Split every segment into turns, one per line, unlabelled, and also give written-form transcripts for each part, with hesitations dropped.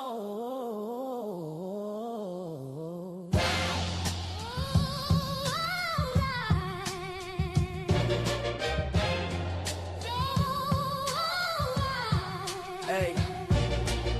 Hey,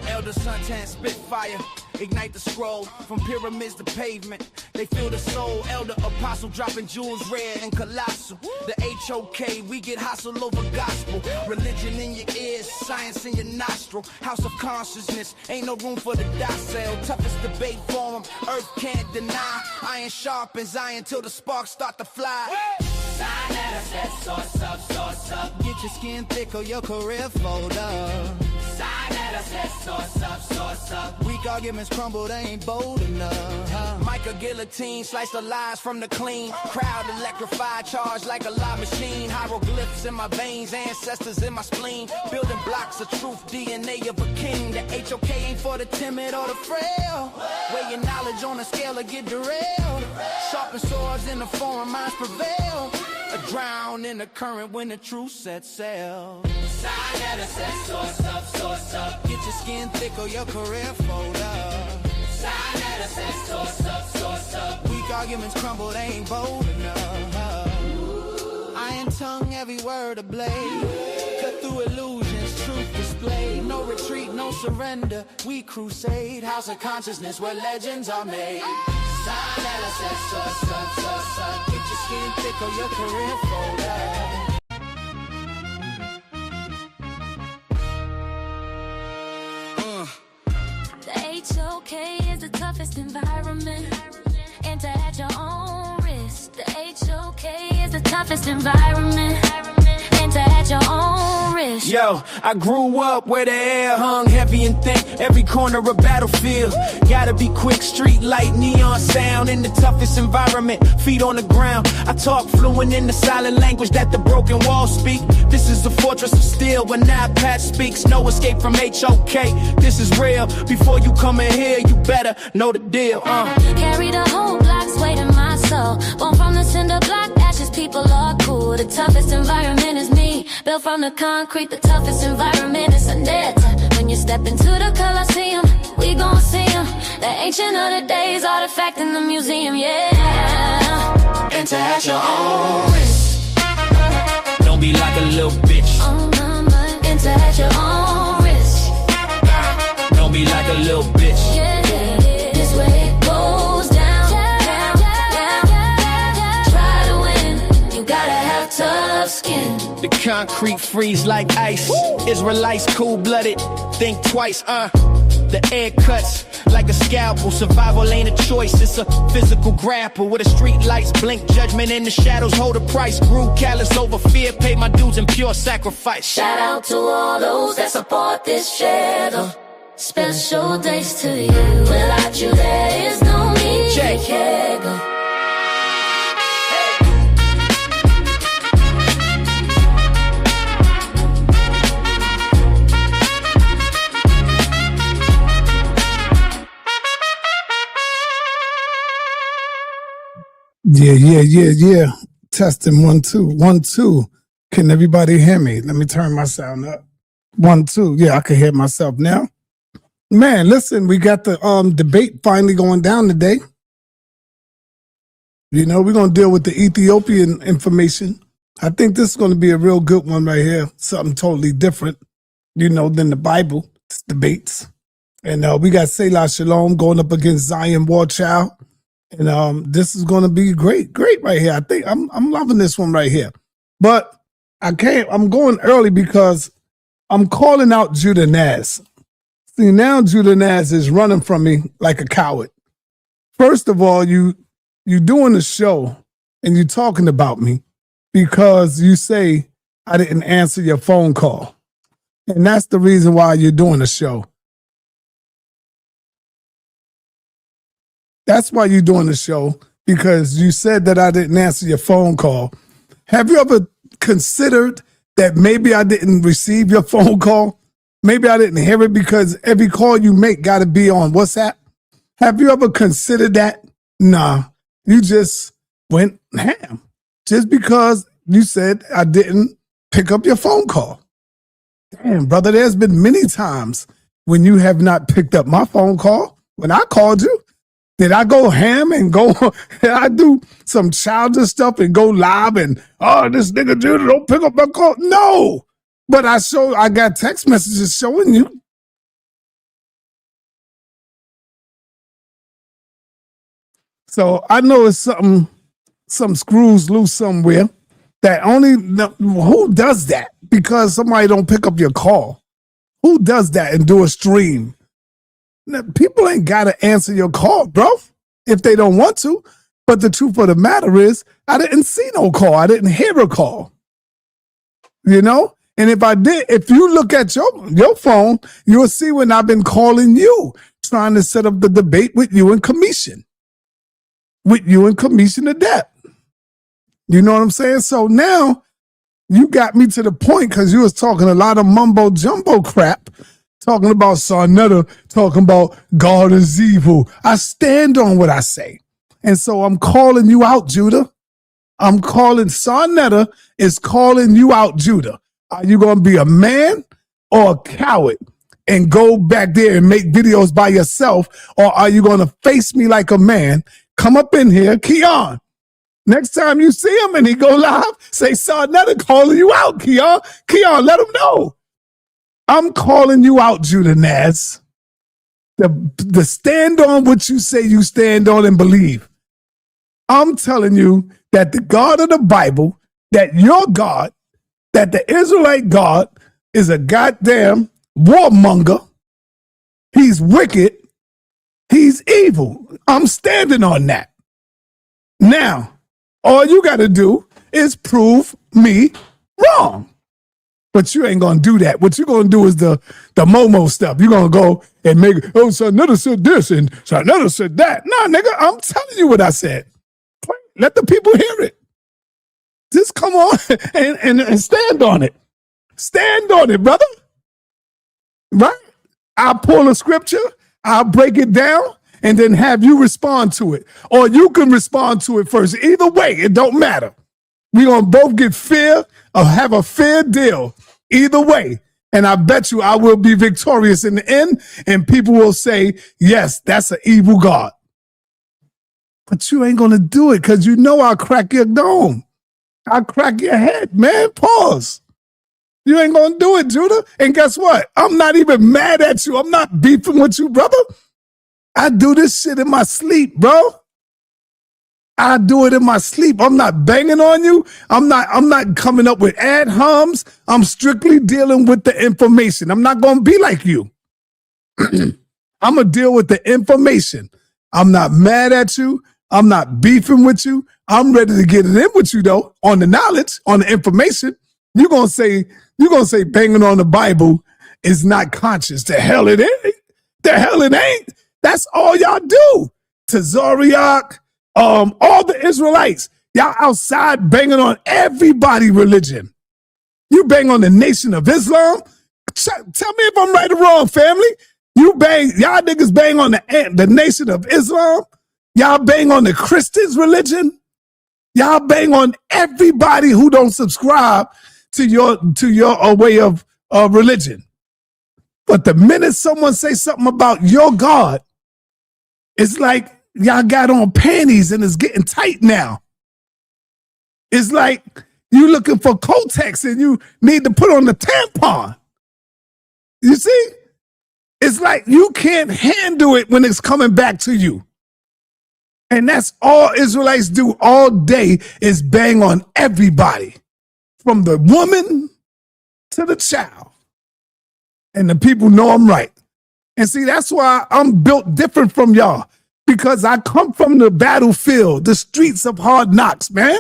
Elder Suntan Spitfire, ignite the scroll from pyramids to pavement. They feel the soul, Elder Apostle dropping jewels rare and colossal. The HOK, we get hustle over gospel. Religion in your ears, science in your nostril. House of consciousness, ain't no room for the docile. Toughest debate forum, earth can't deny. Iron sharpens iron till the sparks start to fly.
sa.neter says source up, source up.
Get your skin thick or your career fold up.
sa.neter says source up, source up.
Weak arguments crumble, they ain't bold enough. Micah guillotine, slice the lies from the clean. Crowd electrified, charged like a live machine. Hieroglyphs in my veins, ancestors in my spleen. Building blocks of truth, DNA of a king. The HOK ain't for the timid or the frail. Weigh your knowledge on a scale or get derailed. Sharpen swords in the foreign minds prevail. A drown in the current when the truth sets sail.
sa.neter says source up, source up.
Get your skin thick or your career fold up.
sa.neter says source up, source up.
Weak arguments crumble, they ain't bold enough. Iron tongue, every word a blade. Cut through illusions, truth displayed. No retreat, no surrender, we crusade. House of consciousness where legends are made.
sa.neter says source up, source up.
Get your skin thick or your career fold up.
The HOK is the toughest environment. Enter at your own risk. The HOK is the toughest environment. Enter at your own risk.
Yo, I grew up where the air hung heavy and thick. Every corner a battlefield. Gotta be quick, street light, neon sound. In the toughest environment, feet on the ground. I talk fluent in the silent language that the broken walls speak. This is a fortress of steel when iPad speaks. No escape from HOK, this is real. Before you come in here, you better know the deal.
Carry the whole block's weight in my soul. Born from the cinder block, ashes, people are cool. The toughest environment is me. Built from the concrete, the toughest environment is sa.neter. When you step into the Colosseum, we gon' see them. The ancient of the days, artifact in the museum, yeah.
Enter at your own risk.
Don't be like a little bitch.
Oh mama, enter at your own risk.
Don't be like a little bitch.
Yeah, this way it goes down, down, down. Try to win, you gotta have tough skin.
The concrete freeze like ice. Israelites cold-blooded, think twice, The air cuts like a scalpel. Survival ain't a choice, it's a physical grapple. With the street lights blink, judgment in the shadows hold a price. Grew callous over fear, paid my dues in pure sacrifice.
Shout out to all those that support this channel. Special days to you. Without you there is no me. Check.
Yeah. Testing 1 2 1 2. Can everybody hear me? Let me turn my sound up. 1 2. Yeah, I can hear myself now. Man, listen, we got the debate finally going down today. You know, we're gonna deal with the Ethiopian information. I think this is gonna be a real good one right here. Something totally different, you know, than the Bible debates. And we got Selah Shalom going up against Xion Warchild. And this is going to be great right here. I think I'm loving this one right here. But I'm going early because I'm calling out Judah Naz. See, now Judah Naz is running from me like a coward. First of all, you doing the show and you talking about me because you say I didn't answer your phone call. And that's the reason why you're doing the show. That's why you're doing the show, because you said that I didn't answer your phone call. Have you ever considered that maybe I didn't receive your phone call? Maybe I didn't hear it because every call you make got to be on WhatsApp. Have you ever considered that? Nah, you just went ham just because you said I didn't pick up your phone call. Damn, brother, there's been many times when you have not picked up my phone call when I called you? Did I go ham and go, did I do some childish stuff and go live and, oh, this nigga Judah don't pick up my call? No. But I got text messages showing you. So I know it's some screws loose somewhere that who does that? Because somebody don't pick up your call. Who does that and do a stream? Now, people ain't got to answer your call, bro, if they don't want to. But the truth of the matter is, I didn't see no call. I didn't hear a call. You know? And if I did, if you look at your phone, you'll see when I've been calling you, trying to set up the debate with you and Commission. With you and Commission Adept. You know what I'm saying? So now you got me to the point because you was talking a lot of mumbo jumbo crap, talking about sa.neter, talking about God is evil. I stand on what I say. And so I'm calling you out, Judah. I'm calling sa.neter is calling you out, Judah. Are you going to be a man or a coward and go back there and make videos by yourself? Or are you going to face me like a man? Come up in here, Xion. Next time you see him and he go live, say sa.neter calling you out, Xion. Xion, let him know. I'm calling you out, Judah Naz. The stand on what you say you stand on and believe. I'm telling you that the God of the Bible, that your God, that the Israelite God is a goddamn warmonger. He's wicked. He's evil. I'm standing on that. Now, all you got to do is prove me wrong. But you ain't going to do that. What you're going to do is the Momo stuff. You're going to go and make, oh, sa.neter said this and sa.neter said that. Nah, nigga, I'm telling you what I said. Let the people hear it. Just come on and stand on it. Stand on it, brother. Right? I'll pull a scripture, I'll break it down, and then have you respond to it. Or you can respond to it first. Either way, it don't matter. We're going to both get fair or have a fair deal. Either way. And I bet you I will be victorious in the end, and people will say, yes, that's an evil God. But you ain't going to do it because you know I'll crack your dome. I'll crack your head, man. Pause. You ain't going to do it, Judah. And guess what? I'm not even mad at you. I'm not beefing with you, brother. I do this shit in my sleep, bro. I do it in my sleep. I'm not banging on you. I'm not coming up with ad homs. I'm strictly dealing with the information. I'm not going to be like you. I'm going to deal with the information. I'm not mad at you. I'm not beefing with you. I'm ready to get it in with you, though, on the knowledge, on the information. You're going to say banging on the Bible is not conscious. The hell it ain't. The hell it ain't. That's all y'all do. To Zoriach, all the Israelites, y'all outside banging on everybody religion. You bang on the Nation of Islam. Tell me if I'm right or wrong, family. Y'all niggas bang on the Nation of Islam. Y'all bang on the Christians' religion. Y'all bang on everybody who don't subscribe to your way of religion. But the minute someone say something about your God, it's like y'all got on panties and it's getting tight now. It's like you looking for Kotex and you need to put on the tampon. You see? It's like you can't handle it when it's coming back to you. And that's all Israelites do all day is bang on everybody, from the woman to the child. And the people know I'm right. And see, that's why I'm built different from y'all, because I come from the battlefield, the streets of hard knocks, man,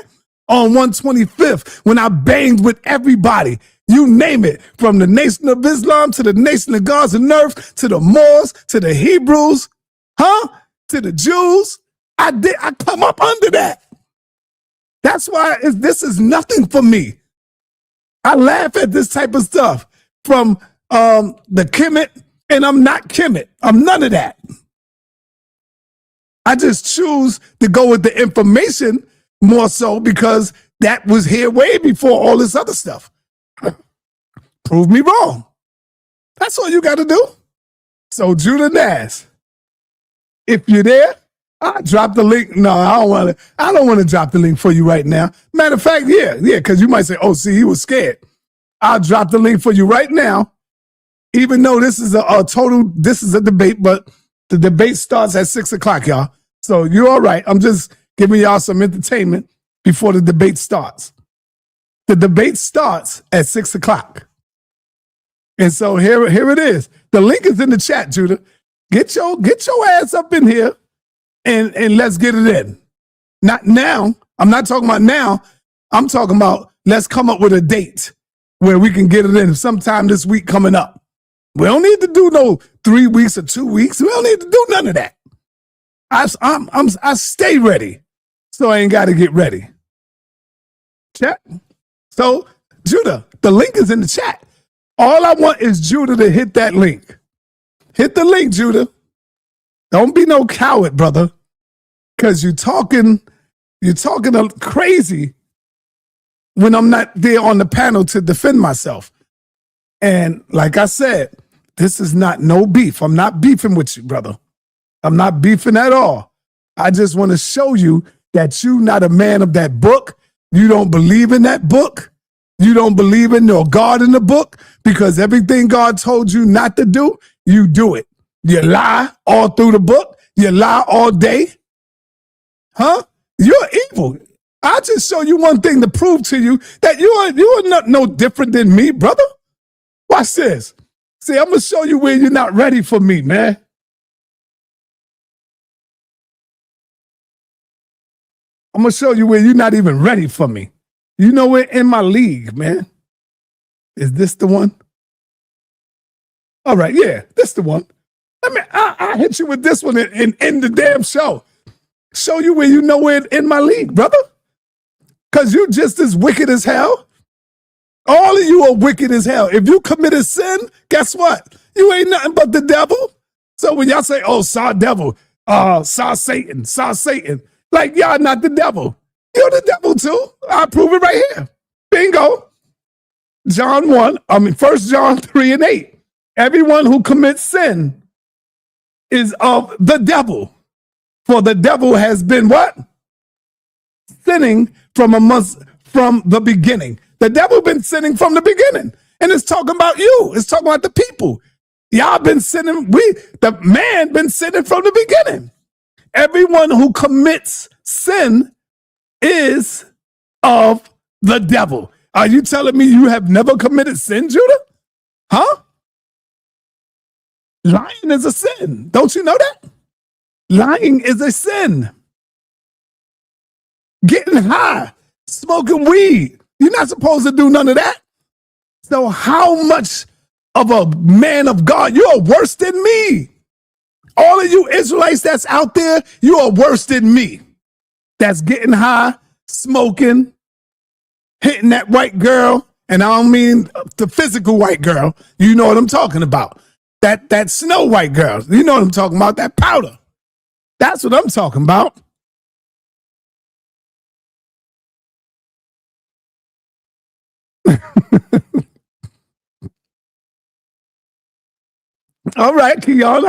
on 125th, when I banged with everybody. You name it, from the Nation of Islam to the Nation of Gods and Earth, to the Moors, to the Hebrews, to the Jews. I come up under that. That's why this is nothing for me. I laugh at this type of stuff from the Kemet, and I'm not Kemet. I'm none of that. I just choose to go with the information more so because that was here way before all this other stuff. Prove me wrong. That's all you got to do. So Judah Nash, if you're there, I'll drop the link. No, I don't want to drop the link for you right now. Matter of fact, yeah, because you might say, oh, see, he was scared. I'll drop the link for you right now, even though this is a debate, but the debate starts at 6 o'clock, y'all. So you're all right. I'm just giving y'all some entertainment before the debate starts. The debate starts at 6 o'clock. And so here it is. The link is in the chat, Judah. Get your ass up in here and let's get it in. Not now. I'm not talking about now. I'm talking about let's come up with a date where we can get it in sometime this week coming up. We don't need to do no 3 weeks or 2 weeks. We don't need to do none of that. I stay ready, so I ain't got to get ready. Chat. So, Judah, the link is in the chat. All I want is Judah to hit that link. Hit the link, Judah. Don't be no coward, brother, because you're talking crazy when I'm not there on the panel to defend myself. And like I said, this is not no beef. I'm not beefing with you, brother. I'm not beefing at all. I just want to show you that you're not a man of that book. You don't believe in that book. You don't believe in no God in the book, because everything God told you not to do, you do it. You lie all through the book. You lie all day. Huh? You're evil. I'll just show you one thing to prove to you that you are not no different than me, brother. Watch this. See, I'm going to show you where you're not ready for me, man. I'm going to show you where you're not even ready for me. You know we're in my league, man. Is this the one? All right, yeah, this the one. I mean, I hit you with this one and end the damn show. Show you where you know we're in my league, brother. Because you just as wicked as hell. All of you are wicked as hell. If you committed sin, guess what? You ain't nothing but the devil. So when y'all say, oh, saw devil, saw Satan, like y'all not the devil. You're the devil too. I'll prove it right here. Bingo. 1 John 3:8. Everyone who commits sin is of the devil. For the devil has been what? Sinning from the beginning. The devil been sinning from the beginning. And it's talking about you. It's talking about the people. Y'all been sinning. The man been sinning from the beginning. Everyone who commits sin is of the devil. Are you telling me you have never committed sin, Judah? Huh? Lying is a sin. Don't you know that? Lying is a sin. Getting high, smoking weed. You're not supposed to do none of that. So how much of a man of God? You're worse than me. All of you Israelites that's out there, you are worse than me. That's getting high, smoking, hitting that white girl. And I don't mean the physical white girl. You know what I'm talking about. That snow white girl. You know what I'm talking about. That powder. That's what I'm talking about. All right, Xion,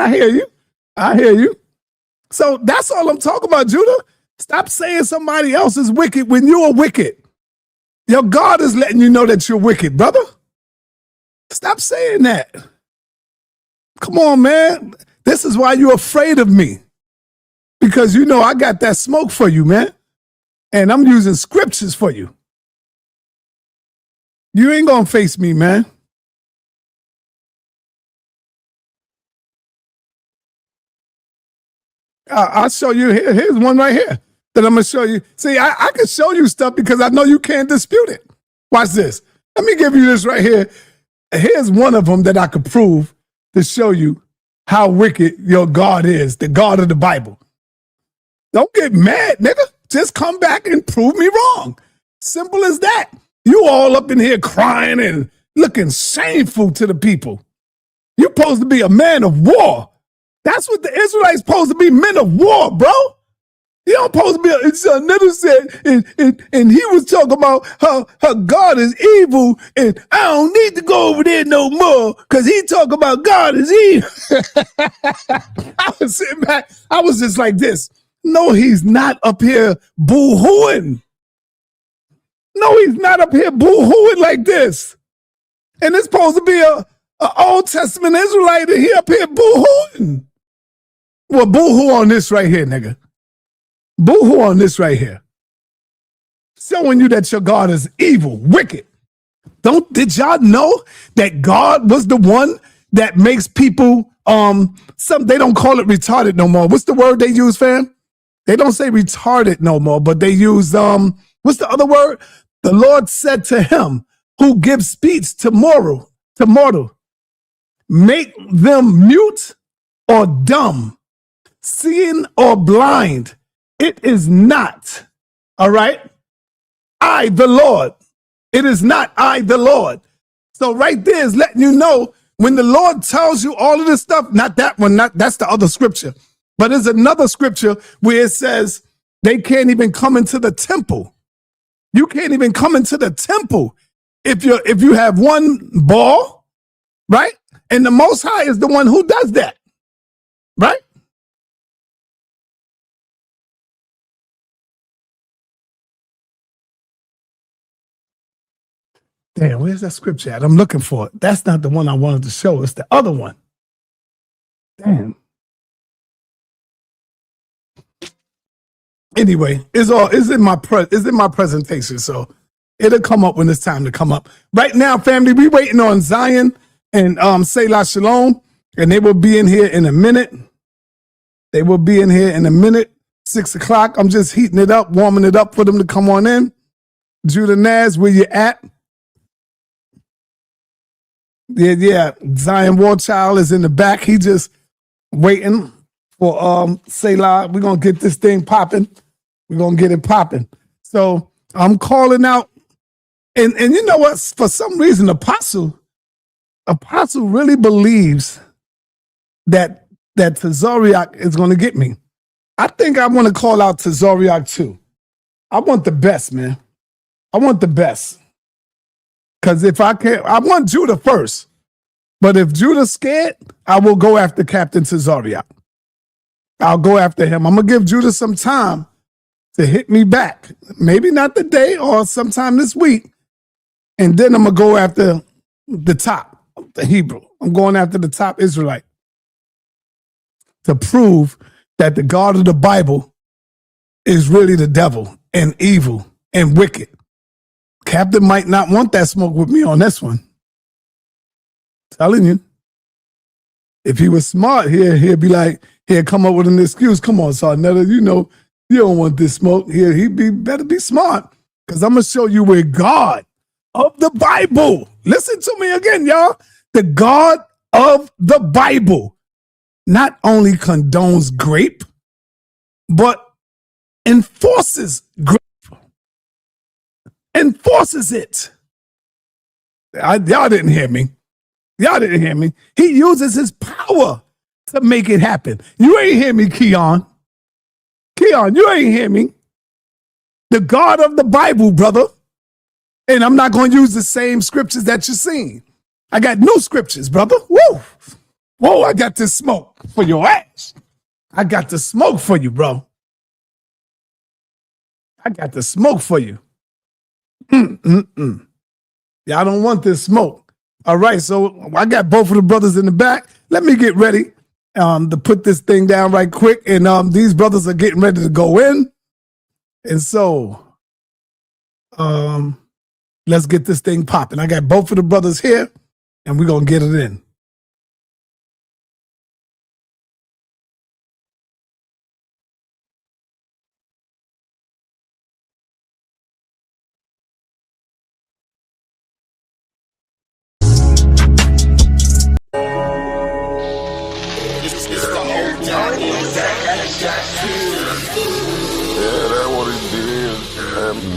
I hear you. So that's all I'm talking about, Judah. Stop saying somebody else is wicked when you are wicked. Your God is letting you know that you're wicked, brother. Stop saying that. Come on, man. This is why you're afraid of me. Because you know I got that smoke for you, man. And I'm using scriptures for you. You ain't gonna face me, man. I'll show you. Here's one right here that I'm gonna show you. See, I can show you stuff because I know you can't dispute it. Watch this. Let me give you this right here. Here's one of them that I could prove to show you how wicked your God is, the God of the Bible. Don't get mad, nigga. Just come back and prove me wrong. Simple as that. You all up in here crying and looking shameful to the people. You're supposed to be a man of war. That's what the Israelites supposed to be, men of war, bro. You don't supposed to be. Sa.neter said, and he was talking about how God is evil, and I don't need to go over there no more because he talking about God is evil. I was sitting back. I was just like this. No, he's not up here boo-hooing. No, he's not up here boo-hooing like this. And it's supposed to be a Old Testament Israelite, and he up here boo-hooing. Well, boo-hoo on this right here, nigga. Boo-hoo on this right here. Showing you that your God is evil, wicked. Did y'all know that God was the one that makes people, they don't call it retarded no more. What's the word they use, fam? They don't say retarded no more, but they use, what's the other word? The Lord said to him, who gives speech to mortal, make them mute or dumb, seeing or blind. It is not, all right, I, the Lord. It is not I, the Lord. So right there is letting you know when the Lord tells you all of this stuff, not that one, that's the other scripture, but there's another scripture where it says they can't even come into the temple. You can't even come into the temple if you have one ball, right? And the Most High is the one who does that, right? Damn, where's that scripture at? I'm looking for it. That's not the one I wanted to show. It's the other one. Damn. Anyway, it's in my presentation, so it'll come up when it's time to come up. Right now, family, we waiting on Xion and Selah Shalom, and they will be in here in a minute. 6 o'clock. I'm just heating it up, warming it up for them to come on in. Judah Naz, where you at? Yeah. Xion Warchild is in the back. He just waiting for Selah. We're gonna get this thing popping. We're gonna get it popping. So I'm calling out, and you know what? For some reason, Apostle really believes that Tazariak is gonna get me. I think I want to call out Tazariak too. I want the best, man. I want the best. Because if I can't, I want Judah first. But if Judah's scared, I will go after Captain Tazariak. I'll go after him. I'm going to give Judah some time to hit me back. Maybe not today or sometime this week. And then I'm going to go after the top, the Hebrew. I'm going after the top Israelite to prove that the God of the Bible is really the devil and evil and wicked. Captain might not want that smoke with me on this one. Telling you. If he was smart, he'd be like, he'd come up with an excuse. Come on, Sa.neter, you know, you don't want this smoke. He'd better be smart. Because I'm going to show you where God of the Bible, listen to me again, y'all. The God of the Bible not only condones grape, but enforces grape. Enforces it. Y'all didn't hear me. Y'all didn't hear me. He uses his power to make it happen. You ain't hear me, Xion. Xion, you ain't hear me. The God of the Bible, brother. And I'm not going to use the same scriptures that you're seeing. I got new scriptures, brother. Woo! Whoa, I got this smoke for your ass. I got the smoke for you, bro. I got the smoke for you. Y'all don't want this smoke. All right, so I got both of the brothers in the back. Let me get ready to put this thing down right quick. And these brothers are getting ready to go in. And so let's get this thing popping. I got both of the brothers here, and we're going to get it in.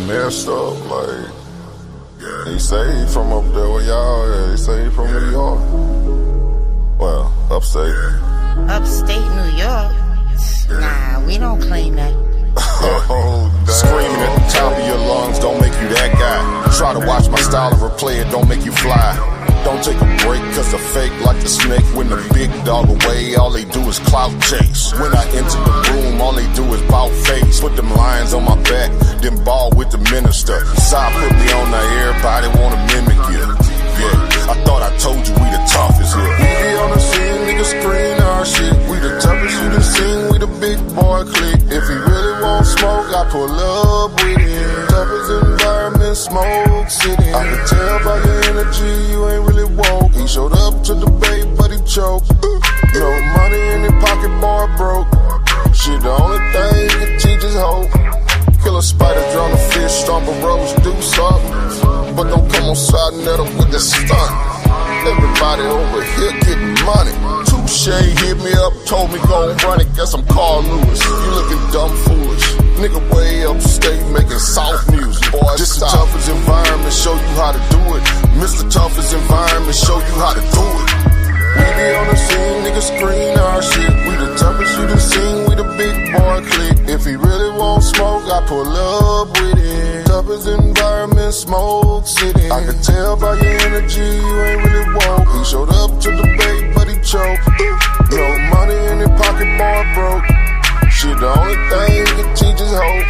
Messed up, like he say he from up there where y'all at. He say he from New York. Well, upstate.
Upstate New York? Nah, we don't claim that.
Screaming at the top of your lungs don't make you that guy. Try to watch my style and replay it, don't make you fly. Don't take a break, cause the fake like the snake. When the big dog away, all they do is clout chase. When I enter the room, all they do is bout face. Put them lions on my back, then ball with the minister. Side put me on there, everybody wanna mimic you. Yeah, I thought I told you we the toughest here. We be on the scene, niggas screen our shit. We the toughest you done seen, we the big boy clique. If he really want smoke, I pull up with him. Toughest environment, smoke city. I can tell by your energy, you ain't really woke. He showed up to debate, but he choked. No money in his pocket, boy broke. Shit, the only thing he can teach is hope. Kill a spider, drown a fish, stomp a rose, do something. But don't come on sa.neter with the stunt. Everybody over here getting money. Touche hit me up, told me go and run it. Guess I'm Carl Lewis. You looking dumb foolish. Nigga way upstate making soft music. Boy, this the toughest environment, show you how to do it. Mr. Toughest environment, show you how to do it. We be on the scene, niggas screen our shit. We the toughest you done seen, we the big boy clique. If he really want smoke, I pull up with it. Toughest environment, smoke city. I can tell by your energy, you ain't really woke. He showed up to debate, but he choked. No money in his pocket, boy broke. Shit, the only thing he can teach is hope.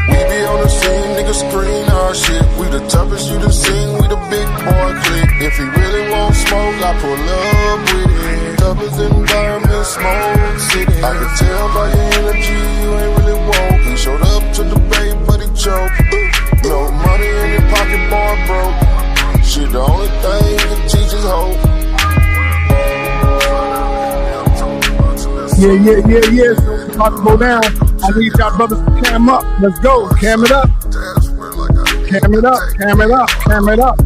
We be on the scene, niggas screen our shit. We the toughest you done seen, we the big boy clique. If he really want smoke, I pull up with it. Toughest environment, smoke city. I can tell by your energy, you ain't really woke. He showed up to debate, but he choked. No money in his pocket, boy broke. Shit, the only thing he can teach is hope.
Yeah. So it's about to go down. I need y'all brothers to cam up. Let's go. Cam it up. Cam it up. Cam it up. Cam it up.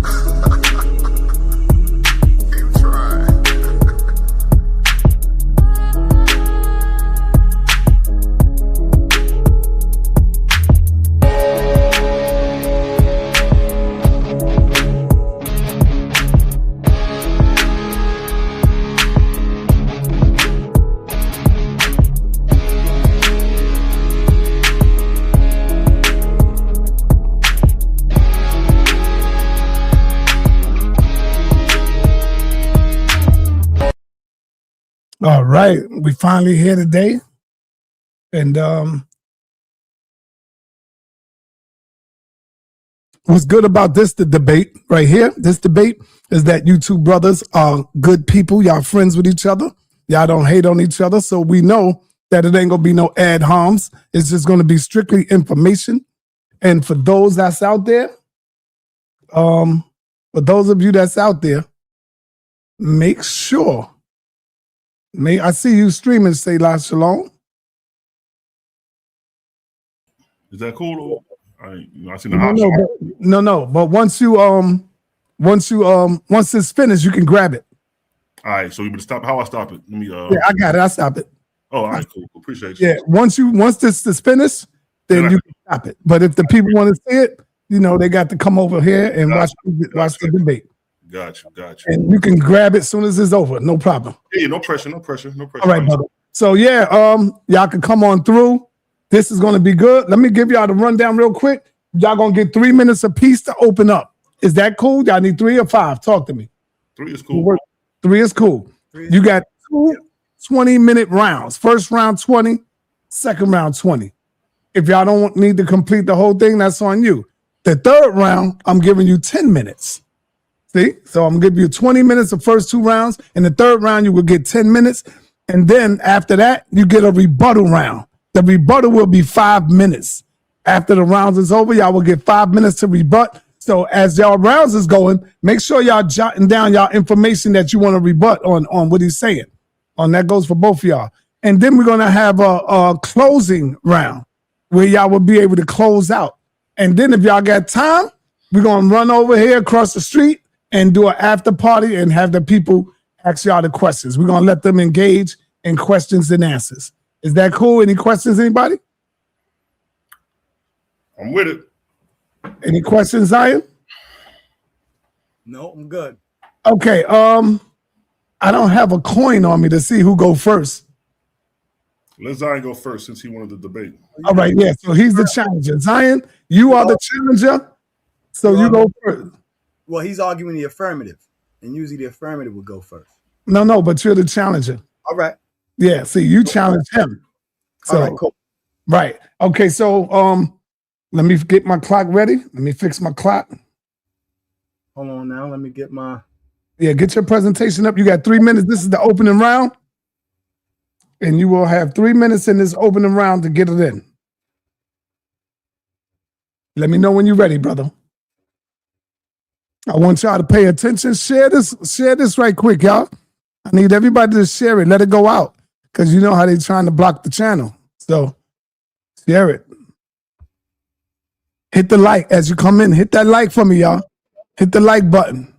All right, we finally here today, and what's good about the debate right here, this debate, is that you two brothers are good people. Y'all friends with each other. Y'all don't hate on each other, so we know that it ain't gonna be no ad homs. It's just gonna be strictly information. And for those that's out there, for those of you that's out there, make sure. I see you streaming, Selah Shalom.
Is that cool? I see the
No. But once it's finished, you can grab it.
All right, so you better stop. How I stop it? Let me.
Yeah, I got it. I stop it.
Oh, all right, cool. Appreciate you.
Yeah, once this is finished, then you can stop it. But if the people want to see it, they got to come over here and watch the debate.
Got you.
And you can grab it as soon as it's over. No problem.
Yeah, no pressure. All
right, brother. So yeah, y'all can come on through. This is gonna be good. Let me give y'all the rundown real quick. Y'all gonna get 3 minutes apiece to open up. Is that cool? Y'all need 3 or 5? Talk to me.
3 is cool.
3 is cool. You got 2 20-minute rounds. First round 20, second round 20. If y'all don't need to complete the whole thing, that's on you. The third round, I'm giving you 10 minutes. See? So I'm going to give you 20 minutes the first 2 rounds. In the third round, you will get 10 minutes. And then after that, you get a rebuttal round. The rebuttal will be 5 minutes. After the rounds is over, y'all will get 5 minutes to rebut. So as y'all rounds is going, make sure y'all jotting down y'all information that you want to rebut on what he's saying. That goes for both of y'all. And then we're going to have a closing round where y'all will be able to close out. And then if y'all got time, we're going to run over here across the street and do an after party and have the people ask y'all the questions. We're going to let them engage in questions and answers. Is that cool? Any questions, anybody?
I'm with it.
Any questions, Xion?
No, I'm good.
Okay. I don't have a coin on me to see who go first.
Let Zion go first since he wanted to debate.
All right, yeah. So he's the challenger. Zion, you are the challenger. So you go first.
Well, he's arguing the affirmative, and usually the affirmative would go first.
No, but you're the challenger.
All right.
Yeah, see, you challenge him. So,
all right, cool.
Right. Okay, so let me get my clock ready. Let me fix my clock.
Hold on now. Let me get my...
Yeah, get your presentation up. You got 3 minutes. This is the opening round. And you will have 3 minutes in this opening round to get it in. Let me know when you're ready, brother. I want y'all to pay attention. Share this right quick, y'all. I need everybody to share it. Let it go out. Because you know how they're trying to block the channel. So share it. Hit the like as you come in. Hit that like for me, y'all. Hit the like button.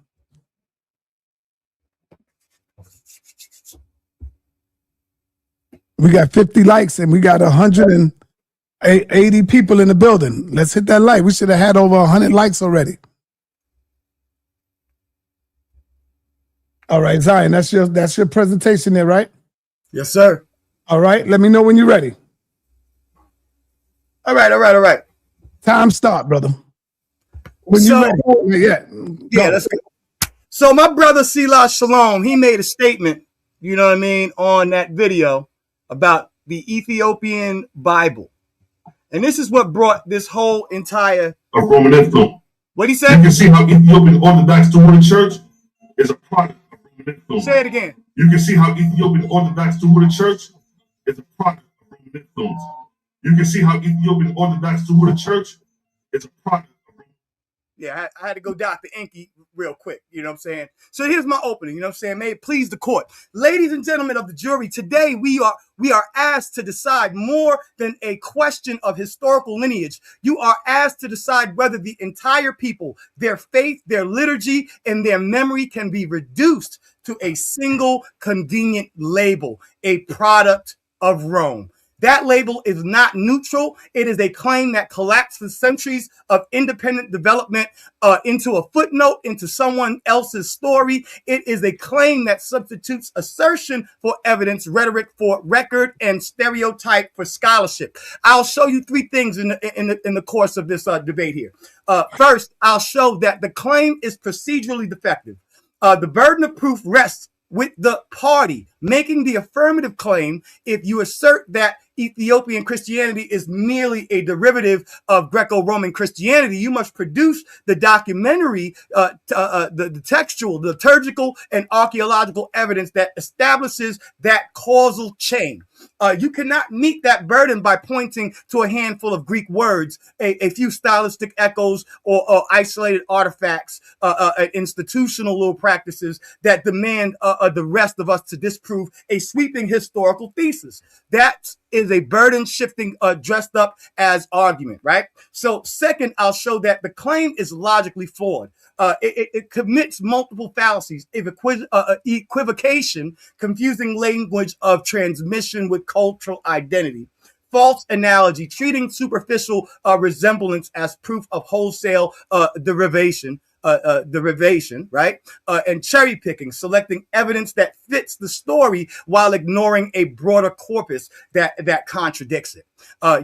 We got 50 likes and we got 180 people in the building. Let's hit that like. We should have had over 100 likes already. All right, Zion, that's your presentation there, right?
Yes, sir.
All right, let me know when you're ready.
All right.
Time start, brother. When you ready?
Yeah, that's good. So my brother Selah Shalom, he made a statement, you know what I mean, on that video about the Ethiopian Bible. And this is what brought this whole entire
Roman influence.
What he said?
You can see how Ethiopian Orthodox Tewahedo Church is a product of Roman influence.
Say it again.
You can see how Ethiopian Orthodox Tewahedo Church is a product of Roman influence. You can see how Ethiopian Orthodox Tewahedo Church is a product.
Yeah, I had to go Dr. Inky real quick, you know what I'm saying? So here's my opening, you know what I'm saying? May it please the court. Ladies and gentlemen of the jury, today we are asked to decide more than a question of historical lineage. You are asked to decide whether the entire people, their faith, their liturgy, and their memory can be reduced to a single convenient label, a product of Rome. That label is not neutral. It is a claim that collapses centuries of independent development into a footnote, into someone else's story. It is a claim that substitutes assertion for evidence, rhetoric for record, and stereotype for scholarship. I'll show you three things in the course of this debate here. First, I'll show that the claim is procedurally defective. The burden of proof rests with the party making the affirmative claim. If you assert that Ethiopian Christianity is merely a derivative of Greco-Roman Christianity, you must produce the documentary, the textual, liturgical, and archaeological evidence that establishes that causal chain. You cannot meet that burden by pointing to a handful of Greek words, a few stylistic echoes, or isolated artifacts, institutional little practices that demand the rest of us to disprove a sweeping historical thesis. That is a burden shifting dressed up as argument, right? So second, I'll show that the claim is logically flawed. It commits multiple fallacies, equivocation, confusing language of transmission with cultural identity, false analogy, treating superficial resemblance as proof of wholesale derivation, right? And cherry picking, selecting evidence that fits the story while ignoring a broader corpus that contradicts it.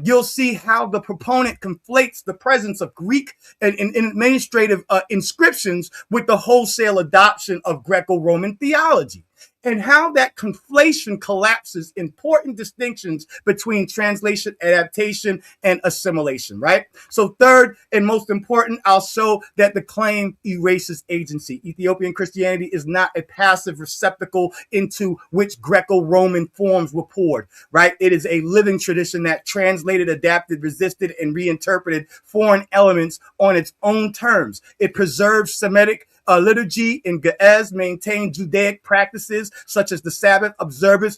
You'll see how the proponent conflates the presence of Greek and administrative inscriptions with the wholesale adoption of Greco-Roman theology, and how that conflation collapses important distinctions between translation, adaptation, and assimilation, right? So third, and most important, I'll show that the claim erases agency. Ethiopian Christianity is not a passive receptacle into which Greco-Roman forms were poured, right? It is a living tradition that translated, adapted, resisted, and reinterpreted foreign elements on its own terms. It preserves Semitic liturgy in Ge'ez, maintained Judaic practices such as the Sabbath observance,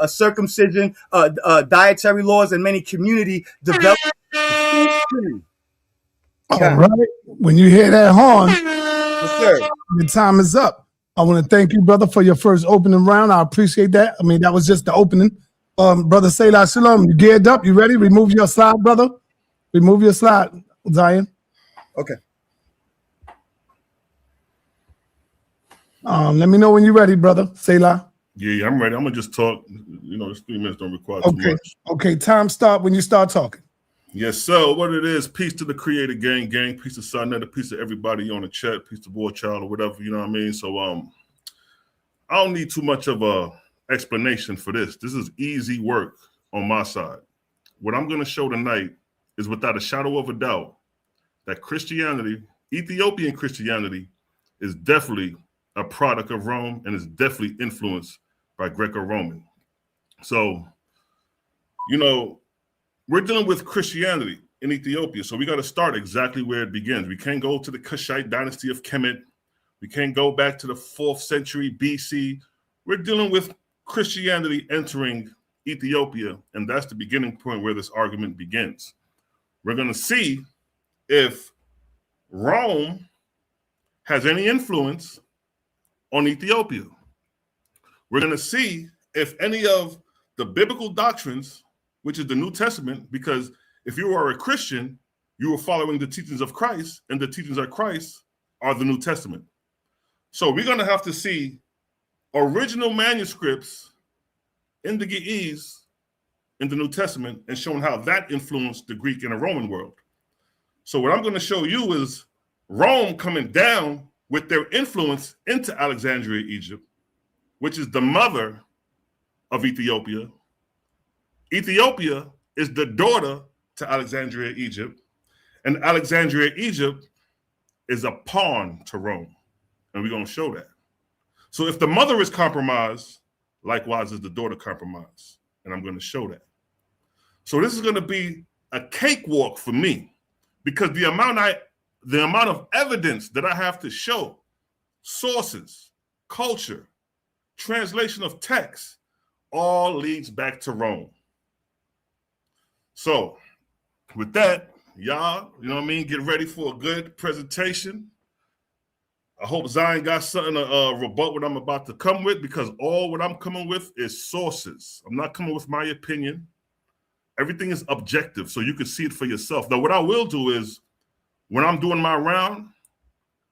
circumcision, dietary laws, and many community development.
All right. When you hear that horn,
Yes, sir.
your time is up. I want to thank you, brother, for your first opening round. I appreciate that. I mean, that was just the opening. Brother Selah Shalom, you geared up? You ready? Remove your slide, brother. Remove your slide, Zion.
Okay.
Let me know when you're ready, brother. Selah.
Yeah, I'm ready. I'm gonna just talk. You know, this 3 minutes don't require too much.
Okay, time start when you start talking.
Yes, so what it is, peace to the creator gang, peace to sa.neter, peace to everybody on the chat, peace to Warchild or whatever, you know what I mean? So I don't need too much of a explanation for this. This is easy work on my side. What I'm gonna show tonight is without a shadow of a doubt that Christianity, Ethiopian Christianity, is definitely a product of Rome and is definitely influenced by Greco-Roman. So, you know, we're dealing with Christianity in Ethiopia, so we got to start exactly where it begins. We can't go to the Kushite dynasty of Kemet. We can't go back to the 4th century BC. We're dealing with Christianity entering Ethiopia, and that's the beginning point where this argument begins. We're going to see if Rome has any influence on Ethiopia. We're going to see if any of the biblical doctrines, which is the New Testament, because if you are a Christian, you are following the teachings of Christ, and the teachings of Christ are the New Testament. So we're going to have to see original manuscripts in the Ge'ez in the New Testament and showing how that influenced the Greek and the Roman world. So what I'm going to show you is Rome coming down with their influence into Alexandria, Egypt, which is the mother of Ethiopia. Ethiopia is the daughter to Alexandria, Egypt, and Alexandria, Egypt is a pawn to Rome, and we're going to show that. So if the mother is compromised, likewise is the daughter compromised, and I'm going to show that. So this is going to be a cakewalk for me because the amount of evidence that I have to show, sources, culture, translation of text, all leads back to Rome. So with that, y'all, you know what I mean? Get ready for a good presentation. I hope Zion got something to rebut what I'm about to come with, because all what I'm coming with is sources. I'm not coming with my opinion. Everything is objective, so you can see it for yourself. Now, what I will do is, when I'm doing my round,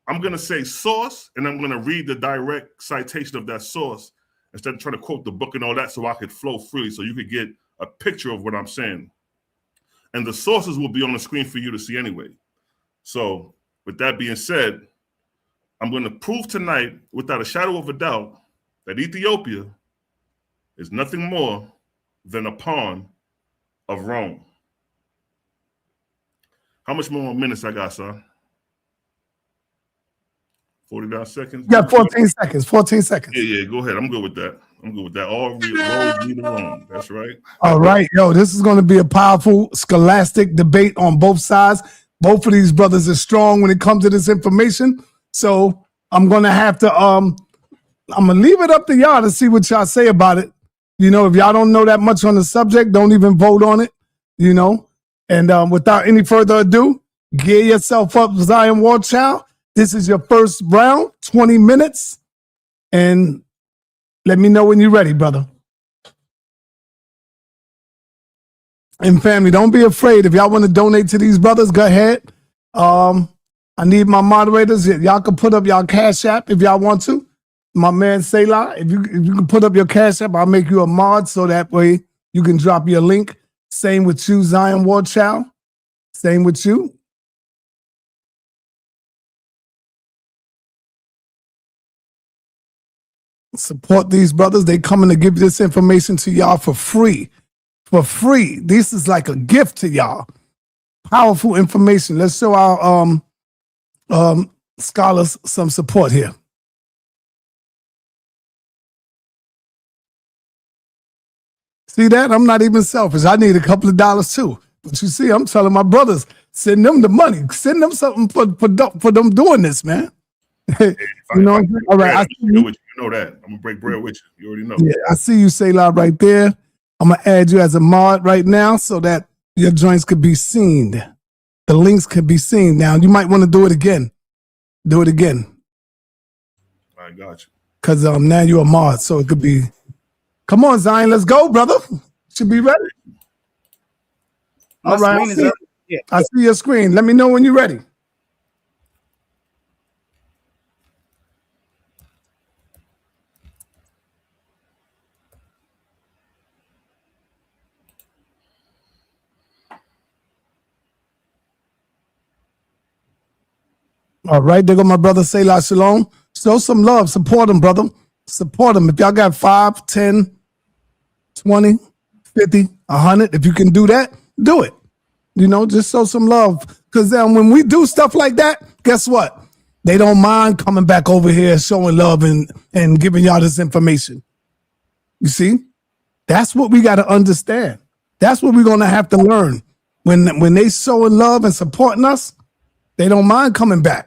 I'm going to say source, and I'm going to read the direct citation of that source instead of trying to quote the book and all that, so I could flow freely, so you could get a picture of what I'm saying. And the sources will be on the screen for you to see anyway. So with that being said, I'm going to prove tonight, without a shadow of a doubt, that Ethiopia is nothing more than a pawn of Rome. How much more minutes I got, son? 49 seconds?
Yeah, 14 seconds. 14 seconds.
Yeah, go ahead. I'm good with that. All roads lead to Rome. That's right.
All right, yo, this is going to be a powerful scholastic debate on both sides. Both of these brothers are strong when it comes to this information. So I'm going to have to, I'm going to leave it up to y'all to see what y'all say about it. You know, if y'all don't know that much on the subject, don't even vote on it, you know. And without any further ado, gear yourself up, Zion Warchild. This is your first round, 20 minutes. And let me know when you're ready, brother. And family, don't be afraid. If y'all want to donate to these brothers, go ahead. I need my moderators. Y'all can put up y'all Cash App if y'all want to. My man Selah, if you can put up your Cash App, I'll make you a mod so that way you can drop your link. Same with you, Zion Warchild. Same with you. Support these brothers. They coming to give this information to y'all for free. For free. This is like a gift to y'all. Powerful information. Let's show our scholars some support here. See that? I'm not even selfish. I need a couple of dollars too. But you see, I'm telling my brothers, send them the money. Send them something for them doing this, man. You know, all right. I see you.
You know that. I'm gonna break bread with you. You already know.
Yeah, I see you, Selah, right there. I'm gonna add you as a mod right now so that your joints could be seen. The links could be seen. Now you might want to do it again. Do it again.
I got you.
Cause now you're a mod, so it could be. Come on, Zion, let's go, brother. Should be ready. All right, I see your screen. Let me know when you're ready. All right, there go my brother Selah Shalom. Show some love. Support him, brother. Support him. If y'all got 5, 10, 20, 50, 100, if you can do that, do it. You know, just show some love. Because then when we do stuff like that, guess what? They don't mind coming back over here showing love and giving y'all this information. You see? That's what we got to understand. That's what we're going to have to learn. When they showing love and supporting us, they don't mind coming back.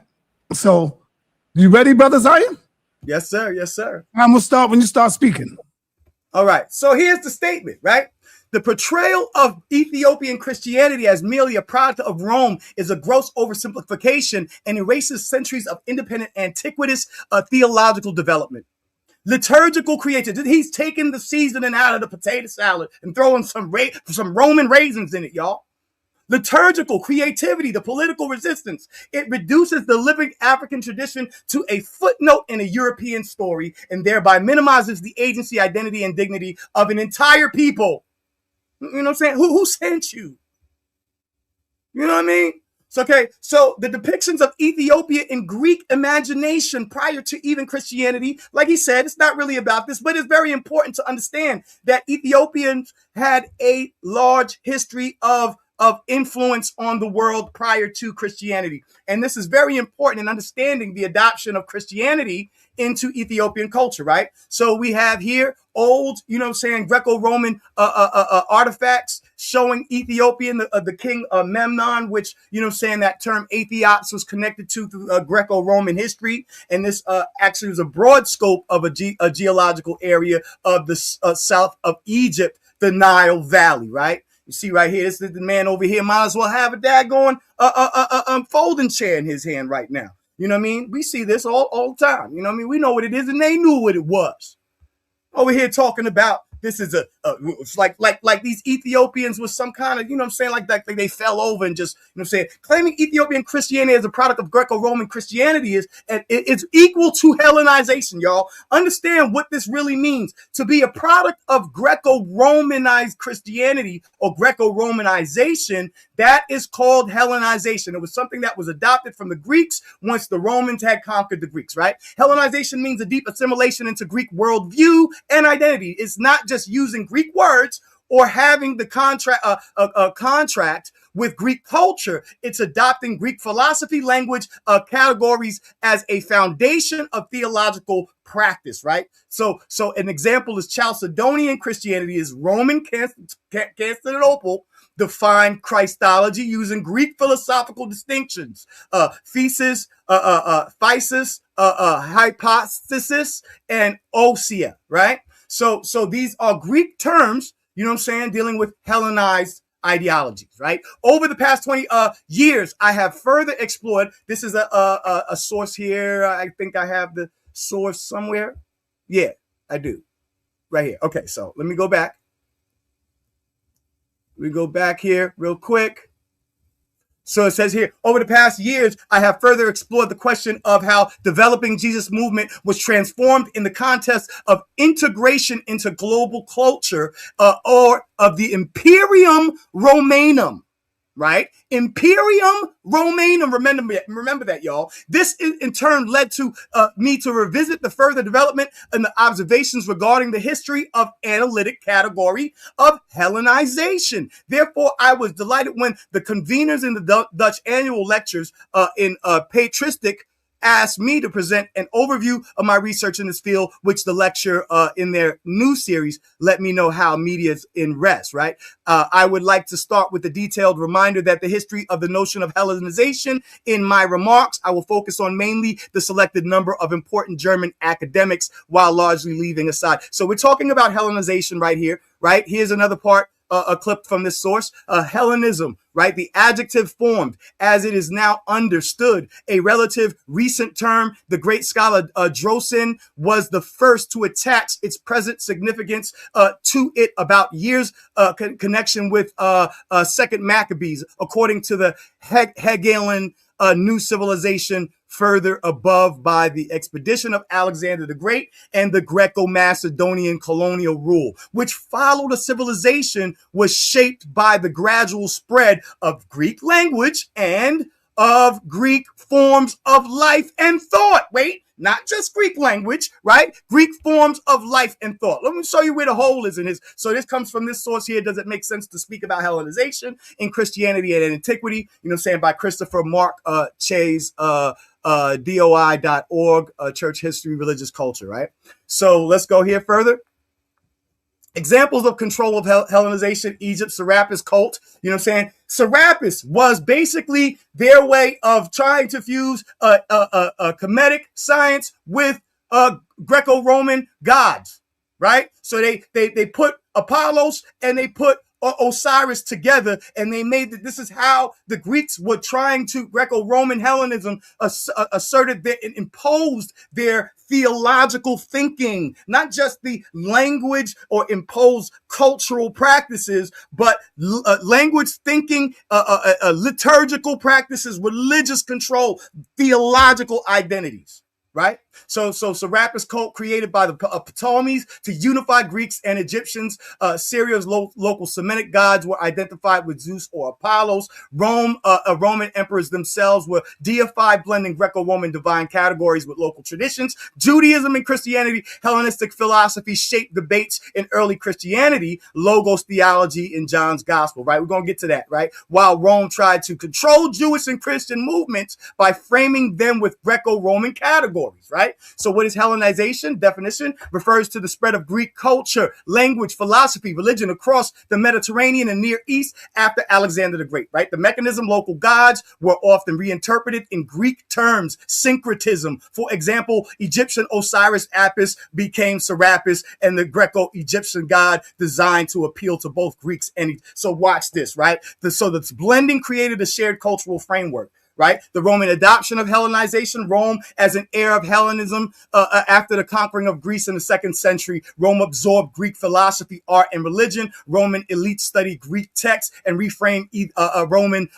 So, you ready, Brother Xion?
Yes, sir. Yes, sir.
I'm going to start when you start speaking.
All right. So here's the statement, right? The portrayal of Ethiopian Christianity as merely a product of Rome is a gross oversimplification and erases centuries of independent antiquitous theological development. Liturgical creativity. He's taking the seasoning out of the potato salad and throwing some Roman raisins in it, y'all. Liturgical creativity, the political resistance. It reduces the living African tradition to a footnote in a European story and thereby minimizes the agency, identity, and dignity of an entire people. You know what I'm saying? Who sent you? You know what I mean? So, okay, so the depictions of Ethiopia in Greek imagination prior to even Christianity, like he said, it's not really about this, but it's very important to understand that Ethiopians had a large history of influence on the world prior to Christianity. And this is very important in understanding the adoption of Christianity into Ethiopian culture, right? So we have here old, you know what I'm saying, Greco-Roman artifacts showing Ethiopian, the king Memnon, which, you know what I'm saying, that term Aethiops was connected to through Greco-Roman history. And this actually was a broad scope of a geological area of the south of Egypt, the Nile Valley, right? You see right here, this is the man over here might as well have a daggone folding chair in his hand right now. You know what I mean? We see this all the time. You know what I mean? We know what it is, and they knew what it was. Over here talking about this is it's like these Ethiopians was some kind of, you know what I'm saying, like they fell over and just, you know what I'm saying, claiming Ethiopian Christianity as a product of Greco-Roman Christianity it's equal to Hellenization, y'all. Understand what this really means. To be a product of Greco-Romanized Christianity or Greco-Romanization, that is called Hellenization. It was something that was adopted from the Greeks once the Romans had conquered the Greeks, right? Hellenization means a deep assimilation into Greek worldview and identity. It's not just using Greek words or having the contract with Greek culture. It's adopting Greek philosophy, language, categories as a foundation of theological practice, right? So an example is Chalcedonian Christianity is Roman Constantinople define Christology using Greek philosophical distinctions, thesis, physis, hypothesis, and ousia, right? So these are Greek terms, you know what I'm saying, dealing with Hellenized ideologies, right? Over the past 20 years, I have further explored. This is a source here. I think I have the source somewhere. Yeah, I do. Right here. Okay, so let me go back. We go back here real quick. So it says here, over the past years, I have further explored the question of how developing Jesus movement was transformed in the context of integration into global culture or of the Imperium Romanum, right? Imperium Romanum, remember that, y'all. This in turn led to me to revisit the further development and the observations regarding the history of analytic category of Hellenization. Therefore, I was delighted when the conveners in the Dutch annual lectures in patristic asked me to present an overview of my research in this field, which the lecture in their new series let me know how media's in rest, right? I would like to start with a detailed reminder that the history of the notion of Hellenization. In my remarks, I will focus on mainly the selected number of important German academics while largely leaving aside. So we're talking about Hellenization right here, right? Here's another part. A clip from this source, Hellenism, right? The adjective formed as it is now understood, a relative recent term. The great scholar Drosin was the first to attach its present significance to it about years connection with Second Maccabees, according to the Hegelian new civilization further above by the expedition of Alexander the Great and the Greco-Macedonian colonial rule, which followed a civilization was shaped by the gradual spread of Greek language and of Greek forms of life and thought. Wait, not just Greek language, right? Greek forms of life and thought. Let me show you where the hole is in this. So this comes from this source here. Does it make sense to speak about Hellenization in Christianity and antiquity? You know what I'm saying? By Christopher Mark Chase, DOI.org, Church History, Religious Culture, right? So let's go here further. Examples of control of Hellenization, Egypt, Serapis cult. You know what I'm saying? Serapis was basically their way of trying to fuse Kemetic science with Greco-Roman gods, right? So they put Apollos and they put Osiris together, and they made that this is how the Greeks were trying to Greco-Roman Hellenism asserted that it imposed their theological thinking, not just the language or imposed cultural practices, but language thinking, liturgical practices, religious control, theological identities. Right? So Serapis cult created by the Ptolemies to unify Greeks and Egyptians. Syria's local Semitic gods were identified with Zeus or Apollos. Roman emperors themselves were deified, blending Greco-Roman divine categories with local traditions. Judaism and Christianity, Hellenistic philosophy shaped debates in early Christianity, logos theology in John's gospel, right? We're going to get to that, right? While Rome tried to control Jewish and Christian movements by framing them with Greco-Roman categories. Right? So what is Hellenization? Definition refers to the spread of Greek culture, language, philosophy, religion across the Mediterranean and Near East after Alexander the Great, right? The mechanism, local gods were often reinterpreted in Greek terms, syncretism. For example, Egyptian Osiris Apis became Serapis, and the Greco-Egyptian god designed to appeal to both Greeks and so watch this, right? So the blending created a shared cultural framework. Right? The Roman adoption of Hellenization, Rome as an heir of Hellenism after the conquering of Greece in the 2nd century. Rome absorbed Greek philosophy, art, and religion. Roman elites studied Greek texts and reframed Roman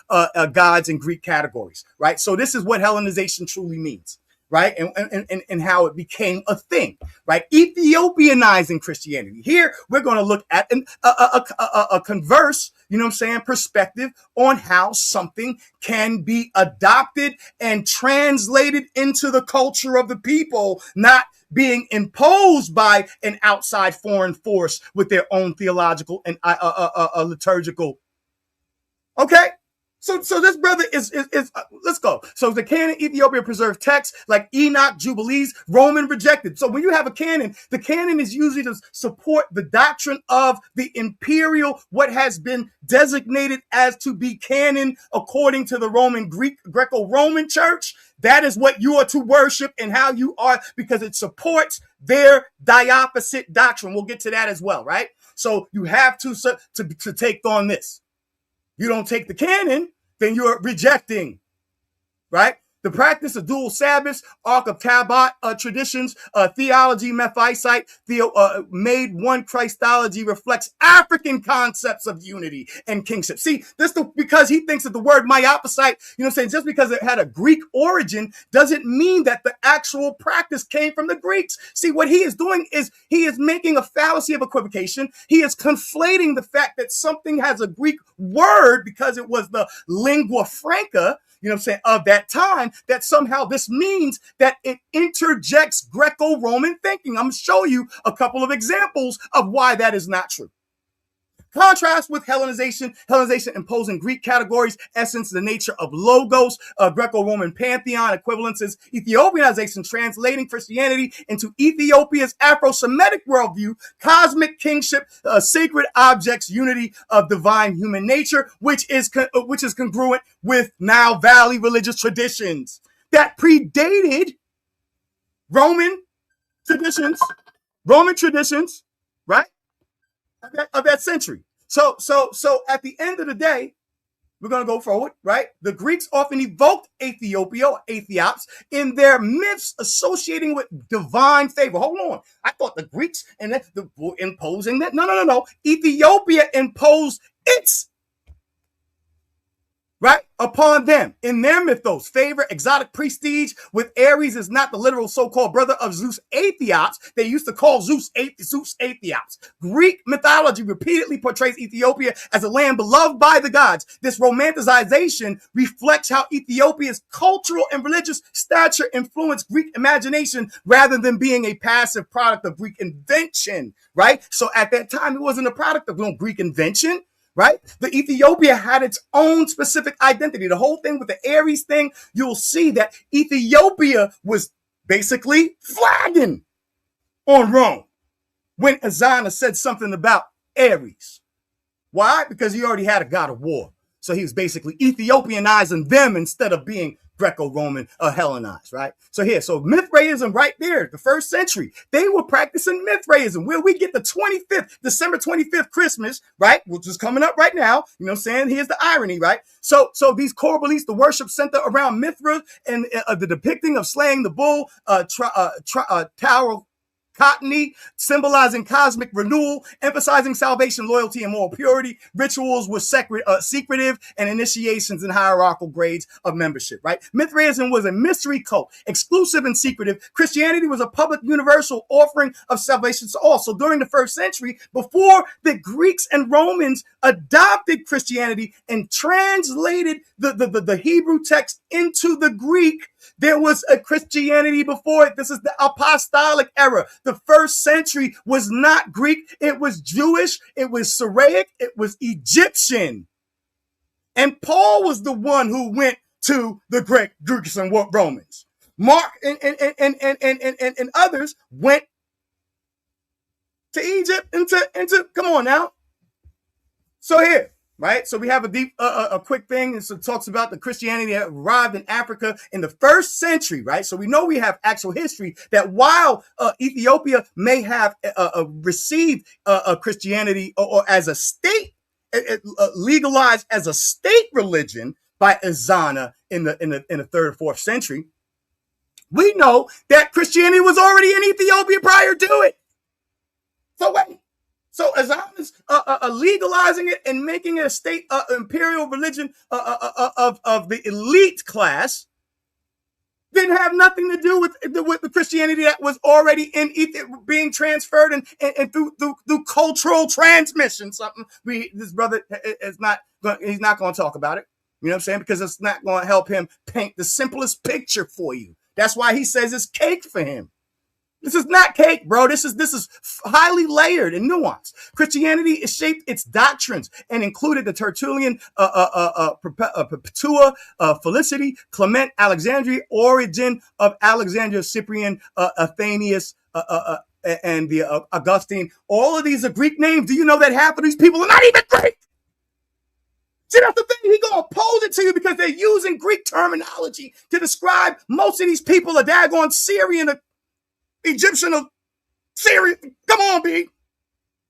gods in Greek categories. Right? So this is what Hellenization truly means. Right? And how it became a thing, right? Ethiopianizing Christianity. Here, we're going to look at a converse, you know what I'm saying, perspective on how something can be adopted and translated into the culture of the people, not being imposed by an outside foreign force with their own theological and liturgical. Okay? So this brother is let's go. So the canon, Ethiopia preserved texts like Enoch, Jubilees, Roman rejected. So when you have a canon, the canon is usually to support the doctrine of the imperial, what has been designated as to be canon according to the Roman Greco-Roman church. That is what you are to worship and how you are, because it supports their diopposite doctrine. We'll get to that as well, right? So you have to take on this. You don't take the canon, then you're rejecting, right? The practice of dual Sabbaths, Ark of Cabot traditions, theology, Mephysite, made one Christology reflects African concepts of unity and kingship. See, because he thinks that the word myophyite, you know what I'm saying, just because it had a Greek origin doesn't mean that the actual practice came from the Greeks. See, what he is doing is he is making a fallacy of equivocation. He is conflating the fact that something has a Greek word because it was the lingua franca, you know what I'm saying, of that time, that somehow this means that it interjects Greco-Roman thinking. I'm going to show you a couple of examples of why that is not true. Contrast with Hellenization imposing Greek categories, essence, the nature of logos, Greco-Roman pantheon equivalences, Ethiopianization translating Christianity into Ethiopia's Afro-Semitic worldview, cosmic kingship, sacred objects, unity of divine human nature, which is congruent with Nile Valley religious traditions that predated Roman traditions, right? Of that century. So at the end of the day, we're going to go forward, right? The Greeks often evoked Ethiopia or Ethiops in their myths associating with divine favor. Hold on. I thought the Greeks were imposing that. No. Ethiopia imposed its, right? Upon them. In their mythos, favor, exotic prestige with Ares is not the literal so-called brother of Zeus Aethiops. They used to call Zeus Aethiops. Greek mythology repeatedly portrays Ethiopia as a land beloved by the gods. This romanticization reflects how Ethiopia's cultural and religious stature influenced Greek imagination rather than being a passive product of Greek invention, right? So at that time, it wasn't a product of no Greek invention. Right? The Ethiopia had its own specific identity. The whole thing with the Ares thing, you'll see that Ethiopia was basically flagging on Rome when Azana said something about Ares. Why? Because he already had a god of war. So he was basically Ethiopianizing them instead of being Greco-Roman or Hellenized, right? So Mithraism right there, the first century, they were practicing Mithraism, where we get the 25th, December 25th Christmas, right? Which is coming up right now. You know what I'm saying? Here's the irony, right? So these core beliefs, the worship center around Mithra and the depicting of slaying the bull, Tower Cottony, symbolizing cosmic renewal, emphasizing salvation, loyalty, and moral purity. Rituals were secretive, and initiations and hierarchical grades of membership, right? Mithraism was a mystery cult, exclusive and secretive. Christianity was a public universal offering of salvation to all. So during the first century, before the Greeks and Romans adopted Christianity and translated the Hebrew text into the Greek, there was a Christianity before it. This is the apostolic era. The first century was not Greek. It was Jewish. It was Syriac. It was Egyptian. And Paul was the one who went to the Greeks and Romans. Mark and others went to Egypt into come on now. So here. Right, so we have a quick thing, and so it talks about the Christianity that arrived in Africa in the first century, right? So we know we have actual history that while Ethiopia may have received Christianity or as a state, legalized as a state religion by Azana in the third or fourth century, we know that Christianity was already in Ethiopia prior to it. So wait. So Azana's legalizing it and making it a state imperial religion of the elite class didn't have nothing to do with the Christianity that was already in being transferred and through cultural transmission. Something this brother is not he's not going to talk about it. You know what I'm saying? Because it's not going to help him paint the simplest picture for you. That's why he says it's cake for him. This is not cake, bro. This is highly layered and nuanced. Christianity shaped its doctrines and included the Tertullian, Perpetua, Felicity, Clement, Alexandria, Origin of Alexandria, Cyprian, Athenius, and the Augustine. All of these are Greek names. Do you know that half of these people are not even Greek? See, that's the thing. He's going to pose it to you because they're using Greek terminology to describe most of these people are daggone Syrian, Egyptian of Syria. Come on, B.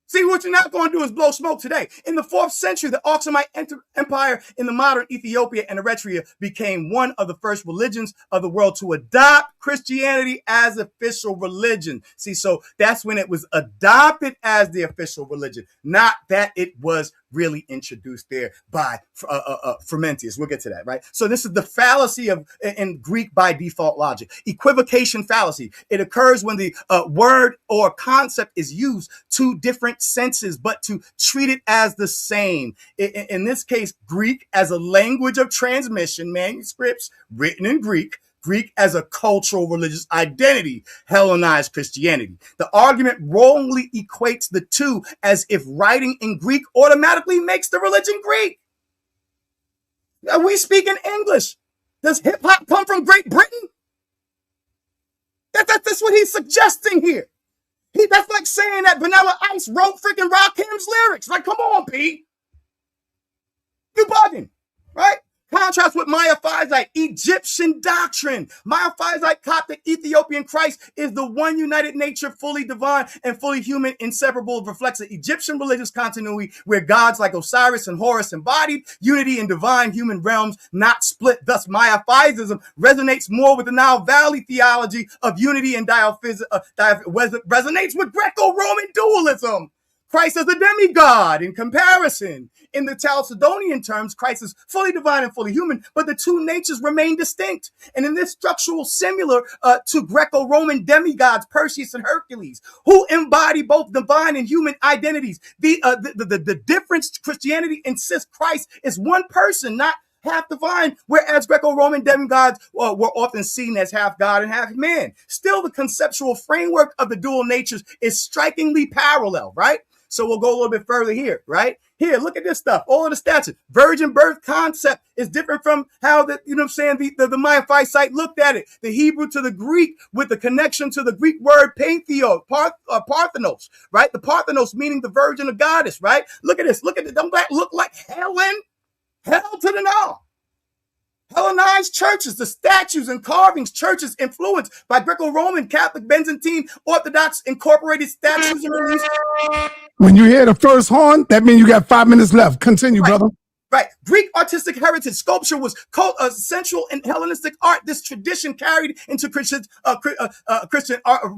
See, what you're not going to do is blow smoke today. In the 4th century, the Aksumite Empire in the modern Ethiopia and Eritrea became one of the first religions of the world to adopt Christianity as official religion. See, so that's when it was adopted as the official religion, not that it was really introduced there by Frumentius. We'll get to that, right? So this is the fallacy of in Greek by default logic. Equivocation fallacy. It occurs when the word or concept is used two different senses, but to treat it as the same. In this case, Greek as a language of transmission, manuscripts written in Greek, Greek as a cultural religious identity, Hellenized Christianity. The argument wrongly equates the two as if writing in Greek automatically makes the religion Greek. Now, we speak in English. Does hip hop come from Great Britain? That's what he's suggesting here. That's like saying that Vanilla Ice wrote freaking Rakim's lyrics. Like, come on, P. You bugging, right? Contrast with Miaphysite, Egyptian doctrine. Miaphysite Coptic Ethiopian Christ is the one united nature, fully divine and fully human, inseparable, reflects the Egyptian religious continuity where gods like Osiris and Horus embodied unity in divine human realms, not split. Thus, Miaphysism resonates more with the Nile Valley theology of unity and resonates with Greco-Roman dualism. Christ as a demigod in comparison. In the Chalcedonian terms, Christ is fully divine and fully human, but the two natures remain distinct. And in this structural similar to Greco-Roman demigods, Perseus and Hercules, who embody both divine and human identities. The difference Christianity insists Christ is one person, not half divine, whereas Greco-Roman demigods were often seen as half God and half man. Still, the conceptual framework of the dual natures is strikingly parallel, right? So we'll go a little bit further here, right? Here, look at this stuff. All of the statutes. Virgin birth concept is different from how the Mayan site looked at it. The Hebrew to the Greek with the connection to the Greek word pantheos, Parthenos, right? The Parthenos meaning the virgin or goddess, right? Look at this. Look at it. Don't that look like Helen? Hell to the no. Hellenized churches, the statues and carvings, churches influenced by Greco-Roman, Catholic, Byzantine, Orthodox, incorporated statues and reliefs.
When you hear the first horn, that means you got 5 minutes left. Continue,
Right.
brother.
Right. Greek artistic heritage, sculpture was central in Hellenistic art. This tradition carried into Christian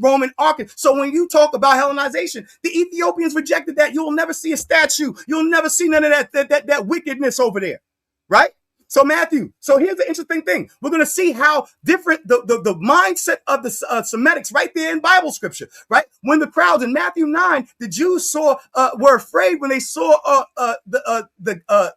Roman art. So when you talk about Hellenization, the Ethiopians rejected that. You'll never see a statue. You'll never see none of that wickedness over there. Right? So Matthew, so here's the interesting thing. We're going to see how different the mindset of the Semitics right there in Bible scripture, right? When the crowds in Matthew 9, the Jews were afraid when they saw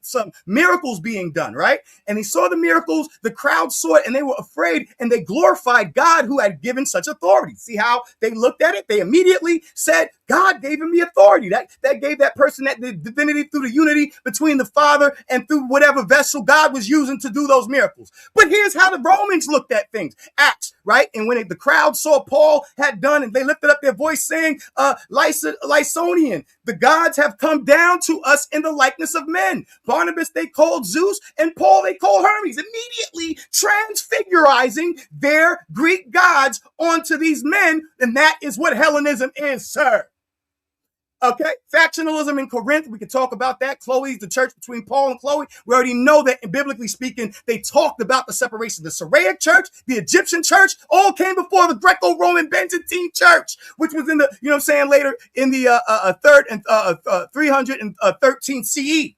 some miracles being done, right? And they saw the miracles, the crowd saw it and they were afraid and they glorified God who had given such authority. See how they looked at it? They immediately said, God gave him the authority. That gave that person that the divinity through the unity between the Father and through whatever vessel God was using to do those miracles. But here's how the Romans looked at things. Acts, right? And when the crowd saw Paul had done and they lifted up their voice saying, Lysonian, the gods have come down to us in the likeness of men. Barnabas they called Zeus and Paul they called Hermes, immediately transfigurizing their Greek gods onto these men. And that is what Hellenism is, sir. Okay, factionalism in Corinth, we could talk about that. Chloe's the church between Paul and Chloe. We already know that, biblically speaking, they talked about the separation. The Syriac church, the Egyptian church, all came before the Greco-Roman Byzantine church, which was in the, later in the 313 CE,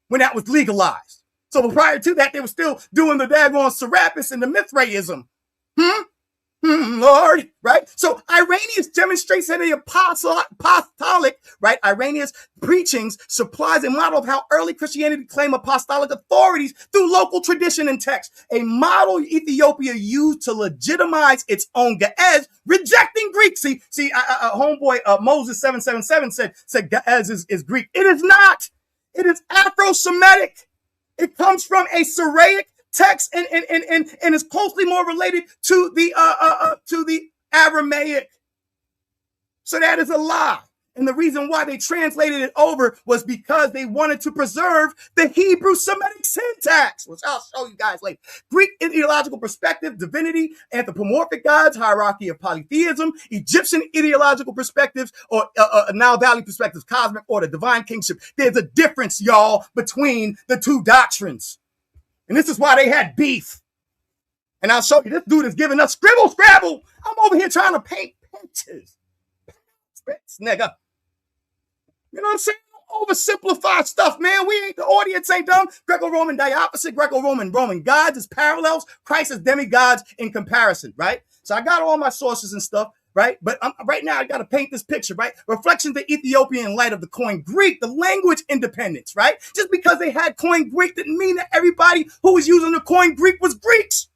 when that was legalized. So prior to that, they were still doing the daggone Serapis and the Mithraism. Lord, right? So Irenaeus demonstrates that the apostolic, right? Irenaeus' preachings supplies a model of how early Christianity claimed apostolic authorities through local tradition and text. A model Ethiopia used to legitimize its own Ge'ez, rejecting Greek. See, homeboy Moses 777 said Ge'ez is Greek. It is not. It is Afro-Semitic. It comes from a Syriac text and is closely more related to the Aramaic. So that is a lie. And the reason why they translated it over was because they wanted to preserve the Hebrew Semitic syntax, which I'll show you guys later. Greek ideological perspective, divinity, anthropomorphic gods, hierarchy of polytheism, Egyptian ideological perspectives, or Nile Valley perspectives, cosmic order, divine kingship. There's a difference, y'all, between the two doctrines. And this is why they had beef. And I'll show you, this dude is giving us scribble scrabble. I'm over here trying to paint pictures. Nigga. You know what I'm saying? Don't oversimplify stuff, man. The audience ain't dumb. Greco-Roman diopposite, Greco-Roman Roman gods is parallels. Christ is demigods in comparison, right? So I got all my sources and stuff, right? But right now I got to paint this picture, right? Reflections of Ethiopia in light of the Koine Greek, the language independence, right? Just because they had Koine Greek didn't mean that everybody who was using the Koine Greek was Greeks.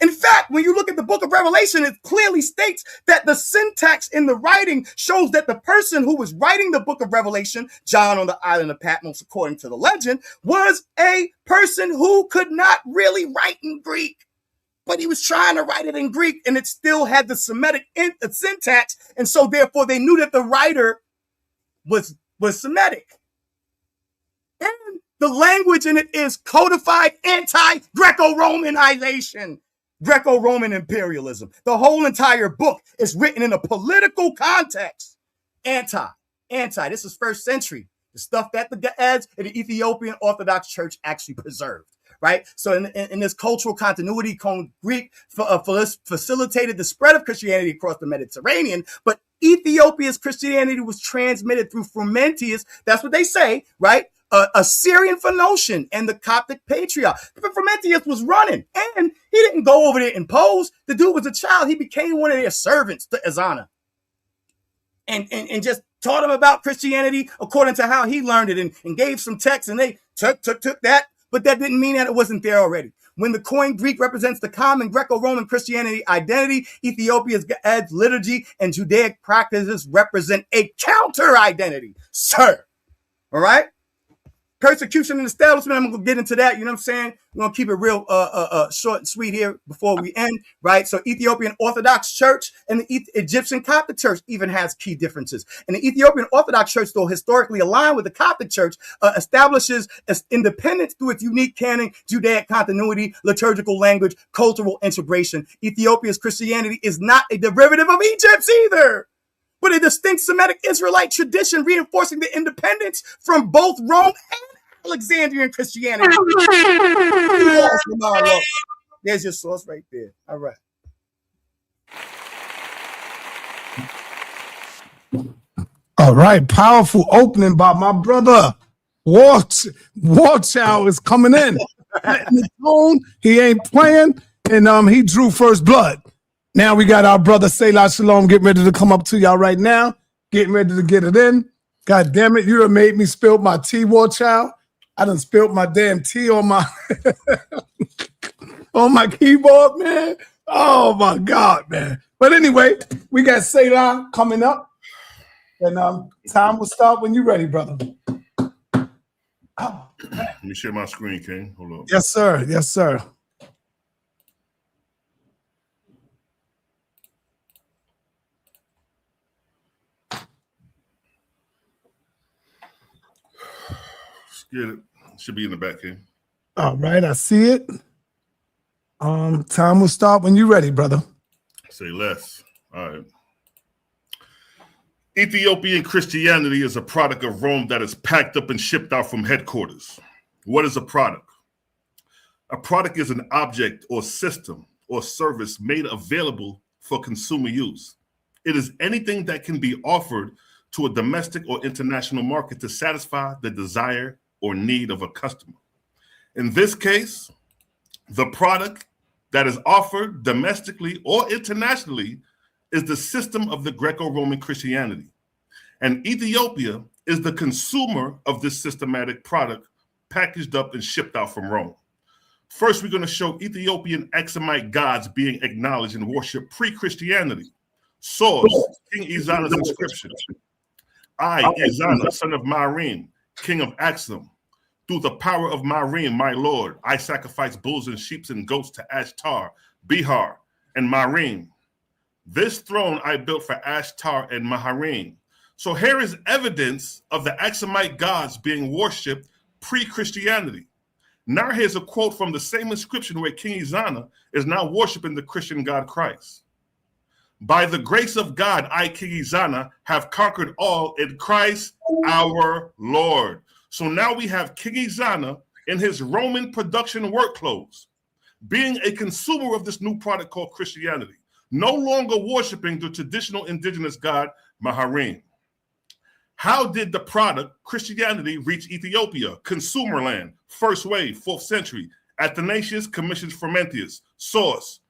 In fact, when you look at the book of Revelation, it clearly states that the syntax in the writing shows that the person who was writing the book of Revelation, John on the island of Patmos, according to the legend, was a person who could not really write in Greek. But he was trying to write it in Greek, and it still had the Semitic syntax, and so therefore they knew that the writer was Semitic. And the language in it is codified anti-Greco-Romanization, Greco-Roman imperialism. The whole entire book is written in a political context. Anti. This is first century. The stuff that the Ge'ez and the Ethiopian Orthodox Church actually preserved. Right? So in this cultural continuity, Greek facilitated the spread of Christianity across the Mediterranean, but Ethiopia's Christianity was transmitted through Frumentius. That's what they say, right? A Syrian Phoenician and the Coptic Patriarch. Frumentius was running, and he didn't go over there and impose. The dude was a child. He became one of their servants to Ezana, and just taught him about Christianity according to how he learned it, and gave some texts, and they took that, but that didn't mean that it wasn't there already. When the Koine Greek represents the common Greco-Roman Christianity identity, Ethiopia's Ge'ez liturgy and Judaic practices represent a counter identity, sir. All right? Persecution and establishment, I'm going to get into that. You know what I'm saying? We're going to keep it real short and sweet here before we end, right? So Ethiopian Orthodox Church and the Egyptian Coptic Church even has key differences. And the Ethiopian Orthodox Church, though historically aligned with the Coptic Church, establishes independence through its unique canon, Judaic continuity, liturgical language, cultural integration. Ethiopia's Christianity is not a derivative of Egypt's either, but a distinct Semitic Israelite tradition reinforcing the independence from both Rome and Alexandrian Christianity. There's your source right there. All right.
All right. Powerful opening by my brother. Warchild is coming in. He ain't playing, and he drew first blood. Now we got our brother Selah Shalom getting ready to come up to y'all right now, getting ready to get it in. God damn it, you done made me spill my tea, Warchild. I done spilled my damn tea on my on my keyboard, man. Oh my God, man. But anyway, we got Selah coming up, and time will start when you're ready, brother. Oh,
let me share my screen, King. Hold on.
Yes, sir. Yes, sir.
Get it. Should be in the back here.
All right, I see it. Time will start when you're ready, brother.
Say less. All right. Ethiopian Christianity is a product of Rome that is packed up and shipped out from headquarters. What is a product? A product is an object or system or service made available for consumer use. It is anything that can be offered to a domestic or international market to satisfy the desire or need of a customer. In this case, the product that is offered domestically or internationally is the system of the Greco-Roman Christianity. And Ethiopia is the consumer of this systematic product packaged up and shipped out from Rome. First, we're going to show Ethiopian Aksumite gods being acknowledged and worshipped pre-Christianity. Source, King Ezana's inscription. I, Ezana, son of Marim, king of Aksum, through the power of Marim, my lord, I sacrifice bulls and sheep and goats to Ashtar, Bihar, and Marim. This throne I built for Ashtar and Maharim. So here is evidence of the Aksumite gods being worshipped pre-Christianity. Now here's a quote from the same inscription where King Ezana is now worshiping the Christian God Christ. By the grace of God, I, King Ezana, have conquered all in Christ our Lord. So now we have King Ezana in his Roman production work clothes, being a consumer of this new product called Christianity, no longer worshiping the traditional indigenous god Maharim. How did the product Christianity reach Ethiopia? Consumer land, first wave, 4th century. Athanasius commissions Frumentius. Source,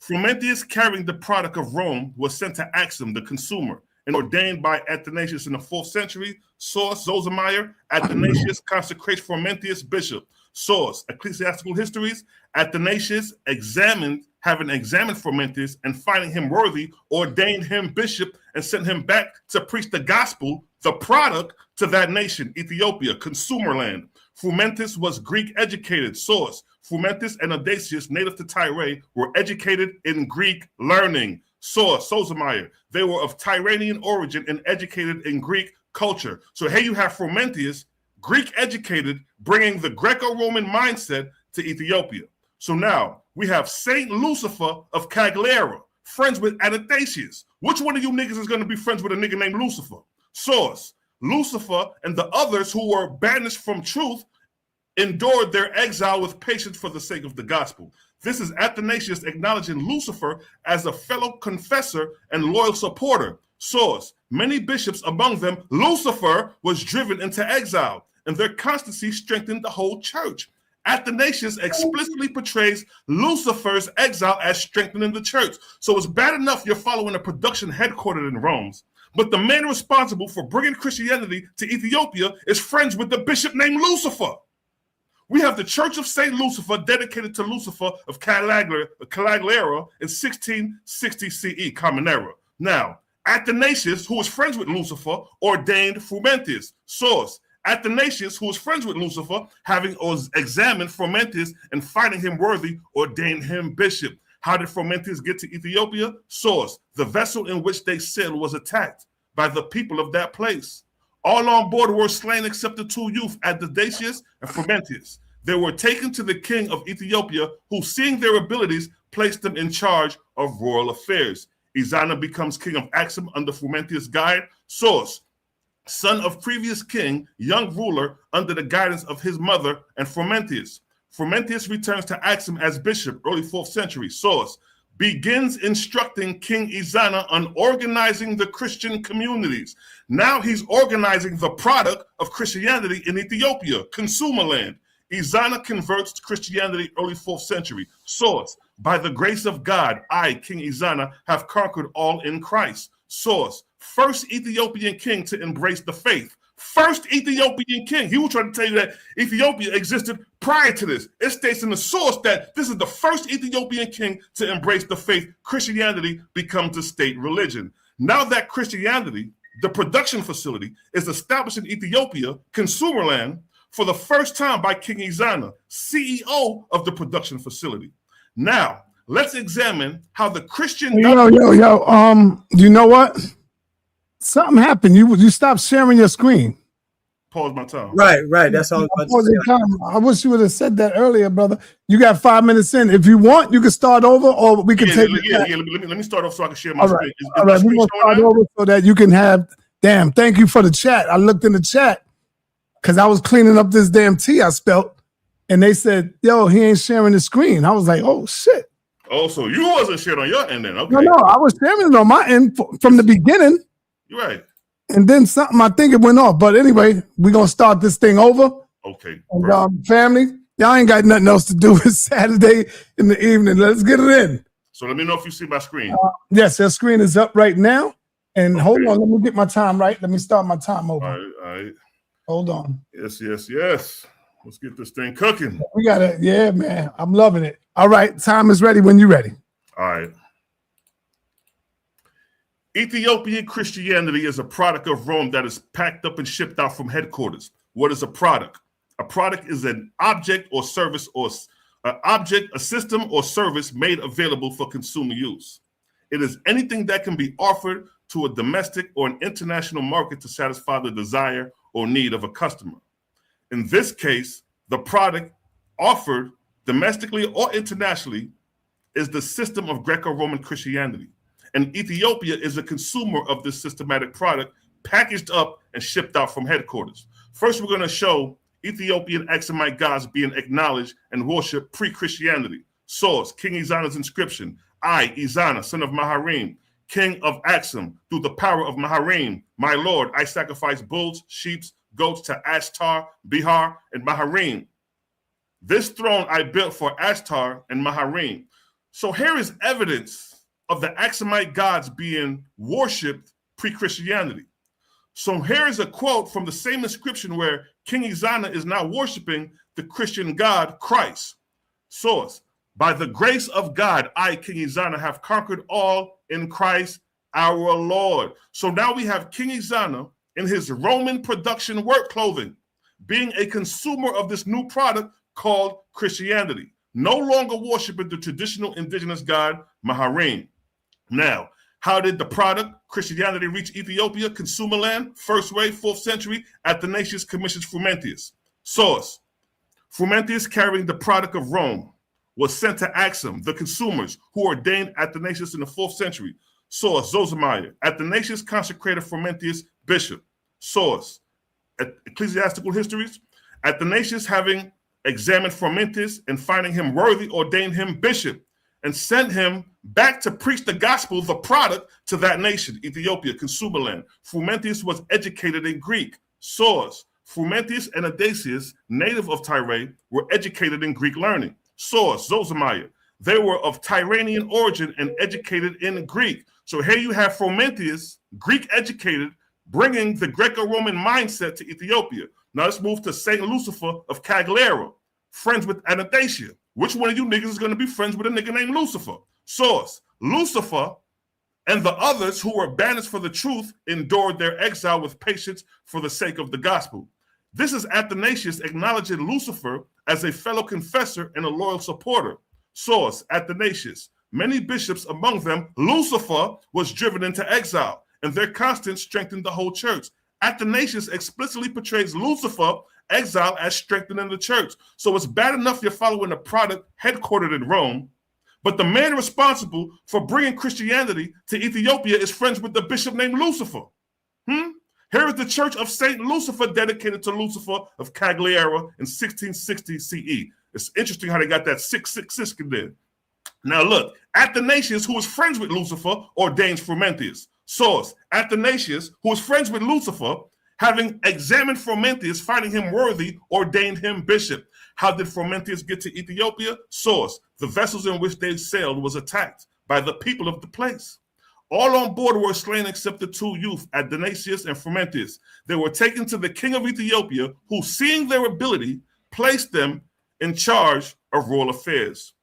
Frumentius carrying the product of Rome was sent to Aksum, the consumer, and ordained by Athanasius in the 4th century. Source, Zosemeyer, Athanasius consecrates Frumentius bishop. Source, Ecclesiastical Histories, Athanasius having examined Frumentius and finding him worthy, ordained him bishop and sent him back to preach the gospel, the product, to that nation, Ethiopia, consumer land. Frumentius was Greek educated. Source, Frumentius and Odysseus, native to Tyre, were educated in Greek learning. Source, Sosemeyer, they were of Tyrrhenian origin and educated in Greek culture. So here you have Frumentius, Greek educated, bringing the Greco-Roman mindset to Ethiopia. So now we have Saint Lucifer of Cagliari, friends with Athanasius. Which one of you niggas is going to be friends with a nigga named Lucifer? Source, Lucifer and the others who were banished from truth endured their exile with patience for the sake of the gospel. This is Athanasius acknowledging Lucifer as a fellow confessor and loyal supporter. Source, many bishops, among them Lucifer, was driven into exile, and their constancy strengthened the whole church. Athanasius explicitly portrays Lucifer's exile as strengthening the church. So it's bad enough you're following a production headquartered in Rome, but the man responsible for bringing Christianity to Ethiopia is friends with the bishop named Lucifer. We have the Church of St. Lucifer, dedicated to Lucifer of Caligula in 1660 CE, Common Era. Now, Athanasius, who was friends with Lucifer, ordained Frumentius. Source, Athanasius, who was friends with Lucifer, having examined Frumentius and finding him worthy, ordained him bishop. How did Frumentius get to Ethiopia? Source, the vessel in which they sailed was attacked by the people of that place. All on board were slain except the two youth, Athanasius and Frumentius. They were taken to the king of Ethiopia, who, seeing their abilities, placed them in charge of royal affairs. Izana becomes king of Axum under Frumentius' guide. Source, son of previous king, young ruler under the guidance of his mother and Frumentius. Frumentius returns to Axum as bishop, early 4th century. Source, begins instructing King Izana on organizing the Christian communities. Now he's organizing the product of Christianity in Ethiopia, consumer land. Izana converts to Christianity, early 4th century. Source, by the grace of God, I, King Izana, have conquered all in Christ. Source, first Ethiopian king to embrace the faith. First Ethiopian king. He was trying to tell you that Ethiopia existed prior to this. It states in the source that this is the first Ethiopian king to embrace the faith. Christianity becomes the state religion. Now that Christianity, the production facility, is established in Ethiopia, consumer land, for the first time by King Izana, CEO of the production facility. Now, let's examine how the Christian...
You know what? Something happened. You stopped sharing your screen.
Pause my time.
Right. That's all I was about to say.
I wish you would have said that earlier, brother. You got 5 minutes in. If you want, you can start over, or we can take it back.
Let me start off so I can share my screen.
All right, we're going to start over so that you can have... Damn, thank you for the chat. I looked in the chat because I was cleaning up this damn tea I spelt, and they said, yo, he ain't sharing the screen. I was like, oh, shit.
Oh, so you wasn't sharing on your end then. Okay.
No, I was sharing it on my end from the beginning.
You're right.
And then something, I think it went off. But anyway, we're going to start this thing over.
Okay.
And family, y'all ain't got nothing else to do. It's Saturday in the evening. Let's get it in.
So let me know if you see my screen.
Yes, your screen is up right now. And hold on, let me get my time right. Let me start my time over.
All right.
Hold on.
Yes. Let's get this thing cooking.
We got it. Yeah, man. I'm loving it. All right. Time is ready when you're ready.
All right. Ethiopian Christianity is a product of Rome that is packed up and shipped out from headquarters. What is a product? A product is an object or service, or a system or service made available for consumer use. It is anything that can be offered to a domestic or an international market to satisfy the desire or need of a customer. In this case, the product offered domestically or internationally is the system of Greco-Roman Christianity. And Ethiopia is a consumer of this systematic product, packaged up and shipped out from headquarters. First, we're going to show Ethiopian Axumite gods being acknowledged and worshipped pre-Christianity. Source, King Izana's inscription. I, Izana, son of Maharim, king of Axum, through the power of Maharim, my lord, I sacrifice bulls, sheep, goats to Ashtar, Bihar, and Maharim. This throne I built for Ashtar and Maharim. So here is evidence of the Axumite gods being worshipped pre-Christianity. So here is a quote from the same inscription where King Izana is now worshiping the Christian god Christ. Source, by the grace of God, I, King Izana, have conquered all in Christ our Lord. So now we have King Izana in his Roman production work clothing, being a consumer of this new product called Christianity, no longer worshiping the traditional indigenous god Maharim. Now, how did the product Christianity reach Ethiopia, consumer land? First way, 4th century, Athanasius commissions Frumentius. Source, Frumentius, carrying the product of Rome, was sent to Axum, the consumers, who ordained Athanasius in the 4th century. Source, Zosemeyer, Athanasius consecrated Frumentius bishop. Source, Ecclesiastical Histories, Athanasius, having examined Frumentius and finding him worthy, ordained him bishop and sent him back to preach the gospel, the product, to that nation, Ethiopia, consumer land. Frumentius was educated in Greek. Source: Frumentius and Adasius, native of Tyre, were educated in Greek learning. Source: Zosimiah. They were of Tyrrhenian origin and educated in Greek. So here you have Frumentius, Greek educated, bringing the Greco-Roman mindset to Ethiopia. Now let's move to Saint Lucifer of Cagliari, friends with Anastasia. Which one of you niggas is going to be friends with a nigga named Lucifer? Source: Lucifer and the others who were banished for the truth endured their exile with patience for the sake of the gospel. This is Athanasius acknowledging Lucifer as a fellow confessor and a loyal supporter. Source: Athanasius. Many bishops, among them Lucifer, was driven into exile, and their constance strengthened the whole church. Athanasius explicitly portrays Lucifer exile as strengthening the church. So it's bad enough you're following a product headquartered in Rome, but the man responsible for bringing Christianity to Ethiopia is friends with the bishop named Lucifer. Here is the church of Saint Lucifer, dedicated to Lucifer of Cagliari in 1660 CE. It's interesting how they got that 666 in there. Now look, Athanasius, who was friends with Lucifer, ordains Frumentius. Source: Athanasius, who was friends with Lucifer, having examined Frumentius, finding him worthy, ordained him bishop. How did Frumentius get to Ethiopia? Source: the vessels in which they sailed was attacked by the people of the place. All on board were slain except the two youth, Athanasius and Frumentius. They were taken to the king of Ethiopia, who, seeing their ability, placed them in charge of royal affairs.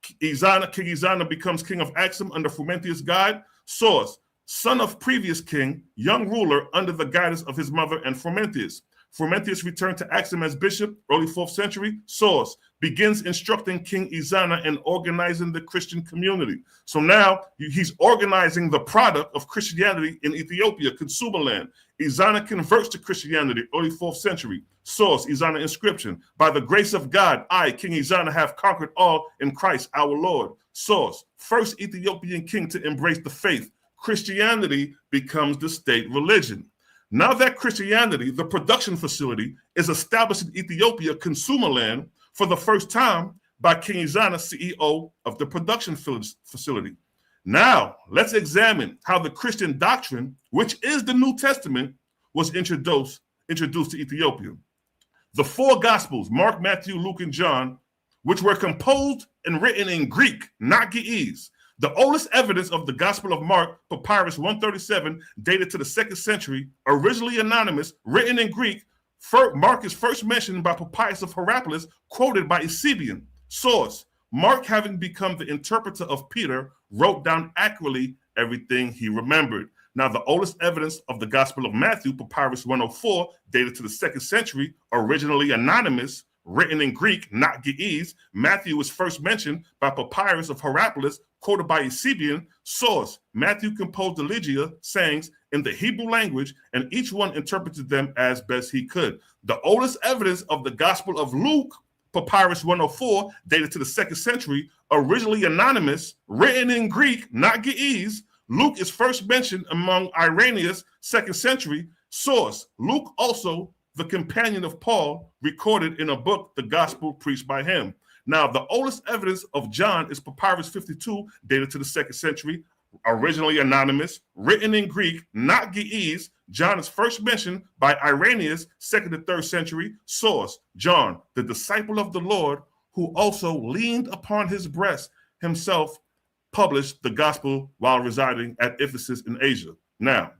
King Izana becomes king of Axum under Frumentius' guide. Source: son of previous king, young ruler under the guidance of his mother and Frumentius. Frumentius returned to Axum as bishop, early 4th century. Source: begins instructing King Izana and organizing the Christian community. So now he's organizing the product of Christianity in Ethiopia, consumer land. Izana converts to Christianity, early 4th century. Source: Izana inscription. By the grace of God, I, King Izana, have conquered all in Christ our Lord. Source: first Ethiopian king to embrace the faith. Christianity becomes the state religion. Now that Christianity, the production facility, is established in Ethiopia, consumer land, for the first time by King Izana, CEO of the production facility. Now, let's examine how the Christian doctrine, which is the New Testament, was introduced to Ethiopia. The four Gospels, Mark, Matthew, Luke, and John, which were composed and written in Greek, not Ge'ez. The oldest evidence of the Gospel of Mark, Papyrus 137, dated to the 2nd century, originally anonymous, written in Greek. Mark is first mentioned by Papyrus of Hierapolis, quoted by Eusebian. Source: Mark, having become the interpreter of Peter, wrote down accurately everything he remembered. Now, the oldest evidence of the Gospel of Matthew, Papyrus 104, dated to the 2nd century, originally anonymous, written in Greek, not Ge'ez. Matthew was first mentioned by Papyrus of Hierapolis, quoted by Eusebian. Source: Matthew composed the Ligia sayings in the Hebrew language, and each one interpreted them as best he could. The oldest evidence of the Gospel of Luke, Papyrus 104, dated to the 2nd century, originally anonymous, written in Greek, not Ge'ez. Luke is first mentioned among Irenaeus, 2nd century. Source: Luke, also the companion of Paul, recorded in a book the gospel preached by him. Now, the oldest evidence of John is Papyrus 52, dated to the 2nd century, originally anonymous, written in Greek, not Ge'ez. John is first mentioned by Irenaeus, 2nd and 3rd century. Source: John, the disciple of the Lord, who also leaned upon his breast himself, published the gospel while residing at Ephesus in Asia. Now,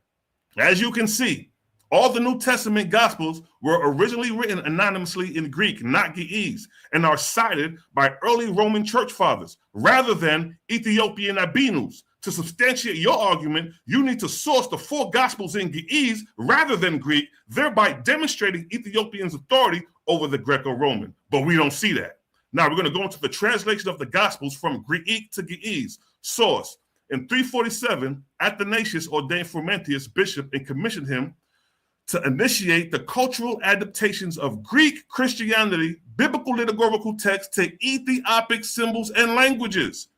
as you can see, all the New Testament Gospels were originally written anonymously in Greek, not Ge'ez, and are cited by early Roman church fathers rather than Ethiopian Abinus. To substantiate your argument, you need to source the four Gospels in Ge'ez rather than Greek, thereby demonstrating Ethiopians' authority over the Greco-Roman. But we don't see that. Now we're going to go into the translation of the Gospels from Greek to Ge'ez. Source: in 347, Athanasius ordained Frumentius bishop and commissioned him to initiate the cultural adaptations of Greek Christianity, biblical liturgical texts to Ethiopic symbols and languages.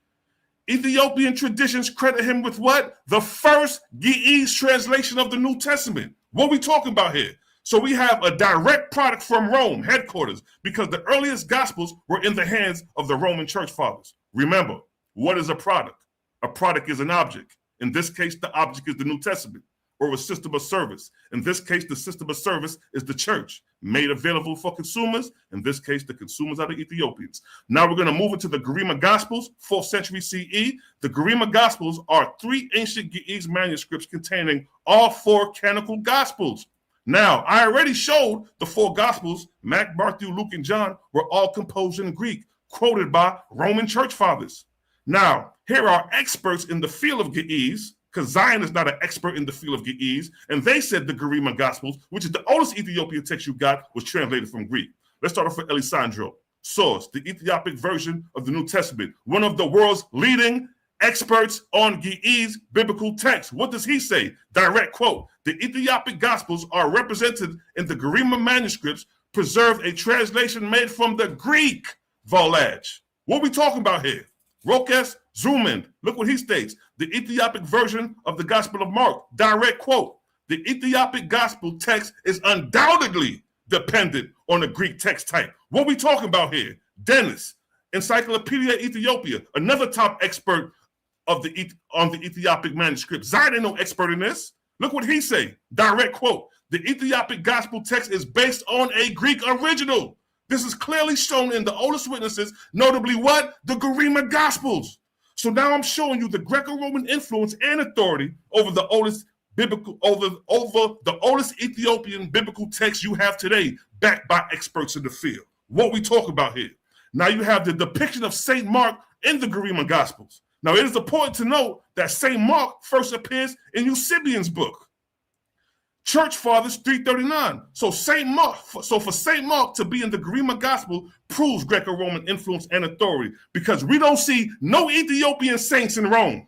Ethiopian traditions credit him with what? The first Ge'ez translation of the New Testament. What are we talking about here? So we have a direct product from Rome, headquarters, because the earliest Gospels were in the hands of the Roman church fathers. Remember, what is a product? A product is an object. In this case, the object is the New Testament, or a system of service. In this case, the system of service is the church, made available for consumers. In this case, the consumers are the Ethiopians. Now we're going to move into the Garima Gospels, 4th century CE. The Garima Gospels are 3 ancient Ge'ez manuscripts containing all 4 canonical Gospels. Now, I already showed the 4 Gospels, Mark, Matthew, Luke, and John, were all composed in Greek, quoted by Roman church fathers. Now, here are experts in the field of Ge'ez, because Xion is not an expert in the field of Ge'ez, and they said the Garima Gospels, which is the oldest Ethiopian text you got, was translated from Greek. Let's start off with Elisandro. Source, the Ethiopic version of the New Testament, one of the world's leading experts on Ge'ez biblical texts. What does he say? Direct quote, the Ethiopic Gospels are represented in the Garima manuscripts, preserved a translation made from the Greek Volage. What are we talking about here? Rokes Zuman, look what he states. The Ethiopic version of the Gospel of Mark, direct quote, the Ethiopic Gospel text is undoubtedly dependent on the Greek text type. What are we talking about here? Dennis, Encyclopedia Ethiopia, another top expert on the Ethiopic manuscript. Xion ain't no expert in this. Look what he say, direct quote, the Ethiopic Gospel text is based on a Greek original. This is clearly shown in the oldest witnesses, notably what? The Garima Gospels. So now I'm showing you the Greco-Roman influence and authority over the oldest biblical, over the oldest Ethiopian biblical text you have today, backed by experts in the field. What we talk about here. Now you have the depiction of Saint Mark in the Garima Gospels. Now it is important to note that Saint Mark first appears in Eusebian's book. Church Fathers 339. So for Saint Mark to be in the Garima Gospel proves Greco-Roman influence and authority, because we don't see no Ethiopian saints in Rome.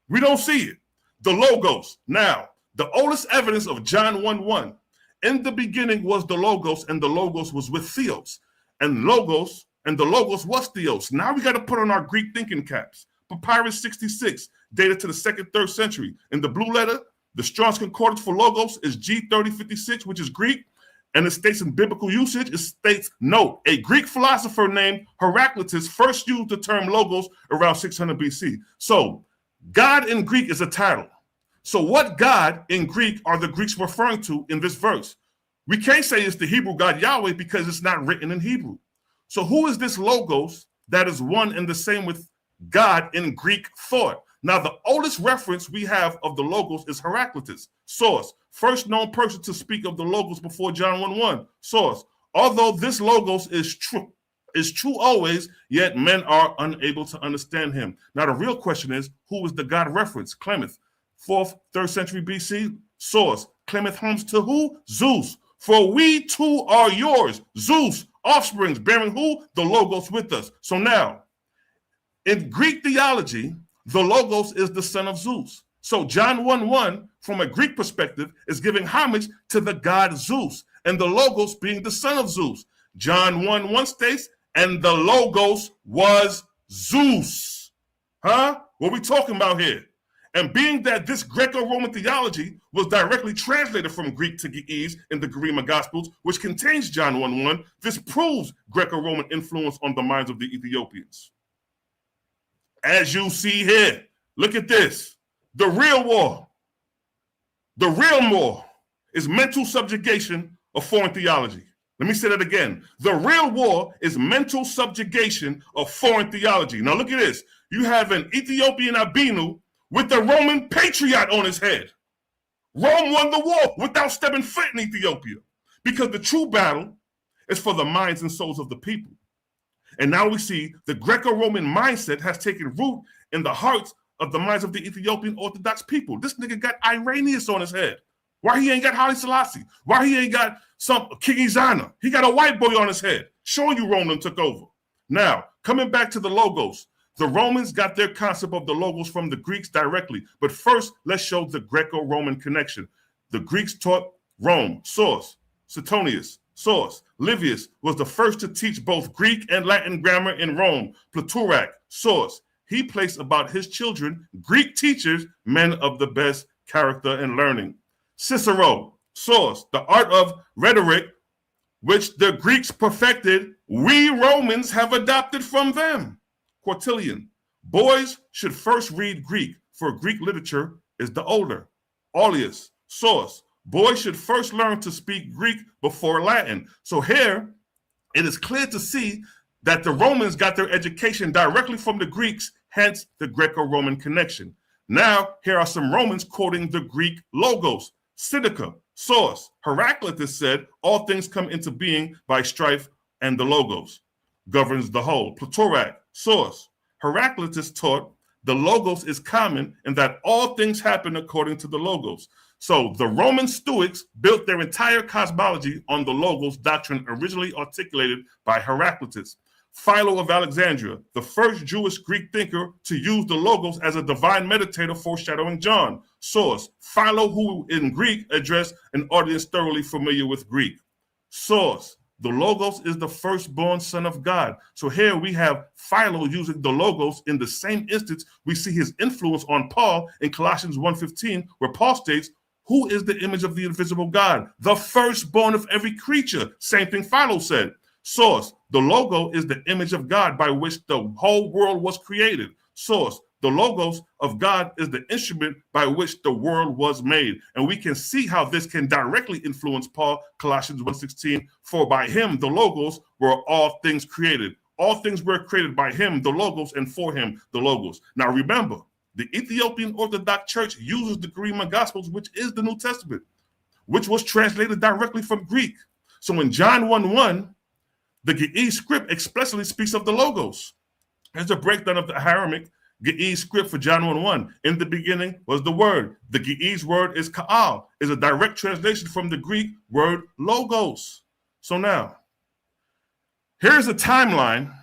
We don't see it. The Logos. Now, the oldest evidence of John 1:1. In the beginning was the Logos, and the Logos was with Theos. And the Logos was Theos. Now we got to put on our Greek thinking caps. Papyrus 66, dated to the 2nd, 3rd century. In the blue letter, the Strong's Concordance for Logos is G3056, which is Greek, and it states in biblical usage, it states, note, a Greek philosopher named Heraclitus first used the term Logos around 600 BC. So, God in Greek is a title. So what God in Greek are the Greeks referring to in this verse? We can't say it's the Hebrew God Yahweh because it's not written in Hebrew. So who is this Logos that is one and the same with God in Greek thought? Now, the oldest reference we have of the Logos is Heraclitus. Source, first known person to speak of the Logos before John 1:1. Source, although this Logos is true always, yet men are unable to understand him. Now, the real question is, who is the God reference? Clement, 4th, 3rd century BC. Source, Clement Holmes to who? Zeus. For we too are yours. Zeus, offsprings, bearing who? The Logos with us. So now, in Greek theology, the Logos is the son of Zeus. So John 1:1, from a Greek perspective, is giving homage to the god Zeus, and the Logos being the son of Zeus. John 1:1 states, and the Logos was Zeus. Huh? What are we talking about here? And being that this Greco-Roman theology was directly translated from Greek to Ge'ez in the Garima Gospels, which contains John 1:1, this proves Greco-Roman influence on the minds of the Ethiopians. As you see here, look at this. The real war is mental subjugation of foreign theology. Let me say that again. The real war is mental subjugation of foreign theology. Now look at this. You have an Ethiopian Abinu with the Roman patriot on his head. Rome won the war without stepping foot in Ethiopia, because the true battle is for the minds and souls of the people. And now we see the Greco-Roman mindset has taken root in the hearts of the minds of the Ethiopian Orthodox people. This nigga got Irenaeus on his head. Why he ain't got Haile Selassie? Why he ain't got some King Izana? He got a white boy on his head, showing you Rome took over. Now, coming back to the Logos, the Romans got their concept of the Logos from the Greeks directly. But first, let's show the Greco-Roman connection. The Greeks taught Rome. Source, Suetonius. Source, Livius was the first to teach both Greek and Latin grammar in Rome. Plutarch. Source, he placed about his children Greek teachers, men of the best character and learning. Cicero. Source, the art of rhetoric, which the Greeks perfected, we Romans have adopted from them. Quintilian. Boys should first read Greek, for Greek literature is the older. Aulus, source. Boys should first learn to speak Greek before Latin. So here, it is clear to see that the Romans got their education directly from the Greeks, hence the Greco-Roman connection. Now, here are some Romans quoting the Greek logos. Seneca, source. Heraclitus said, all things come into being by strife, and the logos governs the whole. Plutarch, source. Heraclitus taught the logos is common and that all things happen according to the logos. So the Roman Stoics built their entire cosmology on the logos doctrine originally articulated by Heraclitus. Philo of Alexandria, the first Jewish Greek thinker to use the logos as a divine meditator foreshadowing John. Source, Philo, who in Greek addressed an audience thoroughly familiar with Greek. Source, the logos is the firstborn son of God. So here we have Philo using the logos. In the same instance, we see his influence on Paul in Colossians 1:15, where Paul states, who is the image of the invisible God? The firstborn of every creature. Same thing Philo said. Source, the logo is the image of God by which the whole world was created. Source, the logos of God is the instrument by which the world was made. And we can see how this can directly influence Paul, Colossians 1:16, for by him, the logos, were all things created. All things were created by him, the logos, and for him, the logos. Now remember, the Ethiopian Orthodox Church uses the GRECO-ROMAN Gospels, which is the New Testament, which was translated directly from Greek. So in John 1:1, the Ge'ez script explicitly speaks of the logos. Here's a breakdown of the Aramaic Ge'ez script for John 1:1. In the beginning was the word. The Ge'ez word is ka'al, is a direct translation from the Greek word logos. So now, here's a timeline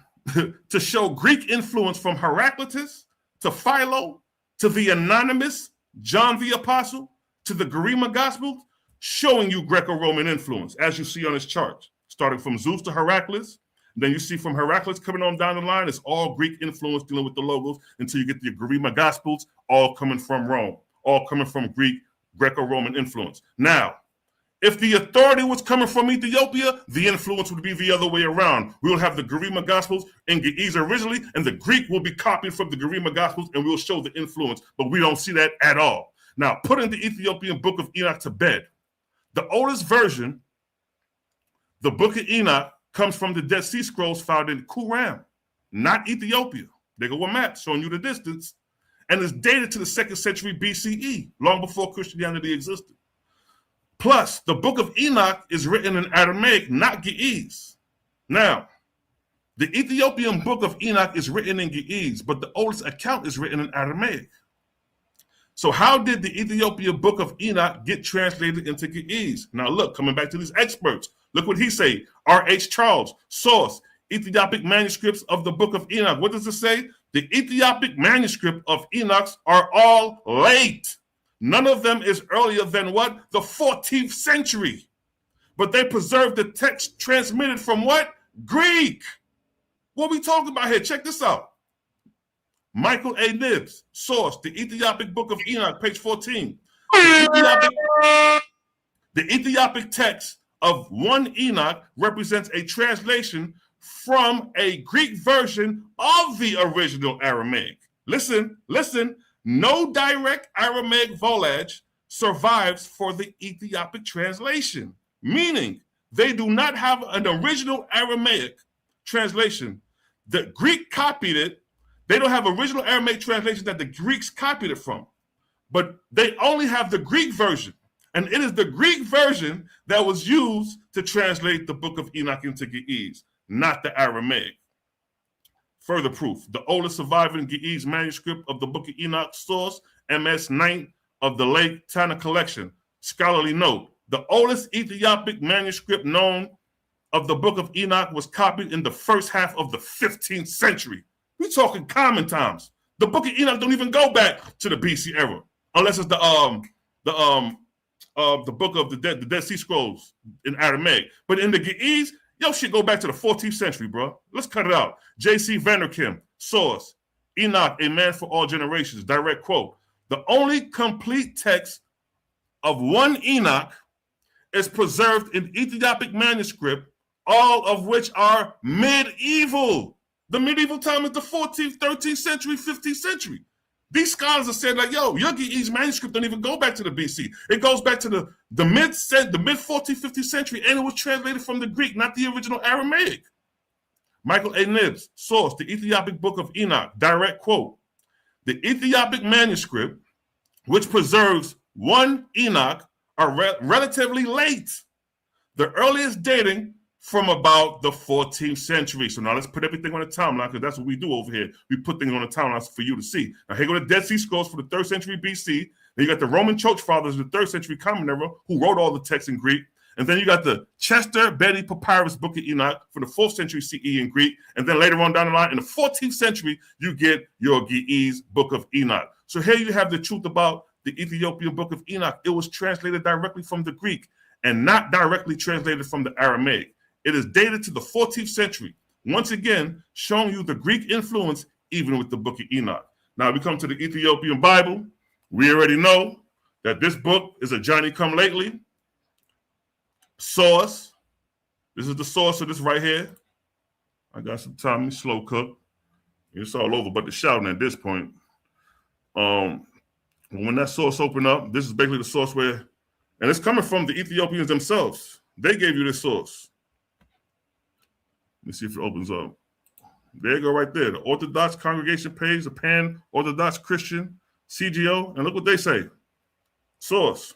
to show Greek influence from Heraclitus to Philo to the anonymous John the Apostle to the GRECO-ROMAN Gospels, showing you Greco-Roman influence, as you see on this chart. Starting from Zeus to Heraclius, then you see from Heraclius coming on down the line, it's all Greek influence dealing with the logos until you get the GRECO-ROMAN Gospels, all coming from Rome, all coming from Greek, Greco-Roman influence. Now, if the authority was coming from Ethiopia, the influence would be the other way around. We'll have the GRECO-ROMAN Gospels in Ge'ez originally, and the Greek will be copied from the GRECO-ROMAN Gospels, and we'll show the influence, but we don't see that at all. Now, putting the Ethiopian Book of Enoch to bed, the oldest version, the Book of Enoch, comes from the Dead Sea Scrolls found in Qumran, not Ethiopia. They go a map showing you the distance, and is dated to the 2nd century BCE, long before Christianity existed. Plus, the Book of Enoch is written in Aramaic, not Ge'ez. Now, the Ethiopian Book of Enoch is written in Ge'ez, but the oldest account is written in Aramaic. So how did the Ethiopian Book of Enoch get translated into Ge'ez? Now look, coming back to these experts, look what he say. R.H. Charles, source, Ethiopic manuscripts of the Book of Enoch. What does it say? The Ethiopic manuscript of Enoch are all late. None of them is earlier than what? The 14th century. But they preserved the text transmitted from what? Greek. What are we talking about here? Check this out. Michael A. Nibbs, source, the Ethiopic Book of Enoch, page 14. The Ethiopic text of 1 Enoch represents a translation from a Greek version of the original Aramaic. Listen, no direct Aramaic volage survives for the Ethiopic translation, meaning they do not have an original Aramaic translation. The Greek copied it. They don't have original Aramaic translation that the Greeks copied it from, but they only have the Greek version. And it is the Greek version that was used to translate the Book of Enoch into Ge'ez, not the Aramaic. Further proof, the oldest surviving Ge'ez manuscript of the Book of Enoch, source, MS 9 of the Lake Tana collection. Scholarly note, the oldest Ethiopic manuscript known of the Book of Enoch was copied in the first half of the 15th century. We're talking common times. The Book of Enoch don't even go back to the BC era, unless it's the Book of the Dead Sea Scrolls in Aramaic. But in the Ge'ez, yo, shit go back to the 14th century, bro. Let's cut it out. J.C. Vanderkim, source, Enoch, a man for all generations. Direct quote. The only complete text of 1 Enoch is preserved in Ethiopic manuscript, all of which are medieval. The medieval time is the 14th, 13th century, 15th century. These scholars have said, like, yo, your Ge'ez manuscript don't even go back to the BC. It goes back to the mid 14th, 15th century, and it was translated from the Greek, not the original Aramaic. Michael A. Nibbs, source, the Ethiopic Book of Enoch, direct quote. The Ethiopic manuscript, which preserves 1 Enoch, are relatively late. The earliest dating from about the 14th century. So now let's put everything on the timeline, because that's what we do over here. We put things on the timeline for you to see. Now here go the Dead Sea Scrolls for the 3rd century BC. Then you got the Roman Church Fathers of the 3rd century Common Era, who wrote all the texts in Greek. And then you got the Chester Beatty Papyrus Book of Enoch for the 4th century CE in Greek. And then later on down the line, in the 14th century, you get your Ge'ez Book of Enoch. So here you have the truth about the Ethiopian Book of Enoch. It was translated directly from the Greek and not directly translated from the Aramaic. It is dated to the 14th century. Once again, showing you the Greek influence even with the Book of Enoch. Now we come to the Ethiopian Bible. We already know that this book is a Johnny-come-lately. Source. This is the source of this right here. I got some time, slow cook. It's all over but the shouting at this point. When that source opened up, this is basically the source where, and it's coming from the Ethiopians themselves. They gave you this source. Let me see if it opens up. There you go right there. The Orthodox Congregation page, the Pan-Orthodox Christian, CGO, and look what they say. Source.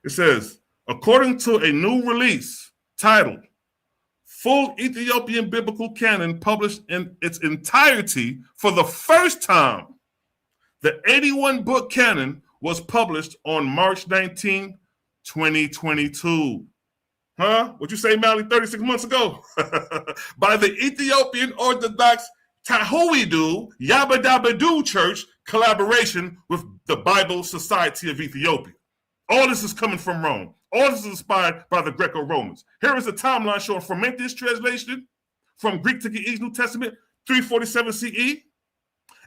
It says, according to a new release titled Full Ethiopian Biblical Canon, published in its entirety for the first time, the 81-book canon was published on March 19, 2022. Huh? What you say, Mally, 36 months ago? By the Ethiopian Orthodox Tahuidu Yabadabadu Church, collaboration with the Bible Society of Ethiopia. All this is coming from Rome. All this is inspired by the Greco-Romans. Here is a timeline showing Frumentius translation from Greek to Ge'ez New Testament, 347 CE.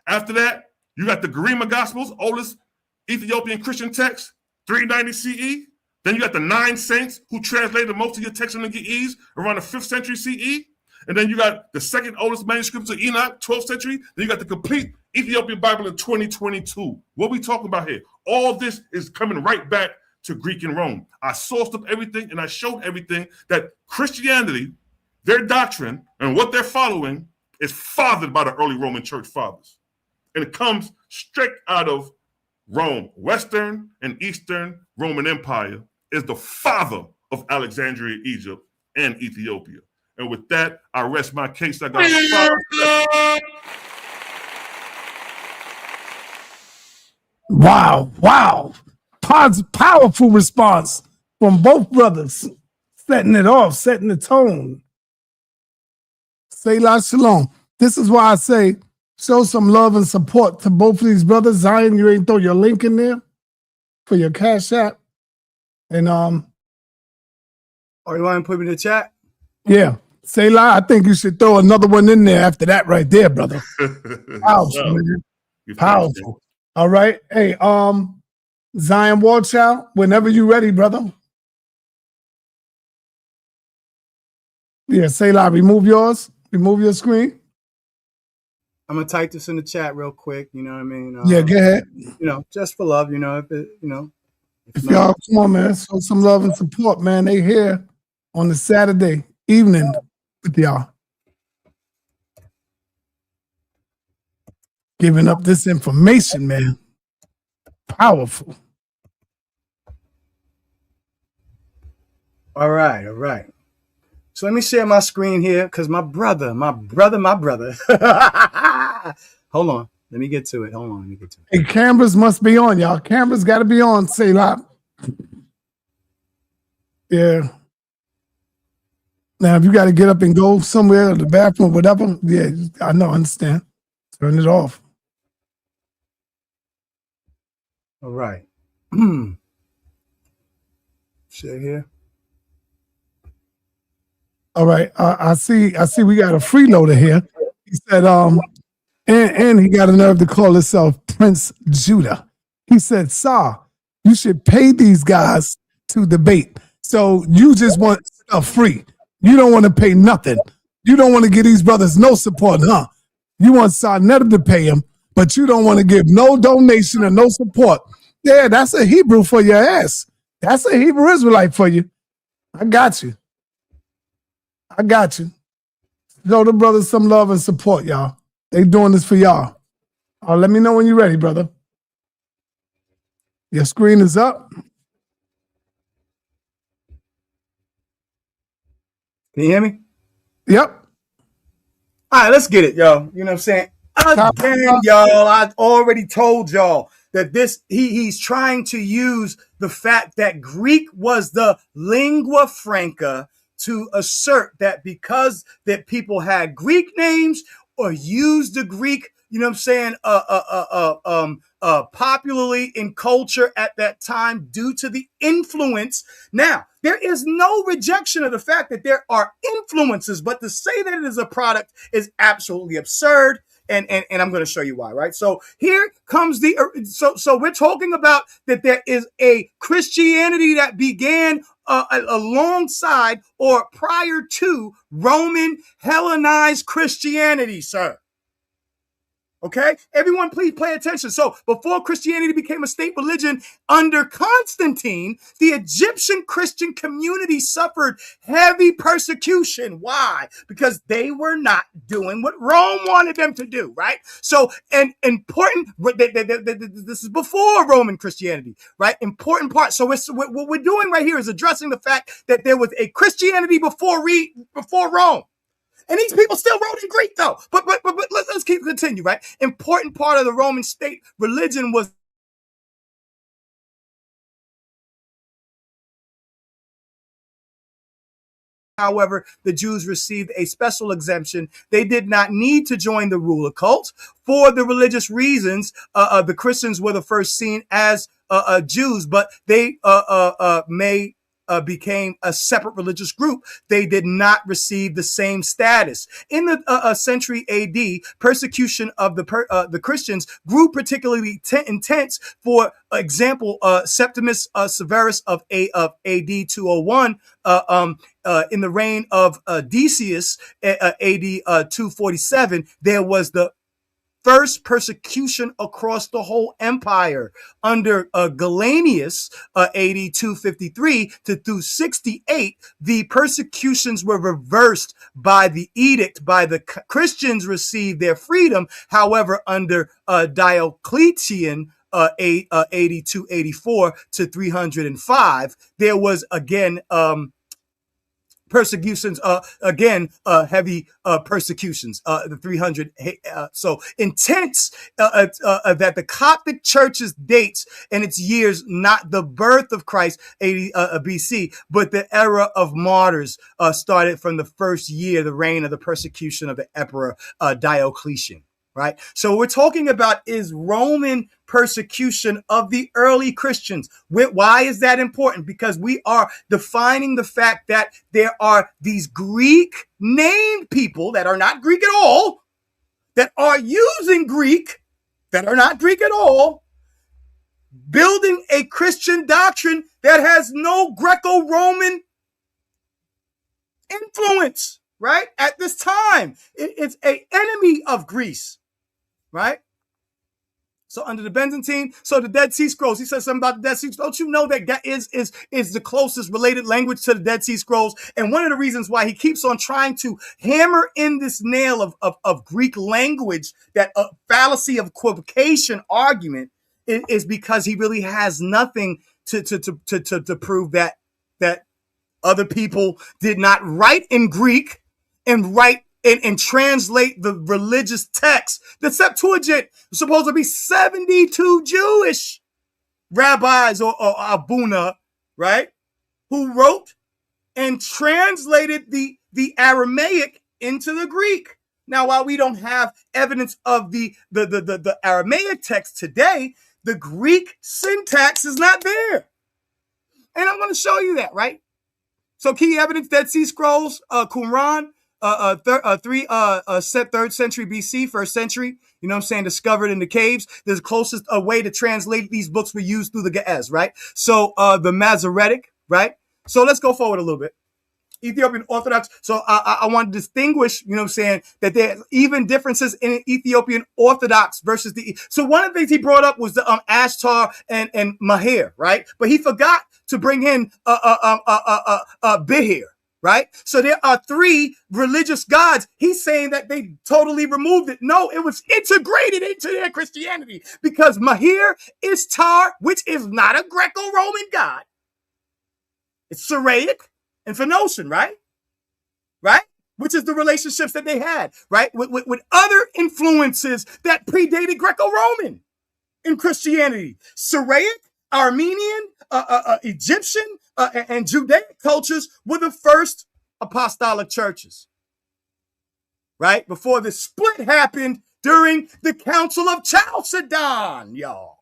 After that, you got the Garima Gospels, oldest Ethiopian Christian text, 390 CE. Then you got the 9 saints who translated most of your text in the Ge'ez around the 5th century CE. And then you got the second oldest manuscripts of Enoch, 12th century. Then you got the complete Ethiopian Bible in 2022. What are we talking about here? All this is coming right back to Greek and Rome. I sourced up everything and I showed everything that Christianity, their doctrine, and what they're following is fathered by the early Roman church fathers. And it comes straight out of Rome. Western and Eastern Roman Empire is the father of Alexandria, Egypt, and Ethiopia. And with that, I rest my case. I got
Wow. Powerful response from both brothers, setting it off, setting the tone. Selah Shalom. This is why I say, show some love and support to both of these brothers. Zion, you ain't throw your link in there for your Cash App. And
oh, you want to put me in the chat?
Yeah. Selah, I think you should throw another one in there after that right there, brother. Powerful, man. Powerful. All right. Hey, Zion Warchild, whenever you're ready, brother. Yeah, Selah, remove yours. Remove your screen.
I'm gonna type this in the chat real quick. You know what I mean?
Yeah, go ahead.
You know, just for love. You know, if it, you know,
if y'all come on, man, show some love and support, man. They here on the Saturday evening with y'all, giving up this information, man. Powerful.
All right. So let me share my screen here because my brother. Hold on. Let me get to it.
Hey, cameras must be on, y'all. Cameras got to be on, Selah. Yeah. Now, if you got to get up and go somewhere to the bathroom, whatever, yeah, I know, understand. Turn it off.
All right. Share here.
All right. I see we got a freeloader here. He said, and he got a nerve to call himself Prince Judah. He said, Sa, you should pay these guys to debate. So you just want stuff free. You don't want to pay nothing. You don't want to give these brothers no support, huh? You want sa.neter to pay them, but you don't want to give no donation or no support. Yeah, that's a Hebrew for your ass. That's a Hebrew Israelite for you. I got you. I got you. Show the brothers some love and support, y'all. They doing this for y'all. Let me know when you're ready, brother. Your screen is up.
Can you hear me?
Yep.
All right, let's get it, y'all. You know what I'm saying? Again, y'all, I already told y'all that he's trying to use the fact that Greek was the lingua franca to assert that because that people had Greek names or used the Greek, you know what I'm saying, popularly in culture at that time due to the influence. Now, there is no rejection of the fact that there are influences, but to say that it is a product is absolutely absurd. And I'm going to show you why, right? So here comes so we're talking about that there is a Christianity that began alongside or prior to Roman Hellenized Christianity, sir. Okay, everyone, please pay attention. So before Christianity became a state religion under Constantine, the Egyptian Christian community suffered heavy persecution. Why? Because they were not doing what Rome wanted them to do, right? So, and important, this is before Roman Christianity, right? Important part. So what we're doing right here is addressing the fact that there was a Christianity before Rome. And these people still wrote in Greek, though. But let's continue, right? Important part of the Roman state religion was however, the Jews received a special exemption. They did not need to join the ruler cult. For the religious reasons, the Christians were the first seen as Jews, but they became a separate religious group. They did not receive the same status. In the century AD, persecution of the Christians grew particularly intense. For example, Septimus Severus of AD 201, in the reign of Decius, AD 247, there was the first persecution across the whole empire. Under Gallienus, AD 253 to through 68, the persecutions were reversed by the edict. By the Christians received their freedom. However, under Diocletian, AD 284 to 305, there was again persecutions, heavy persecutions, the 300, so intense that the Coptic Church's dates and its years, not the birth of Christ, 80 BC, but the era of martyrs started from the first year, the reign of the persecution of the Emperor Diocletian. Right. So what we're talking about is Roman persecution of the early Christians. Why is that important? Because we are defining the fact that there are these Greek named people that are not Greek at all, that are using Greek, that are not Greek at all, building a Christian doctrine that has no Greco-Roman influence, right? At this time, it's an enemy of Greece. Right? So under the Byzantine, so the Dead Sea Scrolls, he says something about the Dead Sea Scrolls. Don't you know that is the closest related language to the Dead Sea Scrolls? And one of the reasons why he keeps on trying to hammer in this nail of Greek language, that fallacy of equivocation argument, is because he really has nothing to prove that other people did not write in Greek and write and translate the religious text. The Septuagint was supposed to be 72 Jewish rabbis or abuna, right, who wrote and translated the Aramaic into the Greek. Now, while we don't have evidence of the Aramaic text today, the Greek syntax is not there. And I'm going to show you that, right? So key evidence, Dead Sea Scrolls, Qumran, 3rd century BC, 1st century, you know what I'm saying, discovered in the caves. The closest way to translate these books were used through the Ge'ez, right? So the Masoretic, right? So let's go forward a little bit. Ethiopian Orthodox. So I want to distinguish, you know what I'm saying, that there are even differences in Ethiopian Orthodox versus the. So one of the things he brought up was the Ashtar and Mahir, right? But he forgot to bring in Bihir. Right? So there are three religious gods. He's saying that they totally removed it. No, it was integrated into their Christianity because Mahir is Tar, which is not a Greco-Roman god. It's Syriac and Phoenician, right? Right? Which is the relationships that they had, right? With other influences that predated Greco-Roman in Christianity. Syriac, Armenian, Egyptian, and Judaic cultures were the first apostolic churches, right? Before the split happened during the Council of Chalcedon, y'all.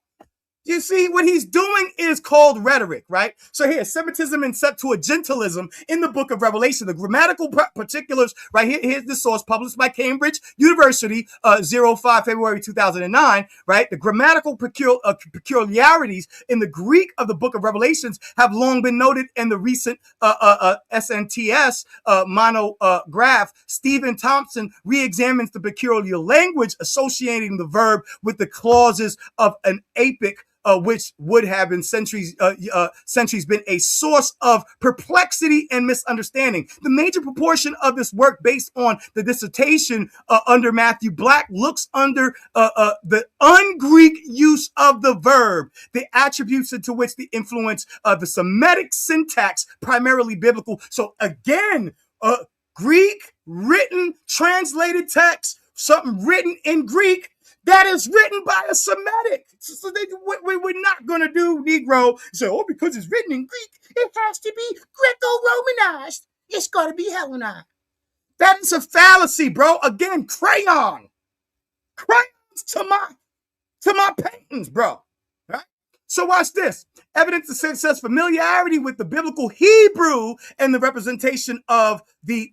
You see, what he's doing is called rhetoric, right? So here, Semitism and Septuagintalism in the book of Revelation, the grammatical particulars, right here, here's the source published by Cambridge University, 05 February 2009, right? The grammatical peculiarities in the Greek of the book of Revelations have long been noted in the recent SNTS monograph. Stephen Thompson re-examines the peculiar language associating the verb with the clauses of an apic, which would have in centuries been a source of perplexity and misunderstanding. The major proportion of this work, based on the dissertation under Matthew Black, looks under the un-Greek use of the verb, the attributes into which the influence of the Semitic syntax, primarily biblical. So again, Greek written translated text, something written in Greek that is written by a Semitic. So we're not going to do Negro. So, because it's written in Greek, it has to be Greco-Romanized. It's got to be Hellenized. That is a fallacy, bro. Again, crayons to my paintings, bro. Right? So watch this. Evidence that says familiarity with the biblical Hebrew and the representation of the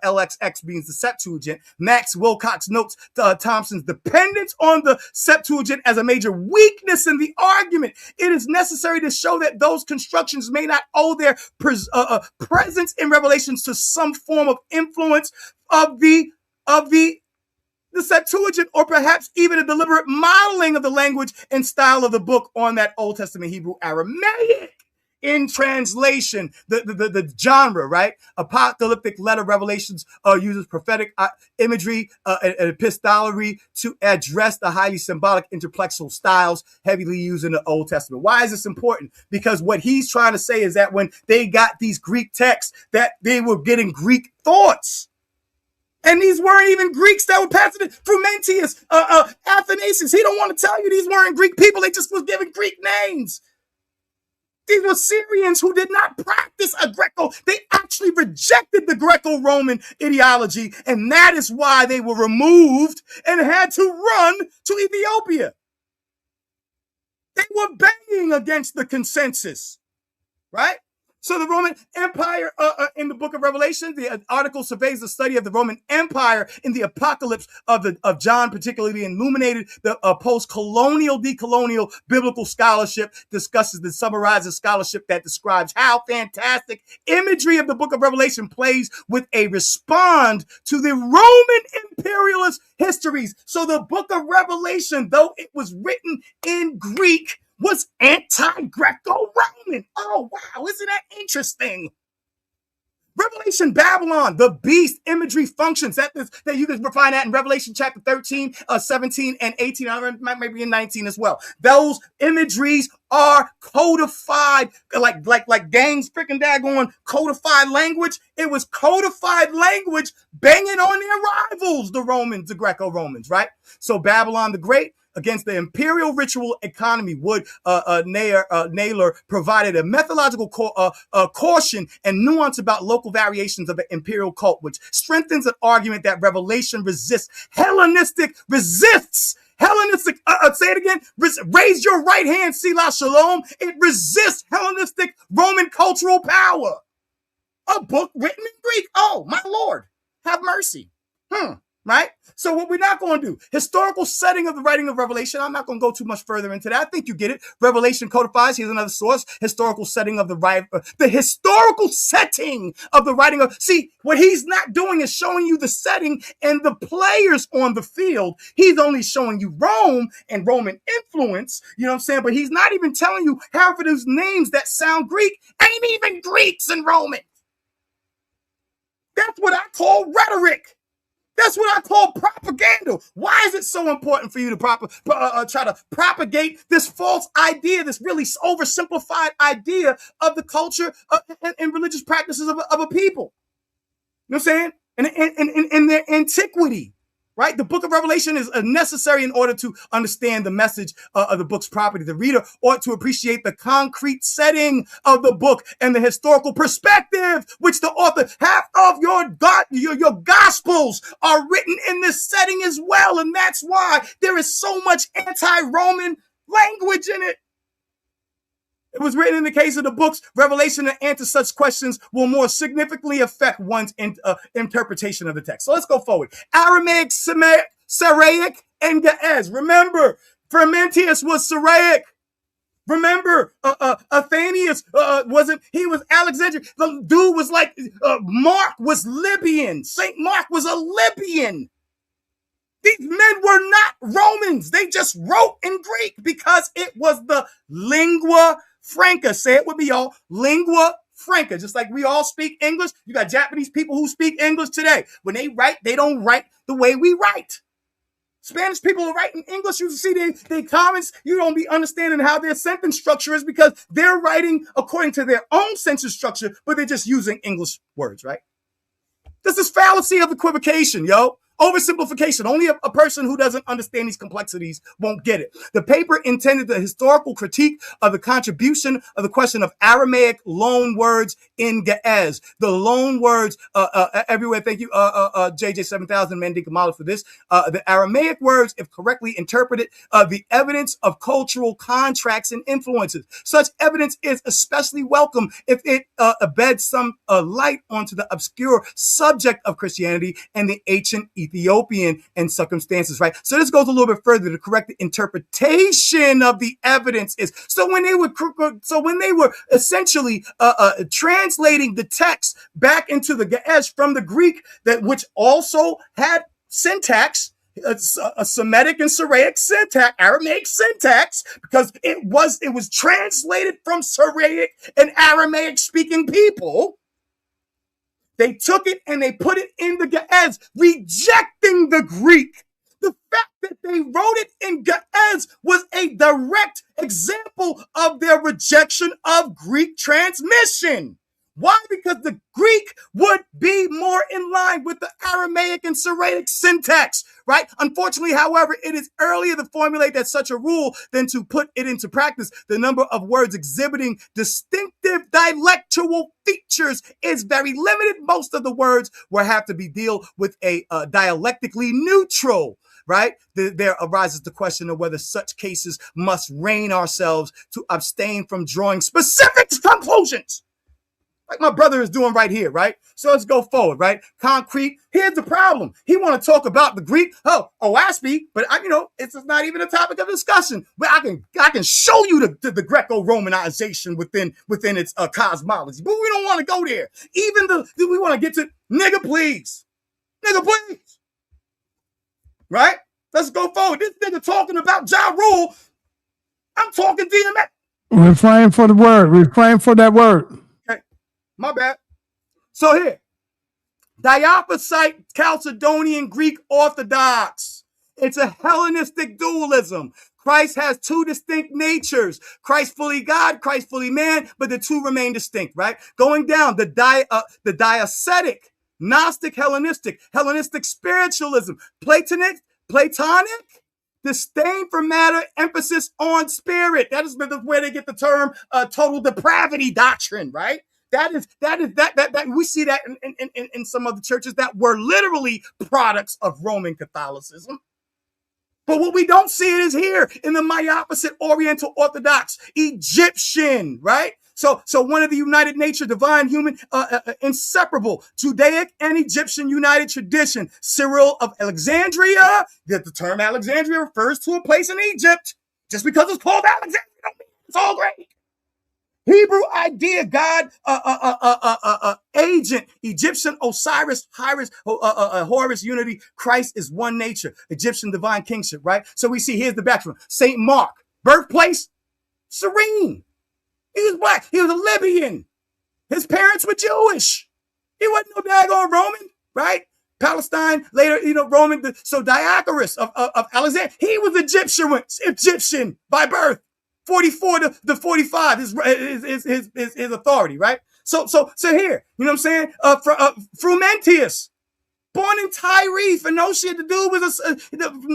LXX means the Septuagint. Max Wilcox notes Thompson's dependence on the Septuagint as a major weakness in the argument. It is necessary to show that those constructions may not owe their presence in Revelations to some form of influence of the Septuagint, or perhaps even a deliberate modeling of the language and style of the book on that Old Testament Hebrew Aramaic. In translation, the genre, right? Apocalyptic letter Revelations uses prophetic imagery and epistolary to address the highly symbolic interplexal styles heavily used in the Old Testament. Why is this important? Because what he's trying to say is that when they got these Greek texts, that they were getting Greek thoughts. And these weren't even Greeks that were passing it. Frumentius, Athanasius, he don't want to tell you these weren't Greek people. They just was giving Greek names. These were Syrians who did not practice a Greco. They actually rejected the Greco-Roman ideology, and that is why they were removed and had to run to Ethiopia. They were banging against the consensus, right? So the Roman Empire in the book of Revelation, the article surveys the study of the Roman Empire in the apocalypse of John, particularly illuminated the post-colonial, decolonial biblical scholarship, discusses and summarizes scholarship that describes how fantastic imagery of the book of Revelation plays with a respond to the Roman imperialist histories. So the book of Revelation, though it was written in Greek, was anti-Greco-Roman. Oh, wow. Isn't that interesting? Revelation Babylon, the beast imagery functions that you can find that in Revelation chapter 13, 17, and 18. Maybe in 19 as well. Those imageries are codified, like gangs freaking daggone codified language. It was codified language banging on their rivals, the Romans, the Greco-Romans, right? So Babylon the Great, against the imperial ritual economy, Wood Naylor provided a methodological caution and nuance about local variations of the imperial cult, which strengthens an argument that Revelation resists Hellenistic, say it again, raise your right hand, Selah Shalom. It resists Hellenistic Roman cultural power. A book written in Greek. Oh, my Lord, have mercy. right? So what we're not going to do, historical setting of the writing of Revelation, I'm not going to go too much further into that. I think you get it. Revelation codifies, here's another source, historical setting of the historical setting of the writing of, see, what he's not doing is showing you the setting and the players on the field. He's only showing you Rome and Roman influence, you know what I'm saying? But he's not even telling you half of those names that sound Greek ain't even Greeks and Romans. That's what I call rhetoric. That's what I call propaganda. Why is it so important for you to try to propagate this false idea, this really oversimplified idea of the culture and religious practices of a people? You know what I'm saying? And in their antiquity, right? The book of Revelation is necessary in order to understand the message of the book's property. The reader ought to appreciate the concrete setting of the book and the historical perspective, which the author, half of your gospels are written in this setting as well. And that's why there is so much anti-Roman language in it. It was written in the case of the books, Revelation, and answer such questions will more significantly affect one's interpretation of the text. So let's go forward. Aramaic, Syriac, and Ge'ez. Remember, Frumentius was Syriac. Remember, Athenius he was Alexandrian. The dude was like, Mark was Libyan. St. Mark was a Libyan. These men were not Romans. They just wrote in Greek because it was the lingua franca. Say it with me, y'all. Lingua franca. Just like we all speak English. You got Japanese people who speak English today. When they write, they don't write the way we write. Spanish people are writing English. You see their comments. You don't be understanding how their sentence structure is because they're writing according to their own sentence structure, but they're just using English words, right? This is fallacy of equivocation, yo. Oversimplification. Only a person who doesn't understand these complexities won't get it. The paper intended the historical critique of the contribution of the question of Aramaic loan words in Ge'ez. The loan words everywhere. Thank you, JJ7000 Mandy Kamala for this. The Aramaic words, if correctly interpreted, the evidence of cultural contracts and influences. Such evidence is especially welcome if it beds some light onto the obscure subject of Christianity and the ancient Ethiopian and circumstances, right? So this goes a little bit further. The correct interpretation of the evidence is so when they were essentially translating the text back into the Ge'ez from the Greek, that which also had syntax, a Semitic and Syriac syntax, Aramaic syntax, because it was translated from Syriac and Aramaic speaking people. They took it and they put it in the Ge'ez, rejecting the Greek. The fact that they wrote it in Ge'ez was a direct example of their rejection of Greek transmission. Why? Because the Greek would be more in line with the Aramaic and Syriac syntax, right? Unfortunately, however, it is earlier to formulate that such a rule than to put it into practice. The number of words exhibiting distinctive dialectual features is very limited. Most of the words will have to be deal with a dialectically neutral, right? There arises the question of whether such cases must rein ourselves to abstain from drawing specific conclusions. Like my brother is doing right here, right? So let's go forward, right? Concrete. Here's the problem. He want to talk about the Greek. I speak, but it's not even a topic of discussion. But I can show you the Greco-Romanization within its cosmology. But we don't want to go there. We want to get to nigga, please, right? Let's go forward. This nigga talking about Ja Rule. I'm talking DMX.
Refrain for the word. Refrain for that word.
My bad. So here, Diaphysite Chalcedonian Greek Orthodox. It's a Hellenistic dualism. Christ has two distinct natures. Christ fully God, Christ fully man, but the two remain distinct, right? Going down, the diacetic, Gnostic Hellenistic spiritualism, Platonic, disdain for matter, emphasis on spirit. That is where they get the term total depravity doctrine, right? That we see that in some of the churches that were literally products of Roman Catholicism. But what we don't see it is here in the myopposite Oriental Orthodox Egyptian, right? So one of the united nature, divine, human, inseparable, Judaic and Egyptian united tradition. Cyril of Alexandria, that the term Alexandria refers to a place in Egypt. Just because it's called Alexandria don't mean it's all great. Hebrew idea, God, agent, Egyptian, Osiris, Horus, unity, Christ is one nature, Egyptian divine kingship, right? So we see, here's the background. St. Mark, birthplace, Cyrene. He was black. He was a Libyan. His parents were Jewish. He wasn't no daggone Roman, right? Palestine, later, Roman. So Diagoras of Alexander, he was Egyptian by birth. 44 to 45 is his authority, right? So here, you know what I'm saying? Frumentius, born in Tyre, Phoenicia, to do with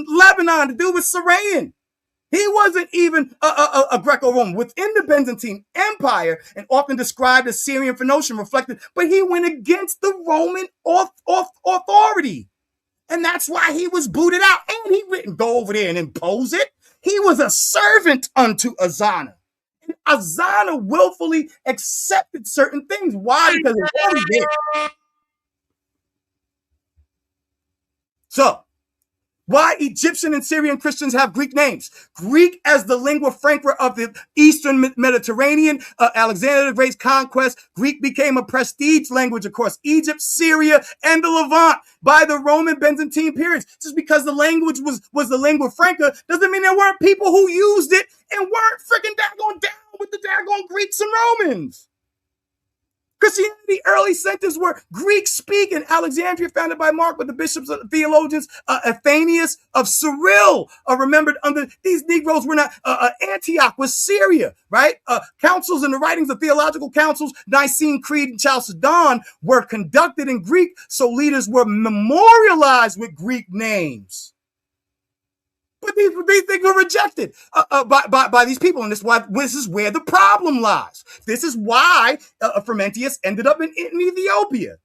Lebanon, to do with Syrian. He wasn't even a Greco-Roman. Within the Byzantine Empire, and often described as Syrian Phoenician, reflected, but he went against the Roman authority. And that's why he was booted out. And he didn't go over there and impose it. He was a servant unto Azana. And Azana willfully accepted certain things. Why? Because it's already there. So, why Egyptian and Syrian Christians have Greek names? Greek as the lingua franca of the Eastern Mediterranean. Alexander the Great's conquest. Greek became a prestige language across Egypt, Syria, and the Levant by the Roman Byzantine periods. Just because the language was the lingua franca doesn't mean there weren't people who used it and weren't freaking daggone down with the daggone Greeks and Romans. Christianity early centers were Greek-speaking. Alexandria, founded by Mark, with the bishops and theologians, Athenius of Cyril, remembered under these Negroes were not, Antioch was Syria, right? Councils and the writings of theological councils, Nicene Creed and Chalcedon were conducted in Greek, so leaders were memorialized with Greek names. But these things were rejected by these people, and this is where the problem lies. This is why Frumentius ended up in Ethiopia,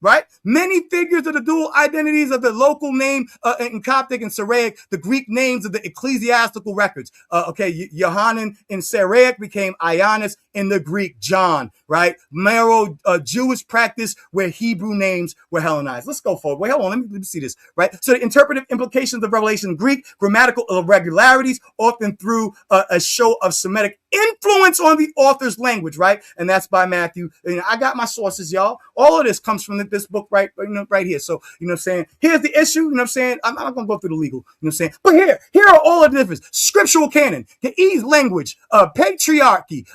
right? Many figures of the dual identities of the local name in Coptic and Syriac, the Greek names of the ecclesiastical records. Yohanan in Syriac became Ioannis in the Greek John, right? Marrow Jewish practice where Hebrew names were Hellenized. Let's go forward. Wait, hold on. Let me see this, right? So the interpretive implications of Revelation in Greek, grammatical irregularities, often through a show of Semitic influence on the author's language, right? And that's by Matthew. I got my sources, y'all. All of this comes from this book right here. So, you know what I'm saying? Here's the issue, you know what I'm saying? I'm not going to go through the legal, you know what I'm saying? But here are all of the difference. Scriptural canon, the E's language, patriarchy,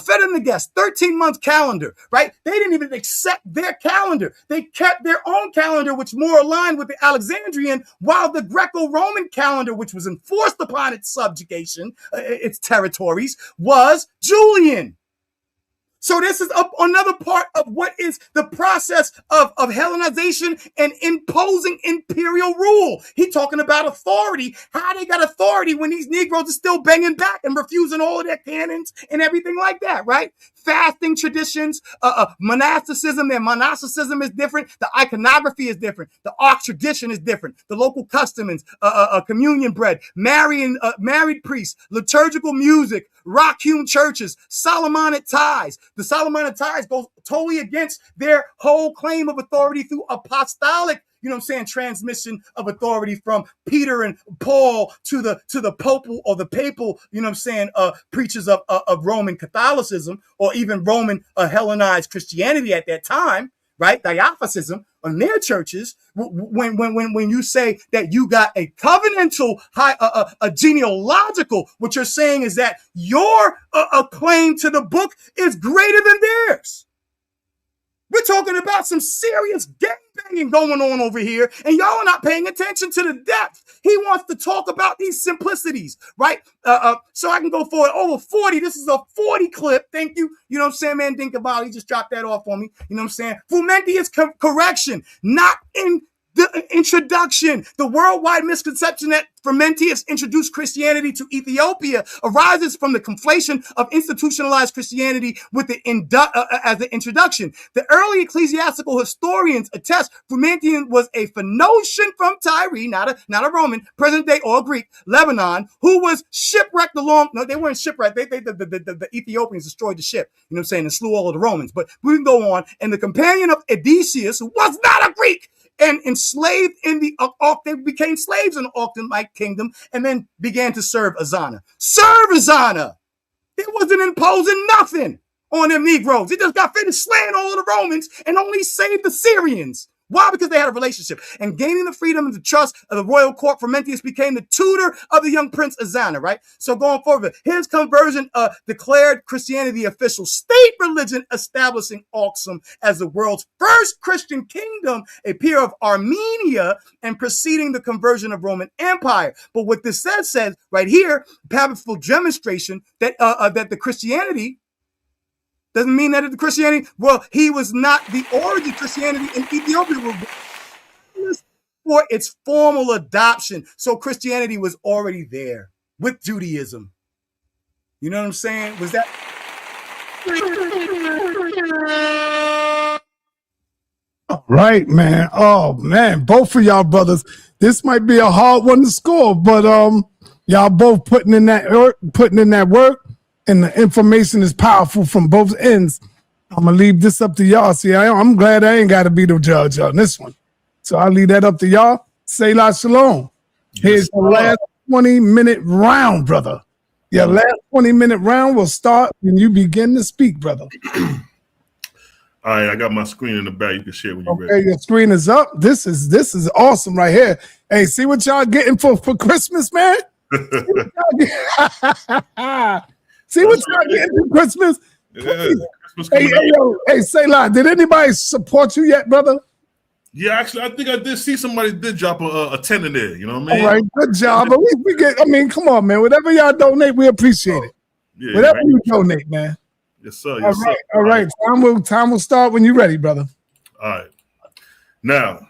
fed in the guest, 13-month calendar, right? They didn't even accept their calendar. They kept their own calendar, which more aligned with the Alexandrian, while the Greco-Roman calendar, which was enforced upon its subjugation, its territories, was Julian. So this is another part of what is the process of Hellenization and imposing imperial rule. He talking about authority. How they got authority when these Negroes are still banging back and refusing all of their canons and everything like that, right? Fasting traditions, monasticism. Their monasticism is different. The iconography is different. The ark tradition is different. The local customs, communion bread, married priests, liturgical music, rock-hewn churches, Solomonic ties. The Solomonic ties goes totally against their whole claim of authority through apostolic, you know what I'm saying, transmission of authority from Peter and Paul to the popal or the papal, you know what I'm saying, preachers of Roman Catholicism or even Roman Hellenized Christianity at that time, right? Diophysitism on their churches. When you say that you got a covenantal, a genealogical, what you're saying is that your claim to the book is greater than theirs. We're talking about some serious gangbanging going on over here, and y'all are not paying attention to the depth. He wants to talk about these simplicities, right? So I can go forward over 40. This is a 40 clip. Thank you. You know what I'm saying, man? Think about it. He just dropped that off on me. You know what I'm saying? Frumentius correction, not in The introduction, the worldwide misconception that Frumentius introduced Christianity to Ethiopia arises from the conflation of institutionalized Christianity with the as the introduction. The early ecclesiastical historians attest Frumentius was a Phoenician from Tyre, not a Roman, present day or Greek, Lebanon, who was shipwrecked along. No, they weren't shipwrecked. The Ethiopians destroyed the ship, you know what I'm saying, and slew all of the Romans. But we can go on. And the companion of Odysseus, who was not a Greek, and enslaved in the they became slaves in the Octan-like kingdom, and then began to serve Azana. Serve Azana! It wasn't imposing nothing on them Negroes. It just got finished slaying all of the Romans and only saved the Syrians. Why? Because they had a relationship. And gaining the freedom and the trust of the royal court, Frumentius became the tutor of the young prince Azana, right? So going forward, his conversion declared Christianity the official state religion, establishing Aksum as the world's first Christian kingdom, a peer of Armenia, and preceding the conversion of Roman Empire. But what this says right here, powerful demonstration that that the Christianity doesn't mean that it's Christianity. Well, he was not the origin of Christianity in Ethiopia for its formal adoption. So Christianity was already there with Judaism. You know what I'm saying? Was that?
All right, man. Oh, man. Both of y'all brothers. This might be a hard one to score, but y'all both putting in that work. And the information is powerful from both ends. I'm going to leave this up to y'all. See, I'm glad I ain't got to be the judge on this one. So I'll leave that up to y'all. Selah Shalom. Here's the last 20-minute round, brother. Your last 20-minute round will start when you begin to speak, brother.
All right, I got my screen in the back. You can share when you're ready.
Okay, your screen is up. This is awesome right here. Hey, see what y'all getting for Christmas, man? See what y'all getting for Christmas?
Yeah, Christmas
hey, Selah, did anybody support you yet, brother?
Yeah, actually, I think I did see somebody did drop a 10 in there. You know what I mean?
All right, good job. But we get. I mean, come on, man. Whatever y'all donate, we appreciate it.
Yeah,
whatever you donate, man.
Yes, sir. Yes, sir.
All right. Time will start when you're ready, brother.
All right. Now,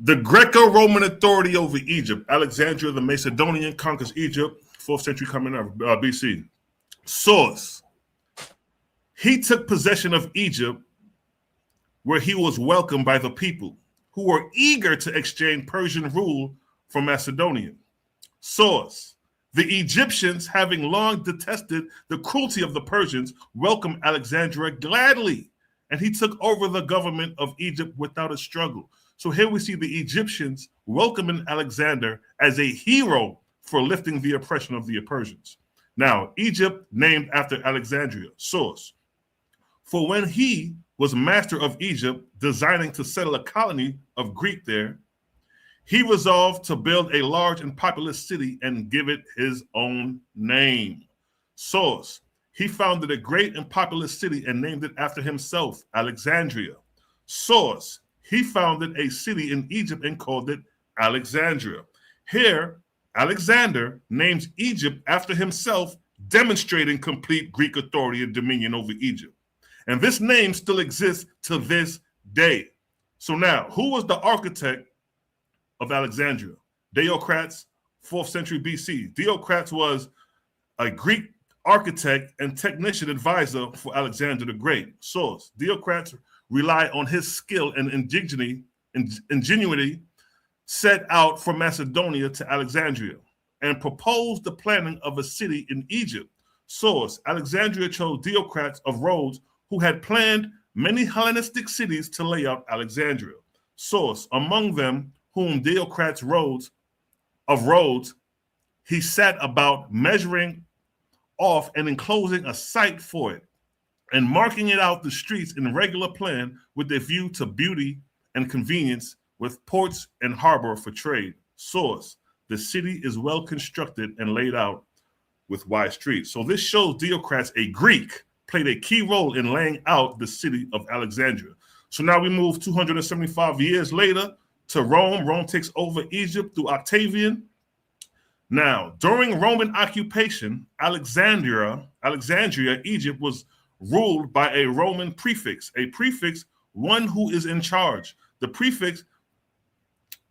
the Greco-Roman authority over Egypt. Alexandria the Macedonian conquers Egypt, 4th century coming up, BC. Source: he took possession of Egypt, where he was welcomed by the people, who were eager to exchange Persian rule for Macedonia. Source: the Egyptians, having long detested the cruelty of the Persians, welcomed Alexandria gladly, and he took over the government of Egypt without a struggle. So here we see the Egyptians welcoming Alexander as a hero for lifting the oppression of the Persians. Now, Egypt named after Alexandria. Source: for when he was master of Egypt, designing to settle a colony of Greek there, he resolved to build a large and populous city and give it his own name. Source: he founded a great and populous city and named it after himself, Alexandria. Source: he founded a city in Egypt and called it Alexandria. Here, Alexander names Egypt after himself, demonstrating complete Greek authority and dominion over Egypt. And this name still exists to this day. So now, who was the architect of Alexandria? Diocrates, 4th century BC. Diocrates was a Greek architect and technician advisor for Alexander the Great. Source: Diocrates relied on his skill and ingenuity, set out from Macedonia to Alexandria and proposed the planning of a city in Egypt. Source: Alexandria chose Diocrates of Rhodes, who had planned many Hellenistic cities to lay out Alexandria. Source: among them whom Diocrates of Rhodes, he set about measuring off and enclosing a site for it, and marking it out the streets in regular plan with a view to beauty and convenience, with ports and harbor for trade. Source: the city is well constructed and laid out with wide streets. So this shows Diocrates, a Greek, played a key role in laying out the city of Alexandria. So now we move 275 years later to Rome. Rome takes over Egypt through Octavian. Now, during Roman occupation, Alexandria, Egypt, was ruled by a Roman prefix. A prefix, one who is in charge. The prefix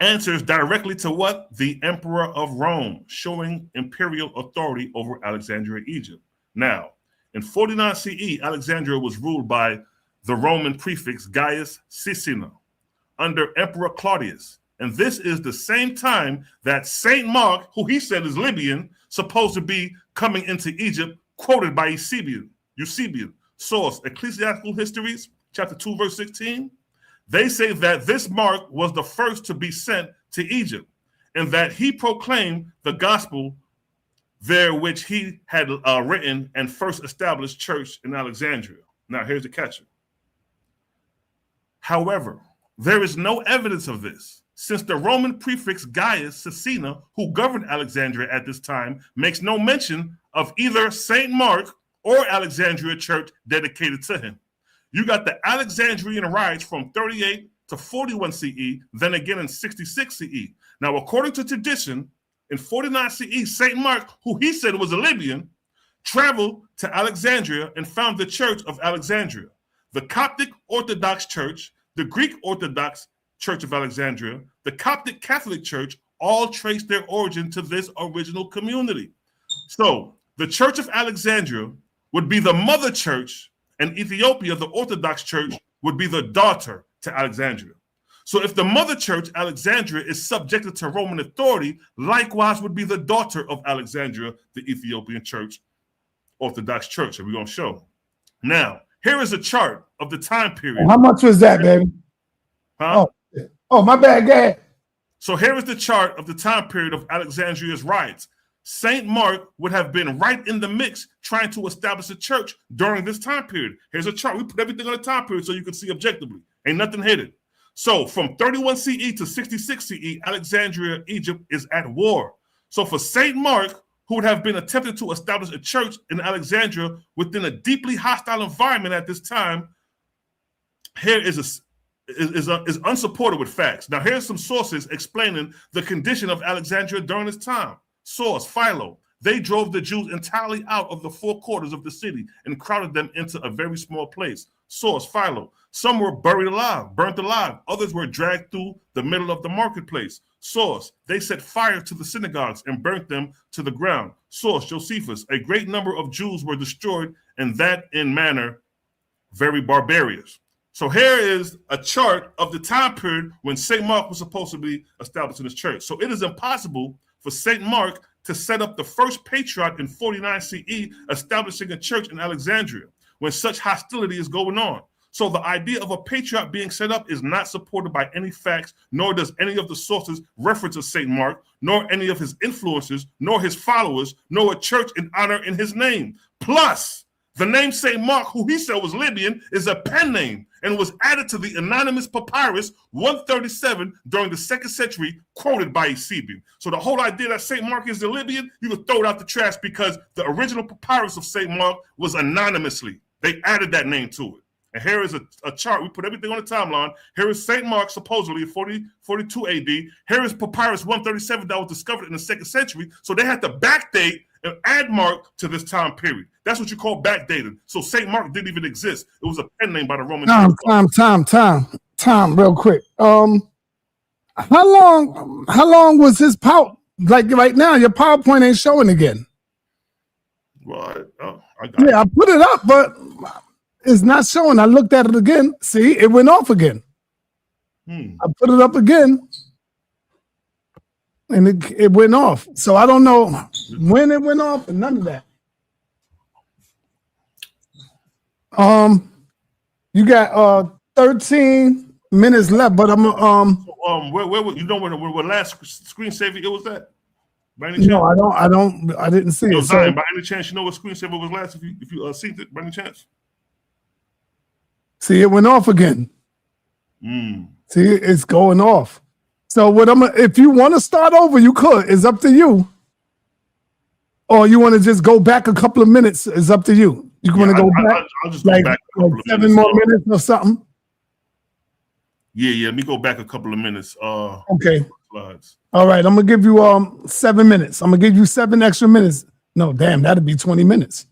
answers directly to what? The Emperor of Rome, showing imperial authority over Alexandria, Egypt. Now, in 49 CE, Alexandria was ruled by the Roman prefix Gaius Caesar under Emperor Claudius. And this is the same time that St. Mark, who he said is Libyan, supposed to be coming into Egypt, quoted by Eusebius. Source, Ecclesiastical Histories, chapter 2, verse 16. They say that this Mark was the first to be sent to Egypt, and that he proclaimed the gospel there, which he had written and first established church in Alexandria. Now, here's the catcher. However, there is no evidence of this, since the Roman prefix Gaius Caesar, who governed Alexandria at this time, makes no mention of either St. Mark or Alexandria church dedicated to him. You got the Alexandrian riots from 38 to 41 CE, then again in 66 CE. Now, according to tradition, in 49 CE, St. Mark, who he said was a Libyan, traveled to Alexandria and found the Church of Alexandria, the Coptic Orthodox Church, the Greek Orthodox Church of Alexandria, the Coptic Catholic Church, all trace their origin to this original community. So the Church of Alexandria would be the mother church, and Ethiopia, the Orthodox Church, would be the daughter to Alexandria. So if the mother church, Alexandria, is subjected to Roman authority, likewise would be the daughter of Alexandria, the Ethiopian Church, Orthodox Church, and we're going to show. Now, here is a chart of the time period.
How much was that, baby?
Huh?
Oh, my bad, Dad.
So here is the chart of the time period of Alexandria's riots. St. Mark would have been right in the mix trying to establish a church during this time period. Here's a chart. We put everything on the time period so you can see objectively. Ain't nothing hidden. So from 31 CE to 66 CE, Alexandria, Egypt is at war. So for St. Mark, who would have been attempting to establish a church in Alexandria within a deeply hostile environment at this time, here is unsupported with facts. Now, here's some sources explaining the condition of Alexandria during this time. Source, Philo. They drove the Jews entirely out of the four quarters of the city and crowded them into a very small place. Source, Philo. Some were burnt alive. Others were dragged through the middle of the marketplace. Source, they set fire to the synagogues and burnt them to the ground. Source, Josephus. A great number of Jews were destroyed, and that in manner very barbarous. So here is a chart of the time period when St. Mark was supposed to be established in his church. So it is impossible for St. Mark to set up the first patriarch in 49 CE, establishing a church in Alexandria when such hostility is going on. So the idea of a patriarch being set up is not supported by any facts, nor does any of the sources reference of St. Mark, nor any of his influencers, nor his followers, nor a church in honor in his name. Plus, the name St. Mark, who he said was Libyan, is a pen name and was added to the anonymous papyrus 137 during the 2nd century, quoted by Eusebius. So the whole idea that St. Mark is the Libyan, you can throw it out the trash because the original papyrus of St. Mark was anonymously. They added that name to it. And here is a chart. We put everything on the timeline. Here is St. Mark, supposedly in 42 AD. Here is Papyrus 137 that was discovered in the 2nd century. So they had to backdate and add Mark to this time period. That's what you call backdated. So St. Mark didn't even exist. It was a pen name by the Roman. Time, real quick. How long was his power? Like right now, your PowerPoint ain't showing again. Well, I put it up, but it's not showing. I looked at it again. See, it went off again. I put it up again, and it went off. So I don't know when it went off and none of that. You got 13 minutes left, but I'm where you know where last screensaver it was at? By any chance? No, I didn't see it. Zion, by any chance, you know what screensaver was last? If you see it, by any chance? See, it went off again. See, it's going off. So if you want to start over, you could. It's up to you. Or you want to just go back a couple of minutes? It's up to you. You want to go back? I'll just go back a couple of 7 more minutes or something. Yeah. Let me go back a couple of minutes. Okay. Slides. All right. I'm gonna give you 7 minutes. I'm gonna give you 7 extra minutes. No, damn, that'd be 20 minutes.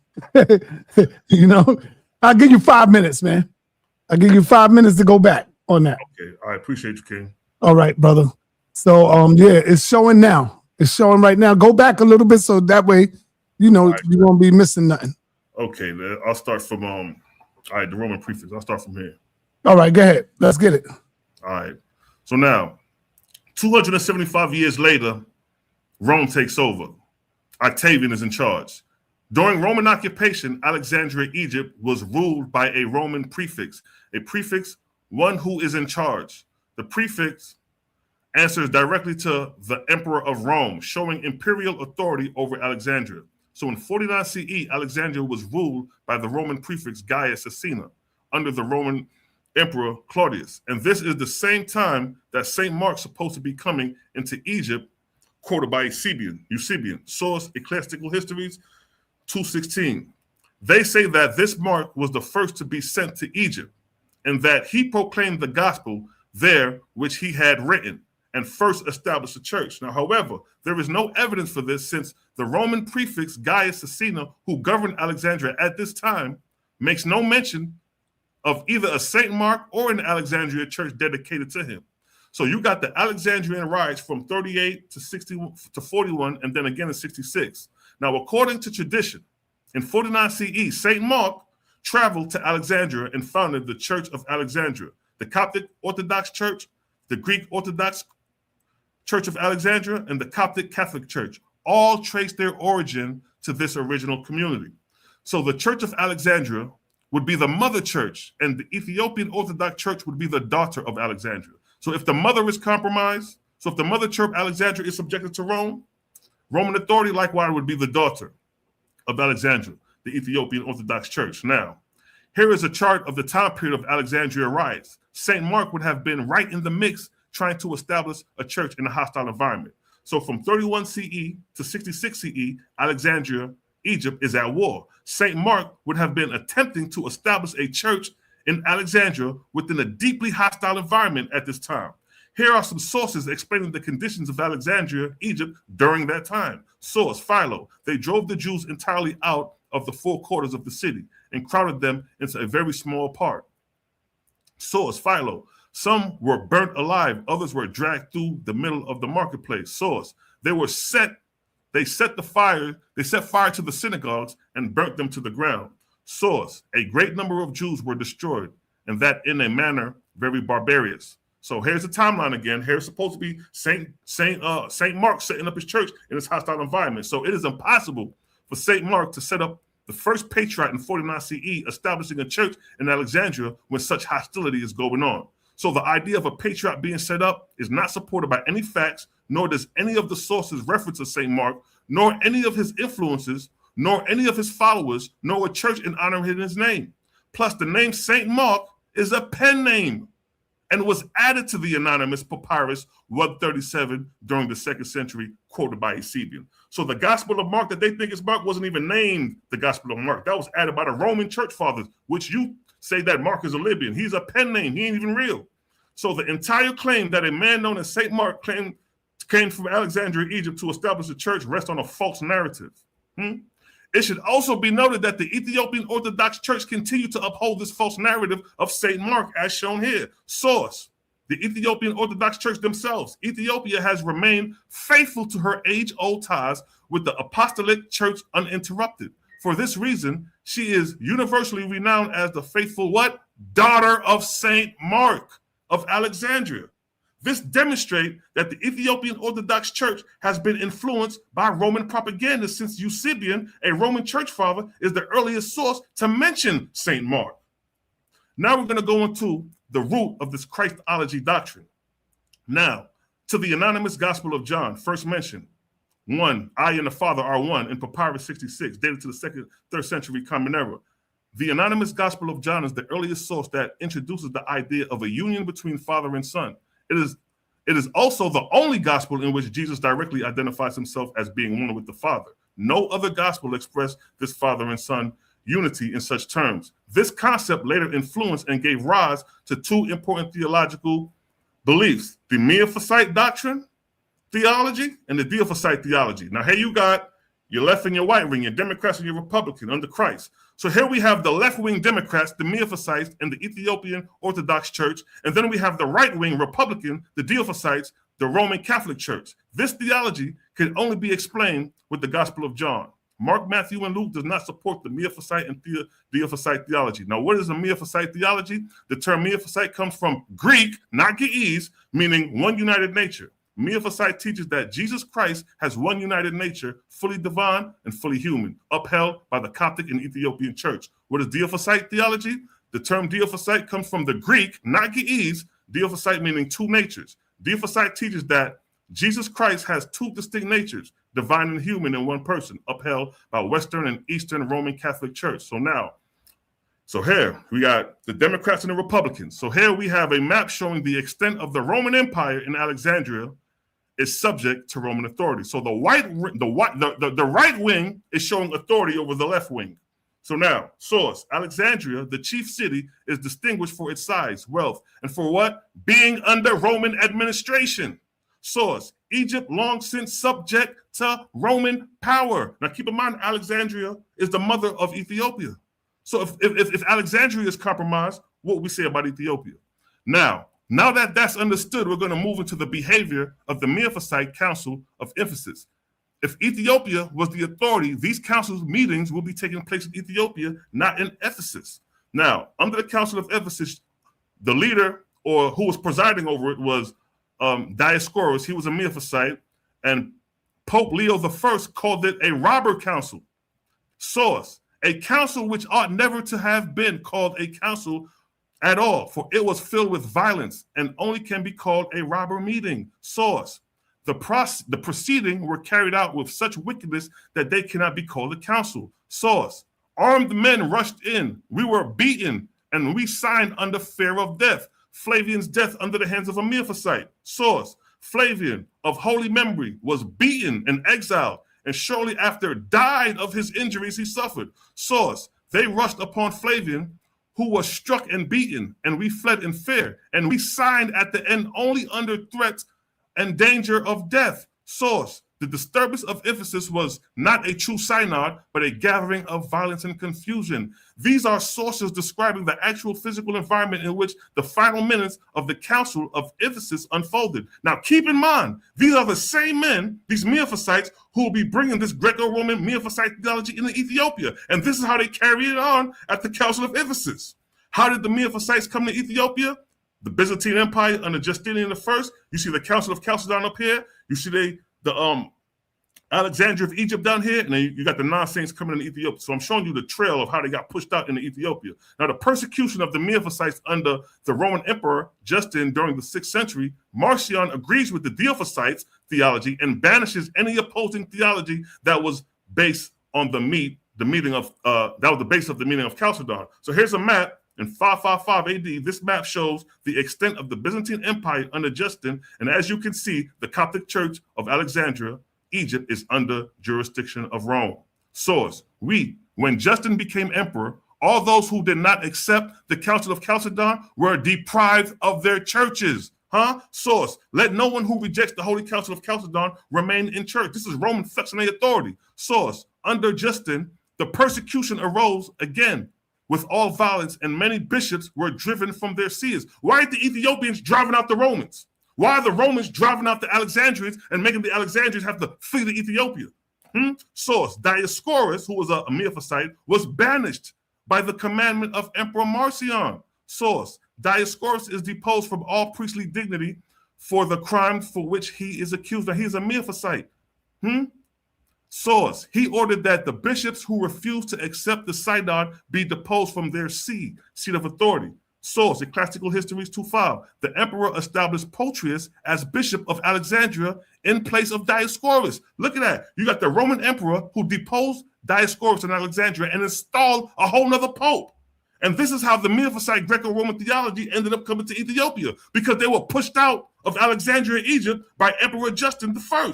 You know, I'll give you 5 minutes, man. I'll give you 5 minutes to go back on that. Okay. I appreciate you, King. All right, brother.
So yeah, it's showing now. It's showing right now. Go back a little bit so that way, you won't be missing nothing.
Okay, I'll start from all right, the Roman prefix. I'll start from here.
All right, go ahead. Let's get it.
All right. So now, 275 years later, Rome takes over. Octavian is in charge. During Roman occupation, Alexandria, Egypt was ruled by a Roman prefix. A prefix, one who is in charge. The prefix answers directly to the Emperor of Rome, showing imperial authority over Alexandria. So in 49 CE, Alexandria was ruled by the Roman prefix Gaius Caesar under the Roman Emperor Claudius. And this is the same time that St. Mark's supposed to be coming into Egypt, quoted by Eusebian. Source, Ecclesiastical Histories, 216. They say that this Mark was the first to be sent to Egypt, and that he proclaimed the gospel there, which he had written, and first established a church. Now, however, there is no evidence for this, since the Roman prefix Gaius Caesar, who governed Alexandria at this time, makes no mention of either a St. Mark or an Alexandria church dedicated to him. So you got the Alexandrian riots from 38 to 60 to 41, and then again in 66. Now, according to tradition, in 49 CE, St. Mark traveled to Alexandria and founded the Church of Alexandria. The Coptic Orthodox Church, the Greek Orthodox Church of Alexandria, and the Coptic Catholic Church all trace their origin to this original community. So the Church of Alexandria would be the mother church, and the Ethiopian Orthodox Church would be the daughter of Alexandria. So if the mother is compromised, so if the mother church of Alexandria is subjected to Rome, Roman authority likewise would be the daughter of Alexandria, the Ethiopian Orthodox Church. Now, here is a chart of the time period of Alexandria riots. St. Mark would have been right in the mix trying to establish a church in a hostile environment. So from 31 CE to 66 CE, Alexandria, Egypt is at war. St. Mark would have been attempting to establish a church in Alexandria within a deeply hostile environment at this time. Here are some sources explaining the conditions of Alexandria, Egypt during that time. Source, Philo. They drove the Jews entirely out of the four quarters of the city and crowded them into a very small part. Source, Philo. Some were burnt alive, others were dragged through the middle of the marketplace. Source, they set fire to the synagogues and burnt them to the ground. Source, a great number of Jews were destroyed, and that in a manner very barbarous. So here's the timeline again. Here's supposed to be Saint Mark setting up his church in this hostile environment. So it is impossible for Saint Mark to set up the first patriarch in 49 CE, establishing a church in Alexandria when such hostility is going on. So the idea of a patriarch being set up is not supported by any facts, nor does any of the sources reference St. Mark, nor any of his influences, nor any of his followers, nor a church in honor of his name. Plus, the name St. Mark is a pen name and was added to the anonymous papyrus 137 during the 2nd century, quoted by Eusebian. So the Gospel of Mark that they think is Mark wasn't even named the Gospel of Mark. That was added by the Roman church fathers, which you say that Mark is a Libyan. He's a pen name. He ain't even real. So the entire claim that a man known as St. Mark came from Alexandria, Egypt to establish a church rests on a false narrative. It should also be noted that the Ethiopian Orthodox Church continued to uphold this false narrative of St. Mark as shown here. Source, the Ethiopian Orthodox Church themselves. Ethiopia has remained faithful to her age-old ties with the Apostolic Church uninterrupted. For this reason, she is universally renowned as the faithful what? Daughter of St. Mark of Alexandria. This demonstrates that the Ethiopian Orthodox Church has been influenced by Roman propaganda since Eusebian, a Roman church father, is the earliest source to mention St. Mark. Now we're going to go into the root of this Christology doctrine. Now, to the anonymous Gospel of John, first mentioned, 1, I and the Father are one, in Papyrus 66, dated to the 3rd century Common Era. The anonymous Gospel of John is the earliest source that introduces the idea of a union between Father and Son. It is also the only gospel in which Jesus directly identifies himself as being one with the Father. No other gospel expressed this Father and Son unity in such terms. This concept later influenced and gave rise to two important theological beliefs: the Miaphysite doctrine theology and the Diophysite theology. Now here you got your left and your right wing, your Democrats and your Republican under Christ. So here we have the left-wing Democrats, the Miaphysites, and the Ethiopian Orthodox Church. And then we have the right-wing Republican, the Diophysites, the Roman Catholic Church. This theology can only be explained with the Gospel of John. Mark, Matthew, and Luke does not support the Miaphysite and Diophysite theology. Now, what is a Miaphysite theology? The term Miaphysite comes from Greek, not Ge'ez, meaning one united nature. Miaphysite teaches that Jesus Christ has one united nature, fully divine and fully human, upheld by the Coptic and Ethiopian church. What is Diophysite theology? The term Diophysite comes from the Greek, not Ge'ez, Diophysite meaning two natures. Diophysite teaches that Jesus Christ has two distinct natures, divine and human in one person, upheld by Western and Eastern Roman Catholic Church. So here we got the Democrats and the Republicans. So here we have a map showing the extent of the Roman Empire in Alexandria is subject to Roman authority. So the right wing is showing authority over the left wing. So now, source, Alexandria, the chief city, is distinguished for its size, wealth, and for what? Being under Roman administration. Source, Egypt long since subject to Roman power. Now keep in mind, Alexandria is the mother of Ethiopia. So if Alexandria is compromised, what would we say about Ethiopia? Now that that's understood, we're going to move into the behavior of the Miaphysite Council of Ephesus. If Ethiopia was the authority, these council meetings will be taking place in Ethiopia, not in Ephesus. Now, under the Council of Ephesus, the leader or who was presiding over it was Dioscorus. He was a Miaphysite, and Pope Leo I called it a robber council. Source, a council which ought never to have been called a council at all, for it was filled with violence and only can be called a robber meeting. Source, the proceeding were carried out with such wickedness that they cannot be called a council. Source, armed men rushed in. We were beaten and we signed under fear of death. Flavian's death under the hands of a Miaphysite. Source, Flavian of holy memory was beaten and exiled, and shortly after died of his injuries he suffered. Source, they rushed upon Flavian, who was struck and beaten, and we fled in fear, and we signed at the end only under threats and danger of death. Source, the disturbance of Ephesus was not a true synod, but a gathering of violence and confusion. These are sources describing the actual physical environment in which the final minutes of the Council of Ephesus unfolded. Now, keep in mind, these are the same men, these Miaphysites, who will be bringing this Greco-Roman Miaphysite theology into Ethiopia. And this is how they carry it on at the Council of Ephesus. How did the Miaphysites come to Ethiopia? The Byzantine Empire under Justinian I. You see the Council of Chalcedon up here. You see the Alexandria of Egypt down here, and then you got the non-saints coming into Ethiopia. So I'm showing you the trail of how they got pushed out into Ethiopia. Now, the persecution of the Miaphysites under the Roman Emperor Justin during the 6th century, Xion agrees with the Diophysites' theology and banishes any opposing theology that was based on the meeting of the base of the meeting of Chalcedon. So here's a map. In 555 AD, this map shows the extent of the Byzantine Empire under Justin, and as you can see, the Coptic Church of Alexandria, Egypt, is under jurisdiction of Rome. Source, when Justin became emperor, all those who did not accept the Council of Chalcedon were deprived of their churches. Source, let no one who rejects the Holy Council of Chalcedon remain in church. This is Roman flexing their authority. Source, under Justin, the persecution arose again with all violence, and many bishops were driven from their sees. Why are the Ethiopians driving out the Romans? Why are the Romans driving out the Alexandrians and making the Alexandrians have to flee to Ethiopia? Source, Dioscorus, who was a Miaphysite, was banished by the commandment of Emperor Marcion. Source, Dioscorus is deposed from all priestly dignity for the crime for which he is accused. Now, he's a Miaphysite. Source, he ordered that the bishops who refused to accept the synod be deposed from their seat of authority. Source, Ecclesiastical Histories 2:5. The emperor established Potrius as bishop of Alexandria in place of Dioscorus. Look at that. You got the Roman emperor who deposed Dioscorus in Alexandria and installed a whole nother pope. And this is how the Miaphysite Greco-Roman theology ended up coming to Ethiopia, because they were pushed out of Alexandria, Egypt by Emperor Justin I.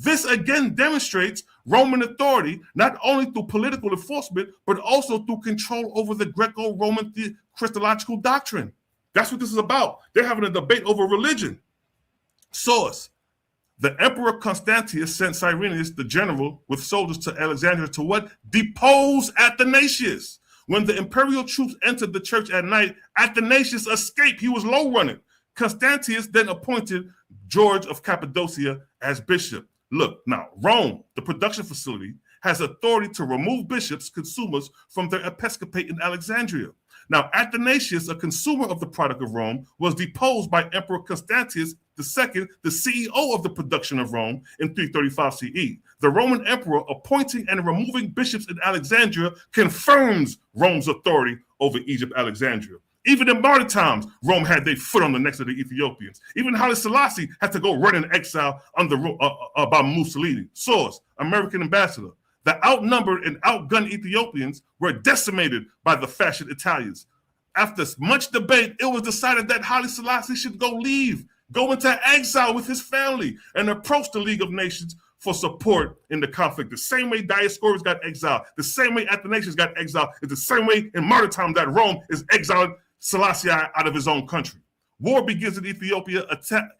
This again demonstrates Roman authority, not only through political enforcement, but also through control over the Greco-Roman Christological doctrine. That's what this is about. They're having a debate over religion. Source, the Emperor Constantius sent Cyrenius, the general, with soldiers to Alexandria to what? Depose Athanasius. When the imperial troops entered the church at night, Athanasius escaped. He was low running. Constantius then appointed George of Cappadocia as bishop. Look, now, Rome, the production facility, has authority to remove bishops, consumers, from their episcopate in Alexandria. Now, Athanasius, a consumer of the product of Rome, was deposed by Emperor Constantius II, the CEO of the production of Rome, in 335 CE. The Roman emperor appointing and removing bishops in Alexandria confirms Rome's authority over Egypt, Alexandria. Even in modern times, Rome had their foot on the necks of the Ethiopians. Even Haile Selassie had to go run in exile by Mussolini. Source, American ambassador. The outnumbered and outgunned Ethiopians were decimated by the fascist Italians. After much debate, it was decided that Haile Selassie should go into exile with his family, and approach the League of Nations for support in the conflict. The same way Dioscorus got exiled, the same way Athanasius got exiled, is the same way in modern time that Rome is exiling Selassie out of his own country. War begins in Ethiopia.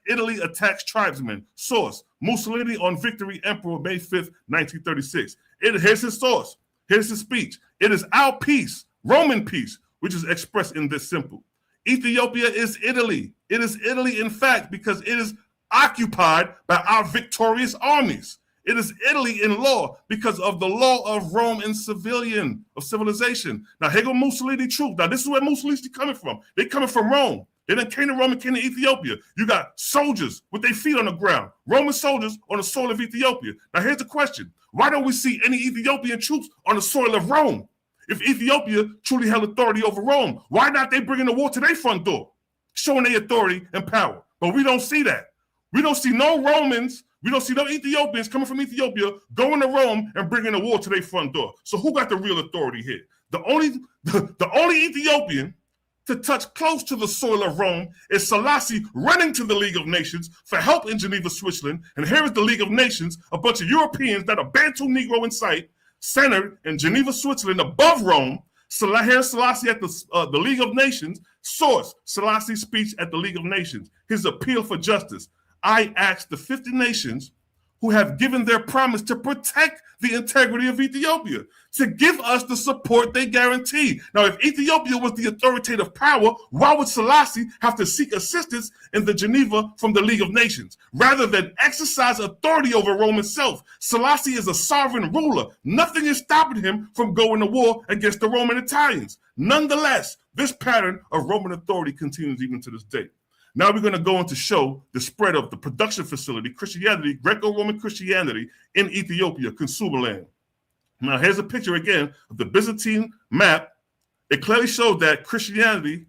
Italy attacks tribesmen. Source, Mussolini on Victory Emperor, May 5th, 1936. Here's his source. Here's his speech. It is our peace, Roman peace, which is expressed in this simple. Ethiopia is Italy. It is Italy, in fact, because it is occupied by our victorious armies. It is Italy in law because of the law of Rome and civilization. Now, here go Mussolini troops. Now, this is where Mussolini's coming from. They're coming from Rome. They done came to Rome and came to Ethiopia. You got soldiers with their feet on the ground, Roman soldiers on the soil of Ethiopia. Now, here's the question. Why don't we see any Ethiopian troops on the soil of Rome? If Ethiopia truly held authority over Rome, why not they bringing the war to their front door, showing their authority and power? But we don't see that. We don't see no Romans, we don't see no Ethiopians coming from Ethiopia going to Rome and bringing the war to their front door. So who got the real authority here? The only Ethiopian to touch close to the soil of Rome is Selassie running to the League of Nations for help in Geneva, Switzerland. And here is the League of Nations, a bunch of Europeans that are Bantu Negro in sight, centered in Geneva, Switzerland, above Rome. Here's Selassie at the League of Nations. Source, Selassie's speech at the League of Nations. His appeal for justice. I ask the 50 nations who have given their promise to protect the integrity of Ethiopia, to give us the support they guarantee. Now, if Ethiopia was the authoritative power, why would Selassie have to seek assistance in the Geneva from the League of Nations? Rather than exercise authority over Rome itself, Selassie is a sovereign ruler. Nothing is stopping him from going to war against the Roman Italians. Nonetheless, this pattern of Roman authority continues even to this day. Now we're going to go into show the spread of the production facility, Christianity, Greco-Roman Christianity in Ethiopia, consumer land. Now here's a picture again of the Byzantine map. It clearly shows that Christianity,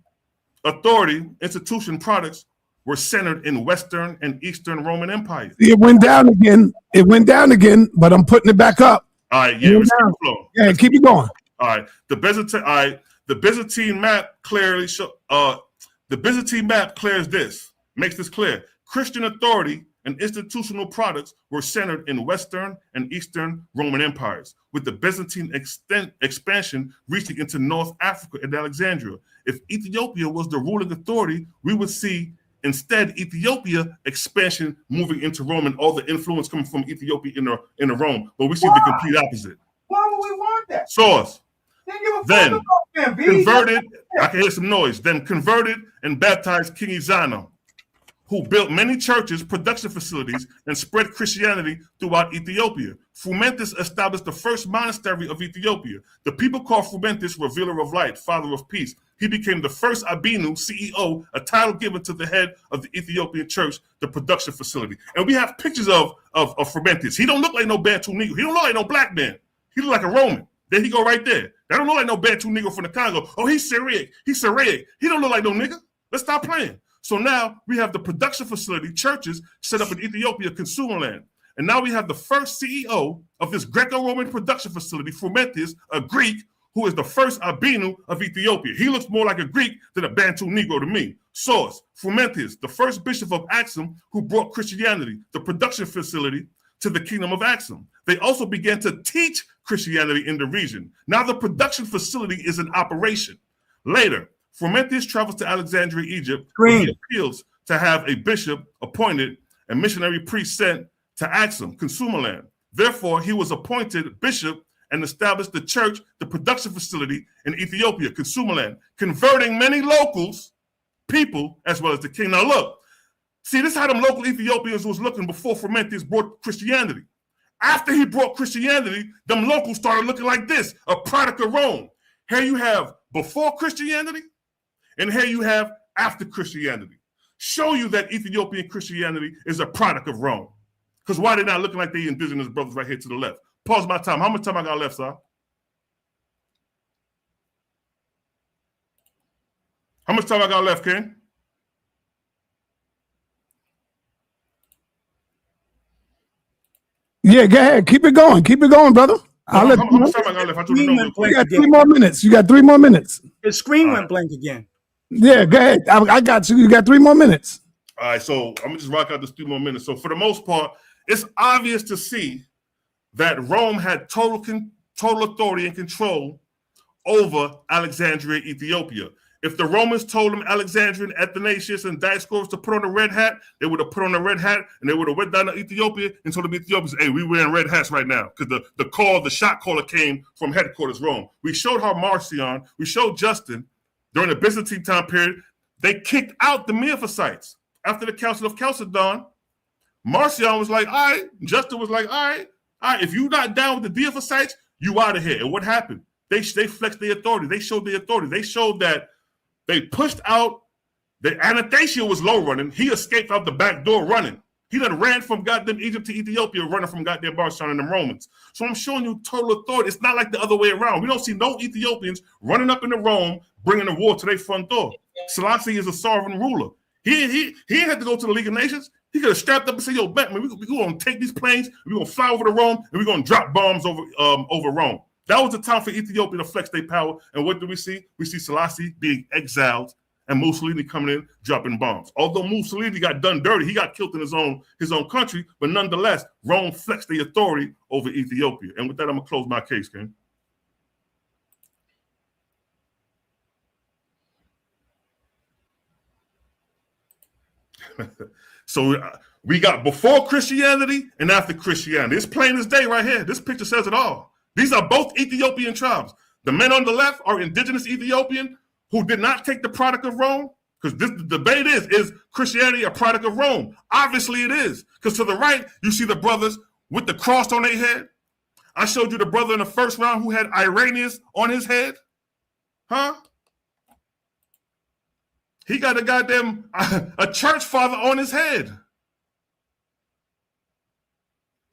authority, institution, products were centered in Western and Eastern Roman empires.
It went down again. It went down again, but I'm putting it back up.
All right, yeah,
keep it going.
All right, the Byzantine map clearly shows. The Byzantine map makes this clear. Christian authority and institutional products were centered in Western and Eastern Roman empires, with the Byzantine expansion reaching into North Africa and Alexandria. If Ethiopia was the ruling authority, we would see instead Ethiopia expansion moving into Rome and all the influence coming from Ethiopia in Rome. But we see the complete opposite.
Why would we want that?
Source. Then converted,
I
can hear some noise, then converted and baptized King Xion, who built many churches, production facilities, and spread Christianity throughout Ethiopia. Frumentius established the first monastery of Ethiopia. The people called Frumentius Revealer of Light, Father of Peace. He became the first Abinu, CEO, a title given to the head of the Ethiopian church, the production facility. And we have pictures of Frumentius. He don't look like no Bantu Negro. He don't look like no black man. He look like a Roman. There he go right there. That don't look like no Bantu Negro from the Congo. Oh, he's Syriac. He's Syriac. He don't look like no nigga. Let's stop playing. So now we have the production facility, churches set up in Ethiopia, consumer land. And now we have the first CEO of this Greco-Roman production facility, Frumentius, a Greek, who is the first Abinu of Ethiopia. He looks more like a Greek than a Bantu Negro to me. Source, Frumentius, the first bishop of Axum, who brought Christianity, the production facility, to the kingdom of Axum. They also began to teach Christianity in the region. Now the production facility is in operation. Later, Frumentius travels to Alexandria, Egypt, where he appeals to have a bishop appointed and missionary priest sent to Axum, consumer land. Therefore, he was appointed bishop and established the church, the production facility in Ethiopia, consumer land, converting many locals, people, as well as the king. Now look, See, this is how them local Ethiopians was looking before Frumentius brought Christianity. After he brought Christianity, them locals started looking like this, a product of Rome. Here you have before Christianity, and here you have after Christianity. Show you that Ethiopian Christianity is a product of Rome. Because why they not looking like they indigenous brothers right here to the left? Pause my time. How much time I got left, sir? How much time I got left, Ken?
Yeah, go ahead. Keep it going. Keep it going, brother.
How much time I got left? I told you no.
You got 3 more minutes. You got 3 more minutes.
His screen went blank again.
Yeah, go ahead. I got you. You got 3 more minutes.
All right, so I'm going to just rock out this 3 more minutes. So for the most part, it's obvious to see that Rome had total authority and control over Alexandria, Ethiopia. If the Romans told them Alexandrian, Athanasius, and Dioscorus to put on a red hat, they would have put on a red hat and they would have went down to Ethiopia and told the Ethiopians, hey, we wearing red hats right now because the shot caller came from headquarters Rome. We showed how Marcion, we showed Justin during the Byzantine time period, they kicked out the Miaphysites. After the Council of Chalcedon, Marcion was like, all right. Justin was like, all right. If you're not down with the Miaphysites, you out of here. And what happened? They flexed their authority. They showed their authority. They showed that they pushed out. The Anathasia was low running. He escaped out the back door running. He done ran from goddamn Egypt to Ethiopia, running from goddamn Marcion and the Romans. So I'm showing you total authority. It's not like the other way around. We don't see no Ethiopians running up into Rome, bringing the war to their front door. Selassie is a sovereign ruler. He ain't had to go to the League of Nations. He could have strapped up and said, yo, Batman, we're going to take these planes, we're going to fly over to Rome, and we're going to drop bombs over Rome. That was the time for Ethiopia to flex their power. And what do we see? We see Selassie being exiled and Mussolini coming in, dropping bombs. Although Mussolini got done dirty, he got killed in his own country, but nonetheless, Rome flexed the authority over Ethiopia. And with that, I'm going to close my case, Ken. So we got before Christianity and after Christianity. It's plain as day right here. This picture says it all. These are both Ethiopian tribes. The men on the left are indigenous Ethiopian who did not take the product of Rome, because this debate is Christianity a product of Rome? Obviously it is, because to the right, you see the brothers with the cross on their head. I showed you the brother in the first round who had Irenaeus on his head. Huh? He got a goddamn a church father on his head.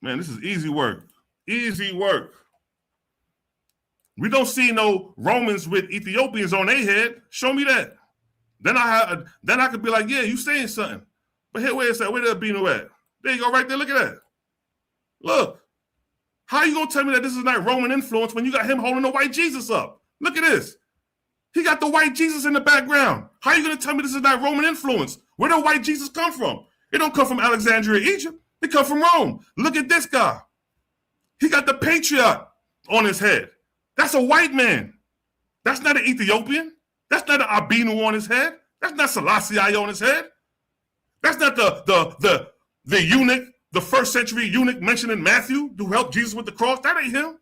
Man, this is easy work. Easy work. We don't see no Romans with Ethiopians on their head. Show me that. Then I could be like, yeah, you saying something. But here, where is that? Where the Albino at? There you go, right there. Look at that. Look. How you gonna tell me that this is not Roman influence when you got him holding the white Jesus up? Look at this. He got the white Jesus in the background. How are you going to tell me this is not Roman influence? Where did white Jesus come from? It don't come from Alexandria, Egypt. It come from Rome. Look at this guy. He got the patriarch on his head. That's a white man. That's not an Ethiopian. That's not an Albino on his head. That's not Selassie on his head. That's not the eunuch, the first century eunuch mentioned in Matthew who helped Jesus with the cross. That ain't him.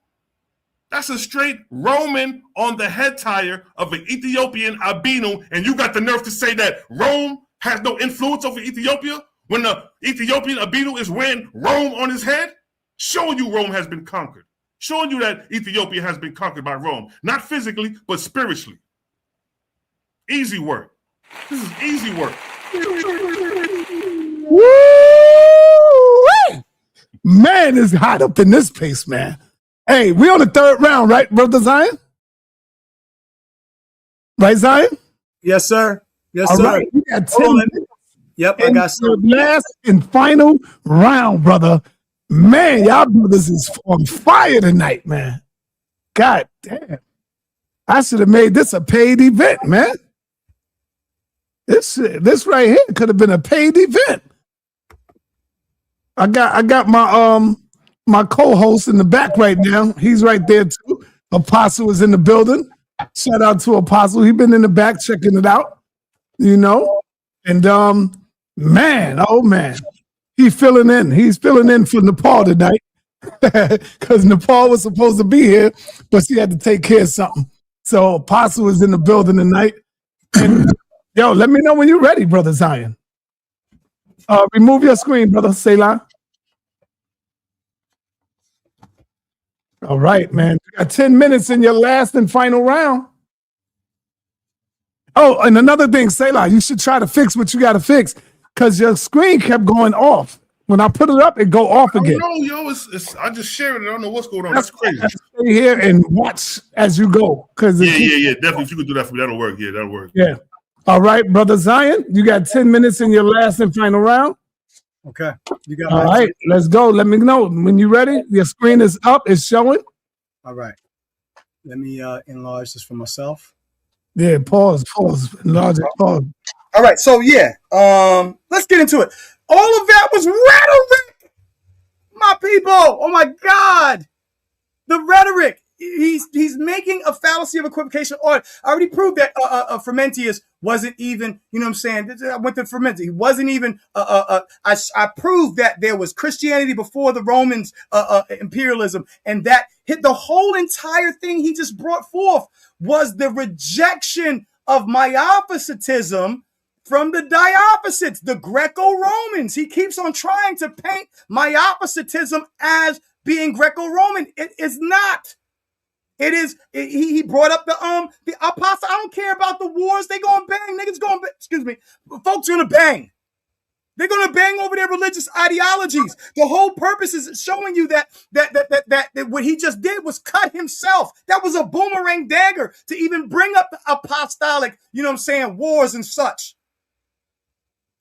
That's a straight Roman on the head tire of an Ethiopian albino, and you got the nerve to say that Rome has no influence over Ethiopia when the Ethiopian albino is wearing Rome on his head? Showing you Rome has been conquered. Showing you that Ethiopia has been conquered by Rome. Not physically, but spiritually. Easy work. This is easy work.
Woo! Man, it's hot up in this place, man. Hey, we on the 3rd round, right, Brother Xion? Right, Xion?
Yes, sir. Yes,
all
sir.
Right. We got 10 minutes.
Yep, I got some.
Last and final round, brother. Man, y'all brothers is on fire tonight, man. God damn. I should have made this a paid event, man. This right here could have been a paid event. I got my co-host in the back right now. He's right there too. Apostle is in the building. Shout out to Apostle. He's been in the back checking it out, you know. And man, oh man, he's filling in. He's filling in for Nepal tonight because Nepal was supposed to be here, but she had to take care of something. So Apostle is in the building tonight. And, yo, let me know when you're ready, Brother Xion. Remove your screen, brother Selah. All right, man. You got 10 minutes in your last and final round. Oh, and another thing, Selah, you should try to fix what you got to fix because your screen kept going off. When I put it up, it go off again.
No, yo, I just shared it. I don't know what's going on. That's crazy.
Stay here and watch as you go.
Yeah. Definitely, if you could do that for me, that'll work. Yeah, that'll work.
Yeah. All right, brother Xion, you got 10 minutes in your last and final round.
Okay. You got.
All right, let's go. Let me know when you're ready. Your screen is up. It's showing.
All right. Let me enlarge this for myself.
Yeah, pause, enlarge it, pause.
All right, so yeah, let's get into it. All of that was rhetoric, my people. Oh my God, the rhetoric. He's making a fallacy of equivocation. Or I already proved that Frumentius wasn't even, you know what I'm saying? I went to Frumentius. He wasn't even. I proved that there was Christianity before the Romans imperialism, and that hit the whole entire thing he just brought forth was the rejection of Miaphysitism from the Diophysites, the Greco-Romans. He keeps on trying to paint Miaphysitism as being Greco-Roman. It is not. It is. He brought up the apostle. I don't care about the wars. They gonna bang. Niggas gonna. Excuse me. Folks gonna bang. They're gonna bang over their religious ideologies. The whole purpose is showing you that what he just did was cut himself. That was a boomerang dagger to even bring up the apostolic, you know what I'm saying, wars and such.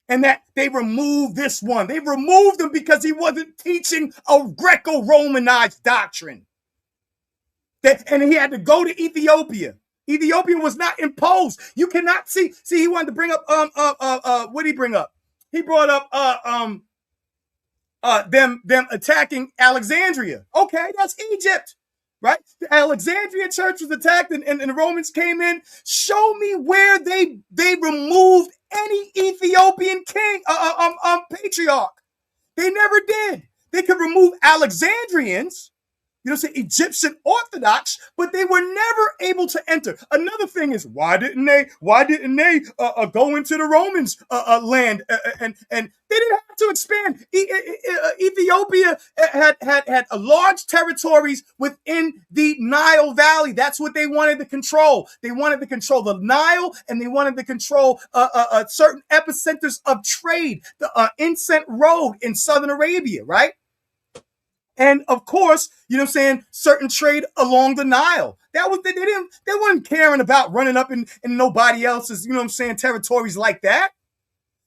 And that they removed this one. They removed him because he wasn't teaching a Greco-Romanized doctrine. And he had to go to Ethiopia. Ethiopia was not imposed. You cannot see. He wanted to bring up what did he bring up? He brought up them attacking Alexandria. Okay, that's Egypt, right? The Alexandria church was attacked, and the Romans came in. Show me where they removed any Ethiopian king, patriarch. They never did. They could remove Alexandrians, you know, say Egyptian Orthodox, but they were never able to enter. Another thing is, why didn't they go into the Romans' land? And they didn't have to expand. Ethiopia had large territories within the Nile Valley. That's what they wanted to control. They wanted to control the Nile, and they wanted to control certain epicenters of trade, the Incense Road in southern Arabia, right? And of course, you know what I'm saying, certain trade along the Nile. That was they weren't caring about running up in nobody else's, you know what I'm saying, territories like that.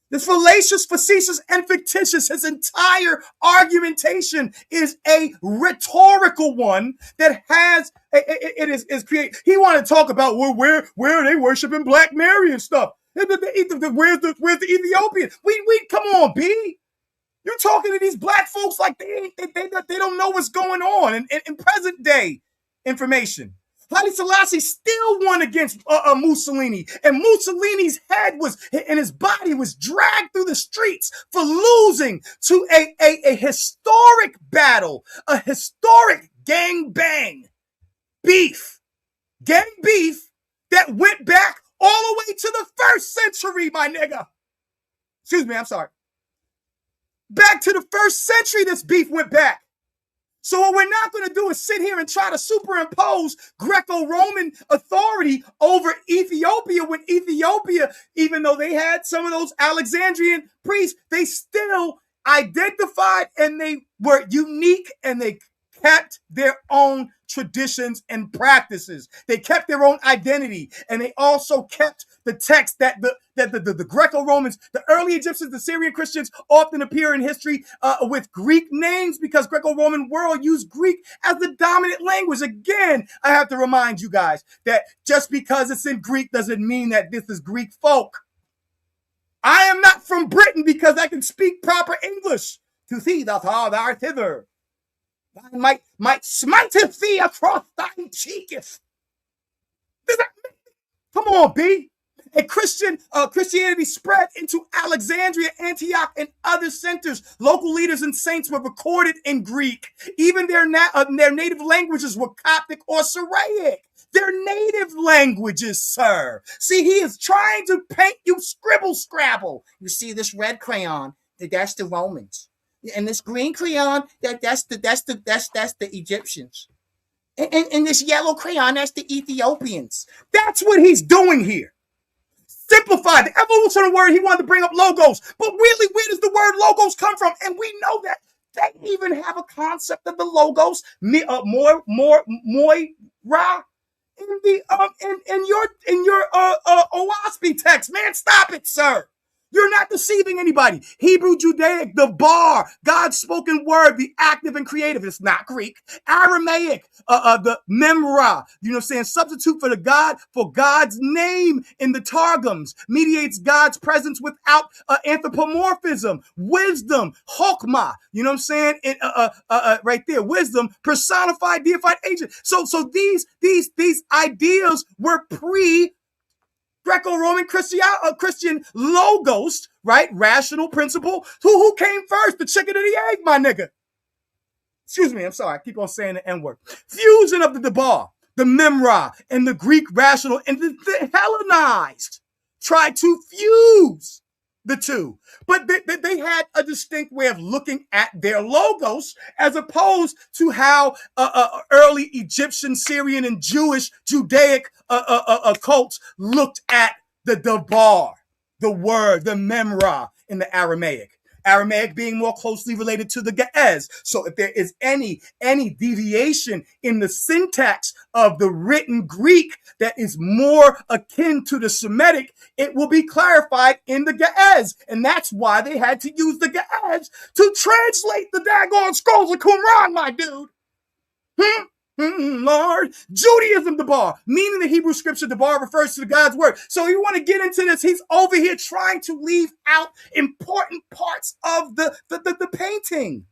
This fallacious, facetious, and fictitious. His entire argumentation is a rhetorical one that has is create. He wanted to talk about where are they worshiping Black Mary and stuff. Where's the Ethiopian? We come on, B. You're talking to these black folks like they don't know what's going on in present day information. Haile Selassie still won against Mussolini, and Mussolini's head and his body was dragged through the streets for losing to a historic battle, a historic gang beef that went back all the way to the 1st century, my nigga. Excuse me, I'm sorry. Back to the 1st century, this beef went back. So what we're not going to do is sit here and try to superimpose Greco-Roman authority over Ethiopia when Ethiopia, even though they had some of those Alexandrian priests, they still identified and they were unique and they kept their own traditions and practices. They kept their own identity, and they also kept the text that the Greco-Romans, the early Egyptians, the Syrian Christians often appear in history with Greek names because Greco-Roman world used Greek as the dominant language. Again, I have to remind you guys that just because it's in Greek doesn't mean that this is Greek folk. I am not from Britain because I can speak proper English. To thee that thou art hither, I might smiteth thee across thine cheeketh. Does that mean? Come on, B. And Christianity spread into Alexandria, Antioch, and other centers. Local leaders and saints were recorded in Greek. Even their native languages were Coptic or Syriac. Their native languages, sir. See, he is trying to paint you scribble scrabble. You see this red crayon? That's the Romans. And this green crayon, that's the Egyptians. And this yellow crayon, that's the Ethiopians. That's what he's doing here. Simplify the evolutionary word. He wanted to bring up logos, but really, where does the word logos come from? And we know that they even have a concept of the logos, moira, in your OWASP text. Man, stop it, sir. You're not deceiving anybody. Hebrew, Judaic, the bar, God's spoken word, the active and creative. It's not Greek. Aramaic, the memra, you know what I'm saying? Substitute for for God's name in the Targums, mediates God's presence without anthropomorphism. Wisdom, chokmah, you know what I'm saying? Right there, wisdom, personified, deified agent. So these ideas were Greco-Roman Christian logos, right? Rational principle. Who came first? The chicken or the egg, my nigga? Excuse me, I'm sorry. I keep on saying the N-word. Fusion of the Debar, the Memra, and the Greek rational, and the Hellenized tried to fuse the two. But they had a distinct way of looking at their logos as opposed to how early Egyptian, Syrian, and Jewish, Judaic cults looked at the Debar, the word, the Memra in the Aramaic. Aramaic being more closely related to the Ge'ez. So if there is any deviation in the syntax of the written Greek that is more akin to the Semitic, it will be clarified in the Ge'ez. And that's why they had to use the Ge'ez to translate the daggone scrolls of Qumran, my dude. Lord, Judaism, Debar, meaning the Hebrew scripture, Debar refers to God's word. So you want to get into this, he's over here trying to leave out important parts of the painting.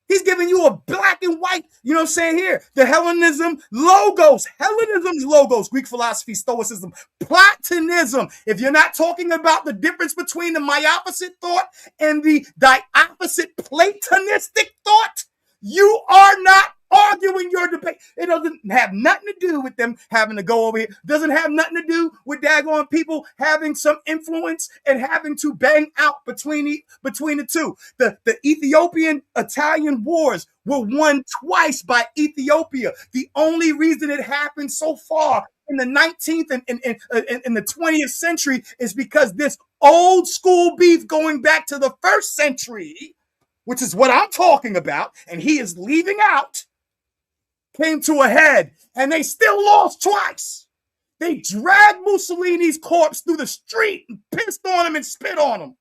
He's giving you a black and white, you know what I'm saying here, the Hellenism's logos, Greek philosophy, Stoicism, Platonism. If you're not talking about the difference between the myopposite thought and the diopposite Platonistic thought, you are not arguing your debate. It doesn't have nothing to do with them having to go over here. It doesn't have nothing to do with daggone people having some influence and having to bang out between the two. The Ethiopian-Italian wars were won twice by Ethiopia. The only reason it happened so far in the 19th and in the 20th century is because this old school beef going back to the first century, which is what I'm talking about, and he is leaving out, came to a head, and they still lost twice. They dragged Mussolini's corpse through the street and pissed on him and spit on him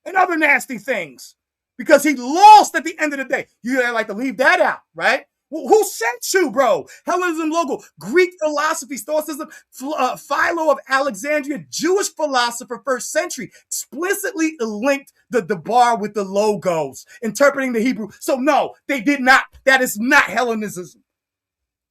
and other nasty things because he lost at the end of the day. You like to leave that out, right? Well, who sent you, bro? Hellenism logo, Greek philosophy, Stoicism, Philo of Alexandria, Jewish philosopher, first century, explicitly linked the Debar with the logos, interpreting the Hebrew. So no, they did not. That is not Hellenism.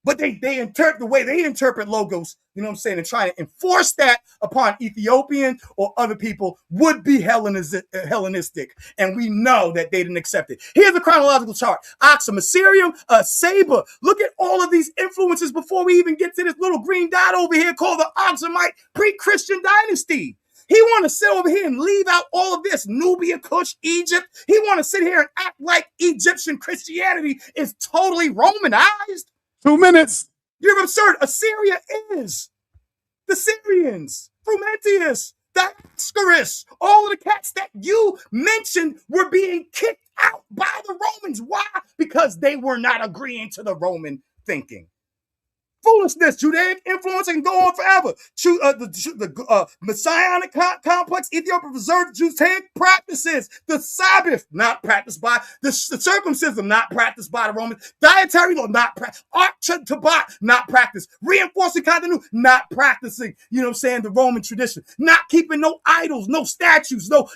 But they interpret the way they interpret logos, you know what I'm saying, and try to enforce that upon Ethiopian or other people would be Hellenistic. And we know that they didn't accept it. Here's a chronological chart. Oxum, Assyrium, Saber. Look at all of these influences before we even get to this little green dot over here called the Oxumite pre-Christian dynasty. He want to sit over here and leave out all of this. Nubia, Kush, Egypt. He want to sit here and act like Egyptian Christianity is totally Romanized.
2 minutes.
You're absurd. Assyria is. The Syrians, Frumentius, Dioscorus, all of the cats that you mentioned were being kicked out by the Romans. Why? Because they were not agreeing to the Roman thinking. Foolishness, Judaic influence, and go on forever. The Messianic complex, Ethiopia preserved Judaic practices. The Sabbath, not practiced by the circumcision, not practiced by the Romans. Dietary law, not practiced. Tabat, not practiced. Reinforcing continuity, not practicing. You know what I'm saying? The Roman tradition, not keeping no idols, no statues, no.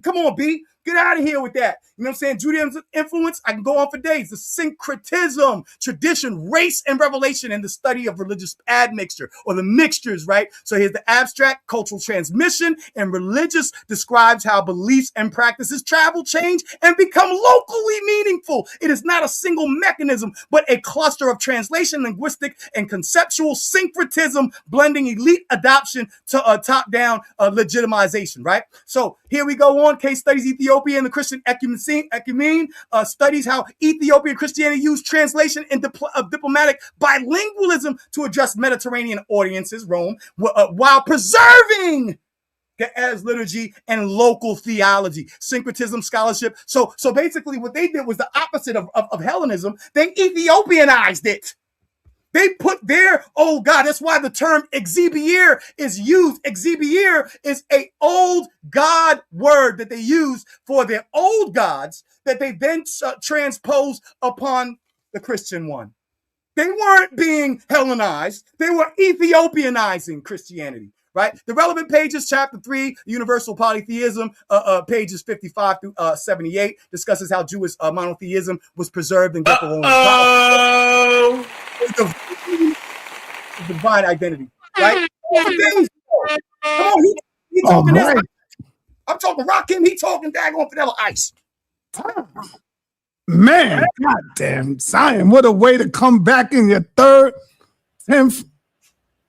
Come on, B. Get out of here with that. You know what I'm saying? Judaism's influence, I can go on for days. The syncretism, tradition, race, and revelation, and the study of religious admixture, or the mixtures, right? So here's the abstract, cultural transmission, and religious describes how beliefs and practices travel, change, and become locally meaningful. It is not a single mechanism, but a cluster of translation, linguistic, and conceptual syncretism, blending elite adoption to top-down legitimization, right? So here we go on, case studies, Ethiopia, Ethiopia and the Christian ecumene studies how Ethiopian Christianity used translation and diplomatic bilingualism to address Mediterranean audiences, Rome, while preserving as liturgy and local theology, syncretism, scholarship. So basically what they did was the opposite of Hellenism. They Ethiopianized it. They put their old God. That's why the term exhibier is used. Exhibier is an old God word that they use for their old gods that they then transpose upon the Christian one. They weren't being Hellenized. They were Ethiopianizing Christianity. Right? The relevant pages, chapter 3, universal polytheism, pages 55 through 78, discusses how Jewish monotheism was preserved in Greco-Roman divine identity. Right? Come on, he talking this. Right. I'm talking Rakim, he talking daggone vanilla ice.
Man, goddamn, Xion, what a way to come back in your 3rd, 10th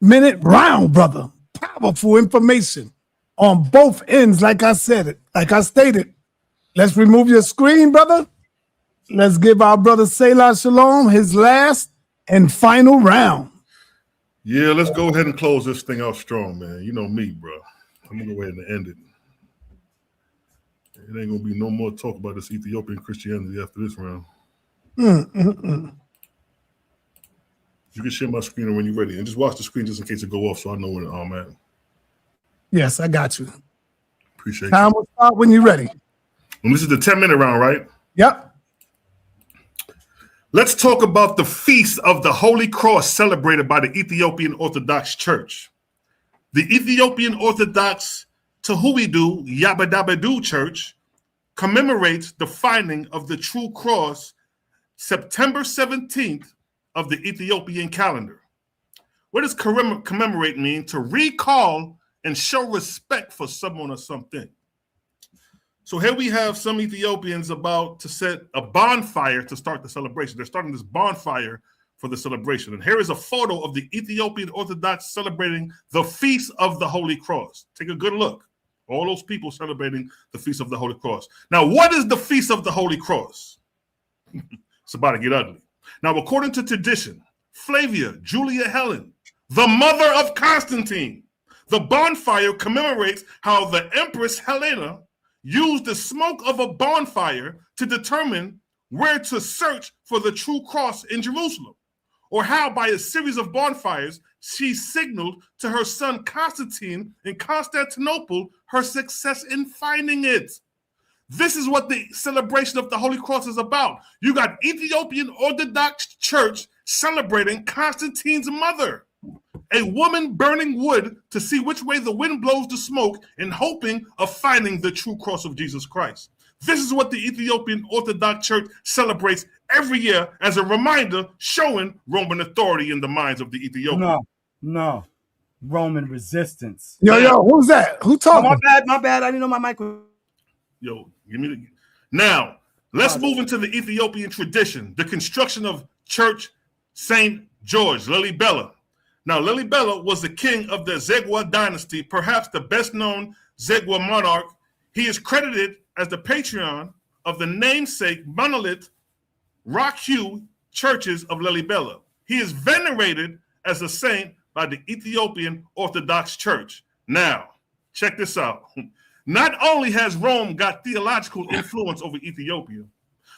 minute round, brother. Powerful information on both ends, like I stated. Let's remove your screen, brother. Let's give our brother Selah Shalom his last and final round.
Yeah, let's go ahead and close this thing out strong, man. You know me, bro. I'm gonna go ahead and end it. It ain't gonna be no more talk about this Ethiopian Christianity after this round. You can share my screen when you're ready, and just watch the screen just in case it go off, so I know when I'm at.
Yes, I got you.
Appreciate
Time will start when you're ready.
And this is the 10-minute round, right?
Yep.
Let's talk about the Feast of the Holy Cross celebrated by the Ethiopian Orthodox Church. The Ethiopian Orthodox Tehuidu Yabadabadu Church commemorates the finding of the true cross September 17th of the Ethiopian calendar. What does commemorate mean? To recall and show respect for someone or something. So here we have some Ethiopians about to set a bonfire to start the celebration. They're starting this bonfire for the celebration. And here is a photo of the Ethiopian Orthodox celebrating the Feast of the Holy Cross. Take a good look. All those people celebrating the Feast of the Holy Cross. Now, what is the Feast of the Holy Cross? It's about to get ugly. Now, according to tradition, Flavia Julia Helen, the mother of Constantine, the bonfire commemorates how the Empress Helena used the smoke of a bonfire to determine where to search for the true cross in Jerusalem, or how by a series of bonfires she signaled to her son Constantine in Constantinople her success in finding it. This is what the celebration of the Holy Cross is about. You got Ethiopian Orthodox Church celebrating Constantine's mother, a woman burning wood to see which way the wind blows the smoke and hoping of finding the true cross of Jesus Christ. This is what the Ethiopian Orthodox Church celebrates every year as a reminder showing Roman authority in the minds of the Ethiopians.
No. Roman resistance.
Yo, who's that? Who talking?
Oh, my bad. I didn't know my mic was...
Yo, give me the... Now, let's move into the Ethiopian tradition, the construction of Church St. George, Lalibela. Now, Lalibela was the king of the Zegwa dynasty, perhaps the best-known Zegwa monarch. He is credited as the patron of the namesake monolith rock-hewn churches of Lalibela. He is venerated as a saint by the Ethiopian Orthodox Church. Now, check this out. Not only has Rome got theological influence over Ethiopia,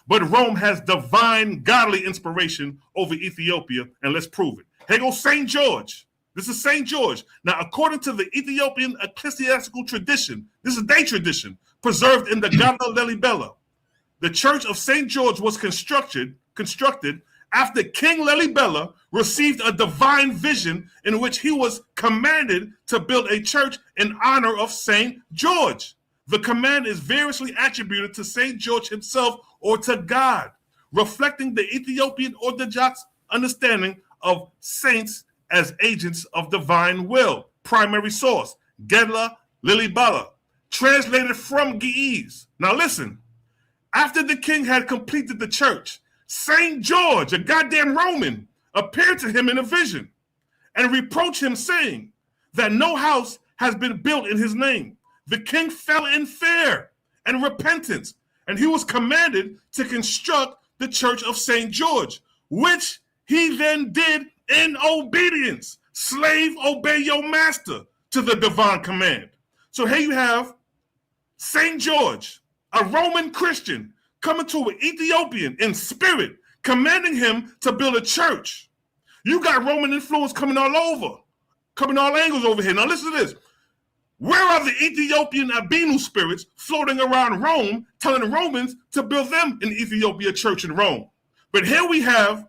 but Rome has divine godly inspiration over Ethiopia, and let's prove it. Here goes St. George. This is St. George. Now, according to the Ethiopian ecclesiastical tradition, this is their tradition, preserved in the Gada Lalibela. The church of St. George was constructed after King Lalibela received a divine vision in which he was commanded to build a church in honor of St. George. The command is variously attributed to St. George himself or to God, reflecting the Ethiopian Orthodox understanding of saints as agents of divine will. Primary source, Gedla Lalibela, translated from Ge'ez. Now listen, after the king had completed the church, St. George, a goddamn Roman, appeared to him in a vision and reproached him, saying that no house has been built in his name. The king fell in fear and repentance. And he was commanded to construct the Church of St. George, which he then did in obedience. Slave, obey your master, to the divine command. So here you have St. George, a Roman Christian, coming to an Ethiopian in spirit, commanding him to build a church. You got Roman influence coming all over, coming all angles over here. Now listen to this. Where are the Ethiopian Abinu spirits floating around Rome, telling the Romans to build them an Ethiopia church in Rome? But here we have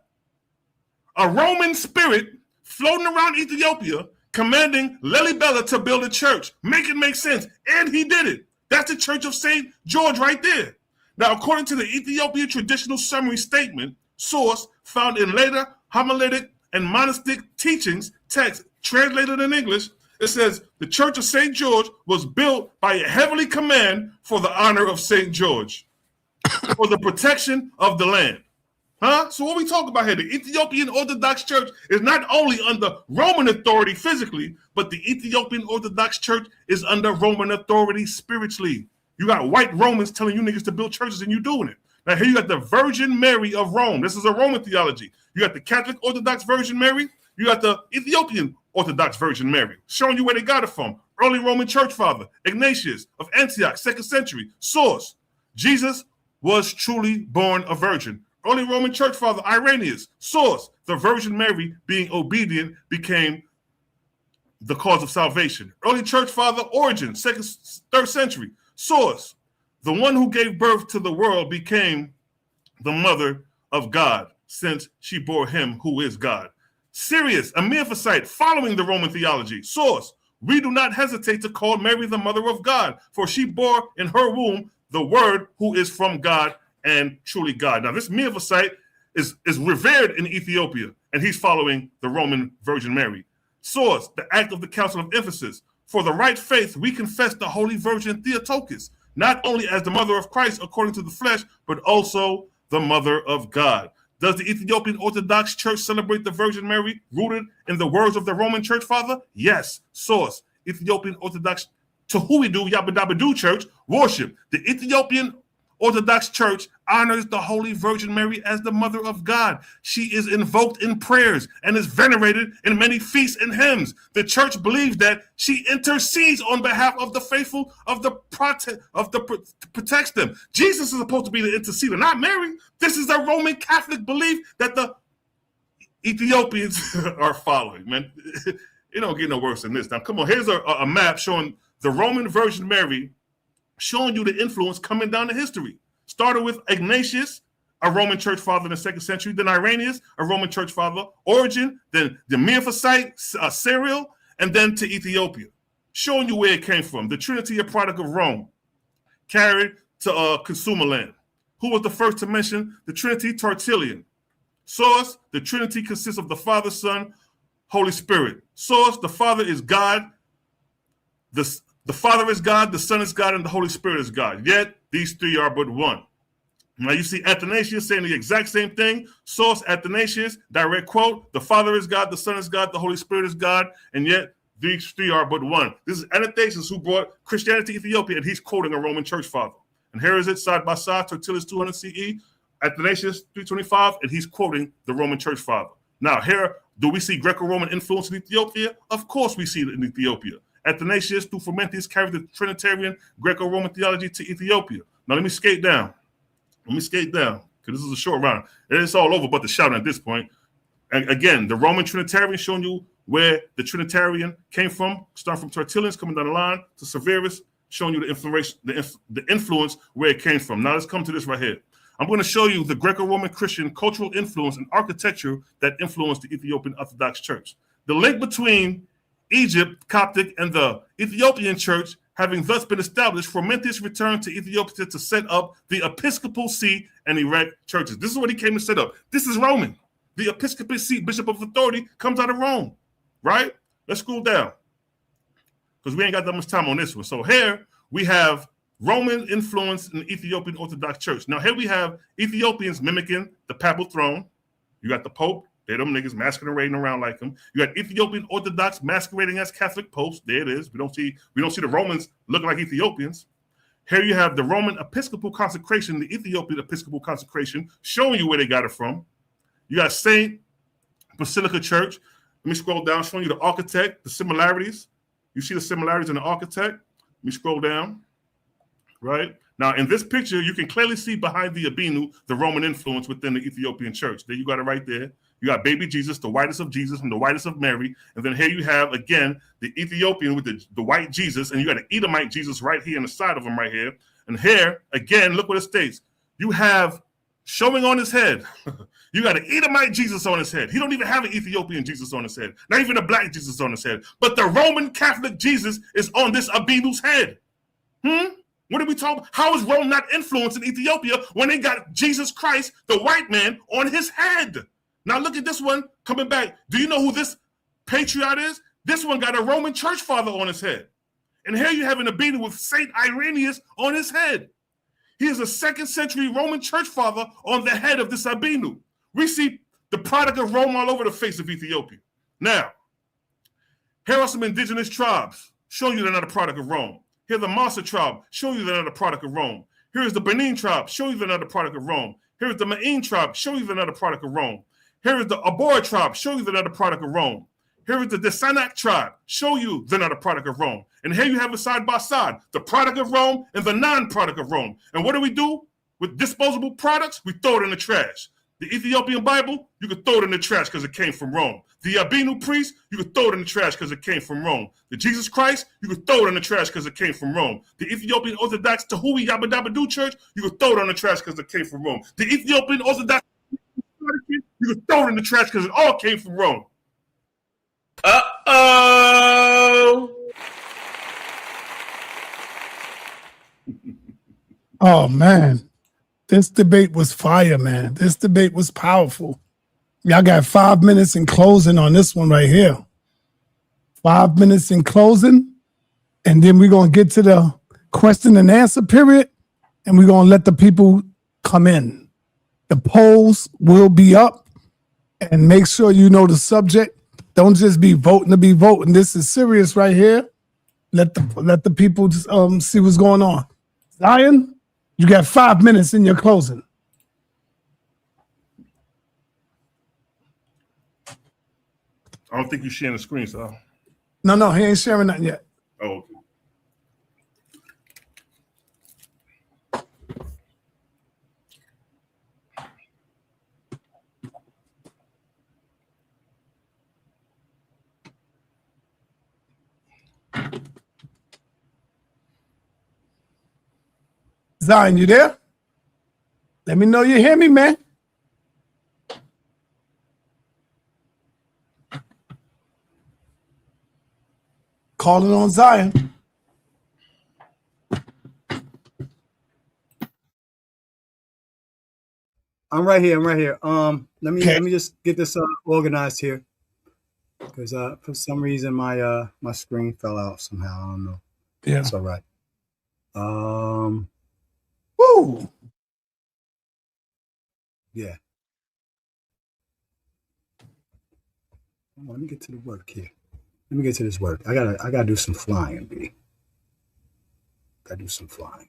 a Roman spirit floating around Ethiopia, commanding Lelibela to build a church. Make it make sense. And he did it. That's the Church of St. George right there. Now, according to the Ethiopian Traditional Summary Statement, source found in later homiletic and monastic teachings, text translated in English, it says, the Church of St. George was built by a heavenly command for the honor of St. George, for the protection of the land. So what we talk about here, the Ethiopian Orthodox Church is not only under Roman authority physically, but the Ethiopian Orthodox Church is under Roman authority spiritually. You got white Romans telling you niggas to build churches and you doing it. Now here you got the Virgin Mary of Rome. This is a Roman theology. You got the Catholic Orthodox Virgin Mary. You got the Ethiopian Orthodox Virgin Mary, showing you where they got it from. Early Roman Church Father, Ignatius of Antioch, 2nd century. Source, Jesus was truly born a virgin. Early Roman Church Father, Irenaeus. Source, the Virgin Mary being obedient became the cause of salvation. Early Church Father, Origen, 3rd century. Source, the one who gave birth to the world became the mother of God, since she bore him who is God. Sirius, a Miaphysite following the Roman theology. Source, we do not hesitate to call Mary the mother of God, for she bore in her womb the word who is from God and truly God. Now, this Miaphysite is revered in Ethiopia, and he's following the Roman Virgin Mary. Source, the Act of the Council of Ephesus. For the right faith, we confess the Holy Virgin Theotokos, not only as the mother of Christ according to the flesh, but also the mother of God. Does the Ethiopian Orthodox Church celebrate the Virgin Mary rooted in the words of the Roman Church Father? Yes. Source, Ethiopian Orthodox Tehuidu Yabadabadu Church worship. The Ethiopian Orthodox Church honors the Holy Virgin Mary as the Mother of God. She is invoked in prayers and is venerated in many feasts and hymns. The Church believes that she intercedes on behalf of the faithful, protects them. Jesus is supposed to be the interceder, not Mary. This is a Roman Catholic belief that the Ethiopians are following. Man, it don't get no worse than this. Now, come on, here's a map showing the Roman Virgin Mary, showing you the influence coming down the history. Started with Ignatius, a Roman church father in the 2nd century, then Irenaeus, a Roman church father, Origen, then the Miaphysite, Cyril, and then to Ethiopia. Showing you where it came from. The Trinity, a product of Rome, carried to consumer land. Who was the first to mention the Trinity? Tertullian. Source, the Trinity consists of the Father, Son, Holy Spirit. Source, the Father is God, the Father is God, the Son is God, and the Holy Spirit is God. Yet, these three are but one. Now, you see Athanasius saying the exact same thing. Source, Athanasius, direct quote, the Father is God, the Son is God, the Holy Spirit is God, and yet these three are but one. This is Athanasius who brought Christianity to Ethiopia, and he's quoting a Roman church father. And here is it, side by side, Tertullius 200 CE, Athanasius 325, and he's quoting the Roman church father. Now, here, do we see Greco-Roman influence in Ethiopia? Of course we see it in Ethiopia. Athanasius through Frumentius carried the Trinitarian Greco-Roman theology to Ethiopia. Now let me skate down. Because this is a short round. It's all over but the shouting at this point. And again, the Roman Trinitarian showing you where the Trinitarian came from, starting from Tertullian, coming down the line to Severus, showing you the influence where it came from. Now let's come to this right here. I'm going to show you the Greco-Roman Christian cultural influence and architecture that influenced the Ethiopian Orthodox Church. The link between Egypt, Coptic, and the Ethiopian church having thus been established, Frumentius returned to Ethiopia to set up the episcopal see and erect churches. This is what he came to set up. This is Roman. The episcopal see, bishop of authority, comes out of Rome, right? Let's scroll down because we ain't got that much time on this one. So here we have Roman influence in the Ethiopian Orthodox Church. Now here we have Ethiopians mimicking the papal throne. You got the Pope. They're them niggas masquerading around like him. You got Ethiopian Orthodox masquerading as Catholic popes. There it is. We don't see the Romans looking like Ethiopians. Here you have the Roman Episcopal consecration, the Ethiopian Episcopal consecration, showing you where they got it from. You got Saint Basilica Church. Let me scroll down, showing you the architect, the similarities. You see the similarities in the architect? Let me scroll down, right? Now, in this picture, you can clearly see behind the Abinu, the Roman influence within the Ethiopian church. There you got it right there. You got baby Jesus, the whitest of Jesus, and the whitest of Mary. And then here you have, again, the Ethiopian with the white Jesus, and you got an Edomite Jesus right here on the side of him right here. And here, again, look what it states. You have showing on his head. You got an Edomite Jesus on his head. He don't even have an Ethiopian Jesus on his head. Not even a black Jesus on his head. But the Roman Catholic Jesus is on this Abinu's head. What are we talking? How is Rome not influencing Ethiopia when they got Jesus Christ, the white man, on his head? Now look at this one coming back. Do you know who this patriot is? This one got a Roman church father on his head. And here you have an Abinu with Saint Irenaeus on his head. He is a 2nd century Roman church father on the head of this Abinu. We see the product of Rome all over the face of Ethiopia. Now, here are some indigenous tribes showing you they're not a product of Rome. Here's the Masa tribe, showing you they're not a product of Rome. Here's the Benin tribe, showing you they're not a product of Rome. Here's the Ma'in tribe, showing you they're not a product of Rome. Here is the Abora tribe, showing you they're not a product of Rome. Here is the Desanak tribe, show you they're not a product of Rome. And here you have it side by side, the product of Rome and the non-product of Rome. And what do we do with disposable products? We throw it in the trash. The Ethiopian Bible, you could throw it in the trash because it came from Rome. The Abinu priest, you could throw it in the trash because it came from Rome. The Jesus Christ, you could throw it in the trash because it came from Rome. The Ethiopian Orthodox Tahui Yabba Church, you could throw it on the trash because it came from Rome. The Ethiopian Orthodox, you could throw it in the trash because it all came from Rome.
Oh, man. This debate was fire, man. This debate was powerful. Y'all got 5 minutes in closing on this one right here. 5 minutes in closing, and then we're going to get to the question and answer period, and we're going to let the people come in. The polls will be up, and make sure you know the subject. Don't just be voting to be voting. This is serious right here. Let the people see what's going on. Xion, you got 5 minutes in your closing.
I don't think you're sharing the screen, so.
No, he ain't sharing nothing yet.
Oh, okay.
Xion, you there? Let me know you hear me, man. Calling on Xion.
I'm right here. Let me just get this organized here, because for some reason my screen fell out somehow. I don't know.
Yeah,
it's all right.
Woo.
Yeah. Let me get to the work here. Let me get to this work. I gotta do some flying, B. Gotta do some flying.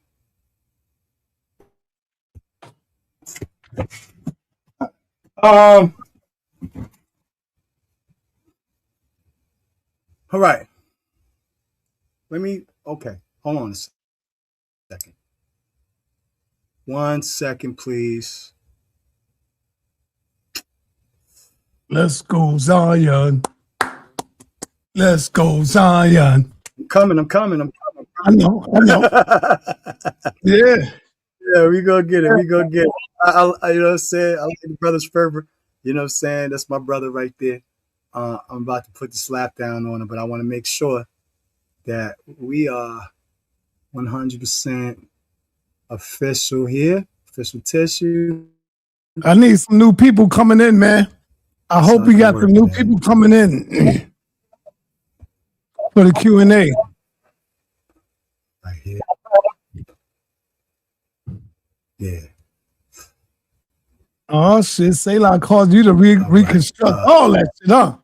All right. Okay. Hold on a second. 1 second, please.
Let's go, Xion. Let's go, Xion.
I'm coming.
I know. Yeah.
Yeah, we gonna get it. I you know what I'm saying? I like the brother's fervor. You know what I'm saying? That's my brother right there. I'm about to put the slap down on him, but I want to make sure that we are 100% official here. Official tissue.
I need some new people coming in, man. I hope we got some new people coming in for the Q&A.
Right here. Yeah.
Oh, shit. Selah called you to reconstruct all that shit, huh?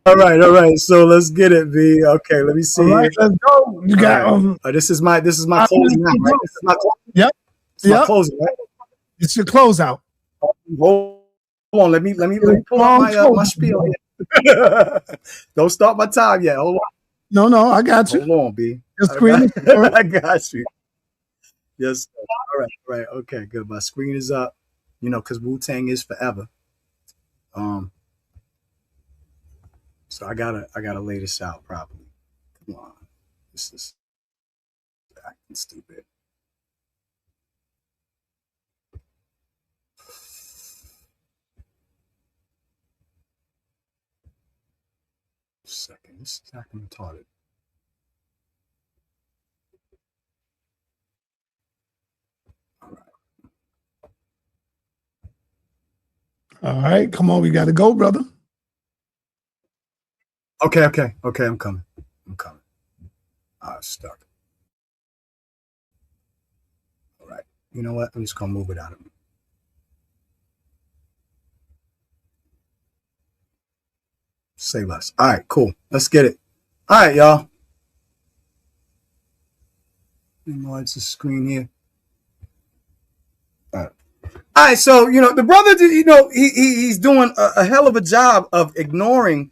All right. So let's get it, B. Okay, let me see.
All right, let's go. You got
this is my closing out, right? This is my
Yep.
my closing, right?
It's your closeout.
Hold on, let me pull out my spiel here. Don't start my time yet. Hold on.
No, I got you.
Hold on, B.
I
got you. Yes. All right. Okay, good. My screen is up. You know, because Wu-Tang is forever. So I gotta lay this out properly. Come on. This is acting stupid. Second, this is acting retarded.
All right, come on, we gotta go, brother.
Okay, I'm coming. Stuck. All right. You know what? I'm just gonna move it out of me. Say less. All right, cool. Let's get it. All right, y'all. Enlarge the screen here. All right. So the brother, he's doing a hell of a job of ignoring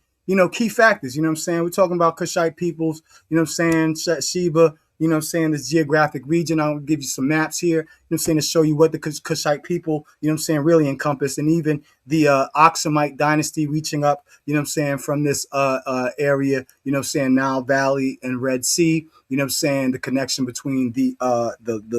key factors. You know what I'm saying? We're talking about Kushite peoples. You know what I'm saying? Sheba. You know what I'm saying? This geographic region. I'll give you some maps here. You know what I'm saying? To show you what the Kushite people, you know what I'm saying, really encompass, and even the Aksumite dynasty reaching up, you know what I'm saying, from this area, you know what I'm saying, Nile Valley and Red Sea. You know what I'm saying? The connection between the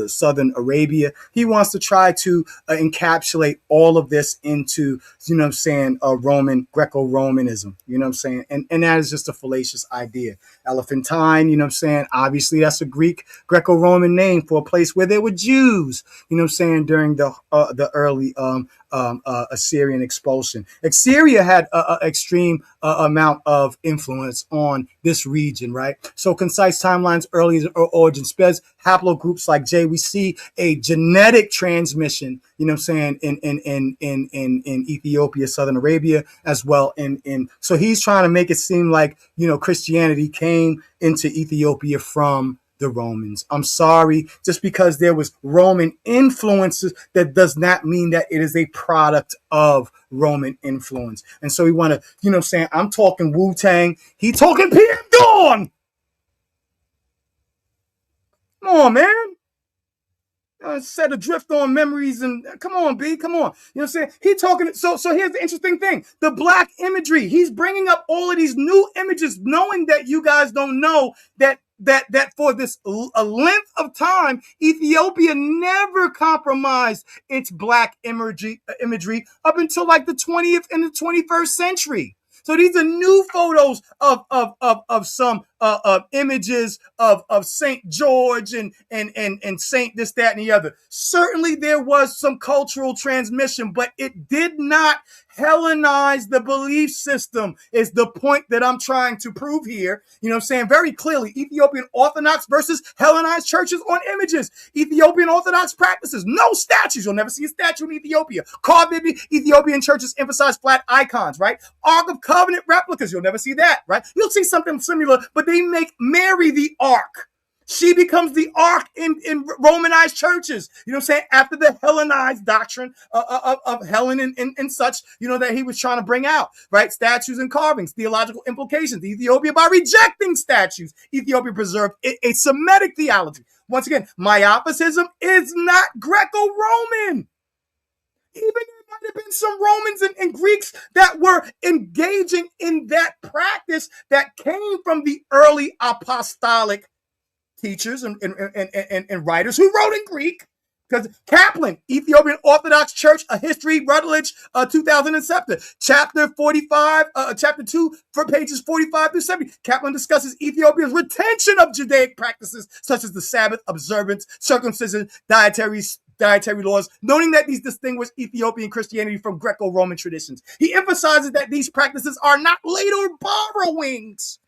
southern Arabia. He wants to try to encapsulate all of this into, you know what I'm saying, Roman, Greco-Romanism. You know what I'm saying? And that is just a fallacious idea. Elephantine, you know what I'm saying? Obviously, that's a Greek Greco-Roman name for a place where there were Jews, you know what I'm saying, during the early Assyrian expulsion. Assyria had an extreme amount of influence on this region, right? So concise timelines, early origin spreads, haplogroups like J. We see a genetic transmission, you know what I'm saying, in Ethiopia, Southern Arabia, as well. So he's trying to make it seem like, Christianity came into Ethiopia from the Romans. I'm sorry, just because there was Roman influences, that does not mean that it is a product of Roman influence. And so we want to, you know what I'm saying, I'm talking Wu-Tang, he talking PM Dawn. Come on, man. Set adrift on memories, and come on, B, come on. You know what I'm saying? He talking, so here's the interesting thing. The black imagery, he's bringing up all of these new images, knowing that you guys don't know that for this a length of time, Ethiopia never compromised its black imagery up until like the 20th and the 21st century. So these are new photos of some images of Saint George and Saint this, that, and the other. Certainly there was some cultural transmission, but it did not Hellenize the belief system, is the point that I'm trying to prove here. You know what I'm saying? Very clearly, Ethiopian Orthodox versus Hellenized churches on images. Ethiopian Orthodox practices, no statues. You'll never see a statue in Ethiopia. Carved Ethiopian churches emphasize flat icons, right? Ark of Covenant replicas, you'll never see that, right? You'll see something similar, but they make Mary the Ark. She becomes the ark in Romanized churches, you know what I'm saying, after the Hellenized doctrine of Helen and such, that he was trying to bring out, right? Statues and carvings, theological implications. Ethiopia, by rejecting statues, Ethiopia preserved a Semitic theology. Once again, Miaphysitism is not Greco-Roman. Even there might have been some Romans and Greeks that were engaging in that practice that came from the early apostolic teachers and writers who wrote in Greek. Because Kaplan, Ethiopian Orthodox Church, A History, Rutledge, 2007, chapter 45, chapter 2, for pages 45 through 70. Kaplan discusses Ethiopia's retention of Judaic practices, such as the Sabbath observance, circumcision, dietary laws, noting that these distinguish Ethiopian Christianity from Greco-Roman traditions. He emphasizes that these practices are not later borrowings.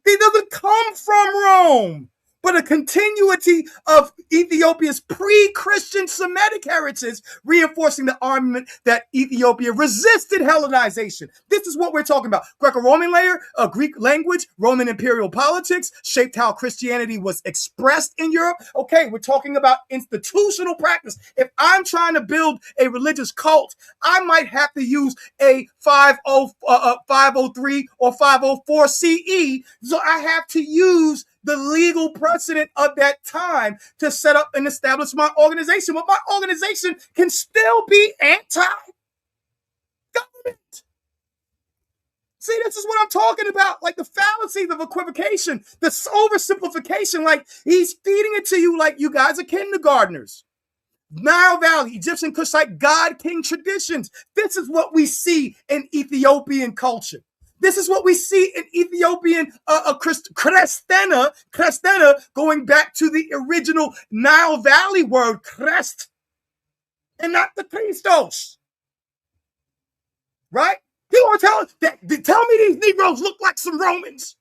They doesn't come from Rome. but a continuity of Ethiopia's pre-Christian Semitic heritage, reinforcing the argument that Ethiopia resisted Hellenization. This is what we're talking about. Greco-Roman layer, Greek language, Roman imperial politics, shaped how Christianity was expressed in Europe. Okay, we're talking about institutional practice. If I'm trying to build a religious cult, I might have to use a 503 or 504 CE, so I have to use the legal precedent of that time to set up and establish my organization. But my organization can still be anti-government. See, this is what I'm talking about. Like the fallacies of equivocation, the oversimplification, like he's feeding it to you like you guys are kindergartners. Nile Valley, Egyptian Kushite God King traditions. This is what we see in Ethiopian culture. This is what we see in Ethiopian Krestena, going back to the original Nile Valley word, Krest, and not the Christos. Right? You want to tell me these Negroes look like some Romans?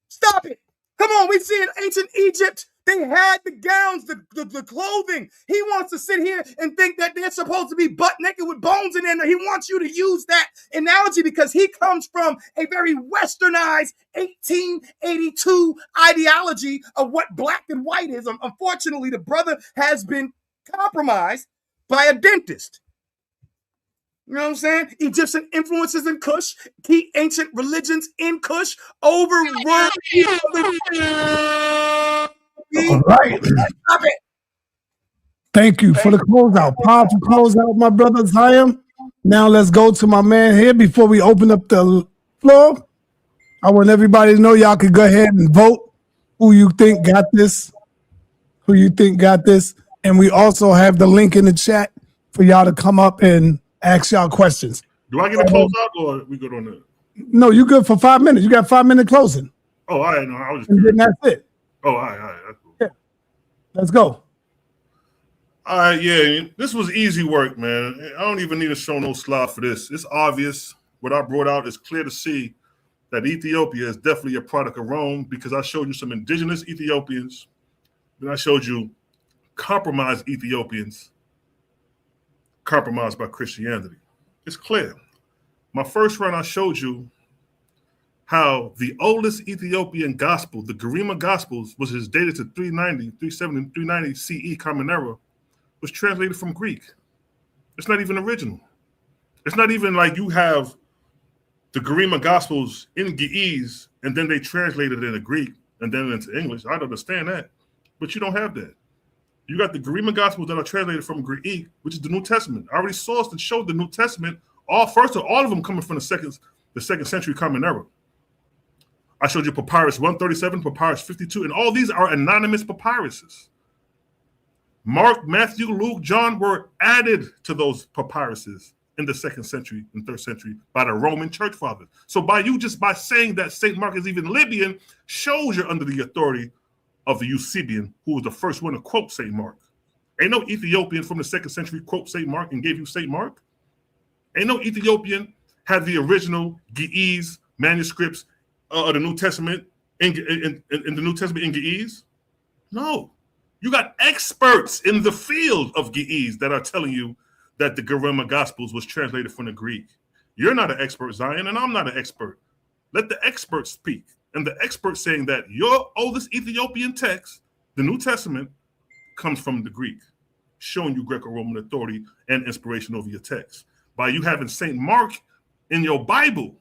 Stop it. Come on, we see in ancient Egypt, they had the gowns, the clothing. He wants to sit here and think that they're supposed to be butt naked with bones in there. He wants you to use that analogy because he comes from a very westernized 1882 ideology of what black and white is. Unfortunately, the brother has been compromised by a dentist. You know what I'm saying? Egyptian influences in Kush, key ancient religions in Kush, overrun.
All right.
Stop it.
Thank you for the closeout. Powerful closeout, my brother Xion. Now let's go to my man here before we open up the floor. I want everybody to know y'all can go ahead and vote who you think got this, And we also have the link in the chat for y'all to come up and ask y'all questions.
Do I get a closeout or we good on that?
No, you good for 5 minutes. You got 5 minute closing.
Oh, all right. No, I was just
and then that's it.
Oh, all right. That's cool.
Yeah. Let's go.
All right, yeah. This was easy work, man. I don't even need to show no slide for this. It's obvious. What I brought out is clear to see that Ethiopia is definitely a product of Rome because I showed you some indigenous Ethiopians. Then I showed you compromised Ethiopians compromised by Christianity. It's clear. My first run, I showed you how the oldest Ethiopian gospel, the Garima Gospels, which is dated to 390, 370, 390 CE Common Era, was translated from Greek. It's not even original. It's not even like you have the Garima Gospels in Ge'ez and then they translated it into Greek and then into English. I'd understand that, but you don't have that. You got the Garima Gospels that are translated from Greek, which is the New Testament. I already sourced and showed the New Testament, all of them coming from the second century Common Era. I showed you Papyrus 137, Papyrus 52, and all these are anonymous papyruses. Mark, Matthew, Luke, John were added to those papyruses in the 2nd century and 3rd century by the Roman church fathers. So by saying that St. Mark is even Libyan shows you're under the authority of the Eusebian, who was the first one to quote St. Mark. Ain't no Ethiopian from the 2nd century quote St. Mark and gave you St. Mark. Ain't no Ethiopian had the original Ge'ez manuscripts of the New Testament in the New Testament in Ge'ez. No. You got experts in the field of Ge'ez that are telling you that the Garima Gospels was translated from the Greek. You're not an expert, Xion, and I'm not an expert. Let the experts speak. And the experts saying that your oldest Ethiopian text, the New Testament, comes from the Greek, showing you Greco-Roman authority and inspiration over your text. By you having St. Mark in your Bible,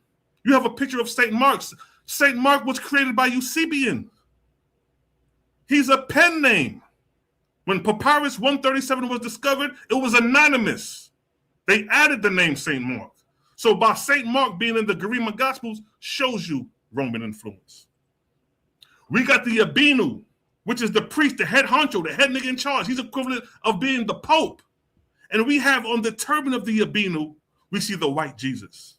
you have a picture of St. Mark. St. Mark was created by Eusebian. He's a pen name. When Papyrus 137 was discovered, it was anonymous. They added the name St. Mark. So by St. Mark being in the Garima Gospels shows you Roman influence. We got the Abinu, which is the priest, the head honcho, the head nigga in charge. He's equivalent of being the Pope. And we have on the turban of the Abinu, we see the white Jesus.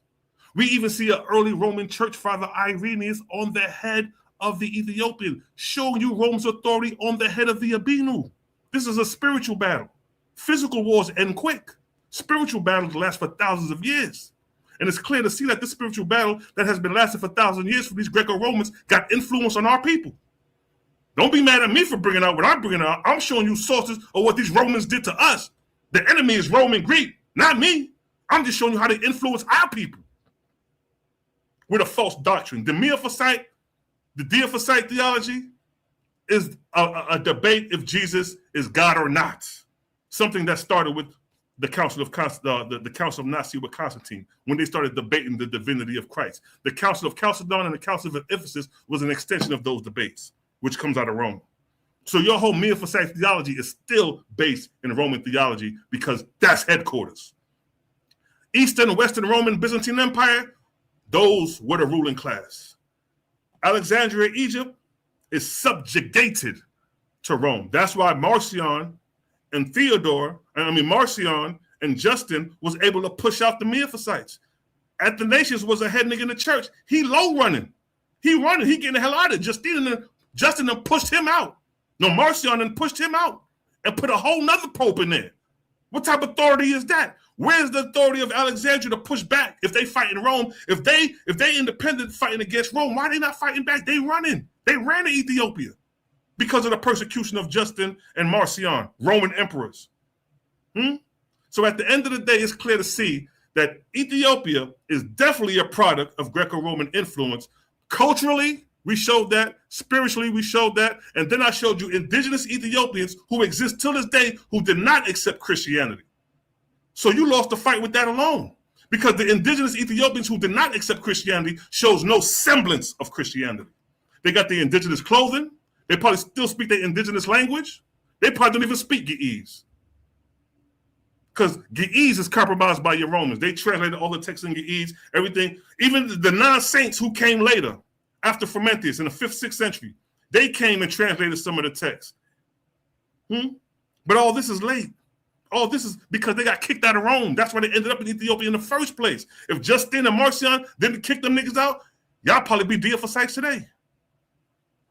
We even see an early Roman church father, Irenaeus, on the head of the Ethiopian, showing you Rome's authority on the head of the Abinu. This is a spiritual battle. Physical wars end quick. Spiritual battles last for thousands of years. And it's clear to see that this spiritual battle that has been lasting for 1,000 years for these Greco-Romans got influence on our people. Don't be mad at me for bringing out what I'm bringing out. I'm showing you sources of what these Romans did to us. The enemy is Roman Greek, not me. I'm just showing you how they influence our people with a false doctrine. The Miaphysite theology is a debate if Jesus is God or not. Something that started with the Council of the Council of Nicaea with Constantine, when they started debating the divinity of Christ. The Council of Chalcedon and the Council of Ephesus was an extension of those debates, which comes out of Rome. So your whole Miaphysite theology is still based in Roman theology because that's headquarters. Eastern and Western Roman Byzantine Empire, those were the ruling class. Alexandria, Egypt, is subjugated to Rome. That's why Marcion and Justin was able to push out the Miaphysites. Athanasius was a head nigga in the church. He low running. He getting the hell out of it. Justin then pushed him out. No, Marcion then pushed him out and put a whole nother pope in there. What type of authority is that? Where's the authority of Alexandria to push back if they fight in Rome? If they independent fighting against Rome, why are they not fighting back? They running. They ran to Ethiopia because of the persecution of Justin and Marcion, Roman emperors. So at the end of the day, it's clear to see that Ethiopia is definitely a product of Greco-Roman influence. Culturally, we showed that. Spiritually, we showed that. And then I showed you indigenous Ethiopians who exist till this day who did not accept Christianity. So you lost the fight with that alone, because the indigenous Ethiopians who did not accept Christianity shows no semblance of Christianity. They got the indigenous clothing. They probably still speak their indigenous language. They probably don't even speak Ge'ez, because Ge'ez is compromised by your Romans. They translated all the texts in Ge'ez, everything. Even the non-saints who came later, after Frumentius in the 5th, 6th century, they came and translated some of the texts. But all this is late. All this is because they got kicked out of Rome. That's why they ended up in Ethiopia in the first place. If Justin and Marcion didn't kick them niggas out, y'all probably be Miaphysites today.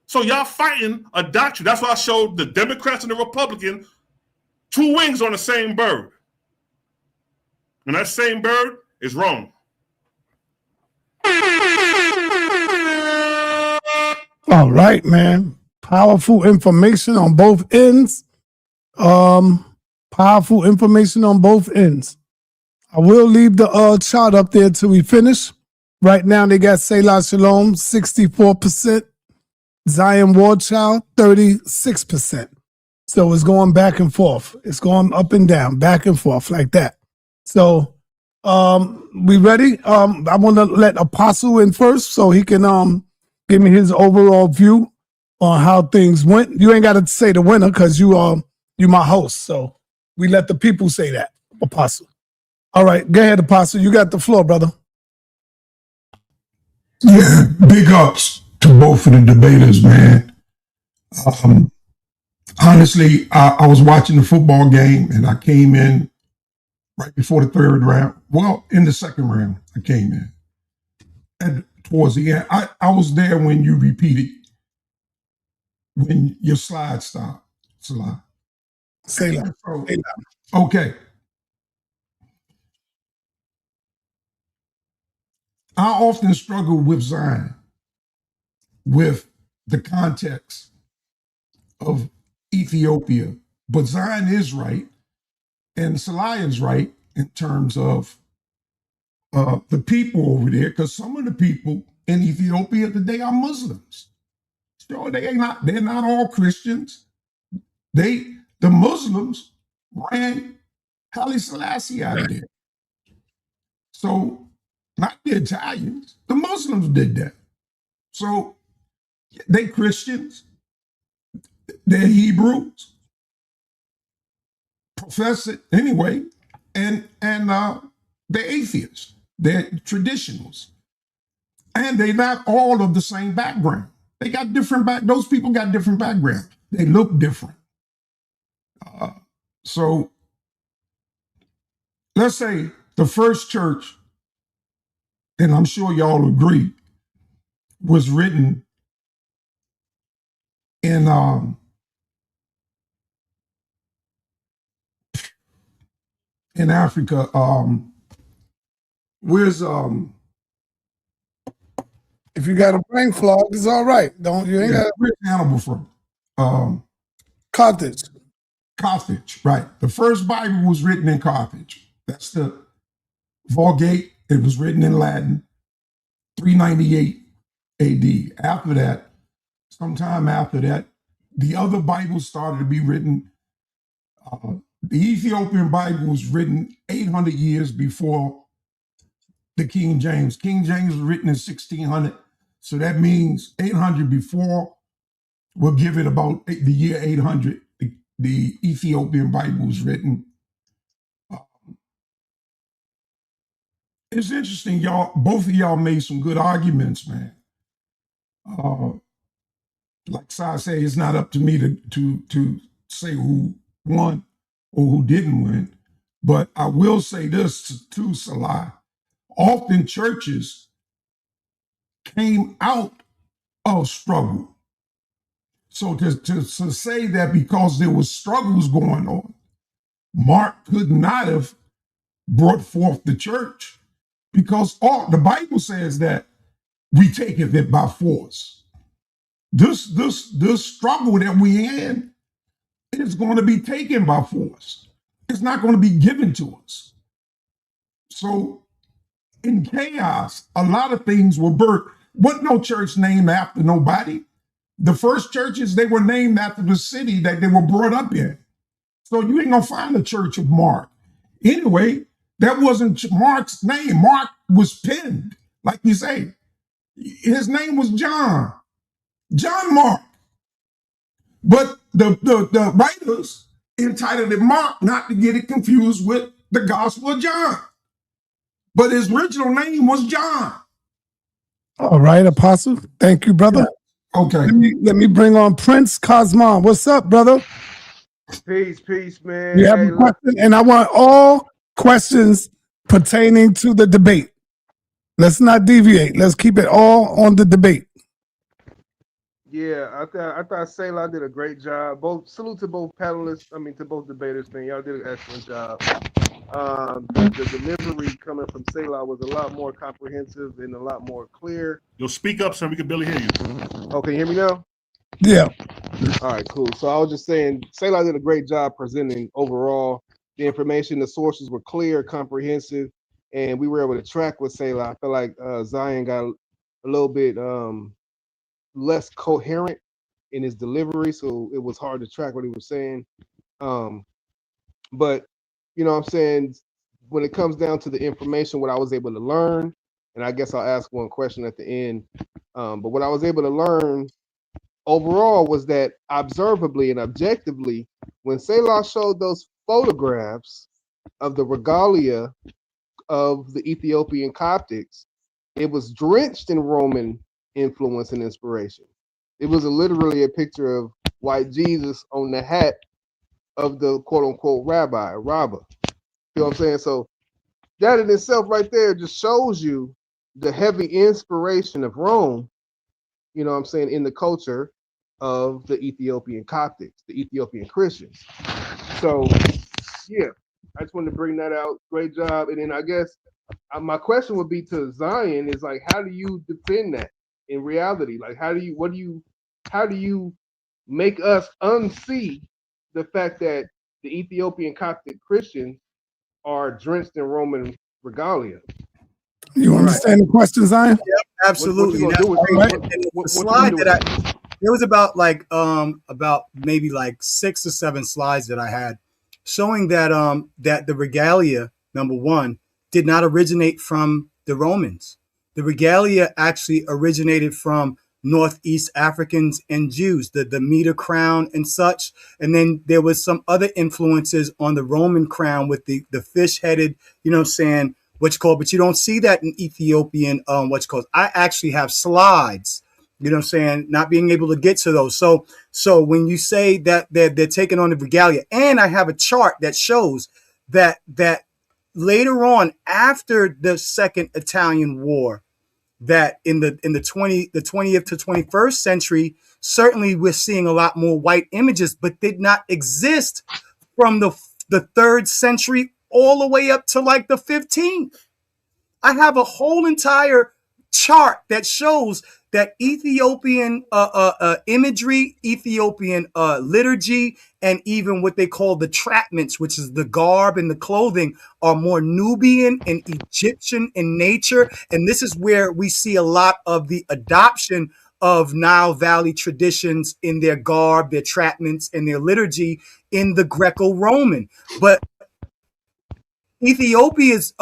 So y'all fighting a doctrine. That's why I showed the Democrats and the Republicans two wings on the same bird. And that same bird is wrong.
All right, man. Powerful information on both ends. Powerful information on both ends. I will leave the chart up there till we finish. Right now, they got Selah Shalom, 64%. Xion Warchild, 36%. So it's going back and forth. It's going up and down, back and forth like that. So we ready? I want to let Apostle in first so he can give me his overall view on how things went. You ain't got to say the winner because you my host. So we let the people say that, Apostle. All right, go ahead, Apostle. You got the floor, brother.
Yeah, big ups to both of the debaters, man. Honestly, I was watching the football game and I came in right before the third round. Well, in the second round, I came in. And towards the end, I was there when you repeated, when your slide stopped, Selah.
Selah.
Okay. I often struggle with Zion, with the context of Ethiopia, but Zion is right, and Selah is right in terms of the people over there, because some of the people in Ethiopia today are Muslims. So they're not all Christians. The Muslims ran Haile Selassie out of there. So not the Italians, the Muslims did that. So they Christians, they're Hebrews, profess it anyway, and they're atheists, they're traditionalists, and they're not all of the same background. They got different those people got different backgrounds. They look different. So let's say the first church, and I'm sure y'all agree, was written in Africa. Where's
If you got a brain fog, it's all right. You ain't got.
Where's Hannibal from?
Carthage.
Carthage, right. The first Bible was written in Carthage. That's the Vulgate. It was written in Latin, 398 AD. After that, sometime after that, the other Bibles started to be written. The Ethiopian Bible was written 800 years before the King James. King James was written in 1600. So that means 800 before, we'll give it about the year 800. The Ethiopian Bible was written. It's interesting, y'all. Both of y'all made some good arguments, man. Like Sai said, it's not up to me to say who won or who didn't win. But I will say this to Selah. Often churches came out of struggle. So to say that because there was struggles going on, Mark could not have brought forth the church, because the Bible says that we taketh it by force. This struggle that we in is going to be taken by force. It's not going to be given to us. So in chaos, a lot of things were birthed. Wasn't no church named after nobody. The first churches, they were named after the city that they were brought up in. So you ain't gonna find a church of Mark. Anyway, that wasn't Mark's name. Mark was penned, like you say. His name was John Mark. But the writers entitled it Mark not to get it confused with the Gospel of John. But his original name was John.
All right, Apostle. Thank you, brother.
Yeah. Okay.
Let me bring on Prince Cosmon. What's up, brother?
Peace, man.
You have a question? And I want all questions pertaining to the debate. Let's not deviate. Let's keep it all on the debate.
Yeah, I thought Selah did a great job. Salute to both panelists. I mean, to both debaters, man. Y'all did an excellent job. The delivery coming from Selah was a lot more comprehensive and a lot more clear.
Yo, speak up, son. We can barely hear you.
Oh, can you hear me now?
Yeah.
All right, cool. So I was just saying, Selah did a great job presenting overall the information. The sources were clear, comprehensive, and we were able to track with Selah. I feel like Xion got a little bit less coherent in his delivery, so it was hard to track what he was saying. But you know what I'm saying, when it comes down to the information, what I was able to learn, and I guess I'll ask one question at the end, but what I was able to learn overall was that observably and objectively, when Selah showed those photographs of the regalia of the Ethiopian Coptics, it was drenched in Roman influence and inspiration. It was literally a picture of white Jesus on the hat of the quote-unquote rabbi, Rabbah. You know what I'm saying? So that in itself right there just shows you the heavy inspiration of Rome, you know what I'm saying, in the culture of the Ethiopian Coptics, the Ethiopian Christians. So yeah, I just wanted to bring that out. Great job. And then I guess my question would be to Xion is like, how do you defend that in reality? Like, how do you make us unsee the fact that the Ethiopian Coptic Christians are drenched in Roman regalia?
You understand the question, Xion?
Yep, absolutely. There was about maybe like 6 or 7 slides that I had showing that that the regalia, number one, did not originate from the Romans. The regalia actually originated from Northeast Africans and Jews, the mitre crown and such. And then there was some other influences on the Roman crown with the fish-headed, you know what I'm saying, but you don't see that in Ethiopian, I actually have slides, you know what I'm saying, not being able to get to those. So when you say that they're taking on the regalia, and I have a chart that shows that later on, after the Second Italian War, that in the 20th to 21st century, certainly we're seeing a lot more white images, but did not exist from the 3rd century all the way up to like the 15th. I have a whole entire chart that shows that Ethiopian imagery, Ethiopian liturgy, and even what they call the trapments, which is the garb and the clothing, are more Nubian and Egyptian in nature. And this is where we see a lot of the adoption of Nile Valley traditions in their garb, their trapments, and their liturgy in the Greco-Roman. But Ethiopia's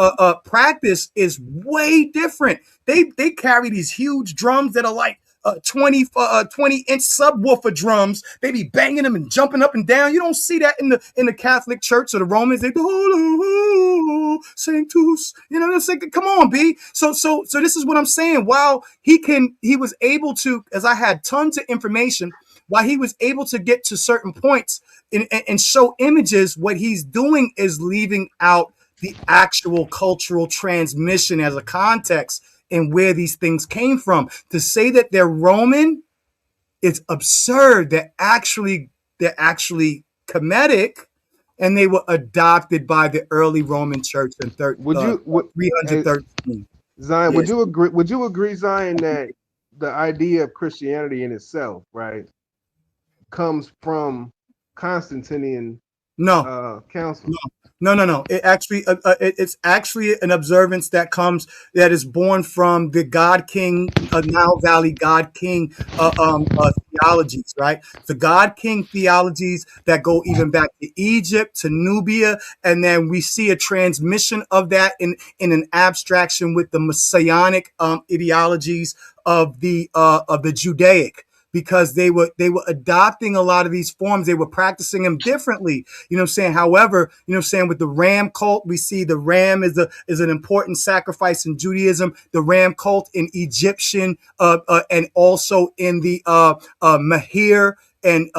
practice is way different. They carry these huge drums that are like 20-inch subwoofer drums. They be banging them and jumping up and down. You don't see that in the Catholic Church or the Romans. They do Sanctus. You know, it's like, come on, B. So this is what I'm saying. While he was able to, as I had tons of information, while he was able to get to certain points and show images, what he's doing is leaving out the actual cultural transmission as a context and where these things came from. To say that they're Roman, it's absurd. They're actually Kemetic, and they were adopted by the early Roman Church in 313.
Zion,
Yes.
Would you agree, Zion, that the idea of Christianity in itself, right, comes from Constantinian council?
No. It's actually an observance that is born from the God King, Nile Valley God King theologies, right? The God King theologies that go even back to Egypt, to Nubia, and then we see a transmission of that in an abstraction with the Messianic ideologies of the Judaic. Because they were adopting a lot of these forms. They were practicing them differently. You know what I'm saying? However, you know what I'm saying, with the ram cult, we see the ram is an important sacrifice in Judaism, the ram cult in Egyptian, and also in the Mahir. And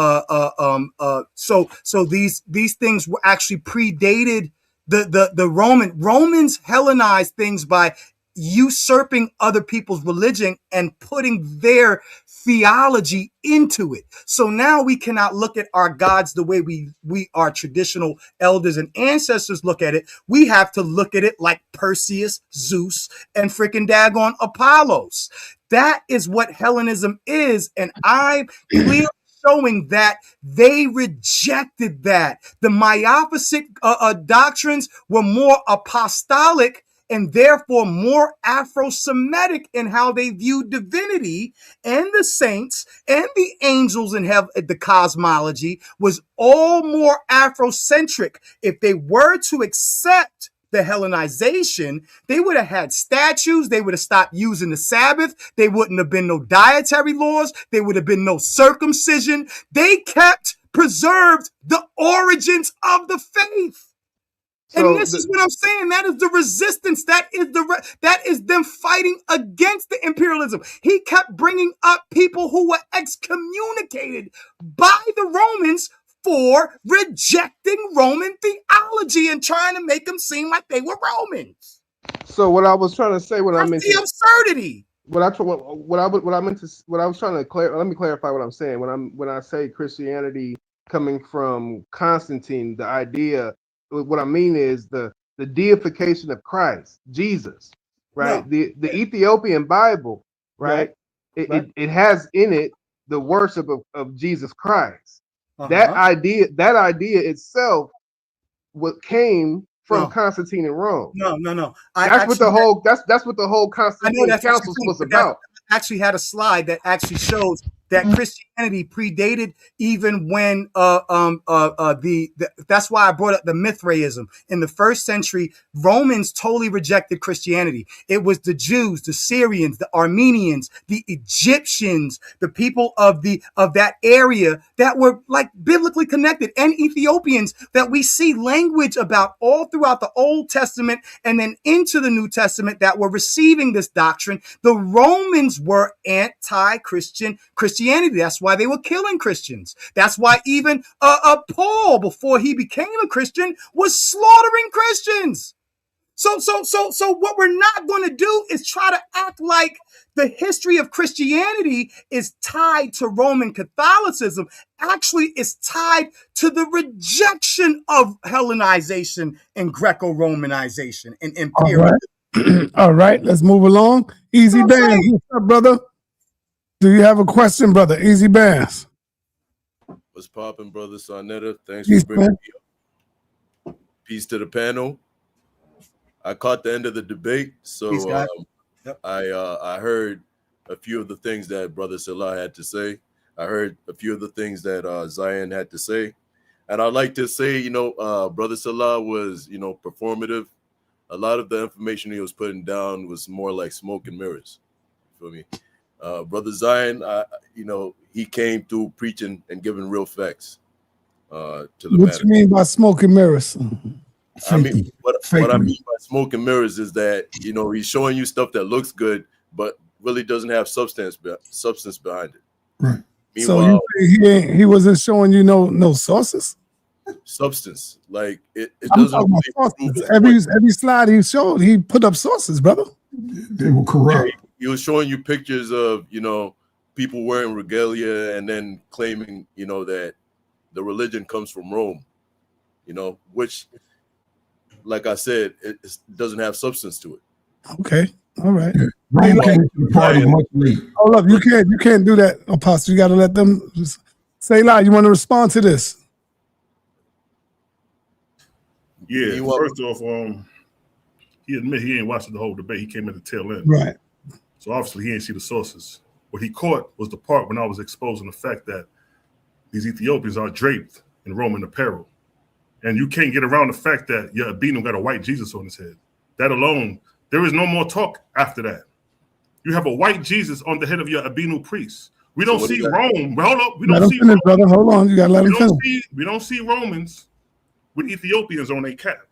so these things were actually predated the Romans Hellenized things by usurping other people's religion and putting their theology into it. So now we cannot look at our gods the way we our traditional elders and ancestors look at it. We have to look at it like Perseus, Zeus, and freaking daggone Apollos. That is what Hellenism is, and I'm clearly showing that they rejected that. The Miaphysite doctrines were more apostolic and therefore more Afro-Semitic in how they viewed divinity, and the saints and the angels in heaven. The cosmology was all more Afrocentric. If they were to accept the Hellenization, they would have had statues. They would have stopped using the Sabbath. There wouldn't have been no dietary laws. There would have been no circumcision. They preserved the origins of the faith. So and this is what I'm saying. That is the resistance. That is them fighting against the imperialism. He kept bringing up people who were excommunicated by the Romans for rejecting Roman theology and trying to make them seem like they were Romans.
So what I was trying to say,
the absurdity.
Let me clarify what I'm saying. When I say Christianity coming from Constantine, the idea. What I mean is the deification of Christ, Jesus, right? Yeah. The Ethiopian Bible, right? It has in it the worship of Jesus Christ. That idea itself came from Constantine in Rome.
No.
That's what the whole Constantine Council was about.
I actually had a slide that actually shows that Christianity predated even when that's why I brought up the Mithraism. In the first century, Romans totally rejected Christianity. It was the Jews, the Syrians, the Armenians, the Egyptians, the people of that area that were like biblically connected, and Ethiopians that we see language about all throughout the Old Testament and then into the New Testament that were receiving this doctrine. The Romans were anti-Christian Christianity. That's why they were killing Christians. That's why even Paul, before he became a Christian, was slaughtering Christians. So what we're not going to do is try to act like the history of Christianity is tied to Roman Catholicism. Actually, it's tied to the rejection of Hellenization and Greco-Romanization and imperialism.
All right, let's move along. Easy Dan, what's up, brother? Do you have a question, brother? Easy Bands.
What's popping, brother sa.neter? Thanks
Peace,
for bringing
man.
me up. Peace to the panel. I caught the end of the debate, so
Peace, guys. Yep.
I heard a few of the things that brother Selah had to say. I heard a few of the things that Xion had to say, and I'd like to say, brother Selah was, performative. A lot of the information he was putting down was more like smoke and mirrors. You feel me? Brother Xion, he came through preaching and giving real facts to the matter.
What you mean by smoke and mirrors?
I mean, what I mean by smoke and mirrors is that, he's showing you stuff that looks good, but really doesn't have substance behind it.
Right.
Meanwhile,
so you say he wasn't showing you no sources?
Substance, like it
I'm
doesn't
talking about sources. Every slide he showed, he put up sources, brother.
They were corrupt.
He was showing you pictures of, people wearing regalia and then claiming, that the religion comes from Rome, which, like I said, it doesn't have substance to it.
Okay, all right.
Rome came to the party much late.
Hold up, you can't do that, Apostle. You got to let them say loud. You want to respond to this?
Yeah, first off, he admit he ain't watched the whole debate. He came at the tail end.
Right.
So obviously he ain't see the sources. What he caught was the part when I was exposing the fact that these Ethiopians are draped in Roman apparel. And you can't get around the fact that your Abino got a white Jesus on his head. That alone, there is no more talk after that. You have a white Jesus on the head of your Abino priest. We don't see Rome. Hold up. We don't see Rome.
Brother. Hold on. You got to let him finish.
We don't see Romans with Ethiopians on their cap.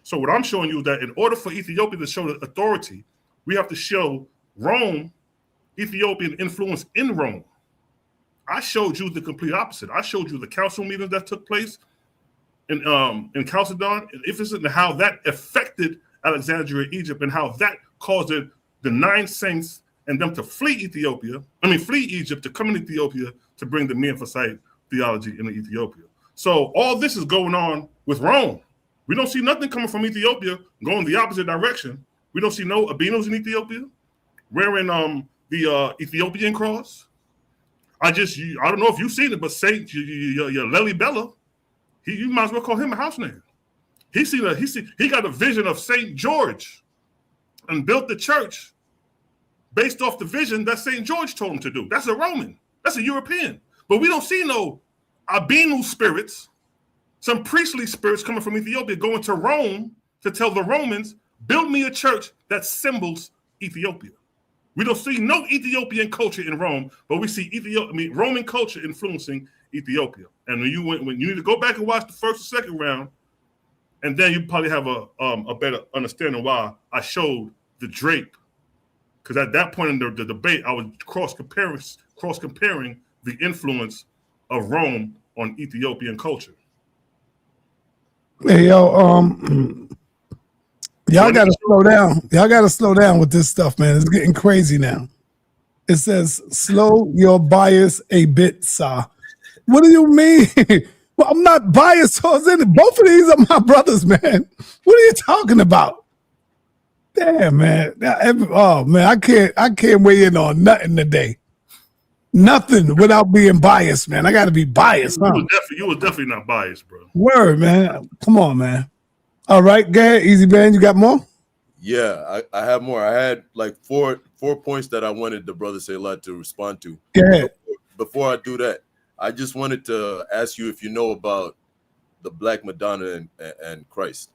So what I'm showing you is that in order for Ethiopia to show the authority, we have to show Rome, Ethiopian influence in Rome. I showed you the complete opposite. I showed you the council meetings that took place in Chalcedon, and Ephesus, and how that affected Alexandria, Egypt, and how that caused the 9 saints and them to flee Egypt to come in Ethiopia to bring the Miaphysite theology in Ethiopia. So all this is going on with Rome. We don't see nothing coming from Ethiopia going the opposite direction. We don't see no Abinos in Ethiopia wearing the Ethiopian cross. I don't know if you've seen it, but Saint your Lely Bella, you might as well call him a house name. He got a vision of Saint George and built the church based off the vision that Saint George told him to do. That's a Roman. That's a European. But we don't see no Abinu spirits, some priestly spirits coming from Ethiopia going to Rome to tell the Romans, build me a church that symbols Ethiopia. We don't see no Ethiopian culture in Rome, but we see Roman culture influencing Ethiopia. And when you need to go back and watch the first or second round, and then you probably have a better understanding why I showed the drape. Because at that point in the debate, I was cross comparing the influence of Rome on Ethiopian culture.
Hey, yo, y'all got to slow down. Y'all got to slow down with this stuff, man. It's getting crazy now. It says, slow your bias a bit, sir. What do you mean? Well, I'm not biased towards it. Both of these are my brothers, man. What are you talking about? Damn, man. Oh, man, I can't weigh in on nothing today. Nothing without being biased, man. I got to be biased.
You was definitely not biased, bro.
Word, man. Come on, man. All right, go ahead, Easy Band. You got more?
Yeah, I have more. I had like four points that I wanted the brother Selah to respond to.
Go ahead.
Before I do that, I just wanted to ask you if you know about the Black Madonna and Christ.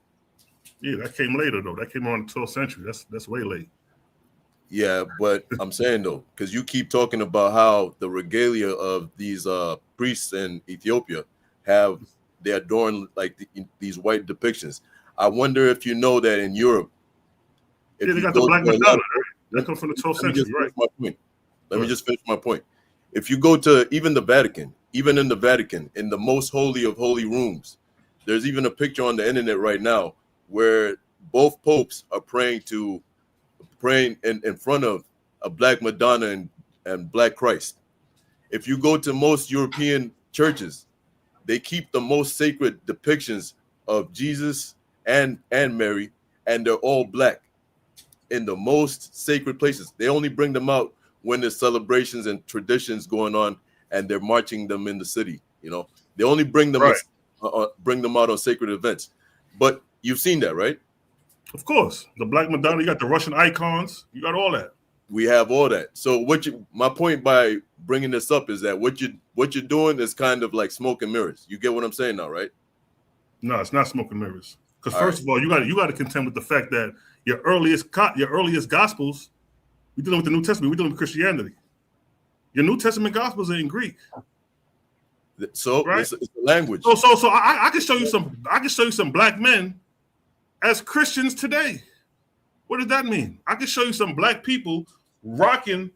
Yeah, that came later though. That came around the 12th century. That's way late.
Yeah, but I'm saying though, because you keep talking about how the regalia of these priests in Ethiopia they adorn like these white depictions. I wonder if you know that in Europe.
Yeah, they got the Black Madonna. That comes from the 12th century, right?
Let me just finish my point. If you go to even in the Vatican, in the most holy of holy rooms, there's even a picture on the internet right now where both popes are praying in front of a Black Madonna and Black Christ. If you go to most European churches, they keep the most sacred depictions of Jesus and Mary, and they're all black in the most sacred places. They only bring them out when there's celebrations and traditions going on and they're marching them in the city. You know, they only bring them out on sacred events. But you've seen that, right?
Of course, the Black Madonna. You got the Russian icons. You got all that.
We have all that. So my point by bringing this up is that what you're doing is kind of like smoke and mirrors. You get what I'm saying now, right?
No, it's not smoke and mirrors. Because first of all, you got to contend with the fact that your earliest gospels, we're dealing with the New Testament. We're dealing with Christianity. Your New Testament gospels are in Greek.
So
right?
it's the language.
So I can show you some. I can show you some black men as Christians today. What does that mean? I can show you some black people rocking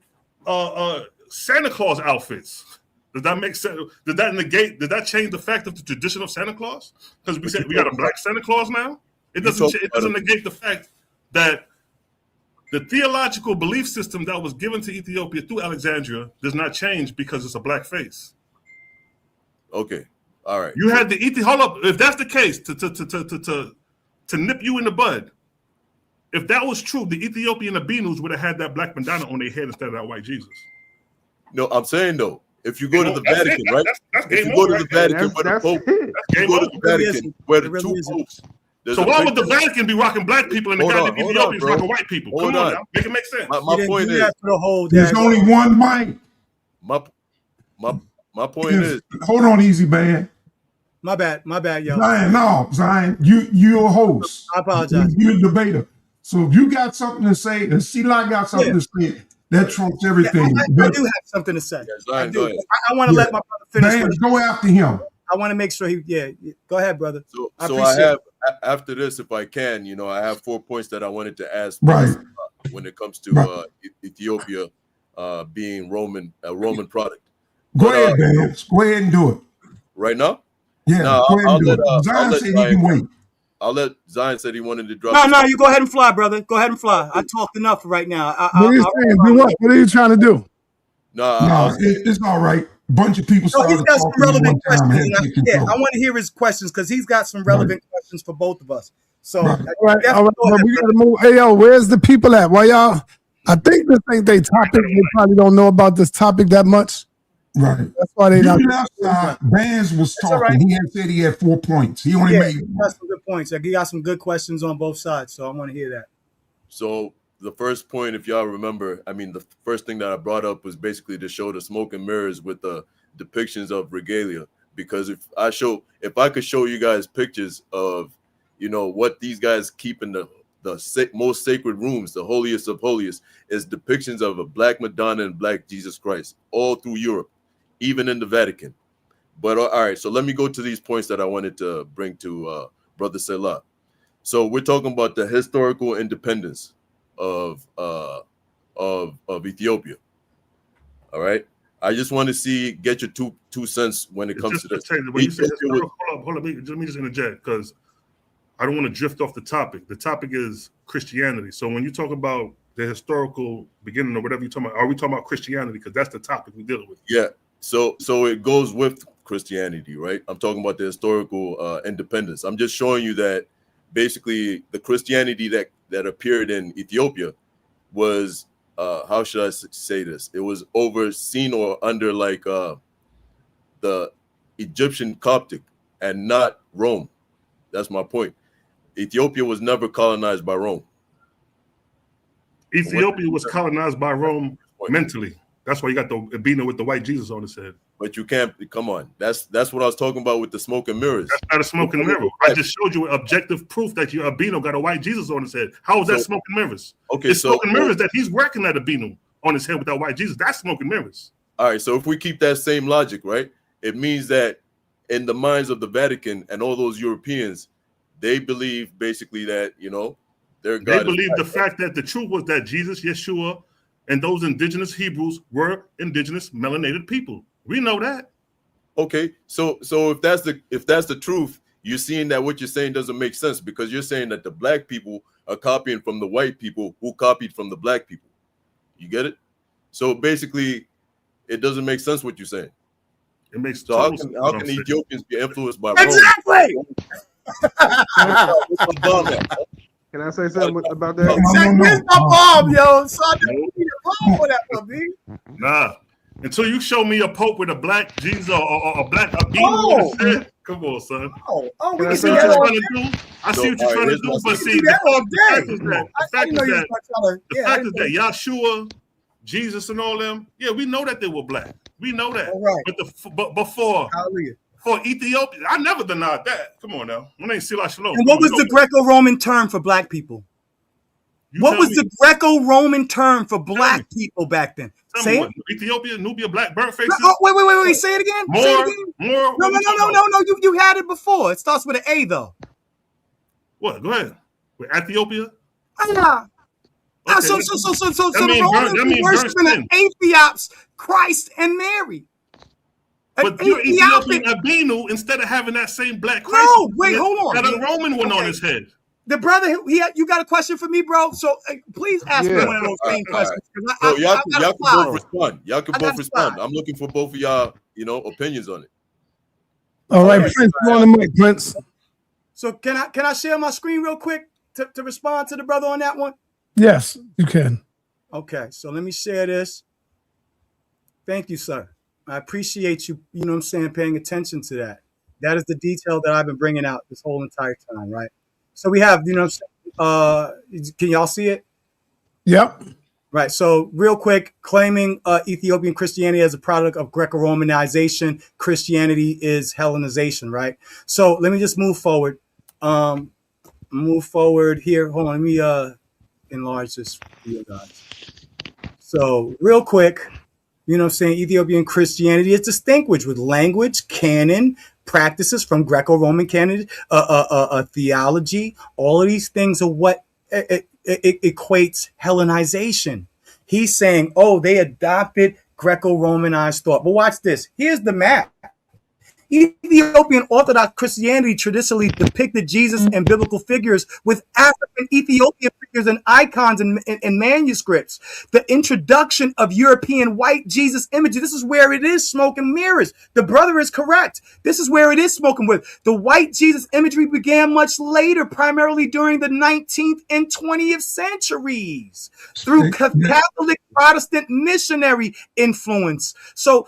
Santa Claus outfits. Does that make sense? Did that change the fact of the tradition of Santa Claus? Because we said we got a black Santa Claus now. It doesn't negate the fact that the theological belief system that was given to Ethiopia through Alexandria does not change because it's a black face.
Okay, all right.
You had the hold up. If that's the case, to nip you in the bud, if that was true, the Ethiopian Abinus would have had that black bandana on their head instead of that white Jesus.
No, I'm saying though, if you go to the Vatican, right? If you go to the Vatican where the Pope, where the two popes.
So why would the Vatican be rocking black people and the goddamn Ethiopians rocking white people? Come on now, make it make sense.
My point is,
there's only one mic.
My point is,
hold on, easy man.
My bad, yo.
Zion, you're a host.
I apologize.
You're a debater. So if you got something to say, and Selah got something to say, that trumps everything.
Yeah, I do have something to say.
I
want to let my brother finish.
Go after him.
I want to make sure go ahead, brother.
So I have, after this, if I can, I have 4 points that I wanted to ask.
Right.
When it comes to Ethiopia being a Roman product.
Go ahead, man. Go ahead and do it.
Right now?
Yeah,
I'll let
Zion said he can wait.
I'll let Zion said he wanted to drop.
No, you go ahead and fly, brother. Go ahead and fly. I talked enough right now.
What are you saying? Do what? What are you trying to do?
No, it's all right. Bunch of people started
he's got some relevant questions.
I
want to hear his questions because he's got some relevant questions for both of us. So,
all right. We got to move. Hey, yo, where's the people at? Well, y'all, I think this ain't their topic. They probably don't know about this topic that much.
Right.
That's why they not.
Bands was talking. Right. He had said he had 4 points. He only made
one. That's some good points. He got some good questions on both sides. So I want to hear that.
So the first point, if y'all remember, the first thing that I brought up was basically to show the smoke and mirrors with the depictions of regalia. Because if I could show you guys pictures of, what these guys keep in the most sacred rooms, the holiest of holiest, is depictions of a black Madonna and black Jesus Christ all through Europe, even in the Vatican. But all right, so let me go to these points that I wanted to bring to Brother Selah. So we're talking about the historical independence of Ethiopia. All right, I just want to get your two cents when it comes to this.
When you say hold up, let me just interject because I don't want to drift off the topic. The topic is Christianity. So when you talk about the historical beginning or whatever you're talking about, are we talking about Christianity? Because that's the topic we're dealing with.
Yeah. So it goes with Christianity, right? I'm talking about the historical independence. I'm just showing you that basically the Christianity that appeared in Ethiopia was, how should I say this? It was overseen or under like the Egyptian Coptic and not Rome. That's my point. Ethiopia was never colonized by Rome.
Ethiopia was colonized by Rome mentally. That's why you got the Abino with the white Jesus on his head.
But you can't, come on. That's what I was talking about with the smoke and mirrors.
That's not a smoke and mirror. I just showed you objective proof that your Abino got a white Jesus on his head. How is that smoke and mirrors?
Okay,
it's smoke and mirrors that he's working that Abino on his head with that white Jesus. That's smoke and mirrors.
All right, so if we keep that same logic, right, it means that in the minds of the Vatican and all those Europeans, they believe basically that, their God.
They believe the fact that the truth was that Jesus, Yeshua, and those indigenous Hebrews were indigenous melanated people. We know that.
Okay, so if that's the truth, you're seeing that what you're saying doesn't make sense because you're saying that the black people are copying from the white people who copied from the black people. You get it? So basically, it doesn't make sense what you're saying.
It makes
so how can Ethiopians be influenced by
exactly?
Can I say something about that?
Exactly. Where's my bomb, yo? Son, fall for that one, B.
Nah. Until you show me a pope with a black Jesus or a black beamer with a head. Come on, son.
We can
I see
do
what
that
you're
all
trying
day.
to do. I see what you're trying to do, but see,
that all day.
the fact is that Yahshua, Jesus, and all them, yeah, we know that they were black. We know that.
Right.
But before Ethiopia, I never denied that. Come on now. My name's Selah Shalom.
And what was the Greco-Roman term for black people? What was the Greco-Roman term for black people back then? Say it.
Ethiopia, Nubia, black burnt faces.
Wait. Say it again.
More.
No. You had it before. It starts with an A though.
What? Go ahead. With Ethiopia.
Okay, so the Romans worshiping the Aethiops, Christ and Mary.
But you're Ethiopian Abinu instead of having that same black Christ.
No, wait, hold on.
Got a Roman one on his head.
The brother, you got a question for me, bro? So please ask me one of those same questions.
So y'all can both respond. Y'all can both respond. I'm looking for both of y'all, opinions on it.
All right, Prince, you on the mic, Prince.
So can I share my screen real quick to respond to the brother on that one?
Yes, you can.
Okay, so let me share this. Thank you, sir. I appreciate you, paying attention to that. That is the detail that I've been bringing out this whole entire time, right? So we have, can y'all see it?
Yep.
Right. So real quick, claiming Ethiopian Christianity as a product of Greco-Romanization, Christianity is Hellenization, right? So let me just move forward. Move forward here. Hold on. Let me enlarge this for you guys. So real quick, Ethiopian Christianity is distinguished with language, canon, practices from Greco-Roman canon, theology. All of these things are what it equates Hellenization. He's saying, they adopted Greco-Romanized thought. But watch this. Here's the map. Ethiopian Orthodox Christianity traditionally depicted Jesus and biblical figures with African Ethiopian figures and icons and manuscripts. The introduction of European white Jesus images. This is where it is smoke and mirrors. The brother is correct. This is where it is smoking with. The white Jesus imagery began much later, primarily during the 19th and 20th centuries through Catholic Protestant missionary influence. So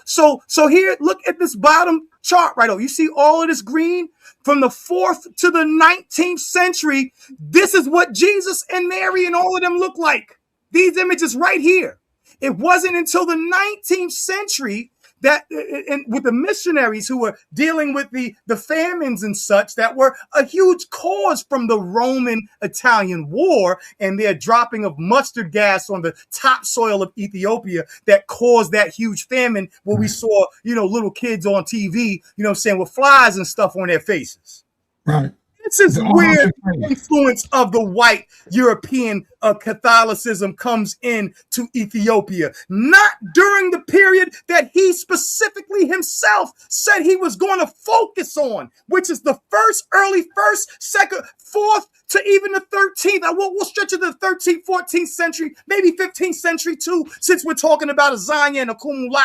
here, look at this bottom chart right over. You see all of this green from the 4th to the 19th century. This is what Jesus and Mary and all of them look like. These images right here. It wasn't until the 19th century that, and with the missionaries who were dealing with the famines and such that were a huge cause from the Roman-Italian War and their dropping of mustard gas on the topsoil of Ethiopia that caused that huge famine where we saw, little kids on TV, with flies and stuff on their faces.
Right.
This is where the influence of the white European Catholicism comes in to Ethiopia. Not during the period that he specifically himself said he was going to focus on, which is the early first, second, fourth to even the 13th. We'll stretch it to the 13th, 14th century, maybe 15th century too, since we're talking about a Xion and a Amla.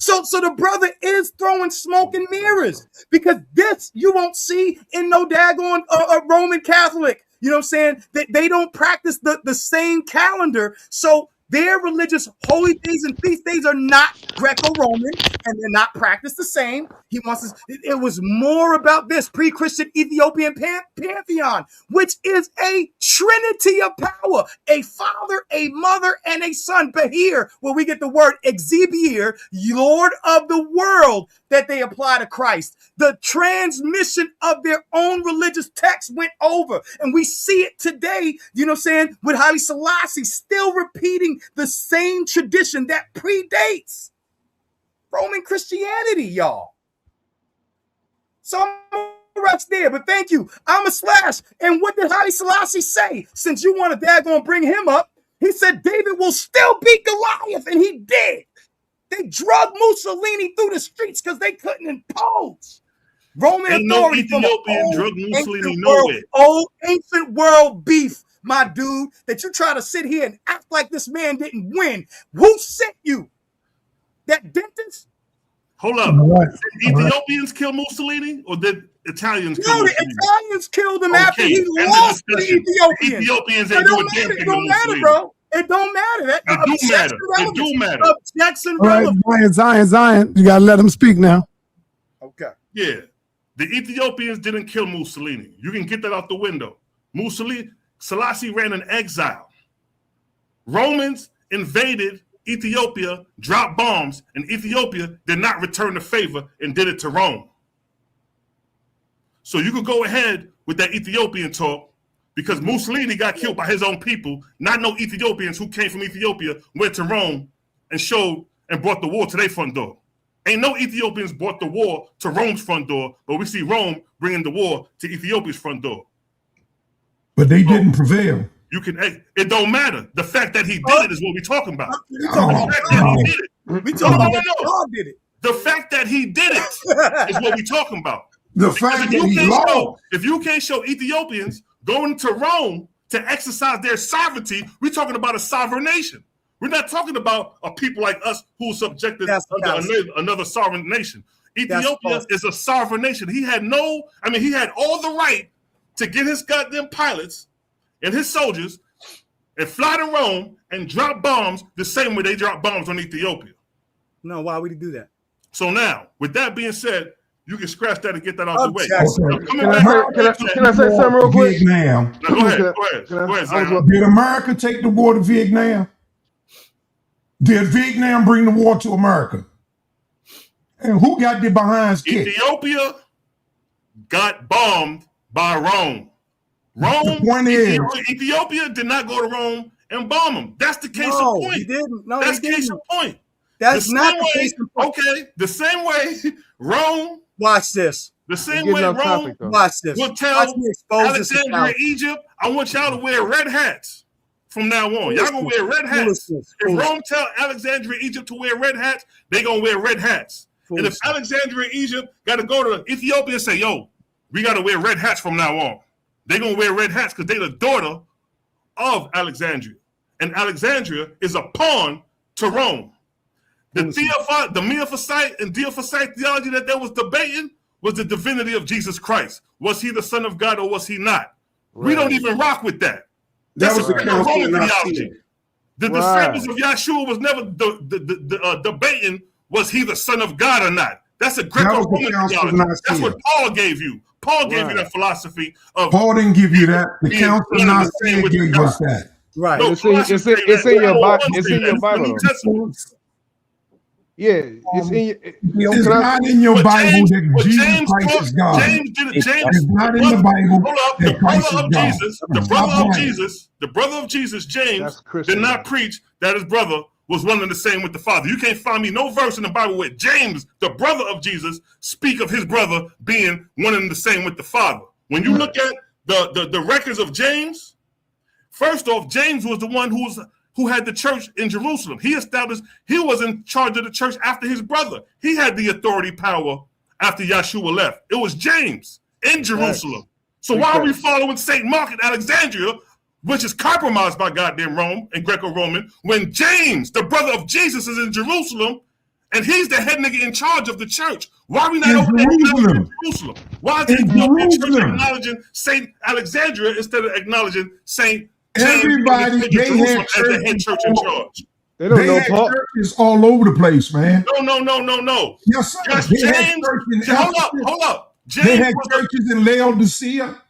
So the brother is throwing smoke and mirrors because this you won't see in no daggone Roman Catholic. You know what I'm saying? They don't practice the same calendar. So their religious holy days and feast days are not Greco-Roman and they're not practiced the same. He wants us. It was more about this pre-Christian Ethiopian pantheon, which is a trinity of power, a father, a mother, and a son. But here, where we get the word exhibier, Lord of the world, that they apply to Christ. The transmission of their own religious text went over. And we see it today, with Haile Selassie still repeating the same tradition that predates Roman Christianity, y'all. So I'm gonna rest there, but thank you. I'm a slash. And what did Haile Selassie say? Since you want to daggone bring him up, he said David will still beat Goliath, and he did. They drugged Mussolini through the streets because they couldn't impose Roman authority from old ancient world beef, my dude, that you try to sit here and act like this man didn't win. Who sent you? That dentist?
Hold up. Did Ethiopians kill Mussolini, or did Italians
No,
killed
the
Mussolini.
Italians killed him after he
End of
lost to the
discussion.
Ethiopians.
Ethiopians
It
ain't doing
don't
damn
matter.
thing
It
to
don't matter,
Mussolini.
bro. It don't matter.
It do matter. It do matter.
Objection
All right,
relevant.
Zion. You gotta let him speak now.
Okay.
Yeah. The Ethiopians didn't kill Mussolini. You can get that out the window. Selassie ran in exile. Romans invaded Ethiopia, dropped bombs, and Ethiopia did not return the favor and did it to Rome. So you could go ahead with that Ethiopian talk because Mussolini got killed by his own people. Not no Ethiopians who came from Ethiopia went to Rome and showed and brought the war to their front door. Ain't no Ethiopians brought the war to Rome's front door, but we see Rome bringing the war to Ethiopia's front door.
But they didn't prevail.
It don't matter. The fact that he did it is what we're talking about.
We talking about God did it.
The fact that he did it is what we're talking about.
The fact that he lost.
If you can't show Ethiopians going to Rome to exercise their sovereignty, we're talking about a sovereign nation. We're not talking about a people like us who are subjected under another sovereign nation. Ethiopia is a sovereign nation. He had all the right to get his goddamn pilots and his soldiers and fly to Rome and drop bombs the same way they drop bombs on Ethiopia.
No, why would he do that?
So now, with that being said, you can scratch that and get that out the way.
Can I say something real quick?
Vietnam.
Go ahead, Zion.
Did America take the war to Vietnam? Did Vietnam bring the war to America? And who got the behinds kicked?
Ethiopia got bombed by Rome. Ethiopia did not go to Rome and bomb them. That's the case in point.
He didn't. No,
that's
he didn't.
case in point.
That's not the case in point.
Okay, the same way Rome.
Watch this.
The same way Rome
watch this.
will tell Alexandria, Egypt, I want y'all to wear red hats from now on. Y'all gonna wear red hats. If Rome tell Alexandria, Egypt to wear red hats, they gonna wear red hats. And if Alexandria, Egypt got to go to Ethiopia and say, yo, we got to wear red hats from now on. They going to wear red hats because they're the daughter of Alexandria. And Alexandria is a pawn to Rome. The Miaphysite and Deiphysite theology that they was debating was the divinity of Jesus Christ. Was he the son of God or was he not? Right. We don't even rock with that. That was the Roman theology. The disciples of Yahshua was never debating was he the son of God or not. That's a Greco-Roman theology. That's what Paul gave you. Paul gave you that philosophy of.
Paul didn't give you that. The Council of Nicaea gave us that.
Right. No, it's in your Bible. It's in your Bible. Yeah, it's
not in your Bible that Jesus Christ is God. It's not in the Bible that Christ is God.
The brother of Jesus, James, did not preach that his brother was one and the same with the Father. You can't find me no verse in the Bible where James, the brother of Jesus, speak of his brother being one and the same with the Father. When you look at the records of James, first off, James was the one who had the church in Jerusalem. He was in charge of the church after his brother. He had the authority power after Yahshua left. It was James in Jerusalem. So why are we following St. Mark in Alexandria, which is compromised by goddamn Rome and Greco-Roman, when James, the brother of Jesus, is in Jerusalem and he's the head nigga in charge of the church? Why are we not over there in Jerusalem? Why is the Ethiopian church acknowledging St. Alexandria instead of acknowledging St.
Everybody, they had
church in charge.
They had churches all over the place, man.
No.
Yes, sir.
James, hold up.
They had churches in Laodicea.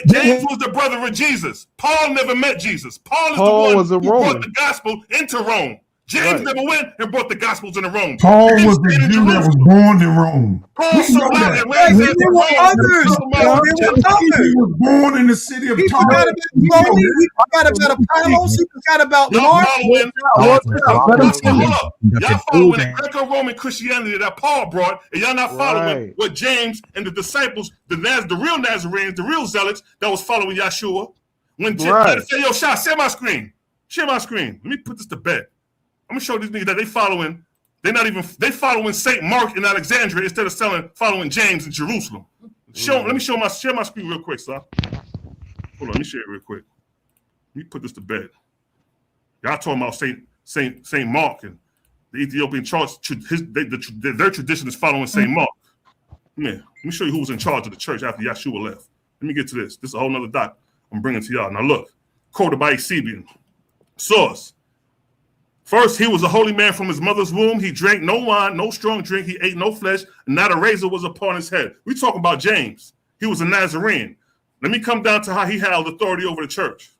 James was the brother of Jesus. Paul never met Jesus. Paul is the one who brought the gospel into Rome. James never went and brought the gospels into Rome.
Paul was the Jew that was born in Rome.
Paul
He was born in the city of Tyre.
He forgot about Apollos. He forgot about Mark.
Y'all following the Greco-Roman Christianity that Paul brought, and y'all not following what James and the disciples, the real Nazarenes, the real zealots that was following Yahshua. When James said, yo, share my screen. Let me put this to bed. I'm gonna show these niggas that they following St. Mark in Alexandria instead of following James in Jerusalem. Let me share my screen real quick, son. Hold on, let me share it real quick. Let me put this to bed. Y'all talking about St. Mark and the Ethiopian church. Their tradition is following St. Mark. Let me show you who was in charge of the church after Yeshua left. Let me get to this. This is a whole nother doc I'm bringing to y'all. Now look, quoted by Eusebius. Source. First, he was a holy man from his mother's womb. He drank no wine, no strong drink. He ate no flesh, and not a razor was upon his head. We talking about James. He was a Nazarene. Let me come down to how he held authority over the church.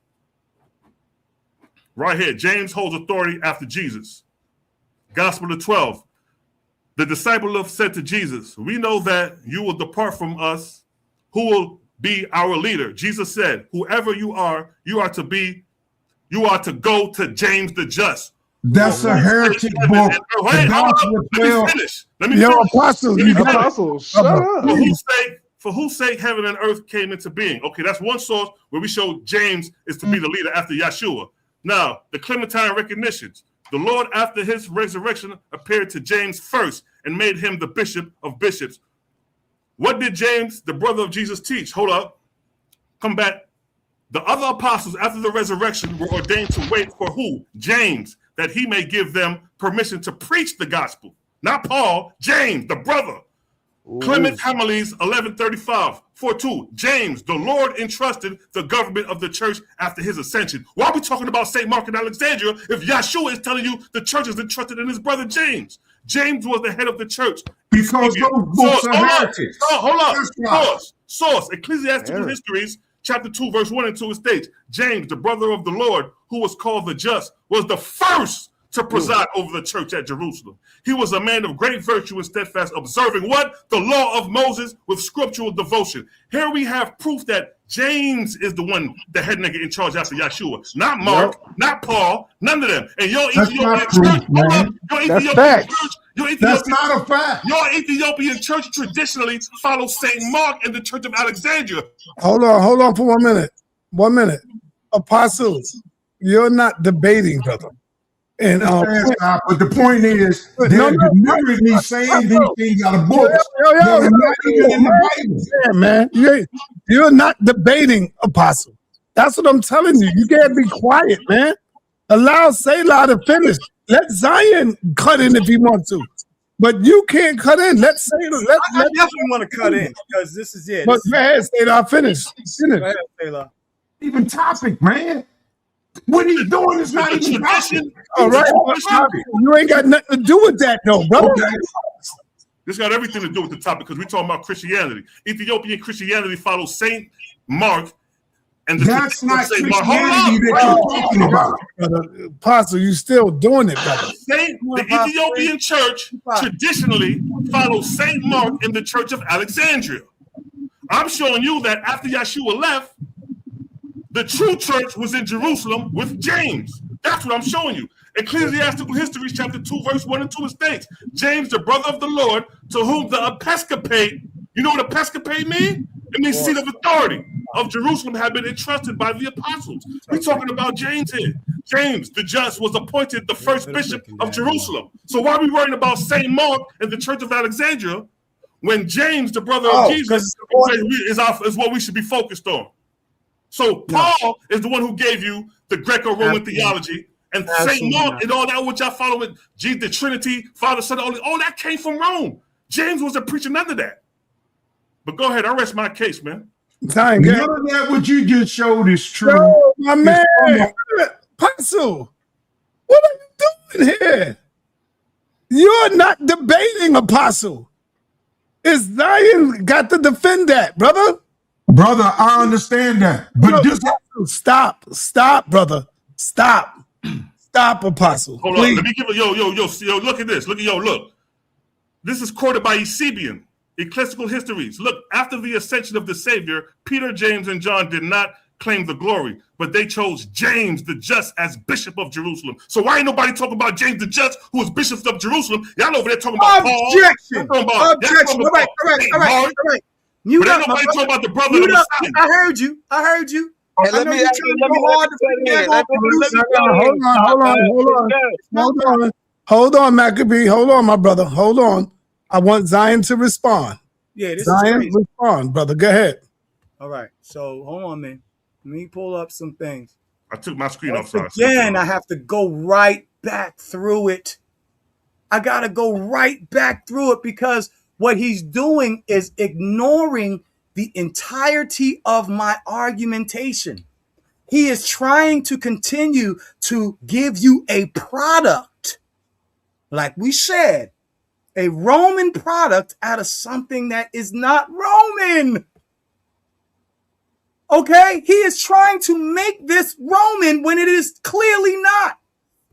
Right here, James holds authority after Jesus. Gospel of 12. The disciple said to Jesus, we know that you will depart from us. Who will be our leader? Jesus said, whoever you are to go to James the Just.
That's a heretic book.
Let me finish.
Apostles, shut up.
For whose sake heaven and earth came into being. Okay, that's one source where we show James is to be the leader after Yeshua. Now, the Clementine recognitions. The Lord, after his resurrection, appeared to James first and made him the bishop of bishops. What did James, the brother of Jesus, teach? Hold up. Come back. The other apostles after the resurrection were ordained to wait for who? James, that he may give them permission to preach the gospel. Not Paul, James, the brother. Ooh. Clement Homilies 1135, 4:2. James, the Lord entrusted the government of the church after his ascension. Why are we talking about St. Mark and Alexandria if Yeshua is telling you the church is entrusted in his brother James? James was the head of the church.
Because those books are heretics.
Hold up. Source. Ecclesiastical Histories, chapter 2, verse 1 and 2, it states, James, the brother of the Lord, who was called the Just, was the first to preside over the church at Jerusalem. He was a man of great virtue and steadfast, observing what? The law of Moses with scriptural devotion. Here we have proof that James is the one, the head nigga in charge after Yeshua. Not Mark, not Paul, none of them. And your Ethiopian church,
that's not a fact.
Your Ethiopian church traditionally follows St. Mark and the Church of Alexandria.
Hold on for 1 minute. 1 minute. Apostles, you're not debating, brother. And
but the point is, they're deliberately saying these things out of books. They're not even in the Bible.
Yeah, man. You're not debating, Apostle. That's what I'm telling you. You can't be quiet, man. Allow Selah to finish. Let Xion cut in if he wants to. But you can't cut in. Let Selah.
I definitely want to cut in because this is it.
But go ahead, Selah, finish.
Go ahead, Selah.
Even topic, man. What he's doing is not even topic.
All right. You ain't got nothing to do with that, though, brother. Okay.
This got everything to do with the topic because we're talking about Christianity. Ethiopian Christianity follows St. Mark. And
that's not Christianity that you're talking about.
Apostle, you still doing it, brother.
The Ethiopian church traditionally follows St. Mark in the Church of Alexandria. I'm showing you that after Yeshua left, the true church was in Jerusalem with James. That's what I'm showing you. Ecclesiastical Histories, chapter 2, verse 1 and 2, it states, James, the brother of the Lord, to whom the episcopate, you know what episcopate means? It means seat of authority of Jerusalem had been entrusted by the apostles. We're talking about James here. James, the Just, was appointed the first bishop of Jerusalem. So why are we worrying about St. Mark and the Church of Alexandria when James, the brother of Jesus, is what we should be focused on? So Paul is the one who gave you the Greco-Roman theology, and St. Mark and all that which I follow with the Trinity, Father, Son, all that came from Rome. James wasn't preaching none of that. But go ahead, I rest my case, man.
None of that what you just showed is true.
No, my man, Apostle, what are you doing here? You're not debating, Apostle. It's Xion got to defend that, brother.
Brother, I understand that. But
stop, brother. Stop, Apostle.
Hold on, let me give it. Yo, look at this. Look. This is quoted by Eusebius, Ecclesiastical Histories. Look, after the ascension of the Savior, Peter, James, and John did not claim the glory, but they chose James the Just as Bishop of Jerusalem. So why ain't nobody talking about James the Just, who was Bishop of Jerusalem? Y'all over there talking about
Objection.
Paul.
Objection. All right.
But ain't nobody talking about the brother of the Messiah.
I heard you.
Hey, let me
Hold on, Maccabee. Hold on, my brother. Hold on. I want Xion to respond.
Yeah, this
Xion,
is crazy.
respond, brother. Go ahead.
All right. So hold on, man. Let me pull up some things.
I took my screen off.
Again, I have to go right back through it. I gotta go right back through it because what he's doing is ignoring the entirety of my argumentation. He is trying to continue to give you a product, like we said, a Roman product out of something that is not Roman. Okay? He is trying to make this Roman when it is clearly not.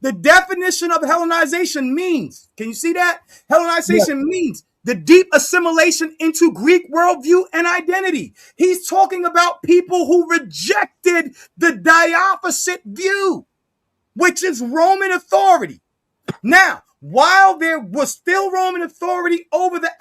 The definition of Hellenization means, can you see that? Hellenization means the deep assimilation into Greek worldview and identity. He's talking about people who rejected the diopposite view, which is Roman authority. Now, while there was still Roman authority over the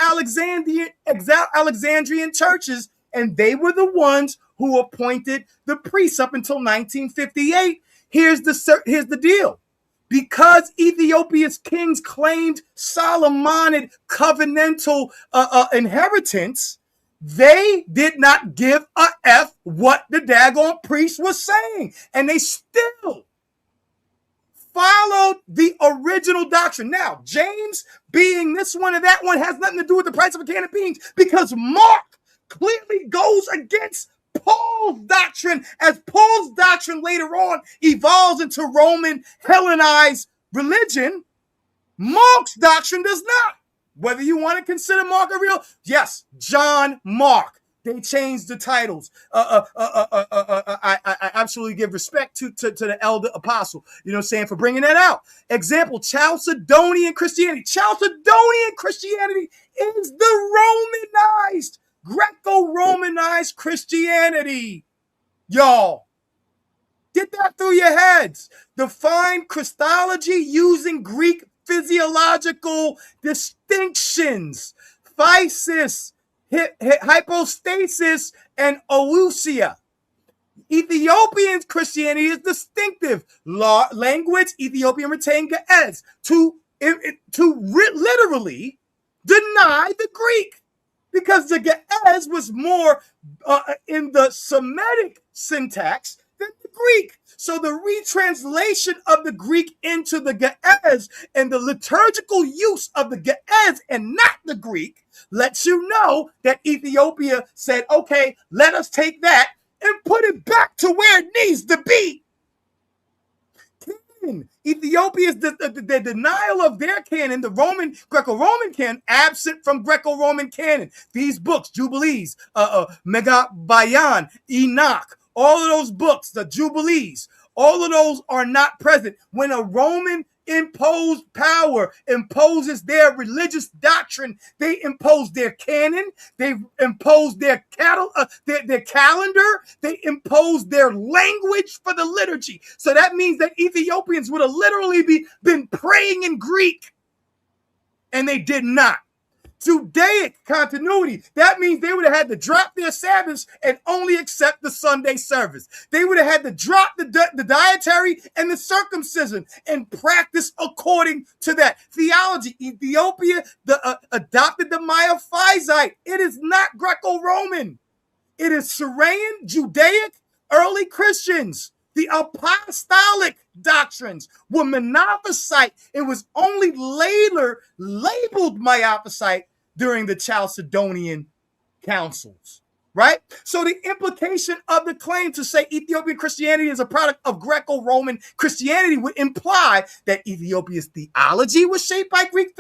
Alexandrian churches, and they were the ones who appointed the priests up until 1958, here's the deal. Because Ethiopia's kings claimed Solomonic covenantal inheritance, they did not give a F what the daggone priest was saying. And they still followed the original doctrine. Now, James being this one and that one has nothing to do with the price of a can of beans, because Mark clearly goes against Paul's doctrine, as Paul's doctrine later on evolves into Roman Hellenized religion. Mark's doctrine does not. Whether you want to consider Mark a real, yes, John Mark. They changed the titles. I absolutely give respect to the elder apostle, you know what I'm saying, for bringing that out. Example, Chalcedonian Christianity. Chalcedonian Christianity is the Romanized, Greco-Romanized Christianity. Y'all, get that through your heads. Define Christology using Greek physiological distinctions. Physis, hypostasis, and ousia. Ethiopian Christianity is distinctive. Language, Ethiopian retained ge'ez to literally deny the Greek, because the ge'ez was more in the Semitic syntax than the Greek. So the retranslation of the Greek into the ge'ez and the liturgical use of the ge'ez and not the Greek lets you know that Ethiopia said, okay, let us take that and put it back to where it needs to be. Ethiopia's the denial of their canon, the Roman, Greco-Roman canon, absent from Greco-Roman canon. These books, Jubilees, Megabayan, Enoch, all of those books, the Jubilees, all of those are not present. When a Roman imposed power imposes their religious doctrine, they impose their canon, they impose their calendar, they impose their language for the liturgy. So that means that Ethiopians would have literally been praying in Greek, and they did not. Judaic continuity, that means they would have had to drop their Sabbaths and only accept the Sunday service. They would have had to drop the dietary and the circumcision and practice according to that. Theology, Ethiopia adopted the Miaphysite. It is not Greco-Roman. It is Syrian, Judaic, early Christians. The apostolic doctrines were Monophysite. It was only later labeled Miaphysite during the Chalcedonian councils, right? So the implication of the claim to say Ethiopian Christianity is a product of Greco-Roman Christianity would imply that Ethiopia's theology was shaped by Greek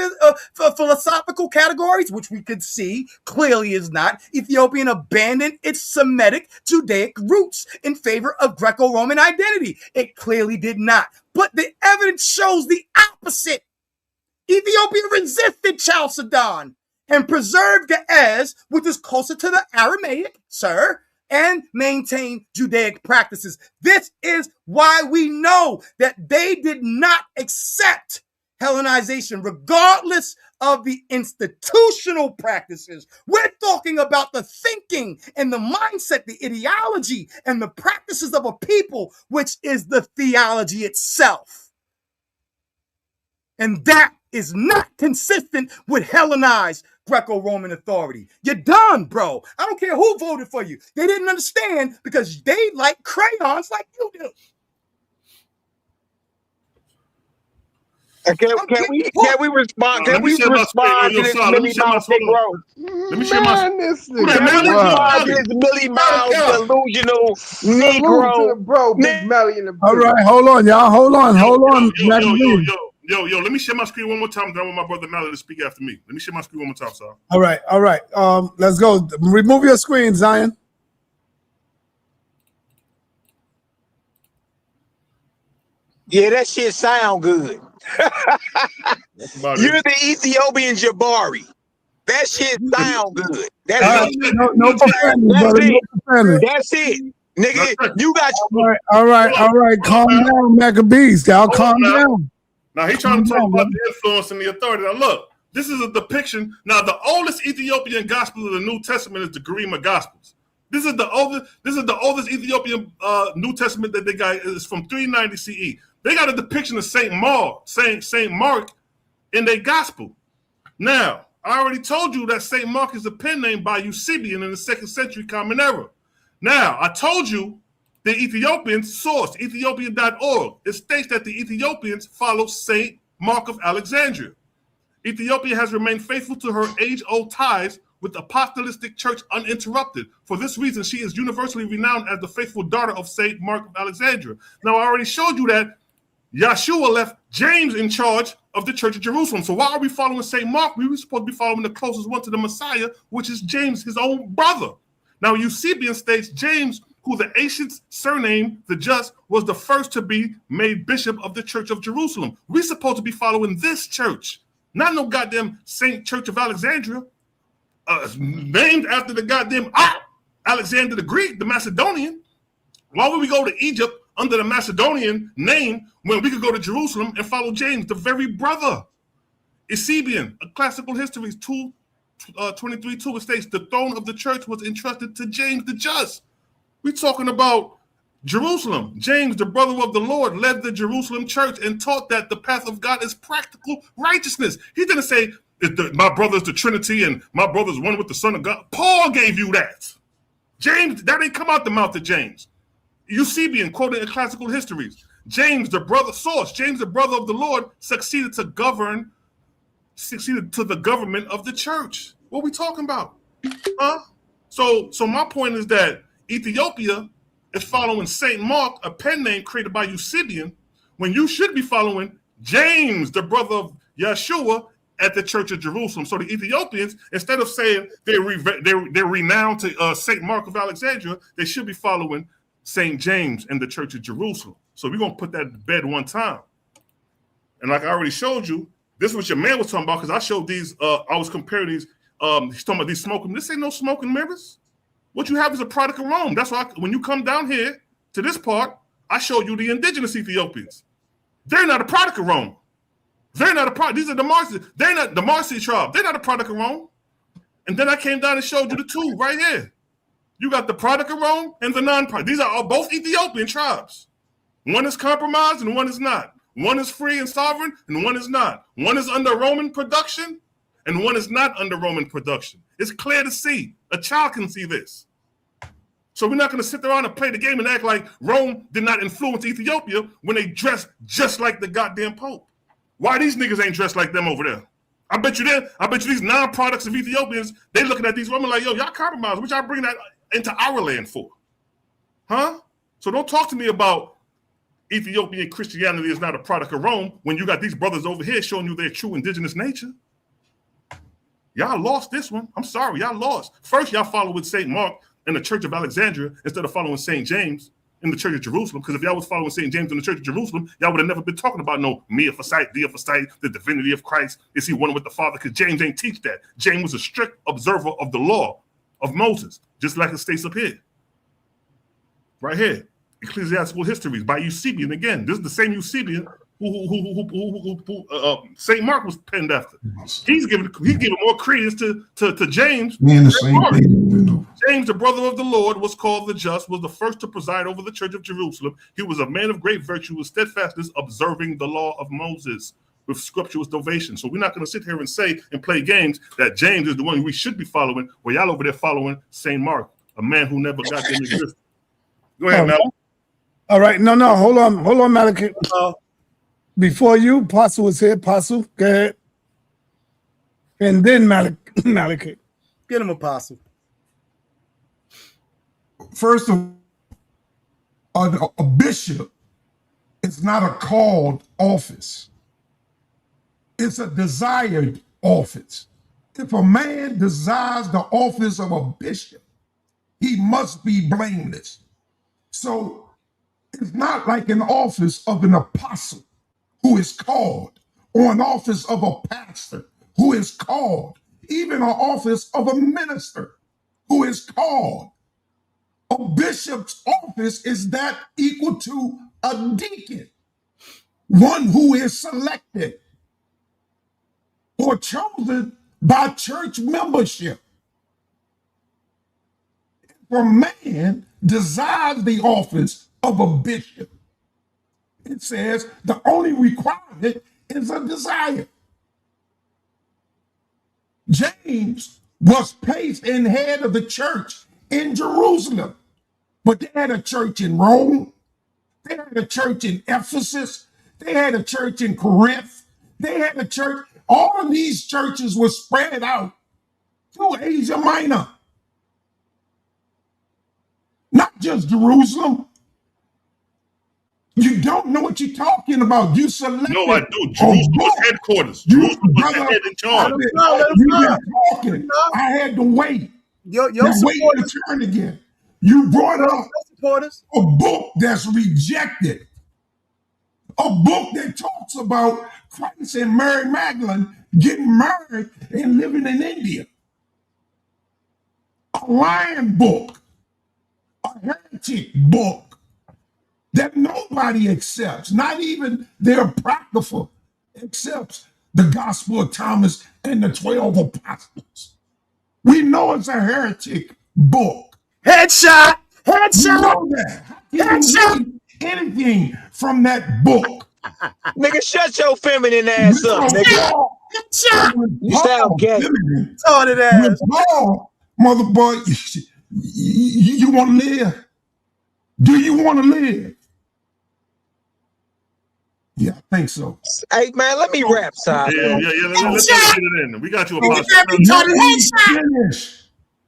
philosophical categories, which we could see clearly is not. Ethiopian abandoned its Semitic Judaic roots in favor of Greco-Roman identity. It clearly did not. But the evidence shows the opposite. Ethiopia resisted Chalcedon and preserved ge'ez, which is closer to the Aramaic, sir, and maintained Judaic practices. This is why we know that they did not accept Hellenization, regardless of the institutional practices. We're talking about the thinking and the mindset, the ideology and the practices of a people, which is the theology itself. And that is not consistent with Hellenized Greco-Roman authority. You're done, bro. I don't care who voted for you. They didn't understand because they like crayons like you do.
Can we respond? Can we respond to this Millie Mouse Negro?
Let me share my.
This
Can we respond to this Millie Mouse delusional Negro?
Bro, Big Melly in the
All right, hold on, y'all. Hold on.
Yo, let me share my screen one more time. Then I want my brother Mally to speak after me. Let me share my screen one more time, sir.
All right. Let's go. Remove your screen, Zion.
Yeah, that shit sound good. You're the Ethiopian Jabari. That shit sound good. That's it.
No profanity, brother. No profanity.
That's it. Nigga, you got
All right. Calm down, Maccabees. Y'all calm down.
Now he's trying to talk about the influence and the authority. Now look, this is a depiction. Now the oldest Ethiopian gospel of the New Testament is the Garima Gospels. This is the oldest Ethiopian New Testament that they got is from 390 CE. They got a depiction of Saint Mark in their gospel. Now, I already told you that Saint Mark is a pen name by Eusebian in the 2nd century Common Era. Now, I told you the Ethiopian source, Ethiopian.org. It states that the Ethiopians follow Saint Mark of Alexandria. Ethiopia has remained faithful to her age-old ties with the apostolic church uninterrupted. For this reason, she is universally renowned as the faithful daughter of Saint Mark of Alexandria. Now, I already showed you that Yeshua left James in charge of the Church of Jerusalem. So why are we following St. Mark? We were supposed to be following the closest one to the Messiah, which is James, his own brother. Now, Eusebian states James, who the ancient surname, the Just, was the first to be made bishop of the Church of Jerusalem. We're supposed to be following this church, not no goddamn Saint Church of Alexandria, named after the goddamn Alexander the Greek, the Macedonian. Why would we go to Egypt under the Macedonian name when we could go to Jerusalem and follow James, the very brother? Eusebian, a classical history, 23:2, it states the throne of the church was entrusted to James the Just. We're talking about Jerusalem. James, the brother of the Lord, led the Jerusalem church and taught that the path of God is practical righteousness. He didn't say my brother's the Trinity and my brother's one with the Son of God. Paul gave you that. James, that ain't come out the mouth of James. Eusebian, quoted in classical histories, James, the brother of the Lord, succeeded to the government of the church. What are we talking about? So my point is that Ethiopia is following Saint Mark, a pen name created by Eusebian, when you should be following James, the brother of Yeshua, at the Church of Jerusalem. So the Ethiopians, instead of saying they're renowned to Saint Mark of Alexandria, they should be following St. James and the Church of Jerusalem. So we're going to put that to bed one time. And like I already showed you, this is what your man was talking about, because I showed these, I was comparing these, he's talking about these smoking, this ain't no smoking mirrors. What you have is a product of Rome. That's why when you come down here to this part, I showed you the indigenous Ethiopians. They're not a product of Rome. They're not a product. These are the Marsi. They're not the Marsi tribe. They're not a product of Rome. And then I came down and showed you the two right here. You got the product of Rome and the non-product. These are all both Ethiopian tribes. One is compromised and one is not. One is free and sovereign and one is not. One is under Roman production and one is not under Roman production. It's clear to see. A child can see this. So we're not going to sit around and play the game and act like Rome did not influence Ethiopia when they dress just like the goddamn Pope. Why these niggas ain't dressed like them over there? I bet you these non-products of Ethiopians, they looking at these women like, yo, y'all compromise. What y'all bring that into our land for? Huh? So don't talk to me about Ethiopian Christianity is not a product of Rome when you got these brothers over here showing you their true indigenous nature. Y'all lost this one. I'm sorry, y'all lost. First, y'all followed St. Mark in the Church of Alexandria instead of following St. James in the Church of Jerusalem, because if y'all was following St. James in the Church of Jerusalem, y'all would have never been talking about no Miaphysite, Deiphysite, the divinity of Christ. Is he one with the Father? Because James ain't teach that. James was a strict observer of the law of Moses, just like it states up here. Right here. Ecclesiastical Histories by Eusebian. Again, this is the same Eusebian who St. Mark was penned after. He's giving more credence to James.
Man, the same thing.
James, the brother of the Lord, was called the Just, was the first to preside over the Church of Jerusalem. He was a man of great virtue with steadfastness, observing the law of Moses with scrupulous novation. So we're not going to sit here and say and play games that James is the one we should be following, while y'all over there following St. Mark, a man who never got them existence. Go ahead, Malak.
All right. No. Hold on, Malak. Before you, Apostle was here. Apostle, go ahead. And then Malachi.
Get him, Apostle.
First of all, a bishop is not a called office. It's a desired office. If a man desires the office of a bishop, he must be blameless. So it's not like an office of an apostle who is called, or an office of a pastor who is called, even an office of a minister who is called. A bishop's office is that equal to a deacon, one who is selected or chosen by church membership. If a man desires the office of a bishop, it says the only requirement is a desire. James was placed in head of the church in Jerusalem, but they had a church in Rome, they had a church in Ephesus, they had a church in Corinth, they had a church. All of these churches were spread out through Asia Minor, not just Jerusalem. You don't know what you're talking about. You selected.
No, I do. Jerusalem was headquarters. Jerusalem was the head in charge.
You've been talking. I had to wait.
Your
wait
supporters.
to turn again. You brought up
supporters.
A book that's rejected. A book that talks about Christ and Mary Magdalene getting married and living in India. A lying book. A heretic book that nobody accepts, not even their apocrypha accepts the Gospel of Thomas and the 12 apostles. We know it's a heretic book.
Headshot! Headshot!
We know that. Headshot! Anything from that book.
Nigga, shut your feminine ass up, nigga. You sound gay.
Retarded ass.
Paul, mother boy, you want to live? Do you want to live? Yeah, I think so.
Hey, man, let me rap, son.
Yeah. Let's get it in. We got you, Apostle.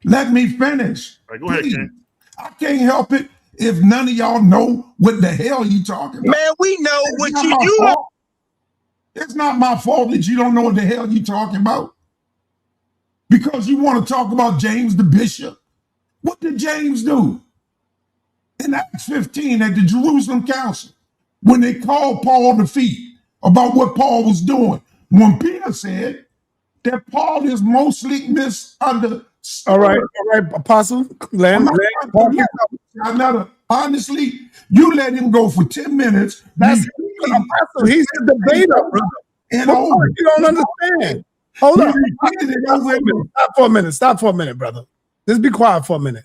Let me finish.
All right, go ahead, King.
I can't help it if none of y'all know what the hell you talking about.
Man, we know what you do.
It's not my fault that you don't know what the hell you talking about. Because you want to talk about James the bishop. What did James do? In Acts 15 at the Jerusalem Council, when they called Paul to feet about what Paul was doing, when Peter said that Paul is mostly misunderstood.
All right, Apostle.
Honestly, you let him go for 10 minutes.
That's Apostle. He's the debater, brother.
And
you don't understand. Hold on. Stop for a minute, brother. Just be quiet for a minute.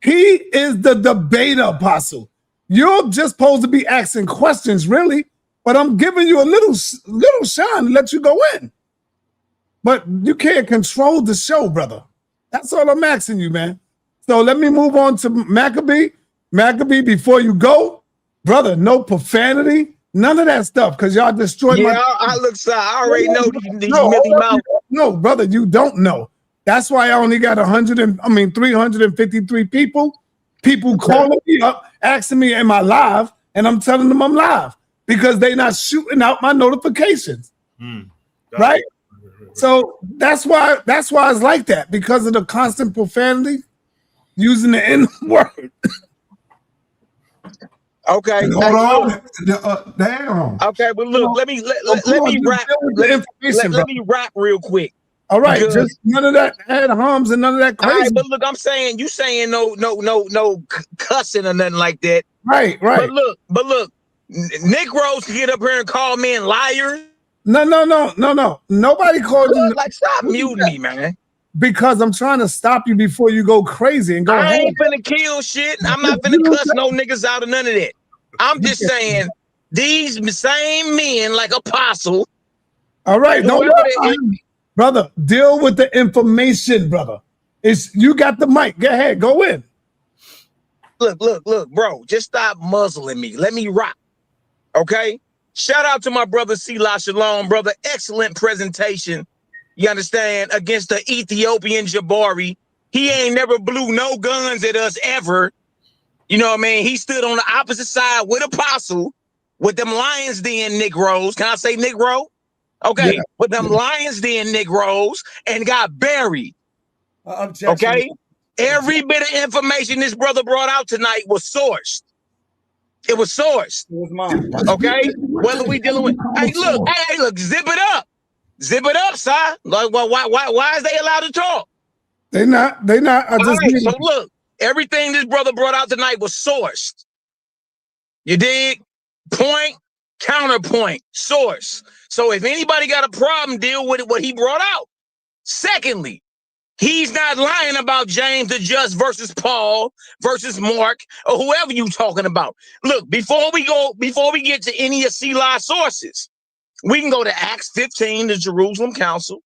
He is the debater, Apostle. You're just supposed to be asking questions, really, but I'm giving you a little shine to let you go in. But you can't control the show, brother. That's all I'm asking you, man. So let me move on to Maccabee. Maccabee, before you go, brother, no profanity, none of that stuff, because y'all destroyed my...
I already know these Millie Mouth.
No, brother, you don't know. That's why I only got 353 people. People calling me up, asking me, am I live? And I'm telling them I'm live because they're not shooting out my notifications. Right? So that's why it's like that, because of the constant profanity, using the N word.
Okay.
Damn.
Okay, but look, let me rap real quick.
All right, just none of that ad homs and none of that crazy.
All right, but look, you saying no cussing or nothing like that.
Right.
But look, Nick Rose can get up here and call men liars.
No. Nobody called you.
Like, stop muting me, man.
Because I'm trying to stop you before you go crazy and go.
I ain't finna kill shit. I'm not finna cuss no niggas out of none of that. I'm just saying these same men, like Apostle.
All right, brother, deal with the information, brother. You got the mic. Go ahead, go in.
Look, bro. Just stop muzzling me. Let me rock. Okay. Shout out to my brother Selah Shalom, brother. Excellent presentation. You understand? Against the Ethiopian Jabari. He ain't never blew no guns at us ever. You know what I mean? He stood on the opposite side with Apostle, with them Lions Den Negroes. Can I say Negro? Okay.
Yeah.
With them Lions Den Negroes and got buried.
Objection.
Okay. Every bit of information this brother brought out tonight was sourced. It was sourced.
It was mine.
Okay. Whether we dealing with, hey, look, zip it up. Zip it up, Si. Like, why is they allowed to talk?
They not. I just
Right, so look, everything this brother brought out tonight was sourced. You dig? Point, counterpoint, source. So if anybody got a problem, deal with it, what he brought out. Secondly, he's not lying about James the Just versus Paul versus Mark or whoever you talking about. Look, before we get to any of Selah's sources, we can go to Acts 15, the Jerusalem Council.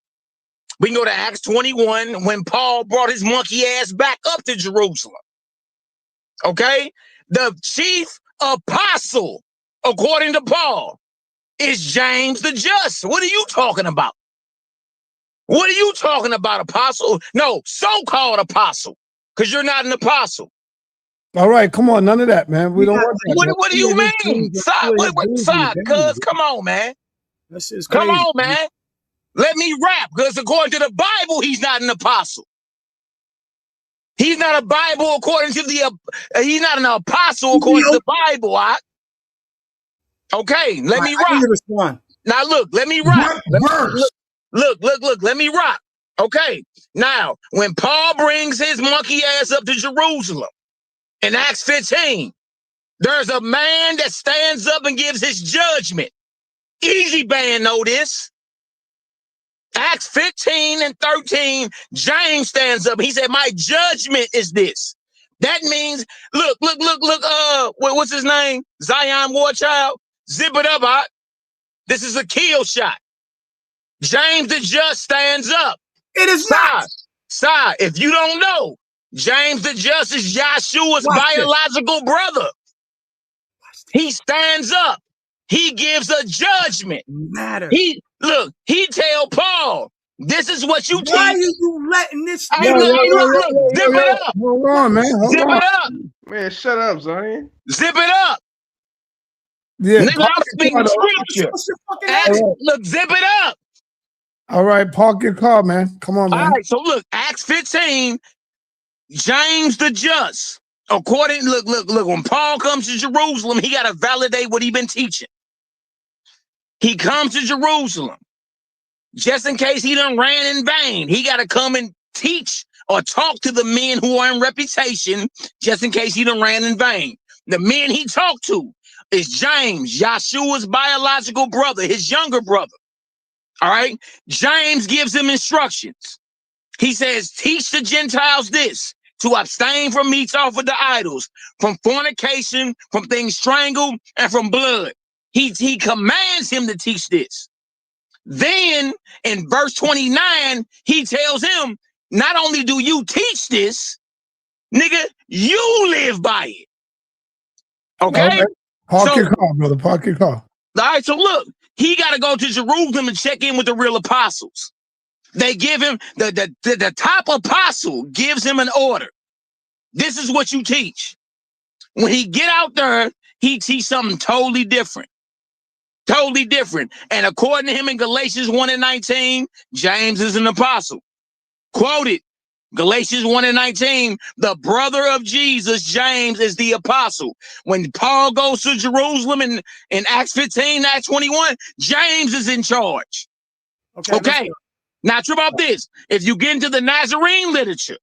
We can go to Acts 21 when Paul brought his monkey ass back up to Jerusalem. Okay? The chief apostle, according to Paul, is James the Just. What are you talking about? What are you talking about, apostle? No, so-called apostle, because you're not an apostle.
all right, come on, none of that, man. We don't want that.
What do you mean? Cuz, come on, man.
This is crazy.
Come on, man. Let me rap, because according to the Bible, he's not an apostle. He's not a Bible according to he's not an apostle according to the Bible. Okay, let me rock.
Respond.
Now look, let me rock. Look, let me rock. Okay, now when Paul brings his monkey ass up to Jerusalem in Acts 15, there's a man that stands up and gives his judgment. Easy band know this. Acts 15 and 13, James stands up. He said, my judgment is this. That means, look, what's his name? Xion Warchild. Zip it up, Hot. This is a kill shot. James the Just stands up.
It is not.
Side, if you don't know, James the Just is Yahshua's biological brother. He stands up. He gives a judgment.
Matter.
He tell Paul, this is what you teach.
Why are you letting this?
Hey, look, zip it up.
Hold on, man.
Zip it up.
Man, shut up, Zion.
Zip it up.
Yeah.
Nigga, I'm speaking scripture. Look, zip it up.
All right, park your car, man. Come on, man.
All right, so look, Acts 15, James the Just. Look, when Paul comes to Jerusalem, he got to validate what he been teaching. He comes to Jerusalem. Just in case he done ran in vain, he got to come and teach or talk to the men who are in reputation, just in case he done ran in vain. The men he talked to is James, Yahshua's biological brother, his younger brother. All right? James gives him instructions. He says, teach the Gentiles this, to abstain from meats offered to idols, from fornication, from things strangled, and from blood. He commands him to teach this. Then in verse 29, he tells him, not only do you teach this, nigga, you live by it. Okay?
Park your car, brother. Park your car.
All right, so look, he got to go to Jerusalem and check in with the real apostles. They give him, the top apostle gives him an order. This is what you teach. When he get out there, he teach something totally different. Totally different. And according to him in Galatians 1 and 19, James is an apostle. Quoted, Galatians 1 and 19, the brother of Jesus, James, is the apostle. When Paul goes to Jerusalem in Acts 15, Acts 21, James is in charge. Okay. Now, true about this. If you get into the Nazarene literature,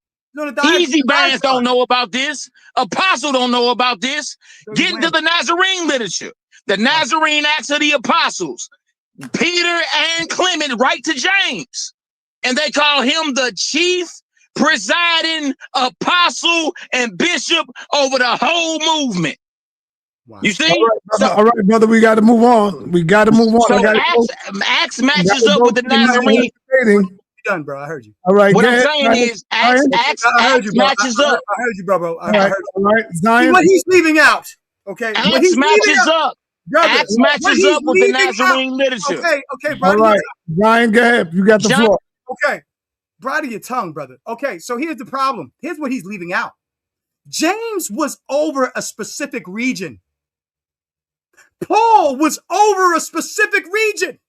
easy bands don't know about this. Apostle don't know about this. Get into the Nazarene literature. The Nazarene Acts of the Apostles. Peter and Clement write to James. And they call him the chief presiding apostle and bishop over the whole movement. Wow. You see?
All right, brother, we got to move on.
So Acts matches up with the Nazarene.
Done, bro. I heard you.
All right.
What I'm saying is Acts matches up.
I heard you, bro.
All right.
See what he's leaving out. Okay.
Acts matches up.
brother.
Acts
What
matches
he's
up with the
leaving out.
Nazarene literature.
Okay,
All
brother.
right, Brian, go ahead. You got the
John-
floor.
Okay, bridle your tongue, brother. Okay, so here's the problem. Here's what he's leaving out. James was over a specific region. Paul was over a specific region.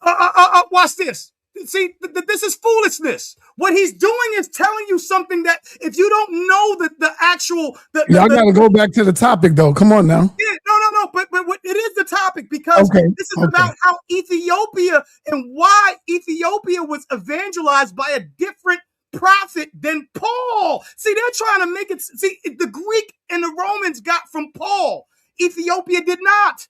Watch this. See, this is foolishness. What he's doing is telling you something that if you don't know the actual...
Y'all got to go back to the topic, though. Come on now.
Yeah, no. But what, it is the topic because this is about how Ethiopia and why Ethiopia was evangelized by a different prophet than Paul. See, they're trying to make it... See, the Greek and the Romans got from Paul. Ethiopia did not.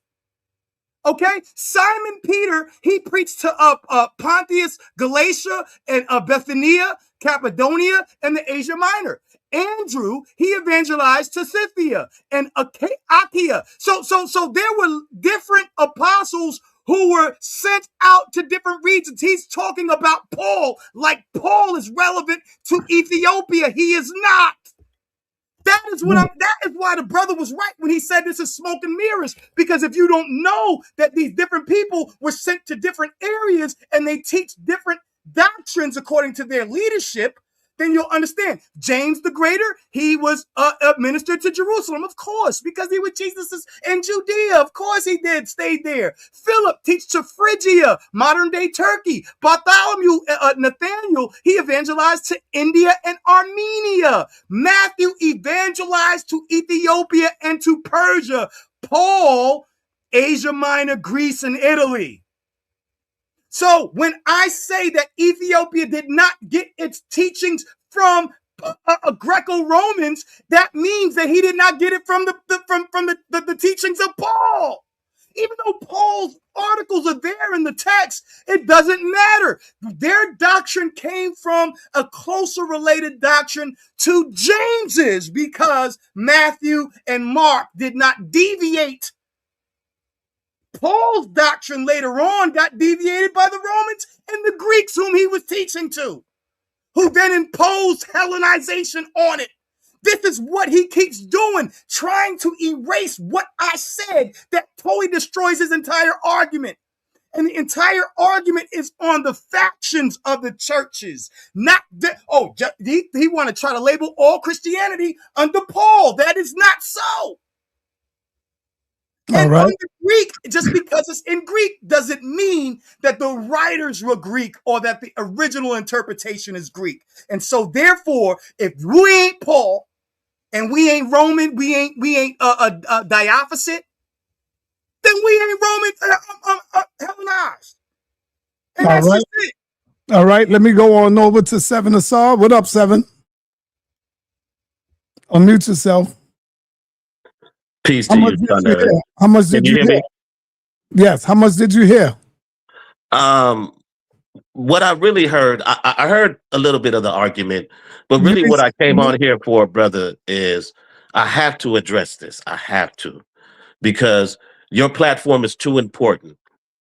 Okay, Simon Peter, he preached to Pontus, Galatia, and Bithynia, Cappadocia, and the Asia Minor. Andrew, he evangelized to Scythia and Achaia. So there were different apostles who were sent out to different regions. He's talking about Paul like Paul is relevant to Ethiopia. He is not. That is why the brother was right when he said this is smoke and mirrors. Because if you don't know that these different people were sent to different areas and they teach different doctrines according to their leadership, then you'll understand. James the Greater, he was a minister to Jerusalem, of course, because he was Jesus in Judea. Of course he did, stayed there. Philip teached to Phrygia, modern day Turkey. Bartholomew, Nathaniel, he evangelized to India and Armenia. Matthew evangelized to Ethiopia and to Persia. Paul, Asia Minor, Greece, and Italy. So when I say that Ethiopia did not get its teachings from Greco-Romans, that means that he did not get it from the teachings of Paul. Even though Paul's articles are there in the text, it doesn't matter. Their doctrine came from a closer related doctrine to James's because Matthew and Mark did not deviate. Paul's doctrine later on got deviated by the Romans and the Greeks whom he was teaching to, who then imposed Hellenization on it. This is what he keeps doing, trying to erase what I said that totally destroys his entire argument. And the entire argument is on the factions of the churches. Not he want to try to label all Christianity under Paul. That is not so. And under Greek, just because it's in Greek doesn't mean that the writers were Greek or that the original interpretation is Greek. And so therefore, if we ain't Paul and we ain't Roman, we ain't Diophysit, then we ain't Roman Hellenized. And that's just it.
All right, let me go on over to Seven Asar. What up, Seven? Unmute yourself.
Peace to you, Thunder.
How much did you hear? Yes, how much did you hear?
What I really heard, I heard a little bit of the argument, but really what I came on here for, brother, is I have to address this. I have to, because your platform is too important.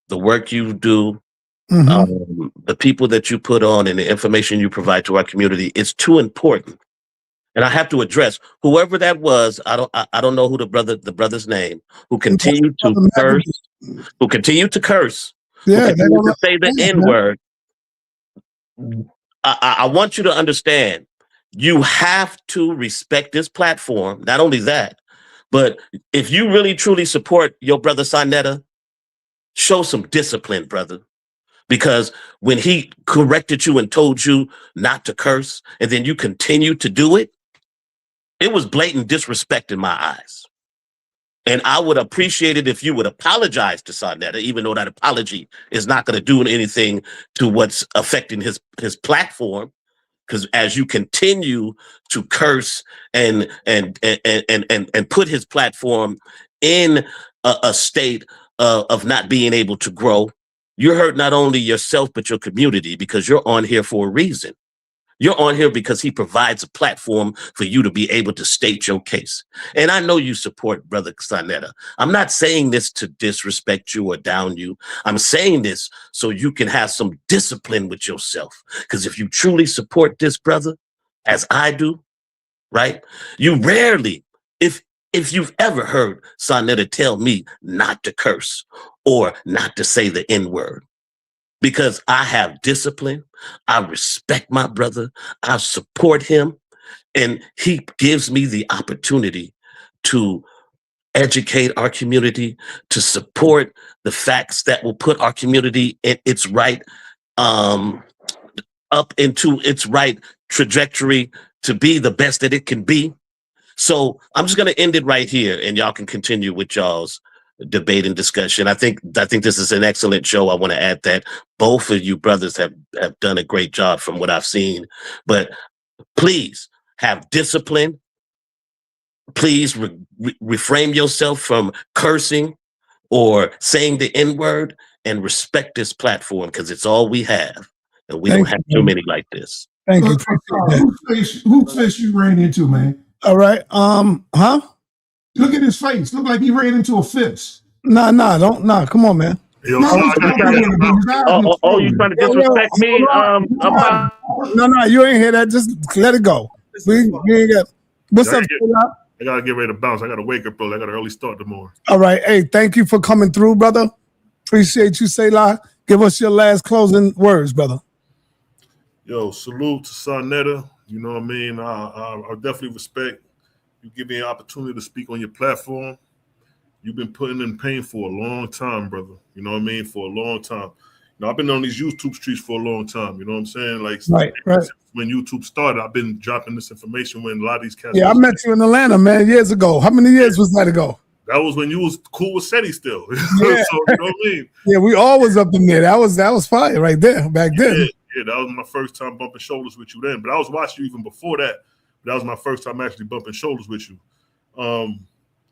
The work you do, the people that you put on, and the information you provide to our community is too important. And I have to address whoever that was. I don't know who the brother's name, who continued to curse, who continued to curse, who continued to say the N-word. I want you to understand, you have to respect this platform. Not only that, but if you really truly support your brother sa.neter, show some discipline, brother. Because when he corrected you and told you not to curse, and then you continue to do it, it was blatant disrespect in my eyes. And I would appreciate it if you would apologize to sa.neter, even though that apology is not going to do anything to what's affecting his platform. Because as you continue to curse and put his platform in a state of not being able to grow, you hurt not only yourself, but your community, because you're on here for a reason. You're on here because he provides a platform for you to be able to state your case. And I know you support brother sa.neter. I'm not saying this to disrespect you or down you. I'm saying this so you can have some discipline with yourself. Because if you truly support this brother, as I do, right, you rarely, if if you've ever heard sa.neter tell me not to curse or not to say the N-word, because I have discipline, I respect my brother, I support him, and he gives me the opportunity to educate our community, to support the facts that will put our community in its right, up into its right trajectory to be the best that it can be. So I'm just going to end it right here, and y'all can continue with y'all's debate and discussion. I think this is an excellent show. I want to add that both of you brothers have done a great job from what I've seen. But please have discipline. Please refrain yourself from cursing or saying the N-word, and respect this platform, because it's all we have, and we don't have too many like this.
Thank you.
Who face you ran into, man?
All right. Huh?
Look at his face. Look like he ran into a fist.
Nah. Come on, man.
Yo,
you trying to disrespect me?
No, you ain't hear that. Just let it go. We ain't got. What's up, Selah?
I gotta get ready to bounce. I gotta wake up early. I got an early start tomorrow.
All right. Hey, thank you for coming through, brother. Appreciate you, Selah. Give us your last closing words, brother.
Yo, salute to sa.neter. You know what I mean? I definitely respect you give me an opportunity to speak on your platform. You've been putting in pain for a long time, brother. You know what I mean? For a long time. You know, I've been on these YouTube streets for a long time. You know what I'm saying? Like,
right.
When YouTube started, I've been dropping this information when a lot of these cats.
Yeah, I met you in Atlanta, man, years ago. How many years was that ago?
That was when you was cool with SETI still.
Yeah.
So, you know what I mean?
Yeah, we always up in there. That was fire right there back then.
Yeah, that was my first time bumping shoulders with you then. But I was watching you even before that. That was my first time actually bumping shoulders with you.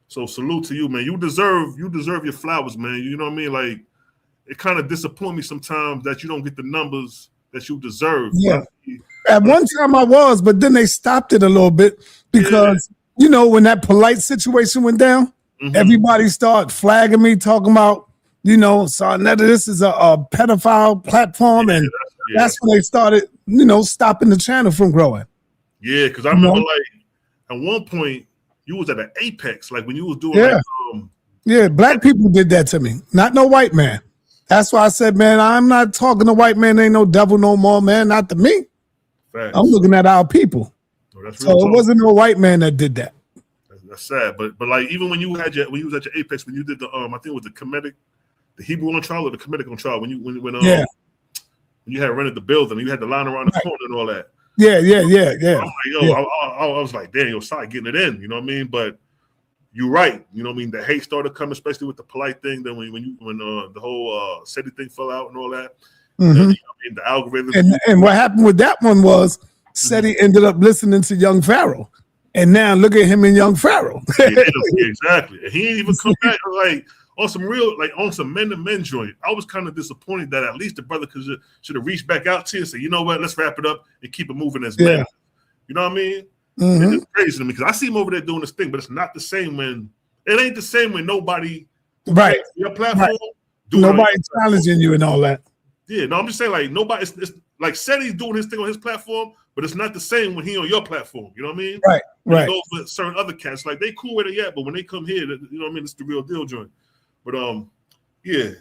So salute to you, man. You deserve your flowers, man. You know what I mean? Like, it kind of disappoints me sometimes that you don't get the numbers that you deserve.
Yeah. At one time I was, but then they stopped it a little bit because, you know, when that polite situation went down, everybody started flagging me, talking about, you know, sa.neter, this is a pedophile platform. And that's when they started, you know, stopping the channel from growing.
Yeah, because I remember, like, at one point, you was at an apex, like when you was doing
yeah, black people did that to me, not no white man. That's why I said, man, I'm not talking to white man. Ain't no devil no more, man. Not to me.
Facts.
I'm looking at our people. So it wasn't no white man that did that.
That's sad. But like, even when you was at your apex, when you did the I think it was the Hebrew on trial or the Kemetic on trial, when you had rented the building, you had the line around the corner and all that.
Yeah.
I was like, damn, yo, start getting it in. You know what I mean? But you're right. You know what I mean? The hate started coming, especially with the polite thing. Then when the whole SETI thing fell out and all that, then, you know what I mean? The algorithm.
And what happened with that one was SETI ended up listening to Young Pharaoh, and now look at him in Young Pharaoh.
Exactly. And he ain't even come back like on some real, like on some men to men joint. I was kind of disappointed that at least the brother should have reached back out to you and said, you know what, let's wrap it up and keep it moving as men. You know what I mean? It's crazy to me because I see him over there doing this thing, but it's not the same when it ain't the same when nobody your platform
nobody challenging you and all that.
Yeah, no, I'm just saying like nobody. It's like SETI's doing his thing on his platform, but it's not the same when he on your platform. You know what I mean?
Right.
It goes with certain other cats. Like they cool with it yet, but when they come here, you know what I mean? It's the real deal joint. But yeah,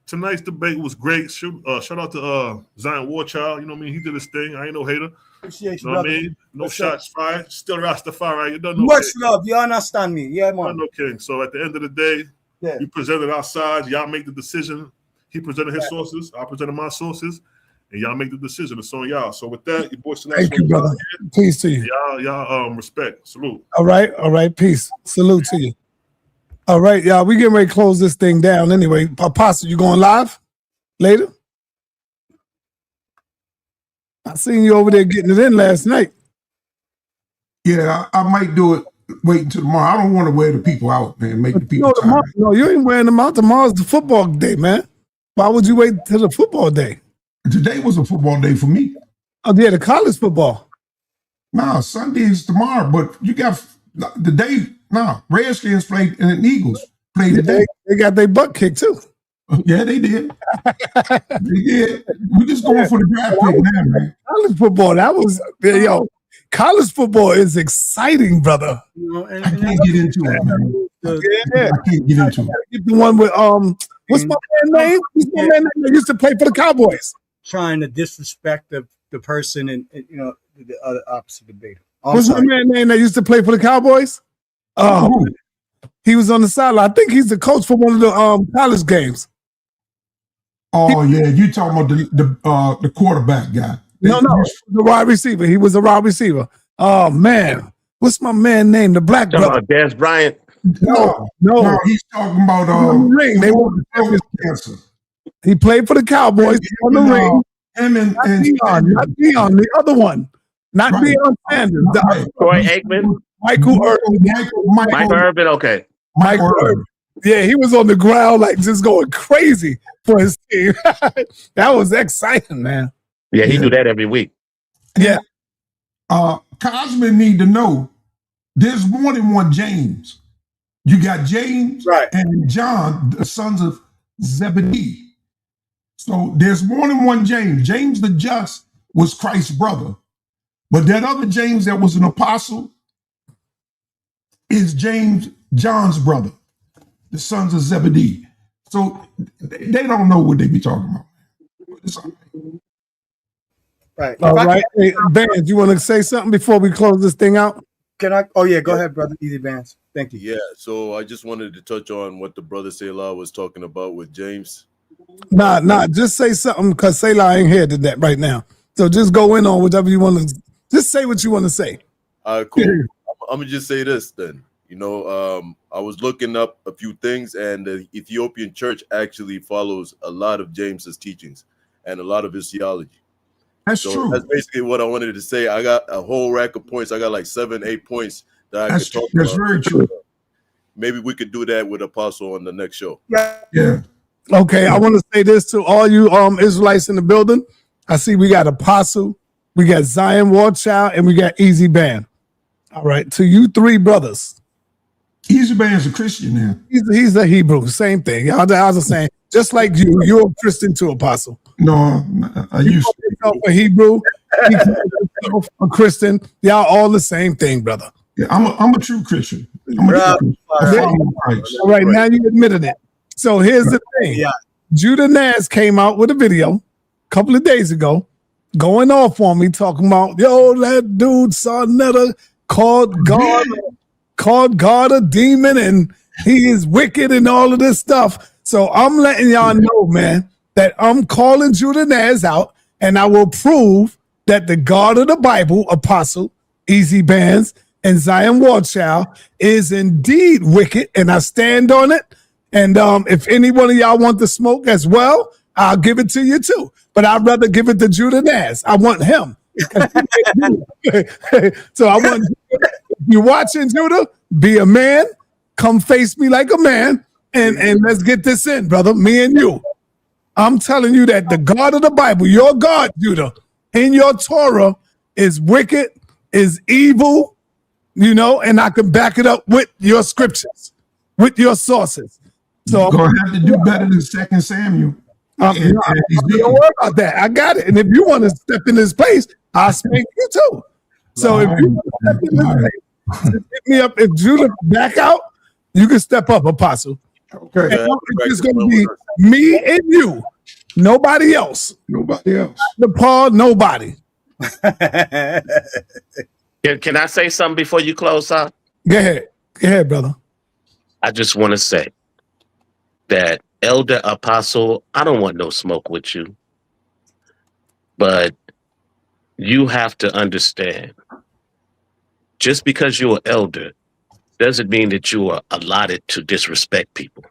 tonight's debate was great. Shout out to Xion Warchild. You know what I mean? He did his thing. I ain't no hater.
Appreciate you,
know what
brother.
I mean? No shots fired. Still Rastafari. You don't know.
Much love. You understand me? Yeah, man.
Okay. So at the end of the day, you presented our sides. Y'all make the decision. He presented his sources. I presented my sources. And y'all make the decision. It's on y'all. So with that, your boy Selah.
Thank you, brother. Peace to you.
Y'all respect. Salute.
All right. Peace. Salute to you. All right, y'all. We getting ready to close this thing down anyway. Apostle, you going live later? I seen you over there getting it in last night.
Yeah, I might do it. Wait until tomorrow. I don't want to wear the people out, man. Make the people tired.
No, you ain't wearing them out. Tomorrow's the football day, man. Why would you wait till the football day?
Today was a football day for me.
Oh, yeah, the college football.
Nah, Sunday is tomorrow, but you got the day. Nah, Redskins played and the Eagles played today.
They got their butt kicked too.
Yeah, they did. They did. We just going for the draft pick now, man.
College football, that was, yo, college football is exciting, brother.
You know, and
I can't get into it, man.
Yeah.
I can't get into it.
Get the one with what's my man name? What's my man name that used to play for the Cowboys?
Trying to disrespect the person and you know the other opposite debater.
What's my man name that used to play for the Cowboys? He was on the sideline. I think he's the coach for one of the college games.
Oh yeah, you talking about the quarterback guy?
No, the wide receiver. He was a wide receiver. Oh man, what's my man name? The black brother.
Des Bryant.
No, he's talking about
ring. They won the cancer. He played for the Cowboys on the ring.
Him and
not Xion, the other one. Not Deion Sanders.
Troy Aikman.
Michael Irvin.
Mike Irvin, okay.
Michael Irvin. Yeah, he was on the ground like just going crazy for his team. That was exciting, man.
Yeah, he do that every week.
Yeah.
Cosman need to know there's more than one James. You got James and John, the sons of Zebedee. So there's more than one James. James the Just was Christ's brother. But that other James that was an apostle is James, John's brother, the sons of Zebedee. So they don't know what they be talking about. It's all
right.
All right. Hey, Vance, you want to say something before we close this thing out?
Can I? Oh, yeah. Go ahead, brother. Easy Vance. Thank you.
Yeah. So I just wanted to touch on what the brother Selah was talking about with James.
Nah. Just say something because Selah ain't here today right now. So just go in on whatever you want to. Just say what you want to say.
Cool. I'm gonna just say this then. You know, I was looking up a few things, and the Ethiopian church actually follows a lot of James's teachings and a lot of his theology.
That's true.
That's basically what I wanted to say. I got a whole rack of points. I got like 7-8 points that I could talk about.
That's very true.
Maybe we could do that with Apostle on the next show.
Yeah.
Okay, I want to say this to all you Israelites in the building. I see we got Apostle, we got Xion Warchild, and we got Easy Band. All right, to you three brothers.
Easy Band's a Christian now.
He's a Hebrew, same thing. Y'all are saying, just like you're a Christian too, Apostle.
No, I used
to be a Hebrew, a Christian. Y'all all the same thing, brother.
Yeah, I'm a true Christian. I'm a true Christian.
All right, now you admitted it. So here's the thing. Yeah. Judah Naz came out with a video a couple of days ago going off on me, talking about, yo, that dude sa.neter called God a demon and he is wicked and all of this stuff. So I'm letting y'all know, man, that I'm calling Judah Naz out, and I will prove that the God of the Bible, Apostle, Easy Bands, and Xion Warchild is indeed wicked, and I stand on it. And if any one of y'all want the smoke as well, I'll give it to you too. But I'd rather give it to Judah Naz. I want him. So I want you watching, Judah, be a man, come face me like a man, and let's get this in, brother, me and you. I'm telling you that the God of the Bible, your God, Judah, in your Torah is wicked, is evil, you know, and I can back it up with your scriptures, with your sources. So
you're going to have to do better than 2 Samuel.
Don't worry about that. I got it. And if you want to step in this place, I'll spank you too. So if you want to step in this place, hit me up. If Judah back out, you can step up, Apostle.
Okay.
It's going to be me and you. Nobody else.
Nobody else.
Paul, nobody.
Can I say something before you close out?
Go ahead. Go ahead, brother.
I just want to say that Elder Apostle, I don't want no smoke with you. But you have to understand, just because you're an elder doesn't mean that you are allotted to disrespect people.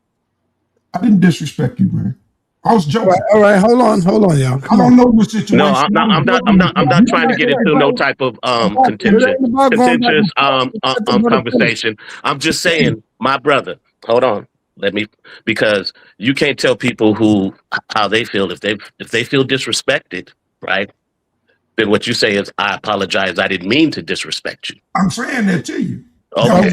I didn't disrespect you, man. I was joking.
All right, hold on, y'all.
I don't know the situation.
No, I'm not trying to get into no type of contentious conversation. I'm just saying, my brother, hold on. Because you can't tell people how they feel. If they feel disrespected, right? Then what you say is, I apologize. I didn't mean to disrespect you.
I'm saying that to you.
Okay.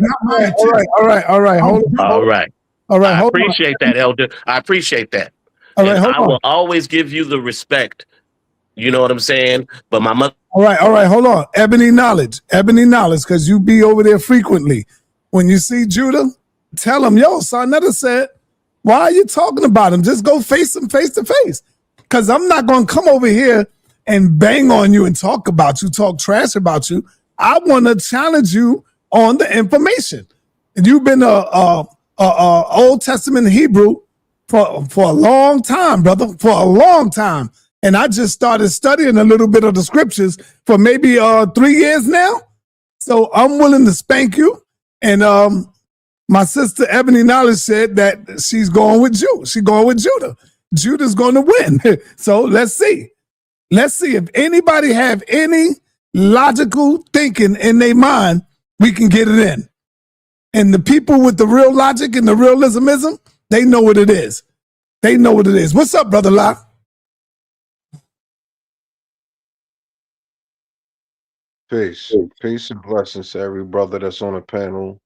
All right. Hold on.
All right. I appreciate that, Elder. I appreciate that.
All right,
I will always give you the respect. You know what I'm saying? But my mother
All right, hold on. Ebony knowledge, because you be over there frequently. When you see Judah, tell him, yo, sa.neter said, why are you talking about him? Just go face him face to face. Because I'm not going to come over here and bang on you and talk about you, talk trash about you. I want to challenge you on the information. And you've been a Old Testament Hebrew for a long time, brother, for a long time. And I just started studying a little bit of the scriptures for maybe 3 years now. So I'm willing to spank you. And my sister Ebony Knowledge said that she's going with you. She's going with Judah. Judah's going to win. So let's see. Let's see if anybody have any logical thinking in their mind, we can get it in. And the people with the real logic and the realismism, they know what it is. They know what it is. What's up, Brother Locke?
Peace. Peace and blessings to every brother that's on the panel,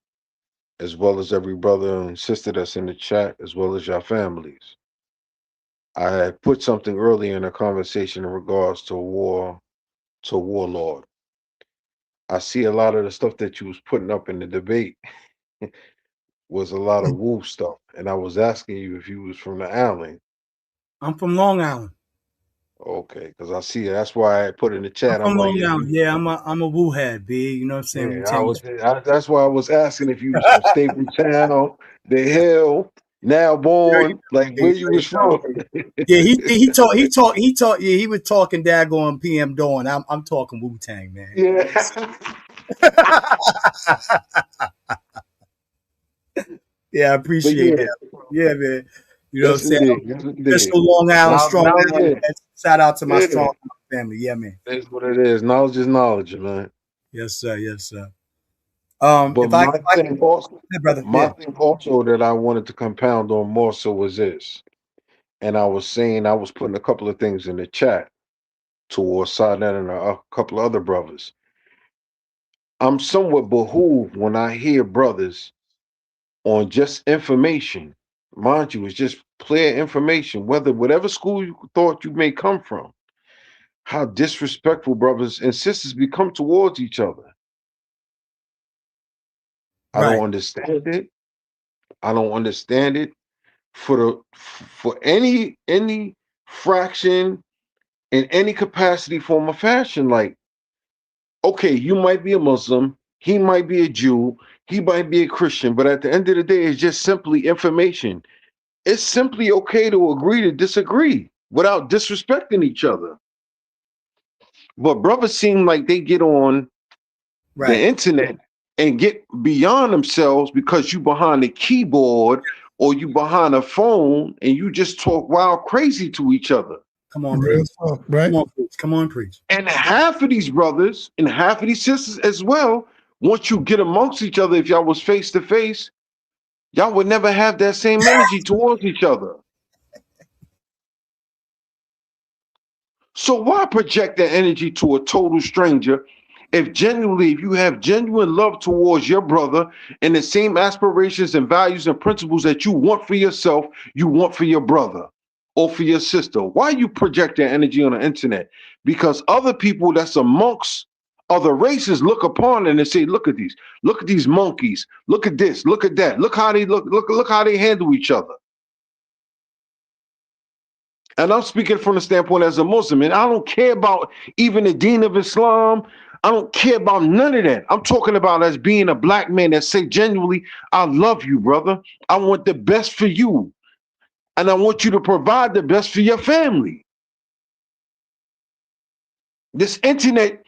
as well as every brother and sister that's in the chat, as well as your families. I had put something earlier in the conversation in regards to warlord. I see a lot of the stuff that you was putting up in the debate was a lot of woo stuff. And I was asking you if you was from the island.
I'm from Long Island.
Okay, because I see it. That's why I put in the chat.
I'm from Long Island. Yeah, I'm a woo head, B. You know what I'm saying?
Yeah, that's why I was asking if you was from Staple Town, the Hill, now born, like where you was from.
Yeah, he talked. Yeah, he was talking daggone PM Dawn. I'm talking Wu-Tang, man.
Yeah.
Yeah, I appreciate that. Yeah, man. You know
Yes,
what I'm saying? Just so Long Island strong. Shout out to my strong family. Yeah, man.
That's what it is. Knowledge is knowledge, man.
Yes, sir. Yes, sir.
But my thing also that I wanted to compound on more so was this. And I was saying, I was putting a couple of things in the chat towards sa.neter and a couple of other brothers. I'm somewhat behooved when I hear brothers on just information. Mind you, it's just clear information, whatever school you thought you may come from, how disrespectful brothers and sisters become towards each other. I don't understand it. I don't understand it for any fraction in any capacity, form, or fashion. Like, okay, you might be a Muslim, he might be a Jew, he might be a Christian, but at the end of the day, it's just simply information. It's simply okay to agree to disagree without disrespecting each other. But brothers seem like they get on the internet and get beyond themselves because you behind a keyboard or you behind a phone and you just talk wild crazy to each other.
Come on, preach. Right? Come on, preach.
And half of these brothers and half of these sisters as well, once you get amongst each other, if y'all was face to face, y'all would never have that same energy towards each other. So why project that energy to a total stranger if you have genuine love towards your brother and the same aspirations and values and principles that you want for yourself, you want for your brother or for your sister? Why you project that energy on the internet? Because other people that's amongst other races look upon it and say, look at these monkeys, look at this, look at that, look how they handle each other. And I'm speaking from the standpoint as a Muslim, and I don't care about even the deen of Islam. I don't care about none of that. I'm talking about as being a black man that say genuinely, I love you, brother. I want the best for you. And I want you to provide the best for your family. This internet,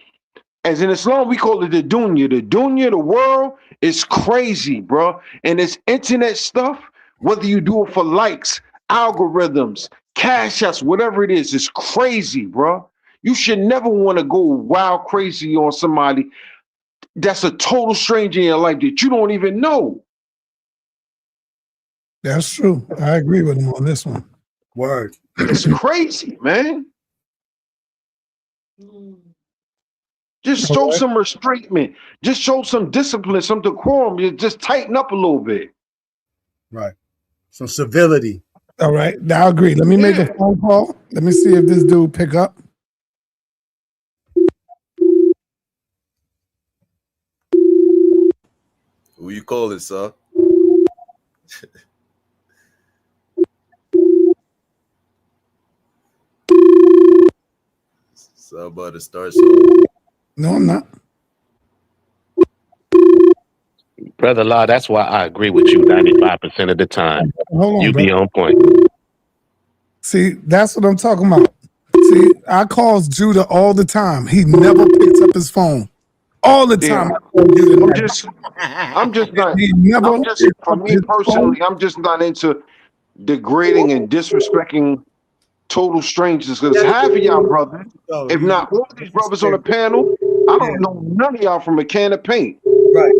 as in Islam, we call it the dunya. The dunya, the world, is crazy, bro. And this internet stuff, whether you do it for likes, algorithms, cash outs, whatever it is crazy, bro. You should never want to go wild crazy on somebody that's a total stranger in your life that you don't even know.
That's true. I agree with him on this one.
Word.
It's crazy, man. Just show some restraint. Just show some discipline, some decorum. Just tighten up a little bit.
Right. Some civility.
All right. I agree. Let me make a phone call. Let me see if this dude pick up.
Who you calling, sir? So about to start something.
No, I'm not.
Brother Law, that's why I agree with you 95% of the time.
Hold on,
You be
brother.
on point.
See, that's what I'm talking about. See, I calls Judah all the time. He never picks up his phone. All the time.
Yeah.
I call Judah.
I'm just not.
He never
I'm just,
picks
for
up
me
his
personally,
phone.
I'm just not into degrading and disrespecting total strangers. Because half of y'all brothers, if not all these brothers on the panel, I don't know none of y'all from a can of paint.
Right.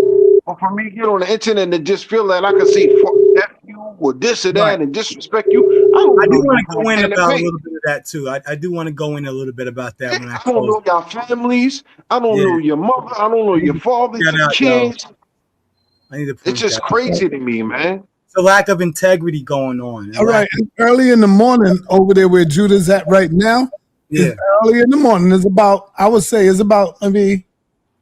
But for me to get on the internet and just feel that I can say fuck F you or this or that and disrespect you, I don't
I do
know
want
you
to
from
go
a
in
can of
about a
paint.
little bit of that too. I do want to go in a little bit about that when I
I don't
close.
know y'all families. I don't know your mother. I don't know your father,
Get
your
out, yo.
kids.
I need to prove
It's just
that.
crazy to me, man.
It's a lack of integrity going on.
All right. Early in the morning over there where Judah's at right now,
Yeah.
it's early in the morning. It's about, I would say, it's about maybe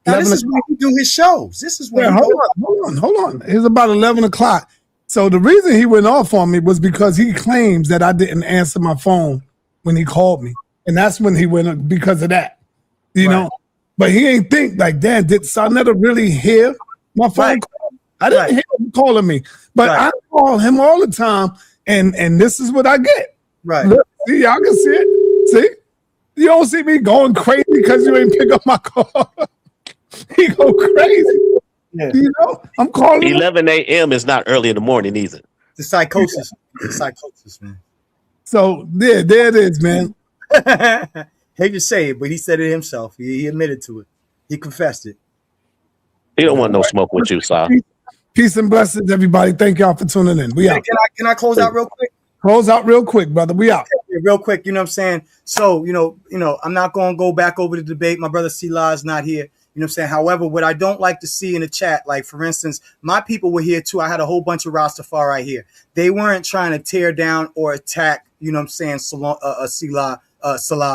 Now
11
this is when he do his shows. This is when
Yeah, hold on. It's about 11 o'clock. So the reason he went off on me was because he claims that I didn't answer my phone when he called me. And that's when he went because of that. You know? But he ain't think like, damn, did sa.neter really hear my phone call? I didn't hear him calling me. But I call him all the time, and this is what I get.
Right.
Look, see, y'all can see it. See? You don't see me going crazy because you ain't pick up my call. He go crazy.
Yeah.
You know, I'm calling
11 a.m. is not early in the morning either.
The psychosis. The psychosis, man.
So there it is, man.
Hate to say it, but he said it himself. He admitted to it. He confessed it.
He don't want no smoke with you, Sa.
Peace and blessings, everybody. Thank y'all for tuning in. We out.
Can I close out real quick?
Close out real quick, brother. We out.
Okay, real quick, you know what I'm saying? So, you know, I'm not going to go back over the debate. My brother Selah is not here. You know what I'm saying? However, what I don't like to see in the chat, like for instance, my people were here too. I had a whole bunch of Rastafari here. They weren't trying to tear down or attack, you know what I'm saying, Salah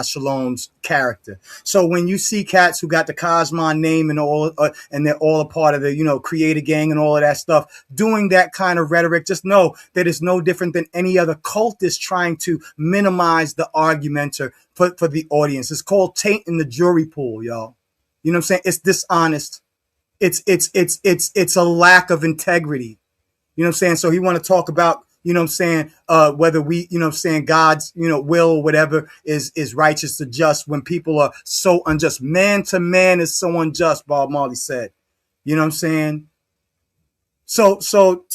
Shalom's character. So when you see cats who got the Cosmon name and all, and they're all a part of the, you know, Creator Gang and all of that stuff, doing that kind of rhetoric, just know that it's no different than any other cultist trying to minimize the argumenter for the audience. It's called tainting the jury pool, y'all. You know what I'm saying? It's dishonest. It's a lack of integrity. You know what I'm saying? So he want to talk about, you know what I'm saying, whether we, you know what I'm saying, God's, you know, will or whatever is righteous or just when people are so unjust. Man to man is so unjust, Bob Marley said. You know what I'm saying? So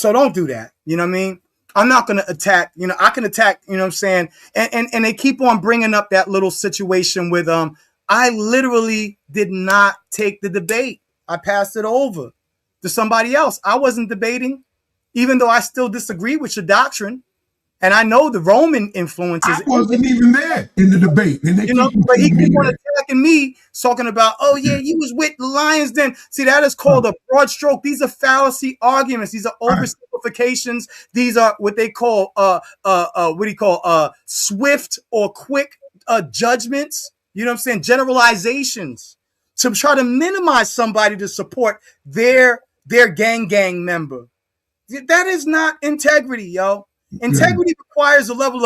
don't do that. You know what I mean? I'm not going to attack, you know, I can attack, you know what I'm saying? And they keep on bringing up that little situation with, I literally did not take the debate. I passed it over to somebody else. I wasn't debating, even though I still disagree with your doctrine. And I know the Roman influences.
I wasn't even there in the debate. And they
you know, but he keep on attacking me, talking about, oh yeah, you was with the Lions Den. See, that is called a broad stroke. These are fallacy arguments. These are oversimplifications. These are what they call swift or quick judgments. You know what I'm saying? Generalizations to try to minimize somebody to support their gang member. That is not integrity, yo. Integrity requires a level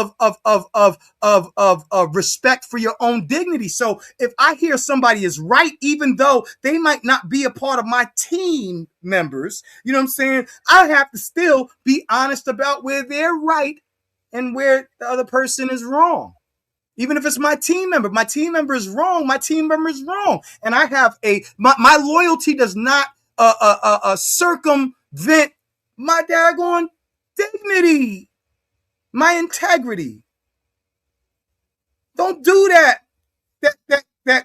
of respect for your own dignity. So if I hear somebody is right, even though they might not be a part of my team members, you know what I'm saying? I have to still be honest about where they're right and where the other person is wrong. Even if it's my team member is wrong. My team member is wrong. And I have my loyalty does not circumvent my daggone dignity. My integrity. Don't do that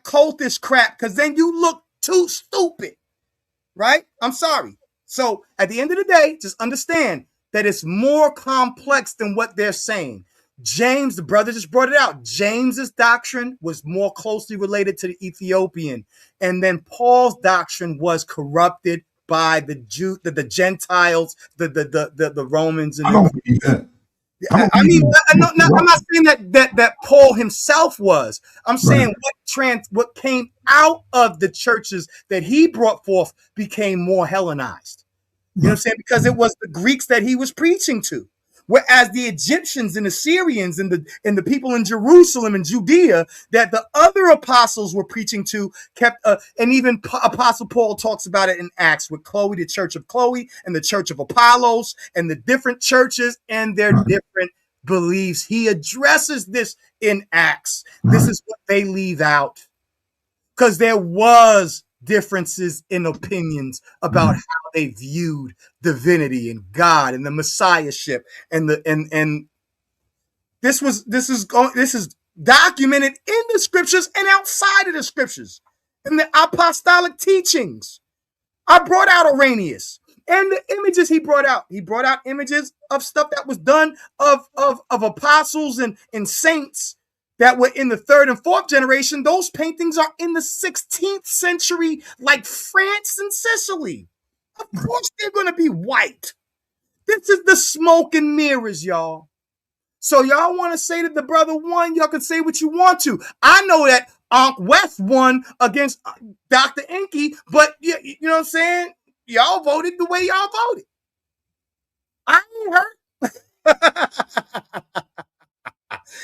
cultist crap, because then you look too stupid, right? I'm sorry. So at the end of the day, just understand that it's more complex than what they're saying. James, the brother just brought it out. James's doctrine was more closely related to the Ethiopian, and then Paul's doctrine was corrupted by the Gentiles, the Romans, and
I don't believe that.
I mean, I'm not saying that Paul himself was. I'm saying what came out of the churches that he brought forth became more Hellenized. You know what I'm saying? Because it was the Greeks that he was preaching to. Whereas the Egyptians and the Syrians and the people in Jerusalem and Judea that the other apostles were preaching to kept, and even Apostle Paul talks about it in Acts with Chloe, the church of Chloe and the church of Apollos and the different churches and their different beliefs. He addresses this in Acts. This is what they leave out. Because there was differences in opinions about how they viewed divinity and God and the messiahship and this is documented in the scriptures and outside of the scriptures in the apostolic teachings. I brought out Irenaeus and the images he brought out. He brought out images of stuff that was done of apostles and saints that were in the 3rd and 4th generation. Those paintings are in the 16th century, like France and Sicily. Of course they're going to be white. This is the smoke and mirrors, y'all. So y'all want to say that the brother won, y'all can say what you want to. I know that Unc West won against Dr. Inky, but you know what I'm saying? Y'all voted the way y'all voted. I ain't hurt.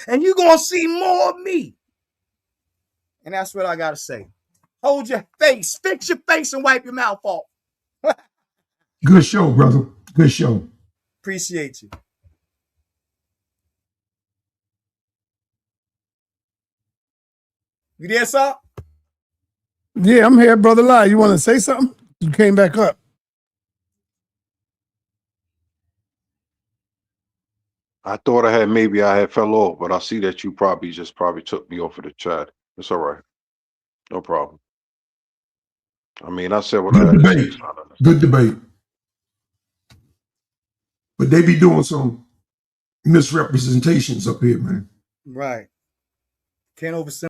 And you're going to see more of me. And that's what I got to say. Hold your face. Fix your face and wipe your mouth off.
Good show, brother. Good show.
Appreciate you. You there, sir?
Yeah, I'm here, Brother Lai. You want to say something? You came back up.
I thought I had fell off, but I see that you probably took me off of the chat. It's all right. No problem. I mean, I said what I had to say.
Good debate. But they be doing some misrepresentations up here, man.
Right. Can't oversimplify.